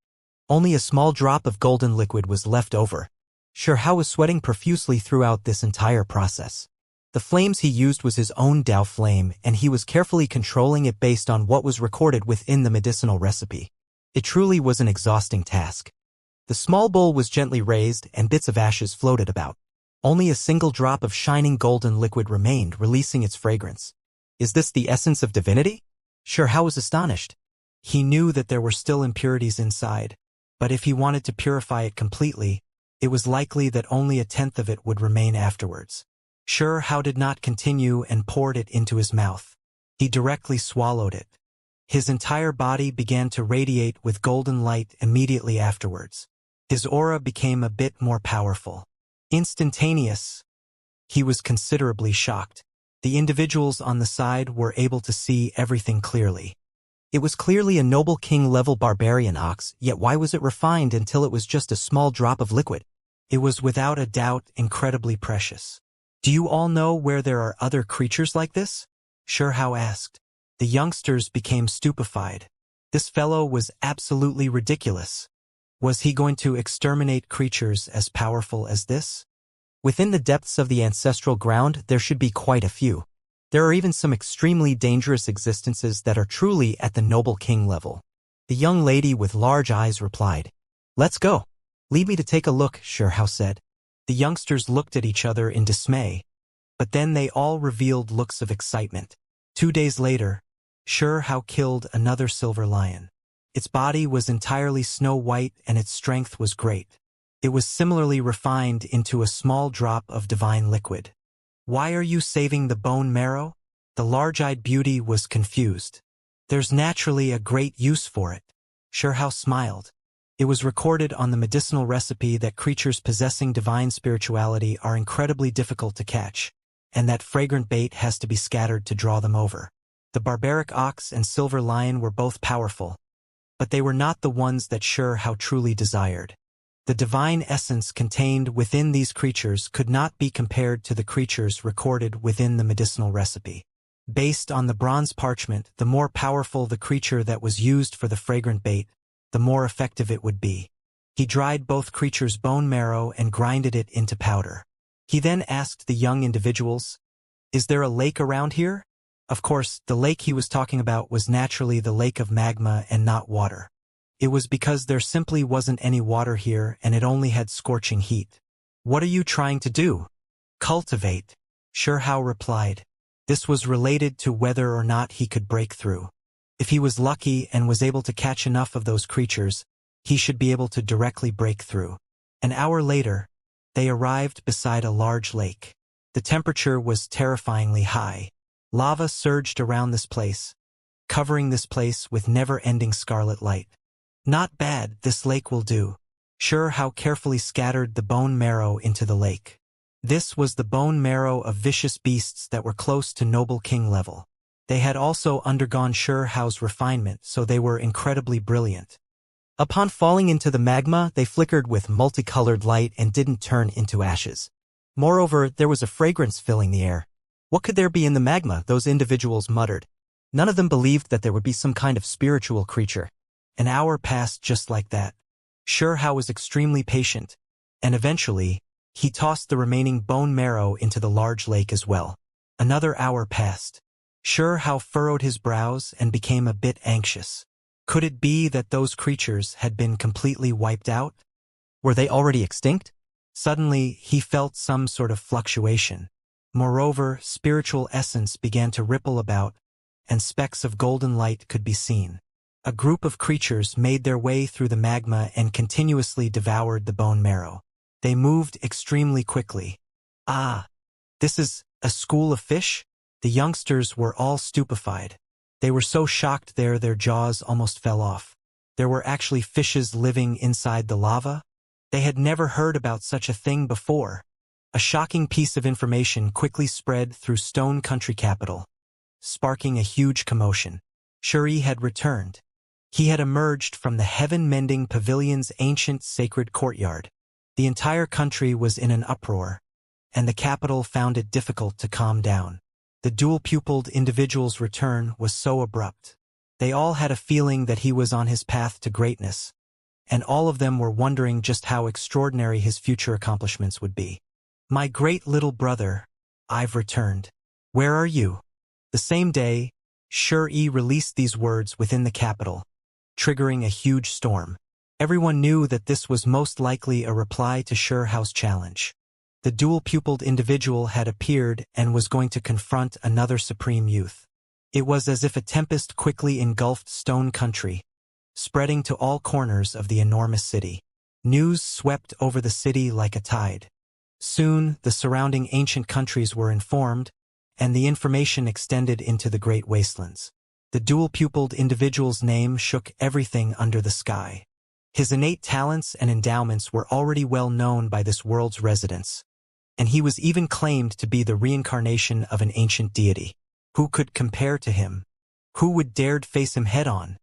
Only a small drop of golden liquid was left over. Xianxia was sweating profusely throughout this entire process. The flames he used was his own Dao flame, and he was carefully controlling it based on what was recorded within the medicinal recipe. It truly was an exhausting task. The small bowl was gently raised, and bits of ashes floated about. Only a single drop of shining golden liquid remained, releasing its fragrance. "Is this the essence of divinity?" Xianxia was astonished. He knew that there were still impurities inside, but if he wanted to purify it completely, it was likely that only a tenth of it would remain afterwards. Xianxia did not continue and poured it into his mouth. He directly swallowed it. His entire body began to radiate with golden light immediately afterwards. His aura became a bit more powerful. Instantaneous. He was considerably shocked. The individuals on the side were able to see everything clearly. It was clearly a noble king-level barbarian ox, yet why was it refined until it was just a small drop of liquid? It was without a doubt incredibly precious. "Do you all know where there are other creatures like this?" Xianxia asked. The youngsters became stupefied. This fellow was absolutely ridiculous. Was he going to exterminate creatures as powerful as this? Within the depths of the ancestral ground, there should be quite a few. There are even some extremely dangerous existences that are truly at the noble king level. The young lady with large eyes replied. "Let's go. Lead me to take a look," Xianxia said. The youngsters looked at each other in dismay, but then they all revealed looks of excitement. 2 days later, Xianxia killed another silver lion. Its body was entirely snow-white and its strength was great. It was similarly refined into a small drop of divine liquid. "Why are you saving the bone marrow?" The large-eyed beauty was confused. "There's naturally a great use for it." Xianxia smiled. It was recorded on the medicinal recipe that creatures possessing divine spirituality are incredibly difficult to catch, and that fragrant bait has to be scattered to draw them over. The barbaric ox and silver lion were both powerful, but they were not the ones that Xianxia truly desired. The divine essence contained within these creatures could not be compared to the creatures recorded within the medicinal recipe. Based on the bronze parchment, the more powerful the creature that was used for the fragrant bait, the more effective it would be. He dried both creatures' bone marrow and grinded it into powder. He then asked the young individuals, "Is there a lake around here?" Of course, the lake he was talking about was naturally the lake of magma and not water. It was because there simply wasn't any water here and it only had scorching heat. "What are you trying to do?" "Cultivate," Xianxia replied. This was related to whether or not he could break through. If he was lucky and was able to catch enough of those creatures, he should be able to directly break through. An hour later, they arrived beside a large lake. The temperature was terrifyingly high. Lava surged around this place, covering this place with never-ending scarlet light. "Not bad, this lake will do." Xianxia carefully scattered the bone marrow into the lake. This was the bone marrow of vicious beasts that were close to noble king level. They had also undergone Xiao's refinement, so they were incredibly brilliant. Upon falling into the magma, they flickered with multicolored light and didn't turn into ashes. Moreover, there was a fragrance filling the air. What could there be in the magma? Those individuals muttered. None of them believed that there would be some kind of spiritual creature. An hour passed just like that. Xianxia was extremely patient, and eventually, he tossed the remaining bone marrow into the large lake as well. Another hour passed. Xianxia furrowed his brows and became a bit anxious. Could it be that those creatures had been completely wiped out? Were they already extinct? Suddenly, he felt some sort of fluctuation. Moreover, spiritual essence began to ripple about, and specks of golden light could be seen. A group of creatures made their way through the magma and continuously devoured the bone marrow. They moved extremely quickly. Ah, this is a school of fish? The youngsters were all stupefied. They were so shocked their jaws almost fell off. There were actually fishes living inside the lava? They had never heard about such a thing before. A shocking piece of information quickly spread through Stone Country capital, sparking a huge commotion. Shuri had returned. He had emerged from the heaven-mending pavilion's ancient sacred courtyard. The entire country was in an uproar, and the capital found it difficult to calm down. The dual-pupiled individual's return was so abrupt. They all had a feeling that he was on his path to greatness, and all of them were wondering just how extraordinary his future accomplishments would be. "My great little brother, I've returned. Where are you?" The same day, Shuri released these words within the capital, triggering a huge storm. Everyone knew that this was most likely a reply to Shurhao's challenge. The dual-pupiled individual had appeared and was going to confront another supreme youth. It was as if a tempest quickly engulfed Stone Country, spreading to all corners of the enormous city. News swept over the city like a tide. Soon, the surrounding ancient countries were informed, and the information extended into the great wastelands. The dual-pupiled individual's name shook everything under the sky. His innate talents and endowments were already well known by this world's residents, and he was even claimed to be the reincarnation of an ancient deity. Who could compare to him? Who would dare face him head-on?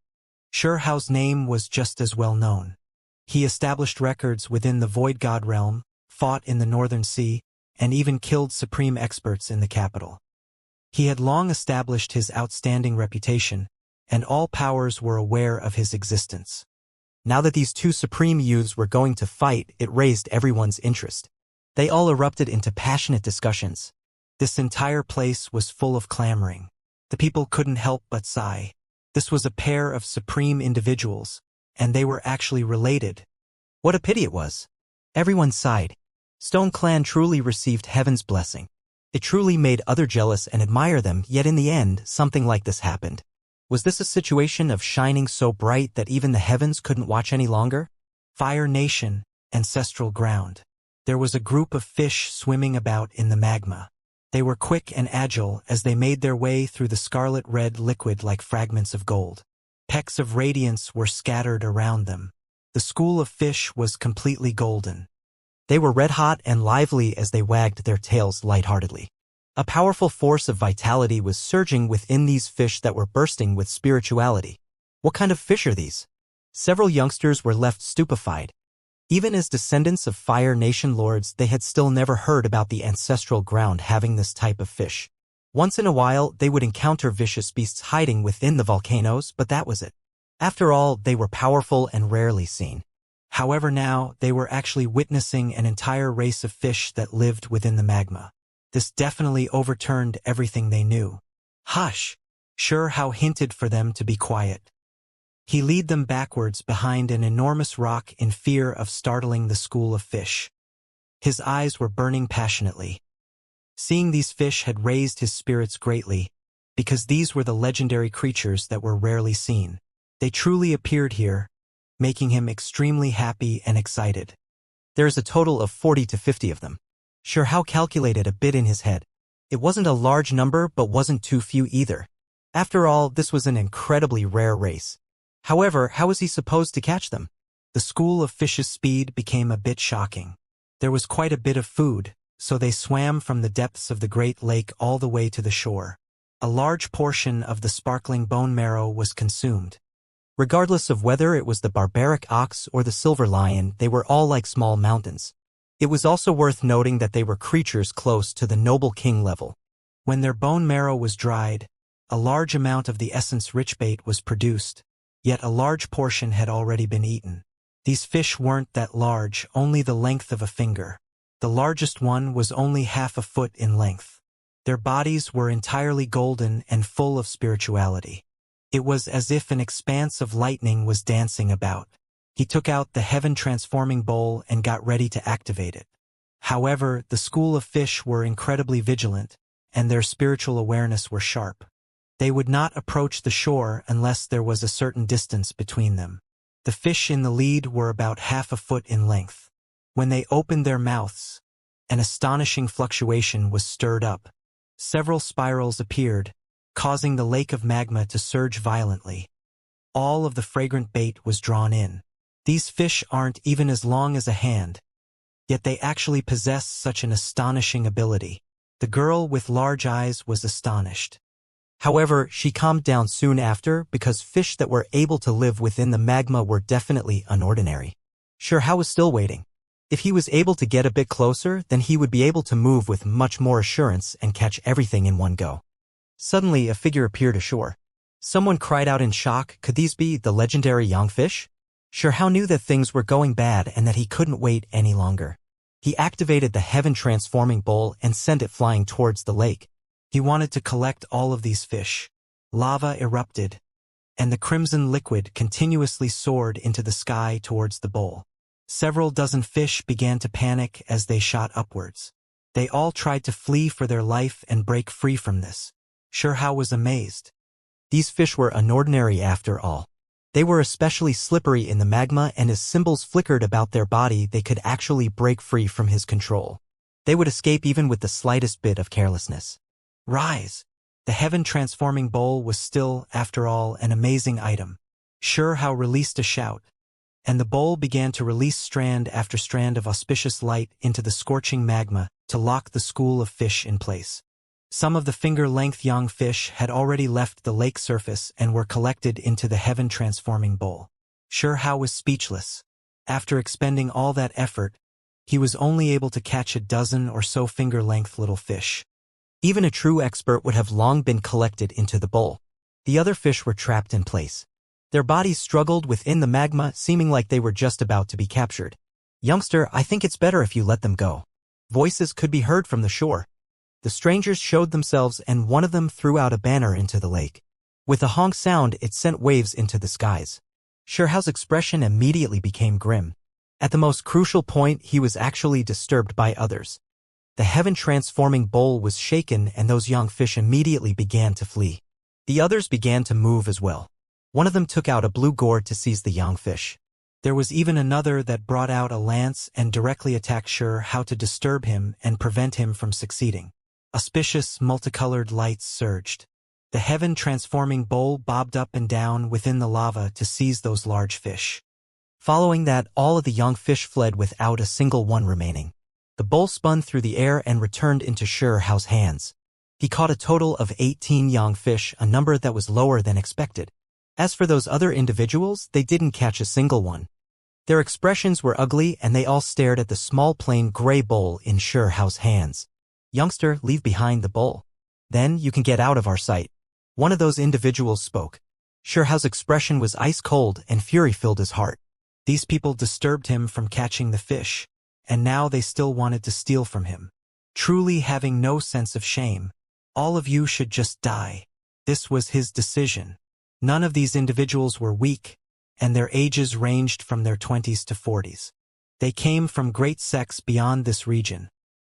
Shurhao's name was just as well known. He established records within the Void God realm, fought in the Northern Sea, and even killed supreme experts in the capital. He had long established his outstanding reputation, and all powers were aware of his existence. Now that these two supreme youths were going to fight, it raised everyone's interest. They all erupted into passionate discussions. This entire place was full of clamoring. The people couldn't help but sigh. This was a pair of supreme individuals, and they were actually related. What a pity it was. Everyone sighed. Stone Clan truly received heaven's blessing. It truly made others jealous and admire them, yet in the end, something like this happened. Was this a situation of shining so bright that even the heavens couldn't watch any longer? Fire Nation, ancestral ground. There was a group of fish swimming about in the magma. They were quick and agile as they made their way through the scarlet-red liquid like fragments of gold. Pecks of radiance were scattered around them. The school of fish was completely golden. They were red-hot and lively as they wagged their tails lightheartedly. A powerful force of vitality was surging within these fish that were bursting with spirituality. What kind of fish are these? Several youngsters were left stupefied. Even as descendants of Fire Nation lords, they had still never heard about the ancestral ground having this type of fish. Once in a while, they would encounter vicious beasts hiding within the volcanoes, but that was it. After all, they were powerful and rarely seen. However, now they were actually witnessing an entire race of fish that lived within the magma. This definitely overturned everything they knew. "Hush!" Shurhao hinted for them to be quiet. He led them backwards behind an enormous rock in fear of startling the school of fish. His eyes were burning passionately. Seeing these fish had raised his spirits greatly, because these were the legendary creatures that were rarely seen. They truly appeared here, making him extremely happy and excited. There is a total of 40 to 50 of them. Shurhao calculated a bit in his head. It wasn't a large number, but wasn't too few either. After all, this was an incredibly rare race. However, how was he supposed to catch them? The school of fish's speed became a bit shocking. There was quite a bit of food, so they swam from the depths of the Great Lake all the way to the shore. A large portion of the sparkling bone marrow was consumed. Regardless of whether it was the barbaric ox or the silver lion, they were all like small mountains. It was also worth noting that they were creatures close to the noble king level. When their bone marrow was dried, a large amount of the essence-rich bait was produced, yet a large portion had already been eaten. These fish weren't that large, only the length of a finger. The largest one was only half a foot in length. Their bodies were entirely golden and full of spirituality. It was as if an expanse of lightning was dancing about. He took out the heaven-transforming bowl and got ready to activate it. However, the school of fish were incredibly vigilant, and their spiritual awareness were sharp. They would not approach the shore unless there was a certain distance between them. The fish in the lead were about half a foot in length. When they opened their mouths, an astonishing fluctuation was stirred up. Several spirals appeared, causing the lake of magma to surge violently. All of the fragrant bait was drawn in. These fish aren't even as long as a hand, yet they actually possess such an astonishing ability. The girl with large eyes was astonished. However, she calmed down soon after because fish that were able to live within the magma were definitely unordinary. Xianxia was still waiting. If he was able to get a bit closer, then he would be able to move with much more assurance and catch everything in one go. Suddenly, a figure appeared ashore. Someone cried out in shock, could these be the legendary young fish? Xianxia knew that things were going bad and that he couldn't wait any longer. He activated the heaven-transforming bowl and sent it flying towards the lake. He wanted to collect all of these fish. Lava erupted, and the crimson liquid continuously soared into the sky towards the bowl. Several dozen fish began to panic as they shot upwards. They all tried to flee for their life and break free from this. Xianxia was amazed. These fish were unordinary after all. They were especially slippery in the magma, and as symbols flickered about their body, they could actually break free from his control. They would escape even with the slightest bit of carelessness. Rise! The heaven-transforming bowl was still, after all, an amazing item. Xianxia released a shout, and the bowl began to release strand after strand of auspicious light into the scorching magma to lock the school of fish in place. Some of the finger-length young fish had already left the lake surface and were collected into the heaven-transforming bowl. Xianxia was speechless. After expending all that effort, he was only able to catch a dozen or so finger-length little fish. Even a true expert would have long been collected into the bowl. The other fish were trapped in place. Their bodies struggled within the magma, seeming like they were just about to be captured. Youngster, I think it's better if you let them go. Voices could be heard from the shore. The strangers showed themselves, and one of them threw out a banner into the lake. With a honk sound, it sent waves into the skies. Xianxia's expression immediately became grim. At the most crucial point, he was actually disturbed by others. The heaven-transforming bowl was shaken, and those young fish immediately began to flee. The others began to move as well. One of them took out a blue gourd to seize the young fish. There was even another that brought out a lance and directly attacked Xianxia to disturb him and prevent him from succeeding. Auspicious, multicolored lights surged. The heaven-transforming bowl bobbed up and down within the lava to seize those large fish. Following that, all of the young fish fled without a single one remaining. The bowl spun through the air and returned into Xianxia's hands. He caught a total of 18 young fish, a number that was lower than expected. As for those other individuals, they didn't catch a single one. Their expressions were ugly, and they all stared at the small plain gray bowl in Xianxia's hands. Youngster, leave behind the bowl. Then you can get out of our sight. One of those individuals spoke. Xianxia's expression was ice cold, and fury filled his heart. These people disturbed him from catching the fish, and now they still wanted to steal from him. Truly having no sense of shame. All of you should just die. This was his decision. None of these individuals were weak, and their ages ranged from their 20s to 40s. They came from great sects beyond this region,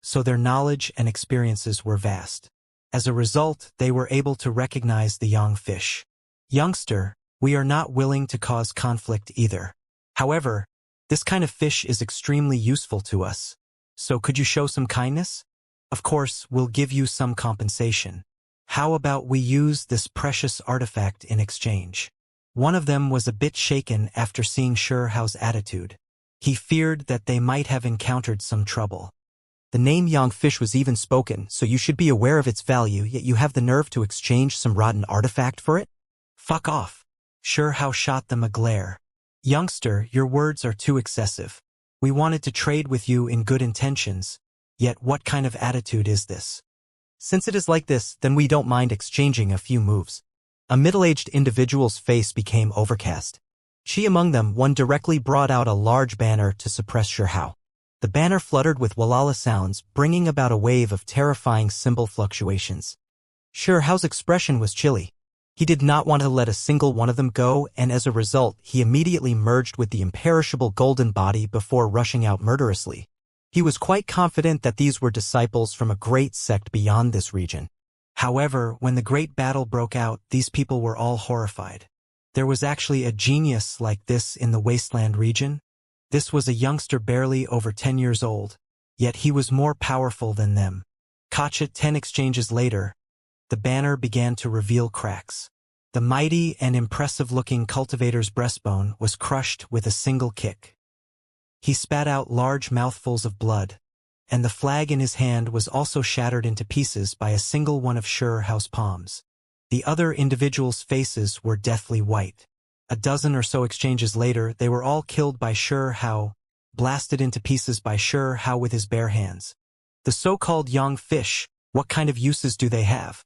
so their knowledge and experiences were vast. As a result, they were able to recognize the young fish. Youngster, we are not willing to cause conflict either. However, this kind of fish is extremely useful to us. So could you show some kindness? Of course, we'll give you some compensation. How about we use this precious artifact in exchange? One of them was a bit shaken after seeing Xianxia's attitude. He feared that they might have encountered some trouble. The name young fish was even spoken, so you should be aware of its value, yet you have the nerve to exchange some rotten artifact for it? Fuck off. Xianxia shot them a glare. Youngster, your words are too excessive. We wanted to trade with you in good intentions, yet what kind of attitude is this? Since it is like this, then we don't mind exchanging a few moves. A middle-aged individual's face became overcast. Among them, one directly brought out a large banner to suppress Xianxia. The banner fluttered with walala sounds, bringing about a wave of terrifying symbol fluctuations. Xianxia's expression was chilly. He did not want to let a single one of them go, and as a result, he immediately merged with the imperishable golden body before rushing out murderously. He was quite confident that these were disciples from a great sect beyond this region. However, when the great battle broke out, these people were all horrified. There was actually a genius like this in the wasteland region. This was a youngster barely over 10 years old, yet he was more powerful than them. Gotcha. 10 exchanges later, the banner began to reveal cracks. The mighty and impressive-looking cultivator's breastbone was crushed with a single kick. He spat out large mouthfuls of blood, and the flag in his hand was also shattered into pieces by a single one of Xianxia's palms. The other individuals' faces were deathly white. A dozen or so exchanges later, they were all killed by Xianxia, blasted into pieces by Xianxia with his bare hands. The so-called young fish, what kind of uses do they have?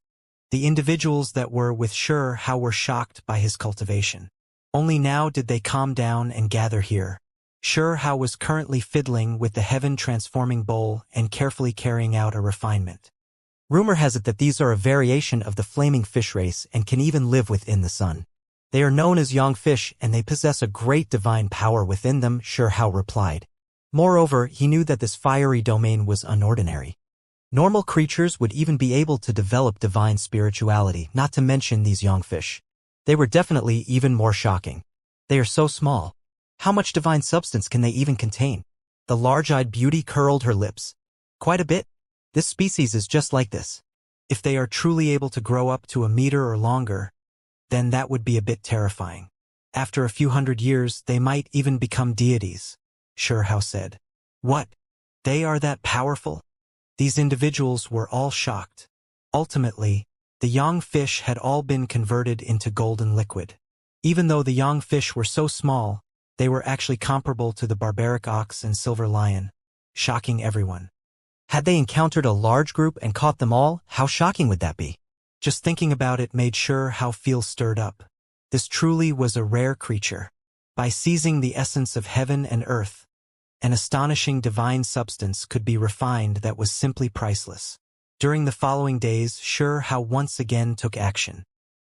The individuals that were with Xianxia were shocked by his cultivation. Only now did they calm down and gather here. Xianxia was currently fiddling with the heaven-transforming bowl and carefully carrying out a refinement. Rumor has it that these are a variation of the flaming fish race and can even live within the sun. They are known as young fish and they possess a great divine power within them, Xianxia replied. Moreover, he knew that this fiery domain was unordinary. Normal creatures would even be able to develop divine spirituality, not to mention these young fish. They were definitely even more shocking. They are so small. How much divine substance can they even contain? The large-eyed beauty curled her lips. Quite a bit. This species is just like this. If they are truly able to grow up to a meter or longer, then that would be a bit terrifying. After a few hundred years, they might even become deities, Xianxia said. What? They are that powerful? These individuals were all shocked. Ultimately, the young fish had all been converted into golden liquid. Even though the young fish were so small, they were actually comparable to the barbaric ox and silver lion, shocking everyone. Had they encountered a large group and caught them all, how shocking would that be? Just thinking about it made Xianxia feel stirred up. This truly was a rare creature. By seizing the essence of heaven and earth, an astonishing divine substance could be refined that was simply priceless. During the following days, Xianxia once again took action.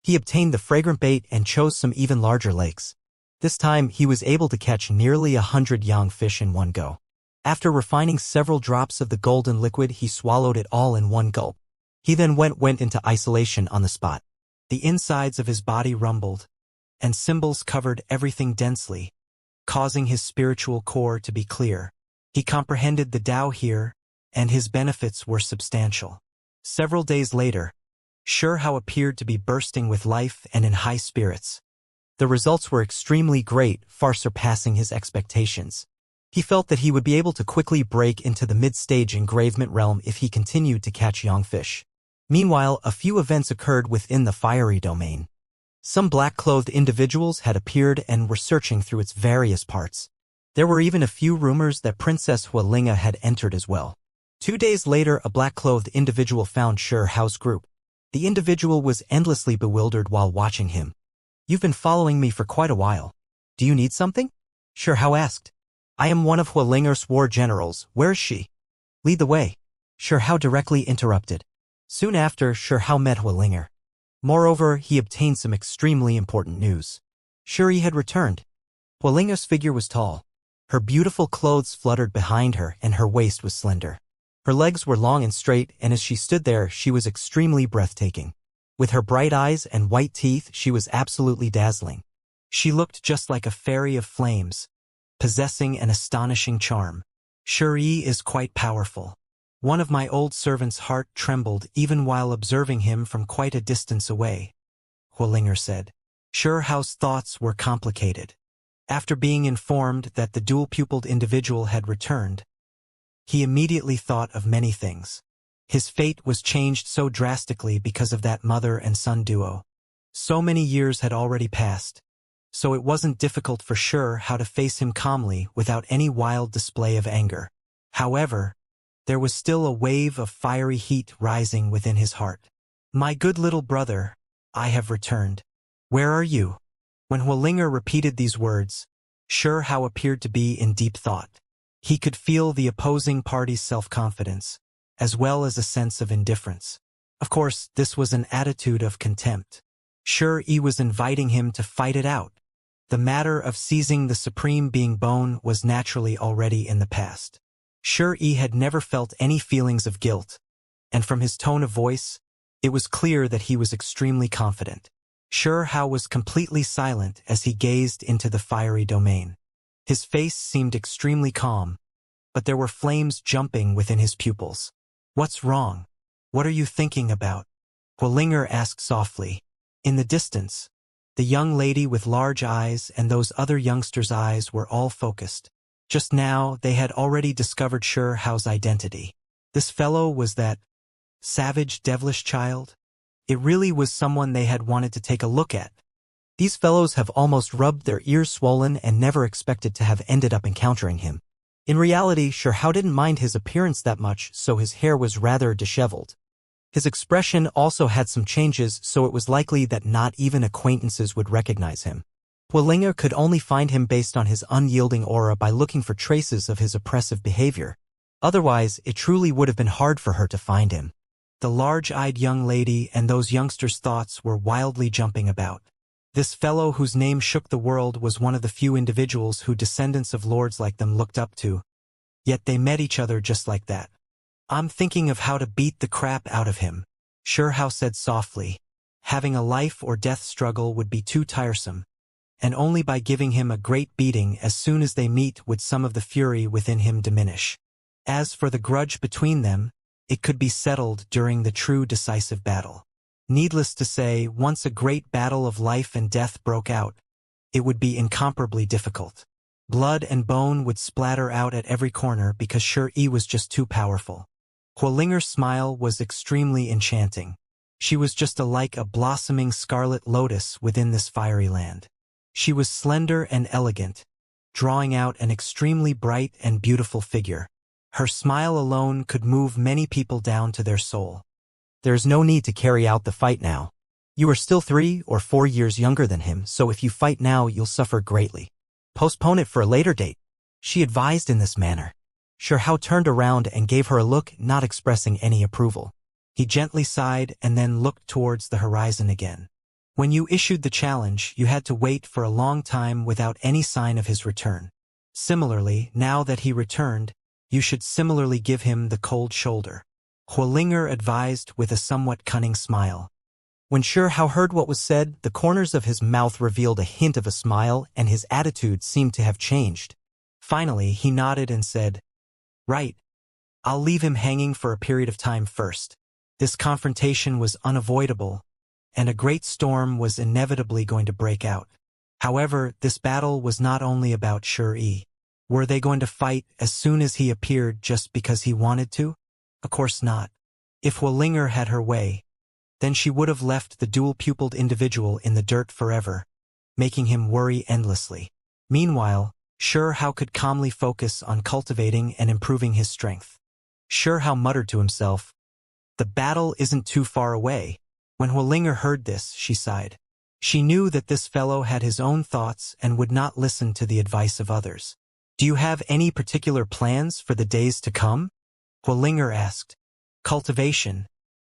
He obtained the fragrant bait and chose some even larger lakes. This time, he was able to catch nearly 100 young fish in one go. After refining several drops of the golden liquid, he swallowed it all in one gulp. He then went into isolation on the spot. The insides of his body rumbled, and symbols covered everything densely, causing his spiritual core to be clear. He comprehended the Tao here, and his benefits were substantial. Several days later, Xianxia appeared to be bursting with life and in high spirits. The results were extremely great, far surpassing his expectations. He felt that he would be able to quickly break into the mid-stage engravement realm if he continued to catch young fish. Meanwhile, a few events occurred within the fiery domain. Some black-clothed individuals had appeared and were searching through its various parts. There were even a few rumors that Princess Hualinga had entered as well. 2 days later, a black-clothed individual found Xianxia's group. The individual was endlessly bewildered while watching him. You've been following me for quite a while. Do you need something? Xianxia asked. I am one of Hualinga's war generals. Where is she? Lead the way. Xianxia directly interrupted. Soon after, Xianxia met Hualinga. Moreover, he obtained some extremely important news. Shuri had returned. Hualinga's figure was tall. Her beautiful clothes fluttered behind her and her waist was slender. Her legs were long and straight, and as she stood there, she was extremely breathtaking. With her bright eyes and white teeth, she was absolutely dazzling. She looked just like a fairy of flames, possessing an astonishing charm. Shuri is quite powerful. One of my old servants' heart trembled even while observing him from quite a distance away, Hualinga said. Xianxia's thoughts were complicated. After being informed that the dual-pupiled individual had returned, he immediately thought of many things. His fate was changed so drastically because of that mother and son duo. So many years had already passed, so it wasn't difficult for Xianxia to face him calmly without any wild display of anger. However, there was still a wave of fiery heat rising within his heart. My good little brother, I have returned. Where are you? When Hualinga repeated these words, Xianxia appeared to be in deep thought. He could feel the opposing party's self-confidence, as well as a sense of indifference. Of course, this was an attitude of contempt. Shi was inviting him to fight it out. The matter of seizing the supreme being bone was naturally already in the past. Shi had never felt any feelings of guilt, and from his tone of voice, it was clear that he was extremely confident. Shi was completely silent as he gazed into the fiery domain. His face seemed extremely calm, but there were flames jumping within his pupils. "What's wrong? What are you thinking about?" Huolinger asked softly. In the distance, the young lady with large eyes and those other youngsters' eyes were all focused. Just now, they had already discovered Shi's identity. This fellow was that savage, devilish child. It really was someone they had wanted to take a look at. These fellows have almost rubbed their ears swollen and never expected to have ended up encountering him. In reality, Shi didn't mind his appearance that much, so his hair was rather disheveled. His expression also had some changes, so it was likely that not even acquaintances would recognize him. Huolinger could only find him based on his unyielding aura by looking for traces of his oppressive behavior. Otherwise, it truly would have been hard for her to find him. The large-eyed young lady and those youngsters' thoughts were wildly jumping about. This fellow whose name shook the world was one of the few individuals who descendants of lords like them looked up to. Yet they met each other just like that. "I'm thinking of how to beat the crap out of him," Shi said softly. "Having a life or death struggle would be too tiresome, and only by giving him a great beating as soon as they meet would some of the fury within him diminish. As for the grudge between them, it could be settled during the true decisive battle. Needless to say, once a great battle of life and death broke out, it would be incomparably difficult. Blood and bone would splatter out at every corner because Shi was just too powerful." Huolinger's smile was extremely enchanting. She was just like a blossoming scarlet lotus within this fiery land. She was slender and elegant, drawing out an extremely bright and beautiful figure. Her smile alone could move many people down to their soul. "There is no need to carry out the fight now. You are still 3 or 4 years younger than him, so if you fight now you'll suffer greatly. Postpone it for a later date," she advised in this manner. Shi turned around and gave her a look, not expressing any approval. He gently sighed and then looked towards the horizon again. When you issued the challenge, you had to wait for a long time without any sign of his return. Similarly, now that he returned, you should similarly give him the cold shoulder. Huolinger advised with a somewhat cunning smile. When Shi heard what was said, the corners of his mouth revealed a hint of a smile, and his attitude seemed to have changed. Finally, he nodded and said, "Right. I'll leave him hanging for a period of time first." This confrontation was unavoidable, and a great storm was inevitably going to break out. However, this battle was not only about Shi. Were they going to fight as soon as he appeared just because he wanted to? Of course not. If Huolinger had her way, then she would have left the dual-pupiled individual in the dirt forever, making him worry endlessly. Meanwhile, Shi could calmly focus on cultivating and improving his strength. Shi muttered to himself, "The battle isn't too far away." When Huolinger heard this, she sighed. She knew that this fellow had his own thoughts and would not listen to the advice of others. "Do you have any particular plans for the days to come?" Huolinger asked. "Cultivation,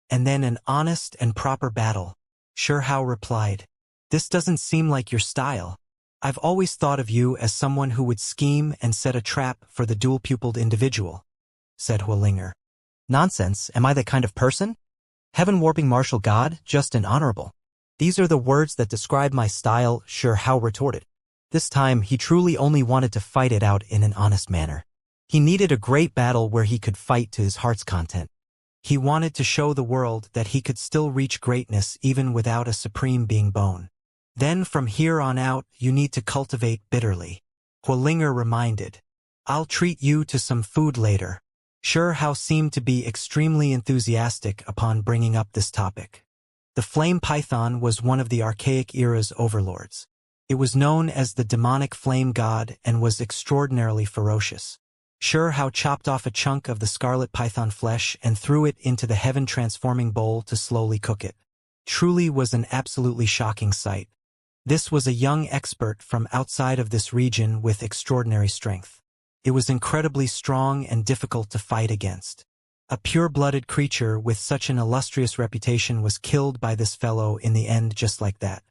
and then an honest and proper battle," Shi replied. "This doesn't seem like your style. I've always thought of you as someone who would scheme and set a trap for the dual-pupiled individual," said Huolinger. "Nonsense, am I that kind of person? Heaven-warping martial god, just and honorable. These are the words that describe my style," Shi retorted. This time, he truly only wanted to fight it out in an honest manner. He needed a great battle where he could fight to his heart's content. He wanted to show the world that he could still reach greatness even without a supreme being bone. "Then from here on out, you need to cultivate bitterly," Huolinger reminded. "I'll treat you to some food later." Shi seemed to be extremely enthusiastic upon bringing up this topic. The flame python was one of the archaic era's overlords. It was known as the demonic flame god and was extraordinarily ferocious. Shi chopped off a chunk of the scarlet python flesh and threw it into the heaven-transforming bowl to slowly cook it. Truly was an absolutely shocking sight. This was a young expert from outside of this region with extraordinary strength. It was incredibly strong and difficult to fight against. A pure-blooded creature with such an illustrious reputation was killed by this fellow in the end just like that.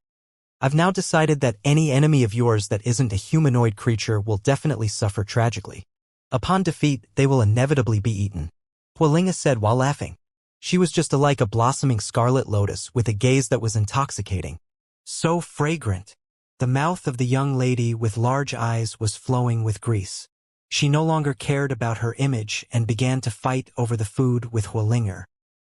I've now decided that any enemy of yours that isn't a humanoid creature will definitely suffer tragically. Upon defeat, they will inevitably be eaten. Hualinga said while laughing. She was just like a blossoming scarlet lotus with a gaze that was intoxicating. So fragrant. The mouth of the young lady with large eyes was flowing with grease. She no longer cared about her image and began to fight over the food with Hualinger.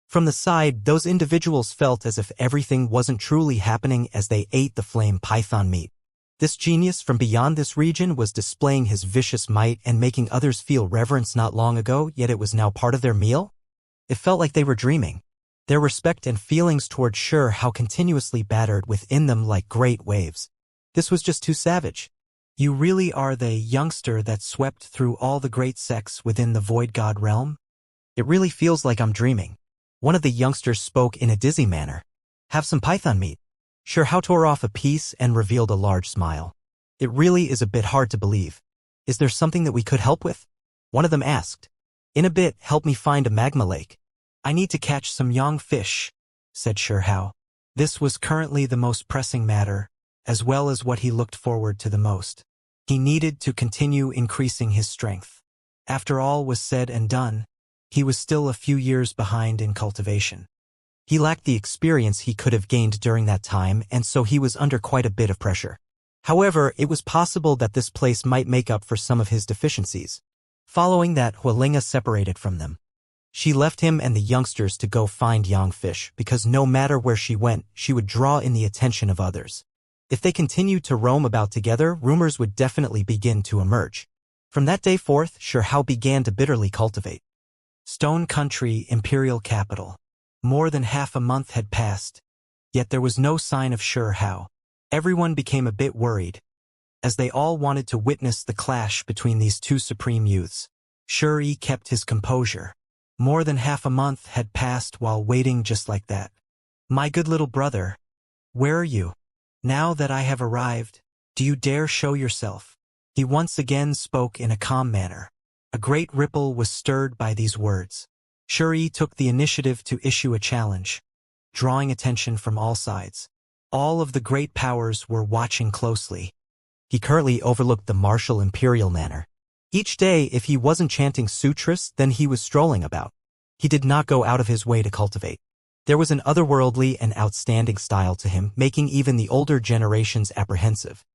From the side, those individuals felt as if everything wasn't truly happening as they ate the flame python meat. This genius from beyond this region was displaying his vicious might and making others feel reverence not long ago, yet it was now part of their meal? It felt like they were dreaming. Their respect and feelings toward How continuously battered within them like great waves. This was just too savage. You really are the youngster that swept through all the great sects within the Void God realm? It really feels like I'm dreaming. One of the youngsters spoke in a dizzy manner. Have some python meat. How tore off a piece and revealed a large smile. It really is a bit hard to believe. Is there something that we could help with? One of them asked. In a bit, help me find a magma lake. I need to catch some young fish, said Hao. This was currently the most pressing matter, as well as what he looked forward to the most. He needed to continue increasing his strength. After all was said and done, he was still a few years behind in cultivation. He lacked the experience he could have gained during that time, and so he was under quite a bit of pressure. However, it was possible that this place might make up for some of his deficiencies. Following that, Hualinga separated from them. She left him and the youngsters to go find young fish because no matter where she went, she would draw in the attention of others. If they continued to roam about together, rumors would definitely begin to emerge. From that day forth, Hao began to bitterly cultivate. Stone Country, Imperial Capital. More than half a month had passed, yet there was no sign of Hao. Everyone became a bit worried, as they all wanted to witness the clash between these two supreme youths. Shuri kept his composure. More than half a month had passed while waiting just like that. My good little brother, where are you? Now that I have arrived, do you dare show yourself? He once again spoke in a calm manner. A great ripple was stirred by these words. Shuri took the initiative to issue a challenge, drawing attention from all sides. All of the great powers were watching closely. He currently overlooked the martial imperial manner. Each day, if he wasn't chanting sutras, then he was strolling about. He did not go out of his way to cultivate. There was an otherworldly and outstanding style to him, making even the older generations apprehensive.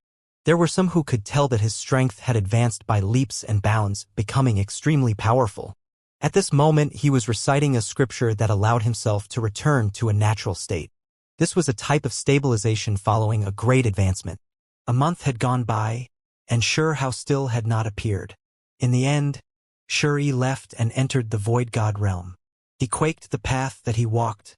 There were some who could tell that his strength had advanced by leaps and bounds, becoming extremely powerful. At this moment, he was reciting a scripture that allowed himself to return to a natural state. This was a type of stabilization following a great advancement. A month had gone by, and Hao still had not appeared. In the end, Shuri left and entered the Void God realm. He quaked the path that he walked,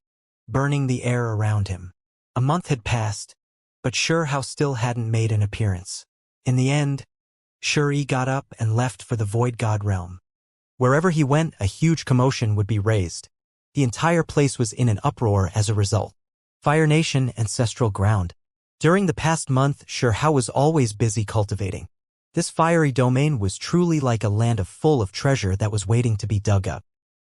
burning the air around him. A month had passed, but Hao still hadn't made an appearance. In the end, Shuri got up and left for the Void God realm. Wherever he went, a huge commotion would be raised. The entire place was in an uproar as a result. Fire Nation, ancestral ground. During the past month, Hao was always busy cultivating. This fiery domain was truly like a land full of treasure that was waiting to be dug up.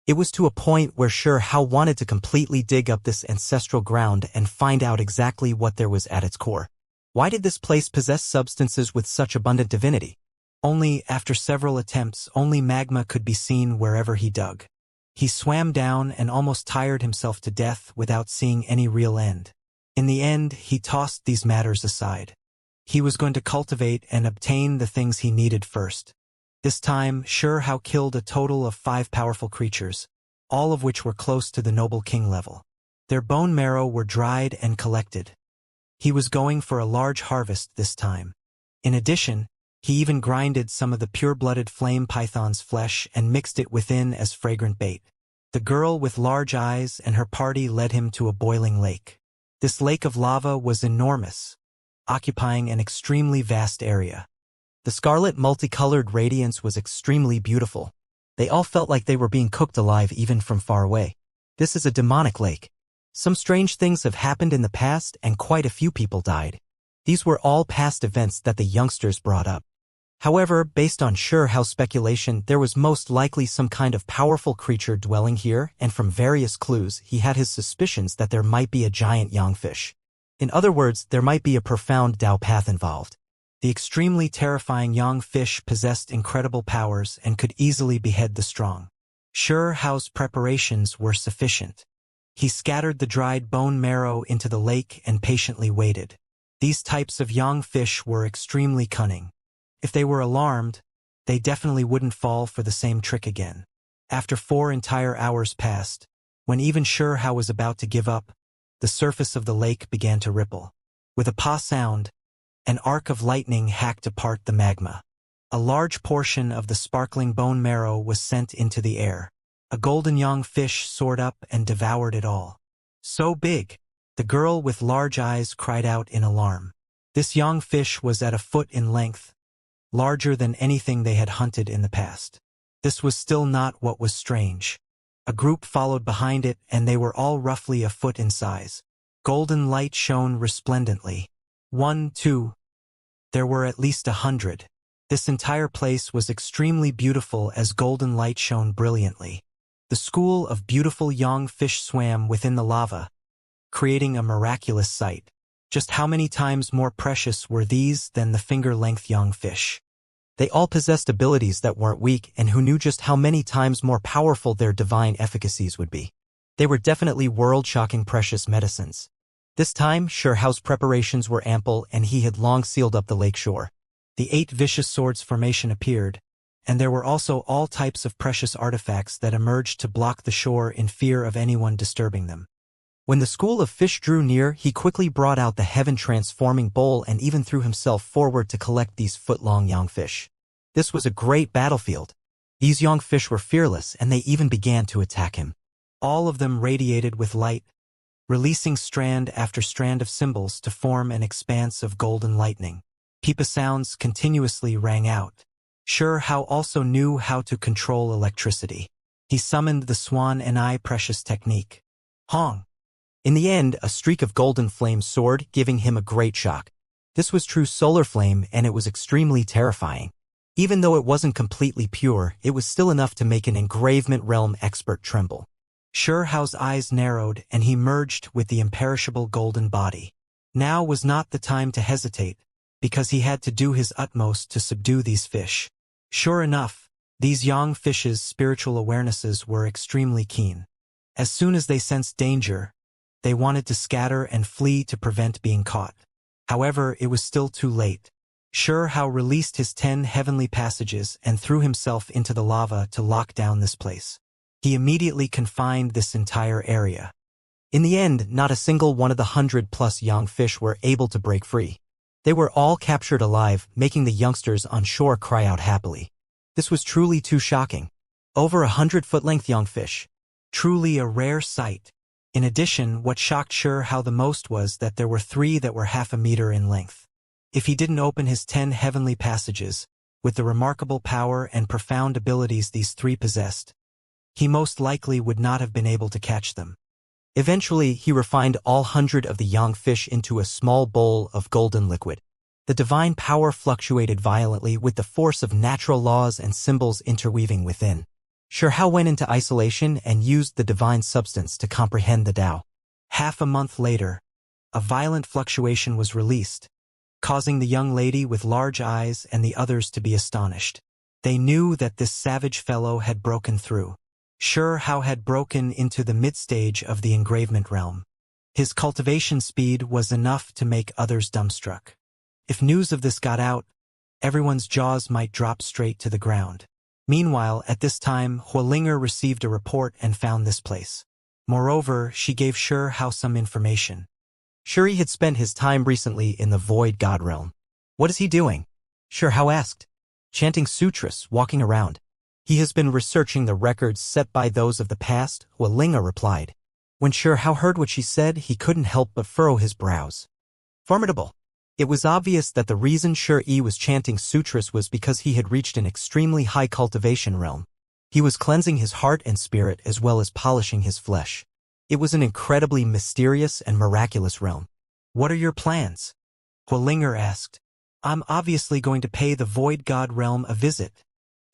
It was to a point where Hao wanted to completely dig up this ancestral ground and find out exactly what there was at its core. Why did this place possess substances with such abundant divinity? Only after several attempts, only magma could be seen wherever he dug. He swam down and almost tired himself to death without seeing any real end. In the end, he tossed these matters aside. He was going to cultivate and obtain the things he needed first. This time, Hao killed a total of 5 powerful creatures, all of which were close to the noble king level. Their bone marrow were dried and collected. He was going for a large harvest this time. In addition, he even grinded some of the pure-blooded flame python's flesh and mixed it within as fragrant bait. The girl with large eyes and her party led him to a boiling lake. This lake of lava was enormous, occupying an extremely vast area. The scarlet multicolored radiance was extremely beautiful. They all felt like they were being cooked alive even from far away. This is a demonic lake. Some strange things have happened in the past and quite a few people died. These were all past events that the youngsters brought up. However, based on Xiao's speculation, there was most likely some kind of powerful creature dwelling here, and from various clues, he had his suspicions that there might be a giant yangfish. In other words, there might be a profound Dao path involved. The extremely terrifying yangfish possessed incredible powers and could easily behead the strong. Xiao's preparations were sufficient. He scattered the dried bone marrow into the lake and patiently waited. These types of yangfish were extremely cunning. If they were alarmed, they definitely wouldn't fall for the same trick again. After 4 entire hours passed, when even Xiao was about to give up, the surface of the lake began to ripple. With a pa sound, an arc of lightning hacked apart the magma. A large portion of the sparkling bone marrow was sent into the air. A golden yangfish soared up and devoured it all. So big! The girl with large eyes cried out in alarm. This yangfish was at a foot in length, larger than anything they had hunted in the past. This was still not what was strange. A group followed behind it, and they were all roughly a foot in size. Golden light shone resplendently. 1, 2. There were at least 100. This entire place was extremely beautiful as golden light shone brilliantly. The school of beautiful young fish swam within the lava, creating a miraculous sight. Just how many times more precious were these than the finger-length young fish? They all possessed abilities that weren't weak, and who knew just how many times more powerful their divine efficacies would be. They were definitely world-shocking precious medicines. This time, Xiao's preparations were ample, and he had long sealed up the lake shore. The 8 vicious swords formation appeared, and there were also all types of precious artifacts that emerged to block the shore in fear of anyone disturbing them. When the school of fish drew near, he quickly brought out the heaven-transforming bowl and even threw himself forward to collect these foot-long yangfish. This was a great battlefield. These yangfish were fearless, and they even began to attack him. All of them radiated with light, releasing strand after strand of symbols to form an expanse of golden lightning. Pipa sounds continuously rang out. Xiao also knew how to control electricity. He summoned the Swan and Eye Precious technique. Hong! In the end, a streak of golden flame soared, giving him a great shock. This was true solar flame, and it was extremely terrifying. Even though it wasn't completely pure, it was still enough to make an engravement realm expert tremble. Xiao's eyes narrowed, and he merged with the imperishable golden body. Now was not the time to hesitate, because he had to do his utmost to subdue these fish. Sure enough, these young fish's spiritual awarenesses were extremely keen. As soon as they sensed danger, they wanted to scatter and flee to prevent being caught. However, it was still too late. Xiao released his 10 heavenly passages and threw himself into the lava to lock down this place. He immediately confined this entire area. In the end, not a single one of the 100+ young fish were able to break free. They were all captured alive, making the youngsters on shore cry out happily. This was truly too shocking. Over 100-foot-length young fish. Truly a rare sight. In addition, what shocked Xiao the most was that there were 3 that were half a meter in length. If he didn't open his 10 heavenly passages, with the remarkable power and profound abilities these 3 possessed, he most likely would not have been able to catch them. Eventually, he refined all 100 of the young fish into a small bowl of golden liquid. The divine power fluctuated violently with the force of natural laws and symbols interweaving within. Xiao went into isolation and used the divine substance to comprehend the Tao. Half a month later, a violent fluctuation was released, causing the young lady with large eyes and the others to be astonished. They knew that this savage fellow had broken through. Xiao had broken into the mid-stage of the engravement realm. His cultivation speed was enough to make others dumbstruck. If news of this got out, everyone's jaws might drop straight to the ground. Meanwhile, at this time, Hualinger received a report and found this place. Moreover, she gave Xiao some information. Shuri had spent his time recently in the Void God Realm. What is he doing? Xiao asked. Chanting sutras, walking around. He has been researching the records set by those of the past, Hualinger replied. When Xiao heard what she said, he couldn't help but furrow his brows. Formidable. It was obvious that the reason Shuri was chanting sutras was because he had reached an extremely high cultivation realm. He was cleansing his heart and spirit as well as polishing his flesh. It was an incredibly mysterious and miraculous realm. What are your plans? Hualinger asked. I'm obviously going to pay the Void God realm a visit,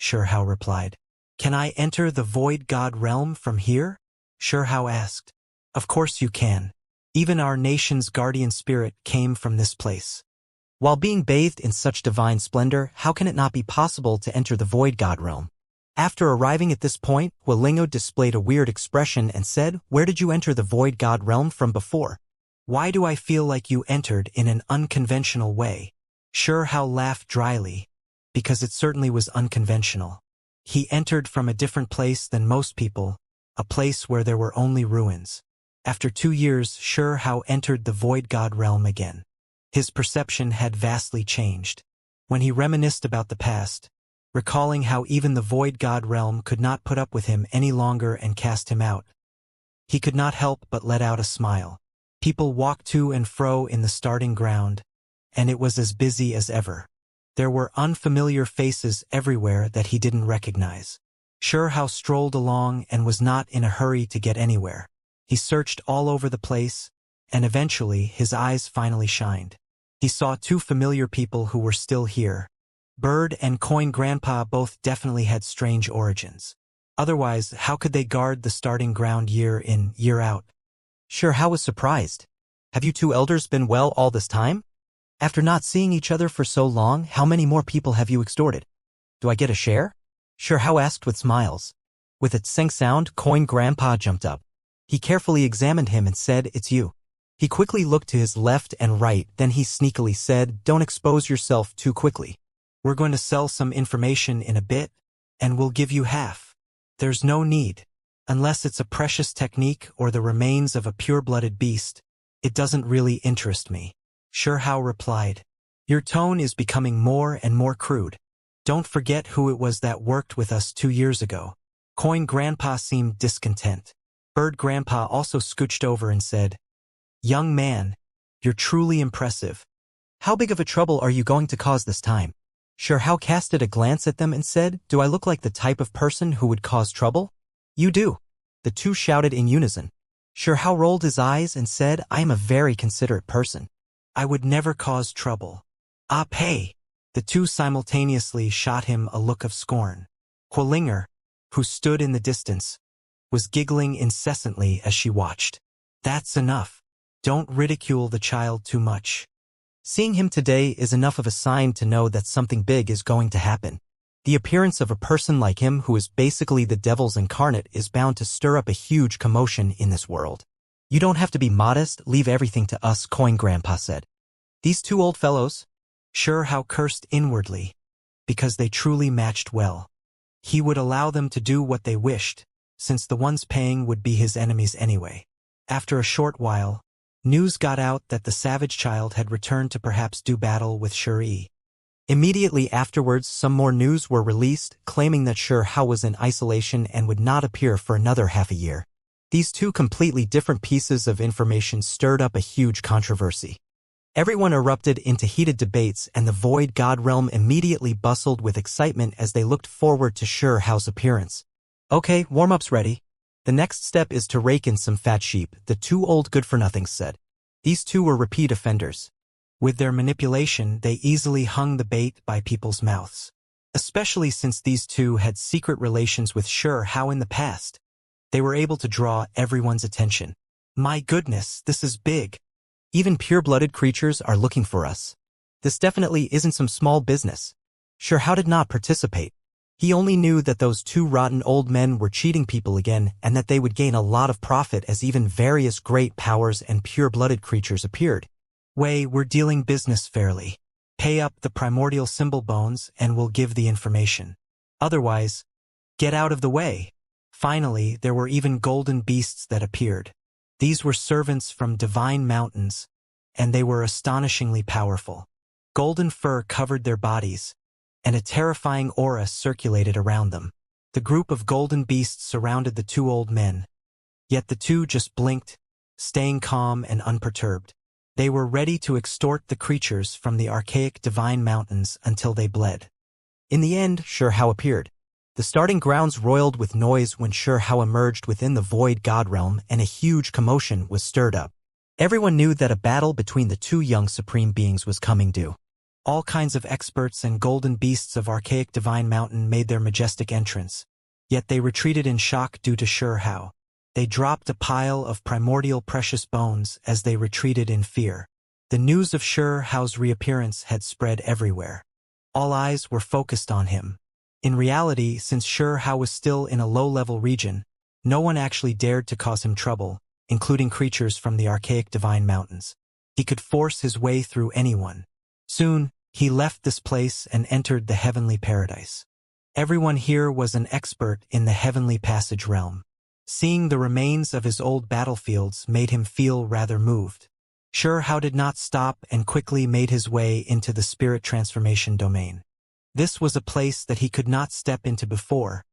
Shihao replied. Can I enter the Void God realm from here? Shihao asked. Of course you can. Even our nation's guardian spirit came from this place. While being bathed in such divine splendor, how can it not be possible to enter the Void God realm? After arriving at this point, Hualingo displayed a weird expression and said, Where did you enter the Void God realm from before? Why do I feel like you entered in an unconventional way? Shihao laughed dryly, because it certainly was unconventional. He entered from a different place than most people, a place where there were only ruins. After 2 years, Shihao entered the Void God realm again. His perception had vastly changed. When he reminisced about the past, recalling how even the Void God realm could not put up with him any longer and cast him out, he could not help but let out a smile. People walked to and fro in the starting ground, and it was as busy as ever. There were unfamiliar faces everywhere that he didn't recognize. Shihao strolled along and was not in a hurry to get anywhere. He searched all over the place, and eventually his eyes finally shined. He saw 2 familiar people who were still here. Bird and Coin Grandpa both definitely had strange origins. Otherwise, how could they guard the starting ground year in, year out? Shihao was surprised. Have you 2 elders been well all this time? After not seeing each other for so long, how many more people have you extorted? Do I get a share? Shihao asked with smiles. With a tsing sound, Coin Grandpa jumped up. He carefully examined him and said, It's you. He quickly looked to his left and right, then he sneakily said, Don't expose yourself too quickly. We're going to sell some information in a bit, and we'll give you half. There's no need. Unless it's a precious technique or the remains of a pure-blooded beast, it doesn't really interest me. Shihao replied. Your tone is becoming more and more crude. Don't forget who it was that worked with us 2 years ago. Coin Grandpa seemed discontent. Bird Grandpa also scooched over and said, Young man, you're truly impressive. How big of a trouble are you going to cause this time? Shihao casted a glance at them and said, Do I look like the type of person who would cause trouble? You do. The 2 shouted in unison. Shihao rolled his eyes and said, I am a very considerate person. I would never cause trouble. Ah, pay! The 2 simultaneously shot him a look of scorn. Hualinger, who stood in the distance, was giggling incessantly as she watched. That's enough. Don't ridicule the child too much. Seeing him today is enough of a sign to know that something big is going to happen. The appearance of a person like him who is basically the devil's incarnate is bound to stir up a huge commotion in this world. You don't have to be modest, leave everything to us, Coin Grandpa said. These 2 old fellows? Shihao cursed inwardly, because they truly matched well. He would allow them to do what they wished, since the ones paying would be his enemies anyway. After a short while, news got out that the savage child had returned to perhaps do battle with Shuri. Immediately afterwards, some more news were released, claiming that Shihao was in isolation and would not appear for another half a year. These 2 completely different pieces of information stirred up a huge controversy. Everyone erupted into heated debates, and the Void God realm immediately bustled with excitement as they looked forward to Shihao's appearance. Okay, warm-up's ready. The next step is to rake in some fat sheep, the 2 old good-for-nothings said. These 2 were repeat offenders. With their manipulation, they easily hung the bait by people's mouths. Especially since these 2 had secret relations with Shihao in the past. They were able to draw everyone's attention. My goodness, this is big. Even pure-blooded creatures are looking for us. This definitely isn't some small business. Shihao did not participate. He only knew that those 2 rotten old men were cheating people again and that they would gain a lot of profit as even various great powers and pure-blooded creatures appeared. We're dealing business fairly. Pay up the primordial symbol bones and we'll give the information. Otherwise, get out of the way. Finally, there were even golden beasts that appeared. These were servants from divine mountains, and they were astonishingly powerful. Golden fur covered their bodies, and a terrifying aura circulated around them. The group of golden beasts surrounded the 2 old men. Yet the 2 just blinked, staying calm and unperturbed. They were ready to extort the creatures from the archaic divine mountains until they bled. In the end, Shihao appeared. The starting grounds roiled with noise when Shihao emerged within the Void God realm, and a huge commotion was stirred up. Everyone knew that a battle between the 2 young supreme beings was coming due. All kinds of experts and golden beasts of archaic divine mountain made their majestic entrance. Yet they retreated in shock due to Shi Hao. They dropped a pile of primordial precious bones as they retreated in fear. The news of Shi Hao's reappearance had spread everywhere. All eyes were focused on him. In reality, since Shi Hao was still in a low-level region, no one actually dared to cause him trouble, including creatures from the archaic divine mountains. He could force his way through anyone. Soon, he left this place and entered the heavenly paradise. Everyone here was an expert in the heavenly passage realm. Seeing the remains of his old battlefields made him feel rather moved. Shi Hao did not stop and quickly made his way into the spirit transformation domain. This was a place that he could not step into before,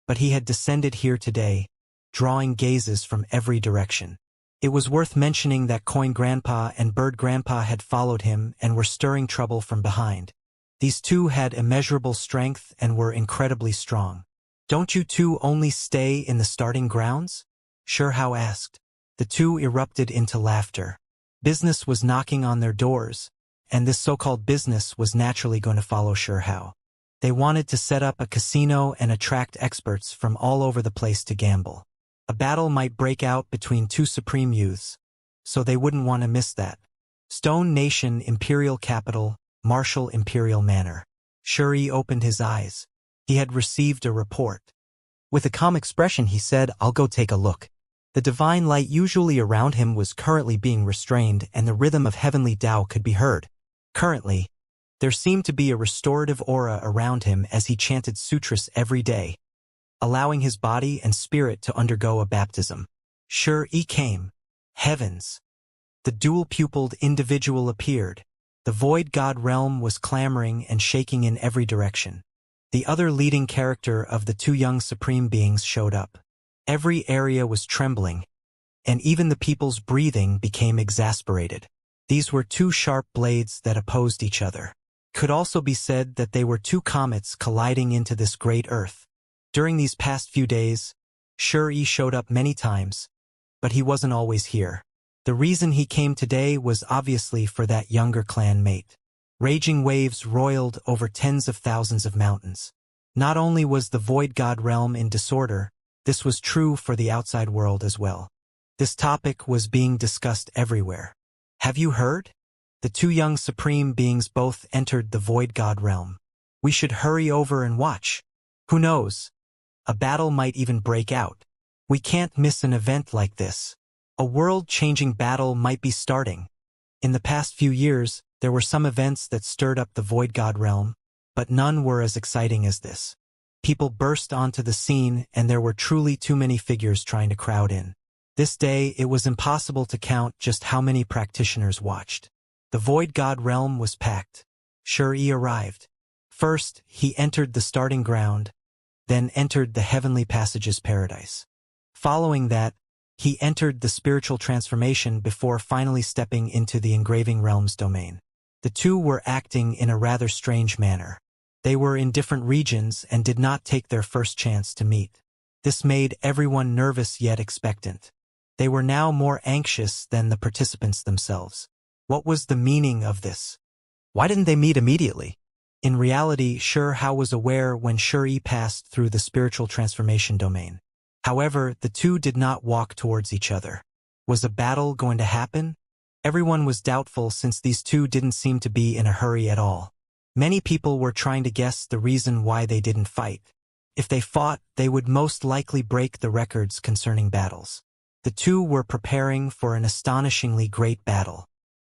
but he had descended here today, drawing gazes from every direction. It was worth mentioning that Coin Grandpa and Bird Grandpa had followed him and were stirring trouble from behind. These two had immeasurable strength and were incredibly strong. "Don't you two only stay in the starting grounds?" Shi Hao asked. The two erupted into laughter. Business was knocking on their doors, and this so-called business was naturally going to follow Shi Hao. They wanted to set up a casino and attract experts from all over the place to gamble. A battle might break out between two supreme youths, so they wouldn't want to miss that. Stone Nation Imperial Capital, Martial Imperial Manor. Shi opened his eyes. He had received a report. With a calm expression he said, "I'll go take a look." The divine light usually around him was currently being restrained and the rhythm of heavenly Tao could be heard. Currently, there seemed to be a restorative aura around him as he chanted sutras every day, allowing his body and spirit to undergo a baptism. Shi came. Heavens! The dual-pupiled individual appeared. The void god realm was clamoring and shaking in every direction. The other leading character of the two young supreme beings showed up. Every area was trembling, and even the people's breathing became exasperated. These were two sharp blades that opposed each other. Could also be said that they were two comets colliding into this great earth. During these past few days, Shi showed up many times, but he wasn't always here. The reason he came today was obviously for that younger clan mate. Raging waves roiled over tens of thousands of mountains. Not only was the void god realm in disorder, this was true for the outside world as well. This topic was being discussed everywhere. "Have you heard? The two young supreme beings both entered the void god realm. We should hurry over and watch. Who knows? A battle might even break out. We can't miss an event like this. A world-changing battle might be starting." In the past few years, there were some events that stirred up the void god realm, but none were as exciting as this. People burst onto the scene and there were truly too many figures trying to crowd in. This day, it was impossible to count just how many practitioners watched. The void god realm was packed. Shi arrived. First, he entered the starting ground, then entered the heavenly passage's paradise. Following that, he entered the spiritual transformation before finally stepping into the engraving realm's domain. The two were acting in a rather strange manner. They were in different regions and did not take their first chance to meet. This made everyone nervous yet expectant. They were now more anxious than the participants themselves. What was the meaning of this? Why didn't they meet immediately? In reality, Shi Hao was aware when Shi passed through the spiritual transformation domain. However, the two did not walk towards each other. Was a battle going to happen? Everyone was doubtful since these two didn't seem to be in a hurry at all. Many people were trying to guess the reason why they didn't fight. If they fought, they would most likely break the records concerning battles. The two were preparing for an astonishingly great battle.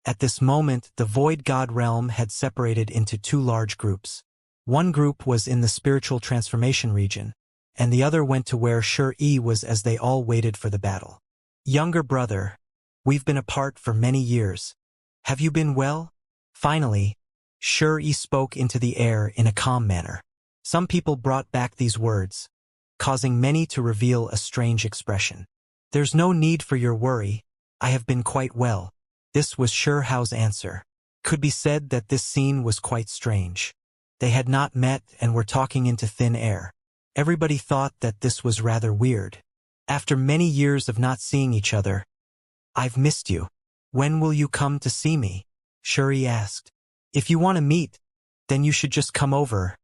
At this moment, the void god realm had separated into two large groups. One group was in the spiritual transformation region, and the other went to where Shi was as they all waited for the battle. "Younger brother, we've been apart for many years. Have you been well?" Finally, Shi spoke into the air in a calm manner. Some people brought back these words, causing many to reveal a strange expression. "There's no need for your worry. I have been quite well." This was Shi Hao's answer. Could be said that this scene was quite strange. They had not met and were talking into thin air. Everybody thought that this was rather weird. After many years of not seeing each other, "I've missed you. When will you come to see me?" Shi asked. If you want to meet, then you should just come over,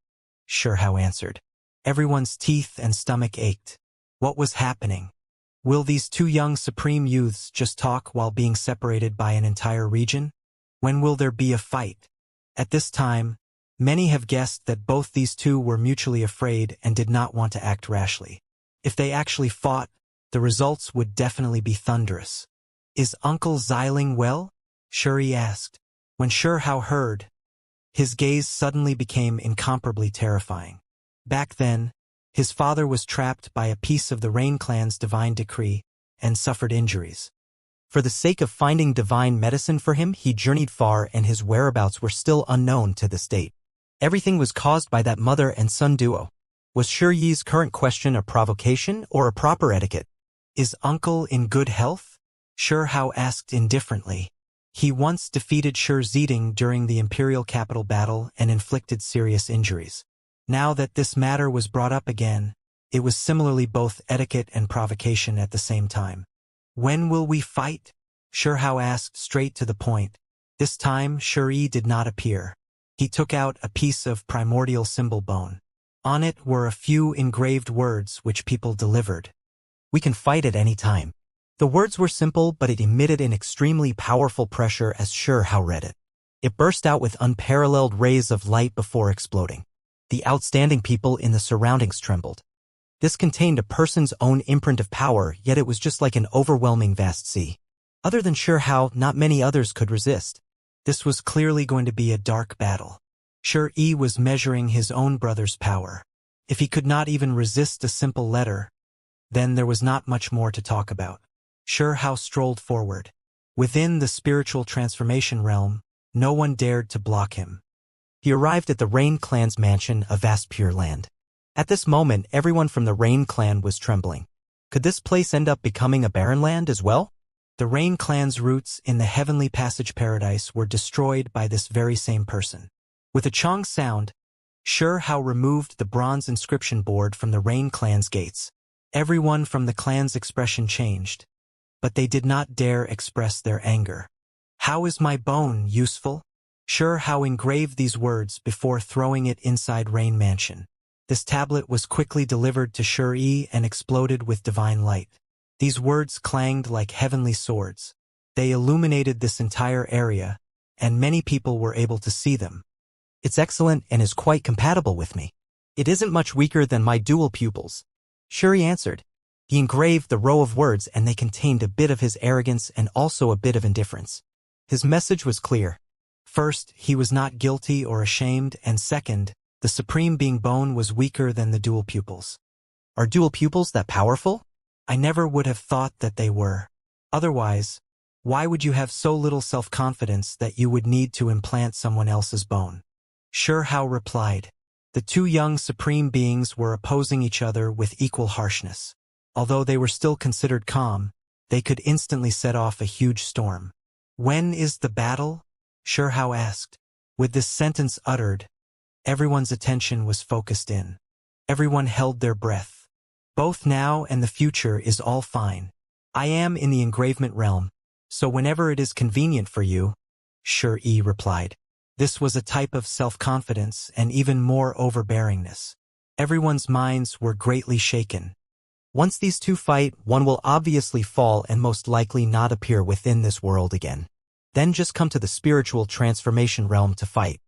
Xianxia answered. Everyone's teeth and stomach ached. What was happening? Will these two young supreme youths just talk while being separated by an entire region? When will there be a fight? At this time, many have guessed that both these two were mutually afraid and did not want to act rashly. If they actually fought, the results would definitely be thunderous. Is Uncle Xiling well? Xianxia asked. When Xianxia heard, his gaze suddenly became incomparably terrifying. Back then, his father was trapped by a piece of the Rain clan's divine decree and suffered injuries. For the sake of finding divine medicine for him, he journeyed far and his whereabouts were still unknown to this date. Everything was caused by that mother and son duo. Was Xianxia's current question a provocation or a proper etiquette? Is Uncle in good health? Xianxia asked indifferently. He once defeated Zeding during the imperial capital battle and inflicted serious injuries. Now that this matter was brought up again, it was similarly both etiquette and provocation at the same time. When will we fight? Xianxia asked straight to the point. This time Xianxia did not appear. He took out a piece of primordial symbol bone. On it were a few engraved words which people delivered. We can fight at any time. The words were simple, but it emitted an extremely powerful pressure as Xianxia read it. It burst out with unparalleled rays of light before exploding. The outstanding people in the surroundings trembled. This contained a person's own imprint of power, yet it was just like an overwhelming vast sea. Other than Xianxia, not many others could resist. This was clearly going to be a dark battle. Xianxia was measuring his own brother's power. If he could not even resist a simple letter, then there was not much more to talk about. Xianxia strolled forward. Within the spiritual transformation realm, no one dared to block him. He arrived at the Rain clan's mansion, a vast pure land. At this moment, everyone from the Rain clan was trembling. Could this place end up becoming a barren land as well? The Rain clan's roots in the heavenly passage paradise were destroyed by this very same person. With a chong sound, Xianxia removed the bronze inscription board from the Rain clan's gates. Everyone from the clan's expression changed, but they did not dare express their anger. How is my bone useful? Xianxia engraved these words before throwing it inside Rain Mansion. This tablet was quickly delivered to Xianxia and exploded with divine light. These words clanged like heavenly swords. They illuminated this entire area, and many people were able to see them. It's excellent and is quite compatible with me. It isn't much weaker than my dual pupils, Xianxia answered. He engraved the row of words and they contained a bit of his arrogance and also a bit of indifference. His message was clear. First, he was not guilty or ashamed, and second, the supreme being bone was weaker than the dual pupils. Are dual pupils that powerful? I never would have thought that they were. Otherwise, why would you have so little self-confidence that you would need to implant someone else's bone? Xianxia replied. The two young supreme beings were opposing each other with equal harshness. Although they were still considered calm, they could instantly set off a huge storm. When is the battle? Xianxia asked. With this sentence uttered, everyone's attention was focused in. Everyone held their breath. Both now and the future is all fine. I am in the engravement realm, so whenever it is convenient for you, Xianxia replied. This was a type of self-confidence and even more overbearingness. Everyone's minds were greatly shaken. Once these two fight, one will obviously fall and most likely not appear within this world again. Then just come to the spiritual transformation realm to fight.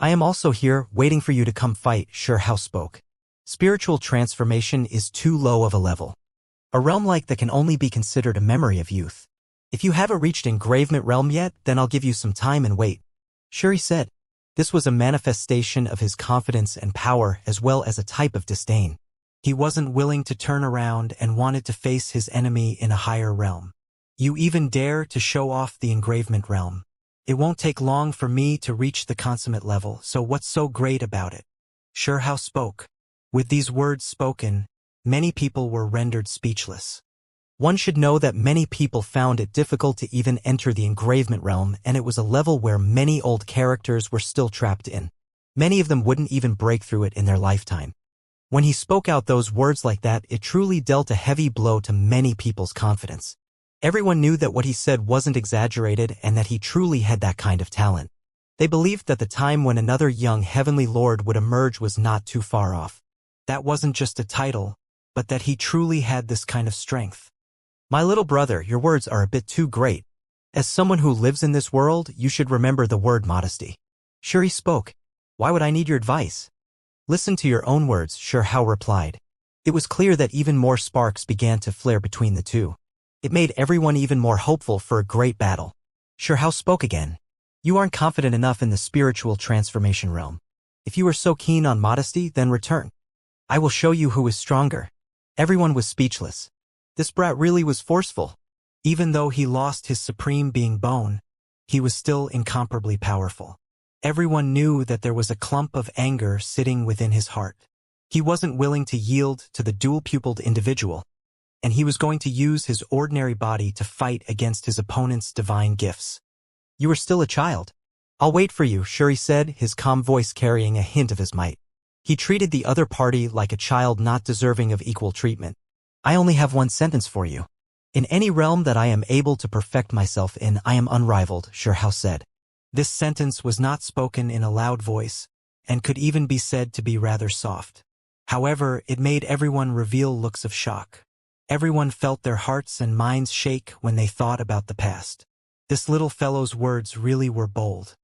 I am also here, waiting for you to come fight, Xianxia spoke. Spiritual transformation is too low of a level. A realm like that can only be considered a memory of youth. If you haven't reached engravement realm yet, then I'll give you some time and wait, Xianxia said. This was a manifestation of his confidence and power as well as a type of disdain. He wasn't willing to turn around and wanted to face his enemy in a higher realm. You even dare to show off the engravement realm. It won't take long for me to reach the consummate level, so what's so great about it? Xianxia spoke. With these words spoken, many people were rendered speechless. One should know that many people found it difficult to even enter the engravement realm, and it was a level where many old characters were still trapped in. Many of them wouldn't even break through it in their lifetime. When he spoke out those words like that, it truly dealt a heavy blow to many people's confidence. Everyone knew that what he said wasn't exaggerated and that he truly had that kind of talent. They believed that the time when another young heavenly lord would emerge was not too far off. That wasn't just a title, but that he truly had this kind of strength. My little brother, your words are a bit too great. As someone who lives in this world, you should remember the word modesty. Shuri spoke. Why would I need your advice? Listen to your own words, Shurhao replied. It was clear that even more sparks began to flare between the two. It made everyone even more hopeful for a great battle. Shurhao spoke again. You aren't confident enough in the spiritual transformation realm. If you are so keen on modesty, then return. I will show you who is stronger. Everyone was speechless. This brat really was forceful. Even though he lost his supreme being bone, he was still incomparably powerful. Everyone knew that there was a clump of anger sitting within his heart. He wasn't willing to yield to the dual-pupiled individual, and he was going to use his ordinary body to fight against his opponent's divine gifts. You are still a child. I'll wait for you, Shuri said, his calm voice carrying a hint of his might. He treated the other party like a child not deserving of equal treatment. I only have one sentence for you. In any realm that I am able to perfect myself in, I am unrivaled, Shurhao said. This sentence was not spoken in a loud voice, and could even be said to be rather soft. However, it made everyone reveal looks of shock. Everyone felt their hearts and minds shake when they thought about the past. This little fellow's words really were bold.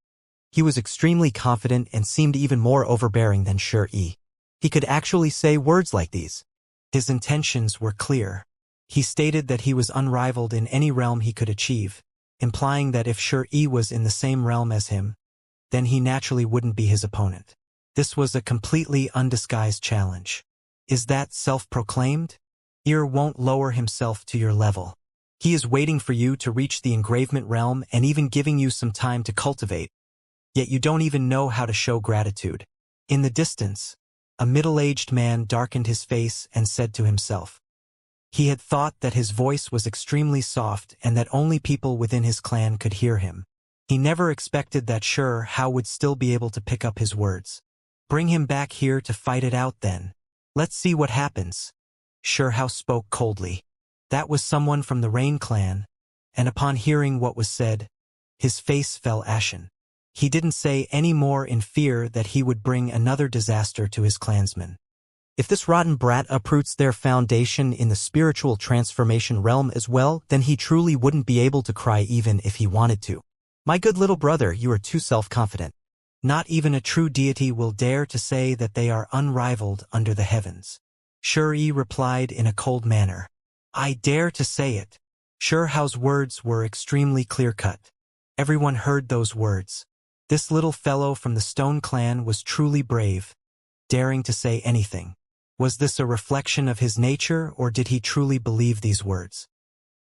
He was extremely confident and seemed even more overbearing than Shuri. He could actually say words like these. His intentions were clear. He stated that he was unrivaled in any realm he could achieve, implying that if Shuri was in the same realm as him, then he naturally wouldn't be his opponent. This was a completely undisguised challenge. Is that self-proclaimed? Ear won't lower himself to your level. He is waiting for you to reach the engravement realm and even giving you some time to cultivate. Yet you don't even know how to show gratitude. In the distance, a middle-aged man darkened his face and said to himself. He had thought that his voice was extremely soft and that only people within his clan could hear him. He never expected that Shurhao would still be able to pick up his words. Bring him back here to fight it out then. Let's see what happens. Shurhao spoke coldly. That was someone from the Rain clan, and upon hearing what was said, his face fell ashen. He didn't say any more in fear that he would bring another disaster to his clansmen. If this rotten brat uproots their foundation in the spiritual transformation realm as well, then he truly wouldn't be able to cry even if he wanted to. My good little brother, you are too self-confident. Not even a true deity will dare to say that they are unrivaled under the heavens. Shuri replied in a cold manner. I dare to say it. Shurhao's words were extremely clear-cut. Everyone heard those words. This little fellow from the Stone clan was truly brave, daring to say anything. Was this a reflection of his nature, or did he truly believe these words?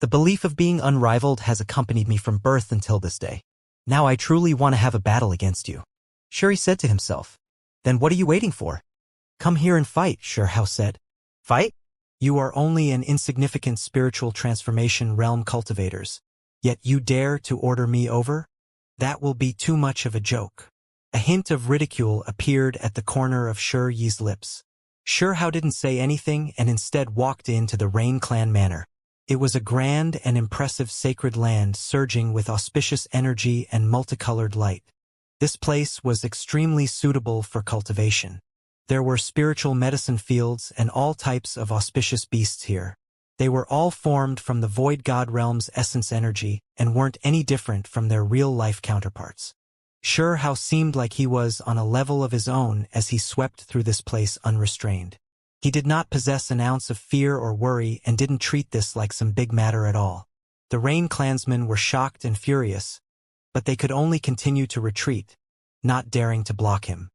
The belief of being unrivaled has accompanied me from birth until this day. Now I truly want to have a battle against you. Shuri said to himself. Then what are you waiting for? Come here and fight, Shurhao said. Fight? You are only an insignificant spiritual transformation realm cultivators, yet you dare to order me over? That will be too much of a joke. A hint of ridicule appeared at the corner of Shuri's lips. Shurhao didn't say anything and instead walked into the Rain clan manor. It was a grand and impressive sacred land surging with auspicious energy and multicolored light. This place was extremely suitable for cultivation. There were spiritual medicine fields and all types of auspicious beasts here. They were all formed from the Void God realm's essence energy and weren't any different from their real-life counterparts. Shurhao seemed like he was on a level of his own as he swept through this place unrestrained. He did not possess an ounce of fear or worry and didn't treat this like some big matter at all. The Rain clansmen were shocked and furious, but they could only continue to retreat, not daring to block him.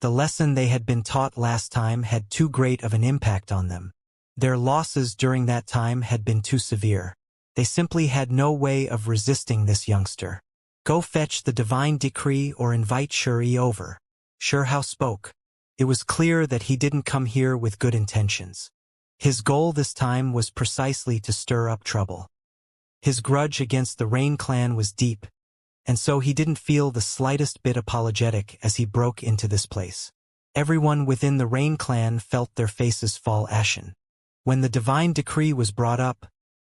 The lesson they had been taught last time had too great of an impact on them. Their losses during that time had been too severe. They simply had no way of resisting this youngster. Go fetch the divine decree or invite Shuri over. Shurhao spoke. It was clear that he didn't come here with good intentions. His goal this time was precisely to stir up trouble. His grudge against the Rain clan was deep, and so he didn't feel the slightest bit apologetic as he broke into this place. Everyone within the Rain clan felt their faces fall ashen. When the divine decree was brought up,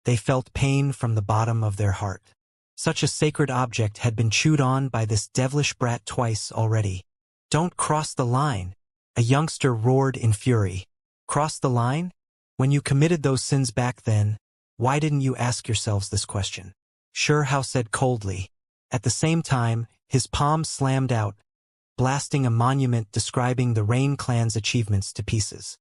they felt pain from the bottom of their heart. Such a sacred object had been chewed on by this devilish brat twice already. "Don't cross the line," a youngster roared in fury. "Cross the line? When you committed those sins back then, why didn't you ask yourselves this question?" Xianxia said coldly. At the same time, his palm slammed out, blasting a monument describing the Rain clan's achievements to pieces.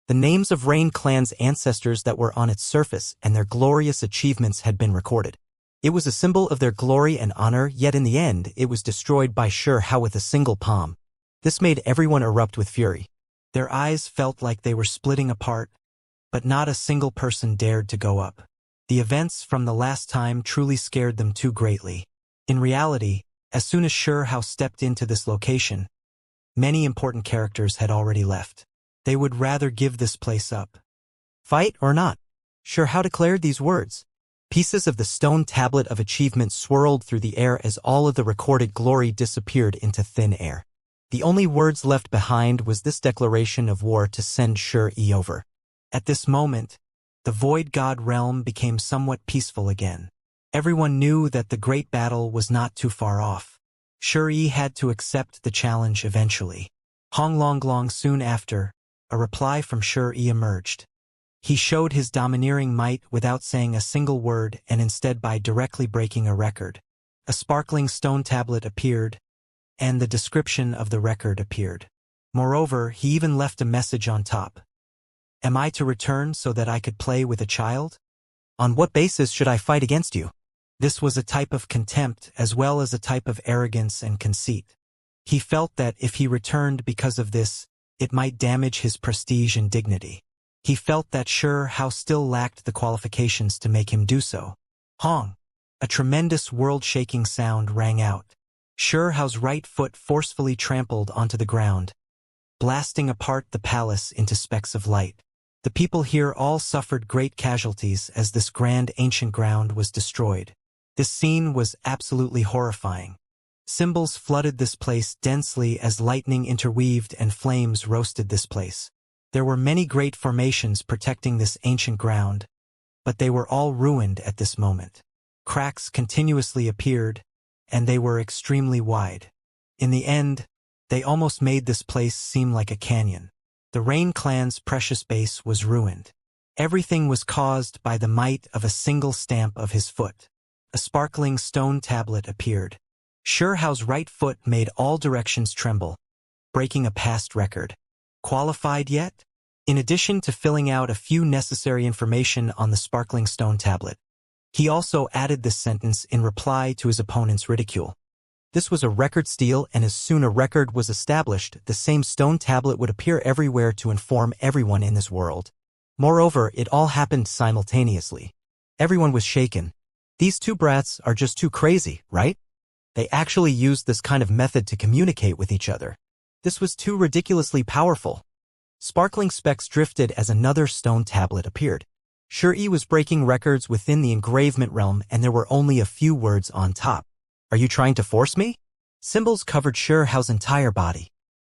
The names of Rain clan's ancestors that were on its surface and their glorious achievements had been recorded. It was a symbol of their glory and honor, yet in the end it was destroyed by Xianxia with a single palm. This made everyone erupt with fury. Their eyes felt like they were splitting apart, but not a single person dared to go up. The events from the last time truly scared them too greatly. In reality, as soon as Xianxia stepped into this location, many important characters had already left. They would rather give this place up. "Fight or not?" Xianxia declared these words. Pieces of the stone tablet of achievement swirled through the air as all of the recorded glory disappeared into thin air. The only words left behind was this declaration of war to send Xianxia over. At this moment, the Void God realm became somewhat peaceful again. Everyone knew that the great battle was not too far off. Xianxia had to accept the challenge eventually. Honglonglong soon after, a reply from Xianxia emerged. He showed his domineering might without saying a single word and instead by directly breaking a record. A sparkling stone tablet appeared, and the description of the record appeared. Moreover, he even left a message on top. "Am I to return so that I could play with a child? On what basis should I fight against you?" This was a type of contempt as well as a type of arrogance and conceit. He felt that if he returned because of this, it might damage his prestige and dignity. He felt that Xianxia still lacked the qualifications to make him do so. Hong! A tremendous world-shaking sound rang out. Xianxia's right foot forcefully trampled onto the ground, blasting apart the palace into specks of light. The people here all suffered great casualties as this grand ancient ground was destroyed. This scene was absolutely horrifying. Symbols flooded this place densely as lightning interweaved and flames roasted this place. There were many great formations protecting this ancient ground, but they were all ruined at this moment. Cracks continuously appeared, and they were extremely wide. In the end, they almost made this place seem like a canyon. The Rain clan's precious base was ruined. Everything was caused by the might of a single stamp of his foot. A sparkling stone tablet appeared. Xianxia's right foot made all directions tremble, breaking a past record. Qualified yet? In addition to filling out a few necessary information on the sparkling stone tablet, he also added this sentence in reply to his opponent's ridicule. This was a record steal, and as soon a record was established, the same stone tablet would appear everywhere to inform everyone in this world. Moreover, it all happened simultaneously. Everyone was shaken. These two brats are just too crazy, right? They actually used this kind of method to communicate with each other. This was too ridiculously powerful. Sparkling specks drifted as another stone tablet appeared. Xianxia was breaking records within the engravement realm, and there were only a few words on top. "Are you trying to force me?" Symbols covered Xianxia's entire body.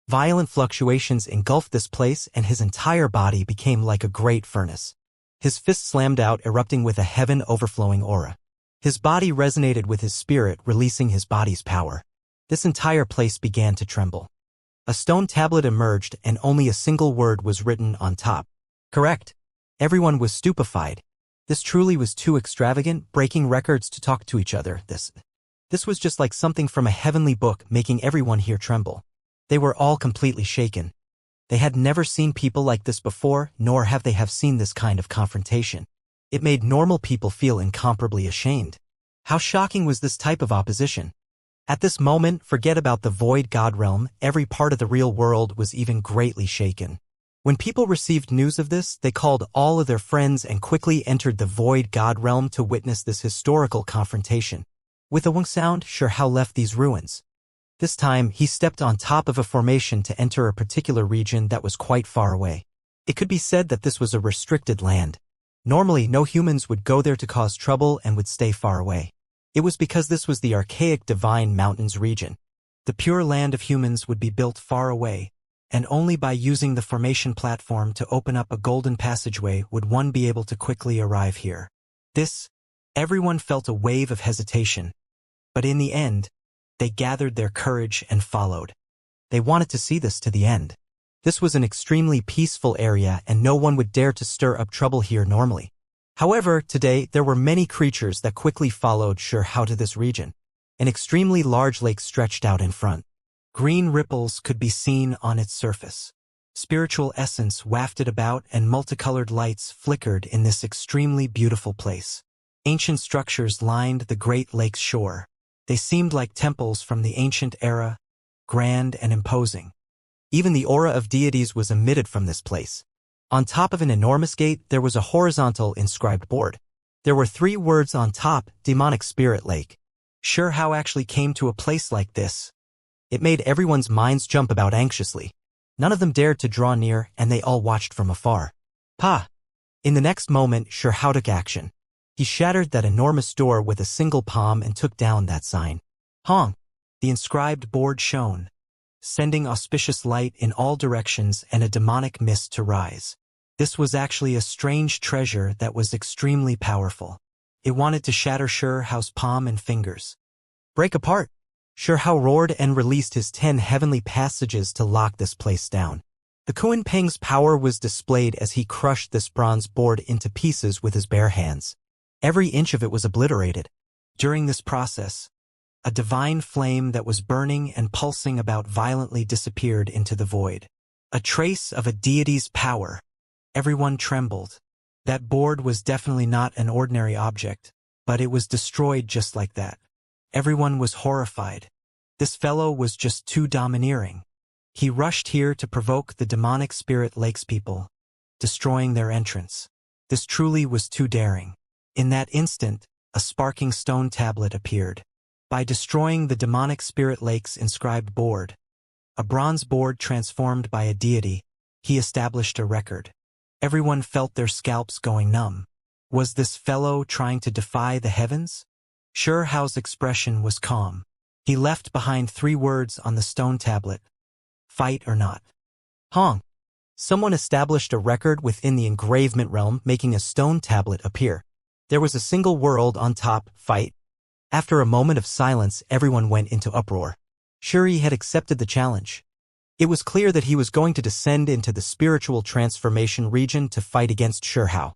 Violent fluctuations engulfed this place, and his entire body became like a great furnace. His fist slammed out, erupting with a heaven-overflowing aura. His body resonated with his spirit, releasing his body's power. This entire place began to tremble. A stone tablet emerged, and only a single word was written on top. "Correct." Everyone was stupefied. This truly was too extravagant, breaking records to talk to each other. This was just like something from a heavenly book, making everyone here tremble. They were all completely shaken. They had never seen people like this before, nor have they seen this kind of confrontation. It made normal people feel incomparably ashamed. How shocking was this type of opposition? At this moment, forget about the Void God realm, every part of the real world was even greatly shaken. When people received news of this, they called all of their friends and quickly entered the Void God realm to witness this historical confrontation. With a wong sound, Xianxia left these ruins. This time, he stepped on top of a formation to enter a particular region that was quite far away. It could be said that this was a restricted land. Normally, no humans would go there to cause trouble and would stay far away. It was because this was the archaic divine mountains region. The pure land of humans would be built far away, and only by using the formation platform to open up a golden passageway would one be able to quickly arrive here. This, Everyone felt a wave of hesitation, but in the end, they gathered their courage and followed. They wanted to see this to the end. This was an extremely peaceful area and no one would dare to stir up trouble here normally. However, today there were many creatures that quickly followed Xianxia to this region. An extremely large lake stretched out in front. Green ripples could be seen on its surface. Spiritual essence wafted about and multicolored lights flickered in this extremely beautiful place. Ancient structures lined the great lake's shore. They seemed like temples from the ancient era, grand and imposing. Even the aura of deities was emitted from this place. On top of an enormous gate, there was a horizontal inscribed board. There were 3 words on top, Demonic Spirit Lake. Xianxia actually came to a place like this. It made everyone's minds jump about anxiously. None of them dared to draw near, and they all watched from afar. Pa! In the next moment, Xianxia took action. He shattered that enormous door with a single palm and took down that sign. Hong! The inscribed board shone, sending auspicious light in all directions and a demonic mist to rise. This was actually a strange treasure that was extremely powerful. It wanted to shatter Xiao's palm and fingers. Break apart! Xiao roared and released his 10 heavenly passages to lock this place down. The Kunpeng's power was displayed as he crushed this bronze board into pieces with his bare hands. Every inch of it was obliterated. During this process, a divine flame that was burning and pulsing about violently disappeared into the void. A trace of a deity's power. Everyone trembled. That board was definitely not an ordinary object, but it was destroyed just like that. Everyone was horrified. This fellow was just too domineering. He rushed here to provoke the demonic spirit lake's people, destroying their entrance. This truly was too daring. In that instant, a sparking stone tablet appeared. By destroying the demonic spirit lake's inscribed board, a bronze board transformed by a deity, he established a record. Everyone felt their scalps going numb. Was this fellow trying to defy the heavens? Xiao's expression was calm. He left behind 3 words on the stone tablet. Fight or not. Hong! Someone established a record within the engravement realm, making a stone tablet appear. There was a single word on top, fight. After a moment of silence, everyone went into uproar. Xianxia had accepted the challenge. It was clear that he was going to descend into the spiritual transformation region to fight against Xiao.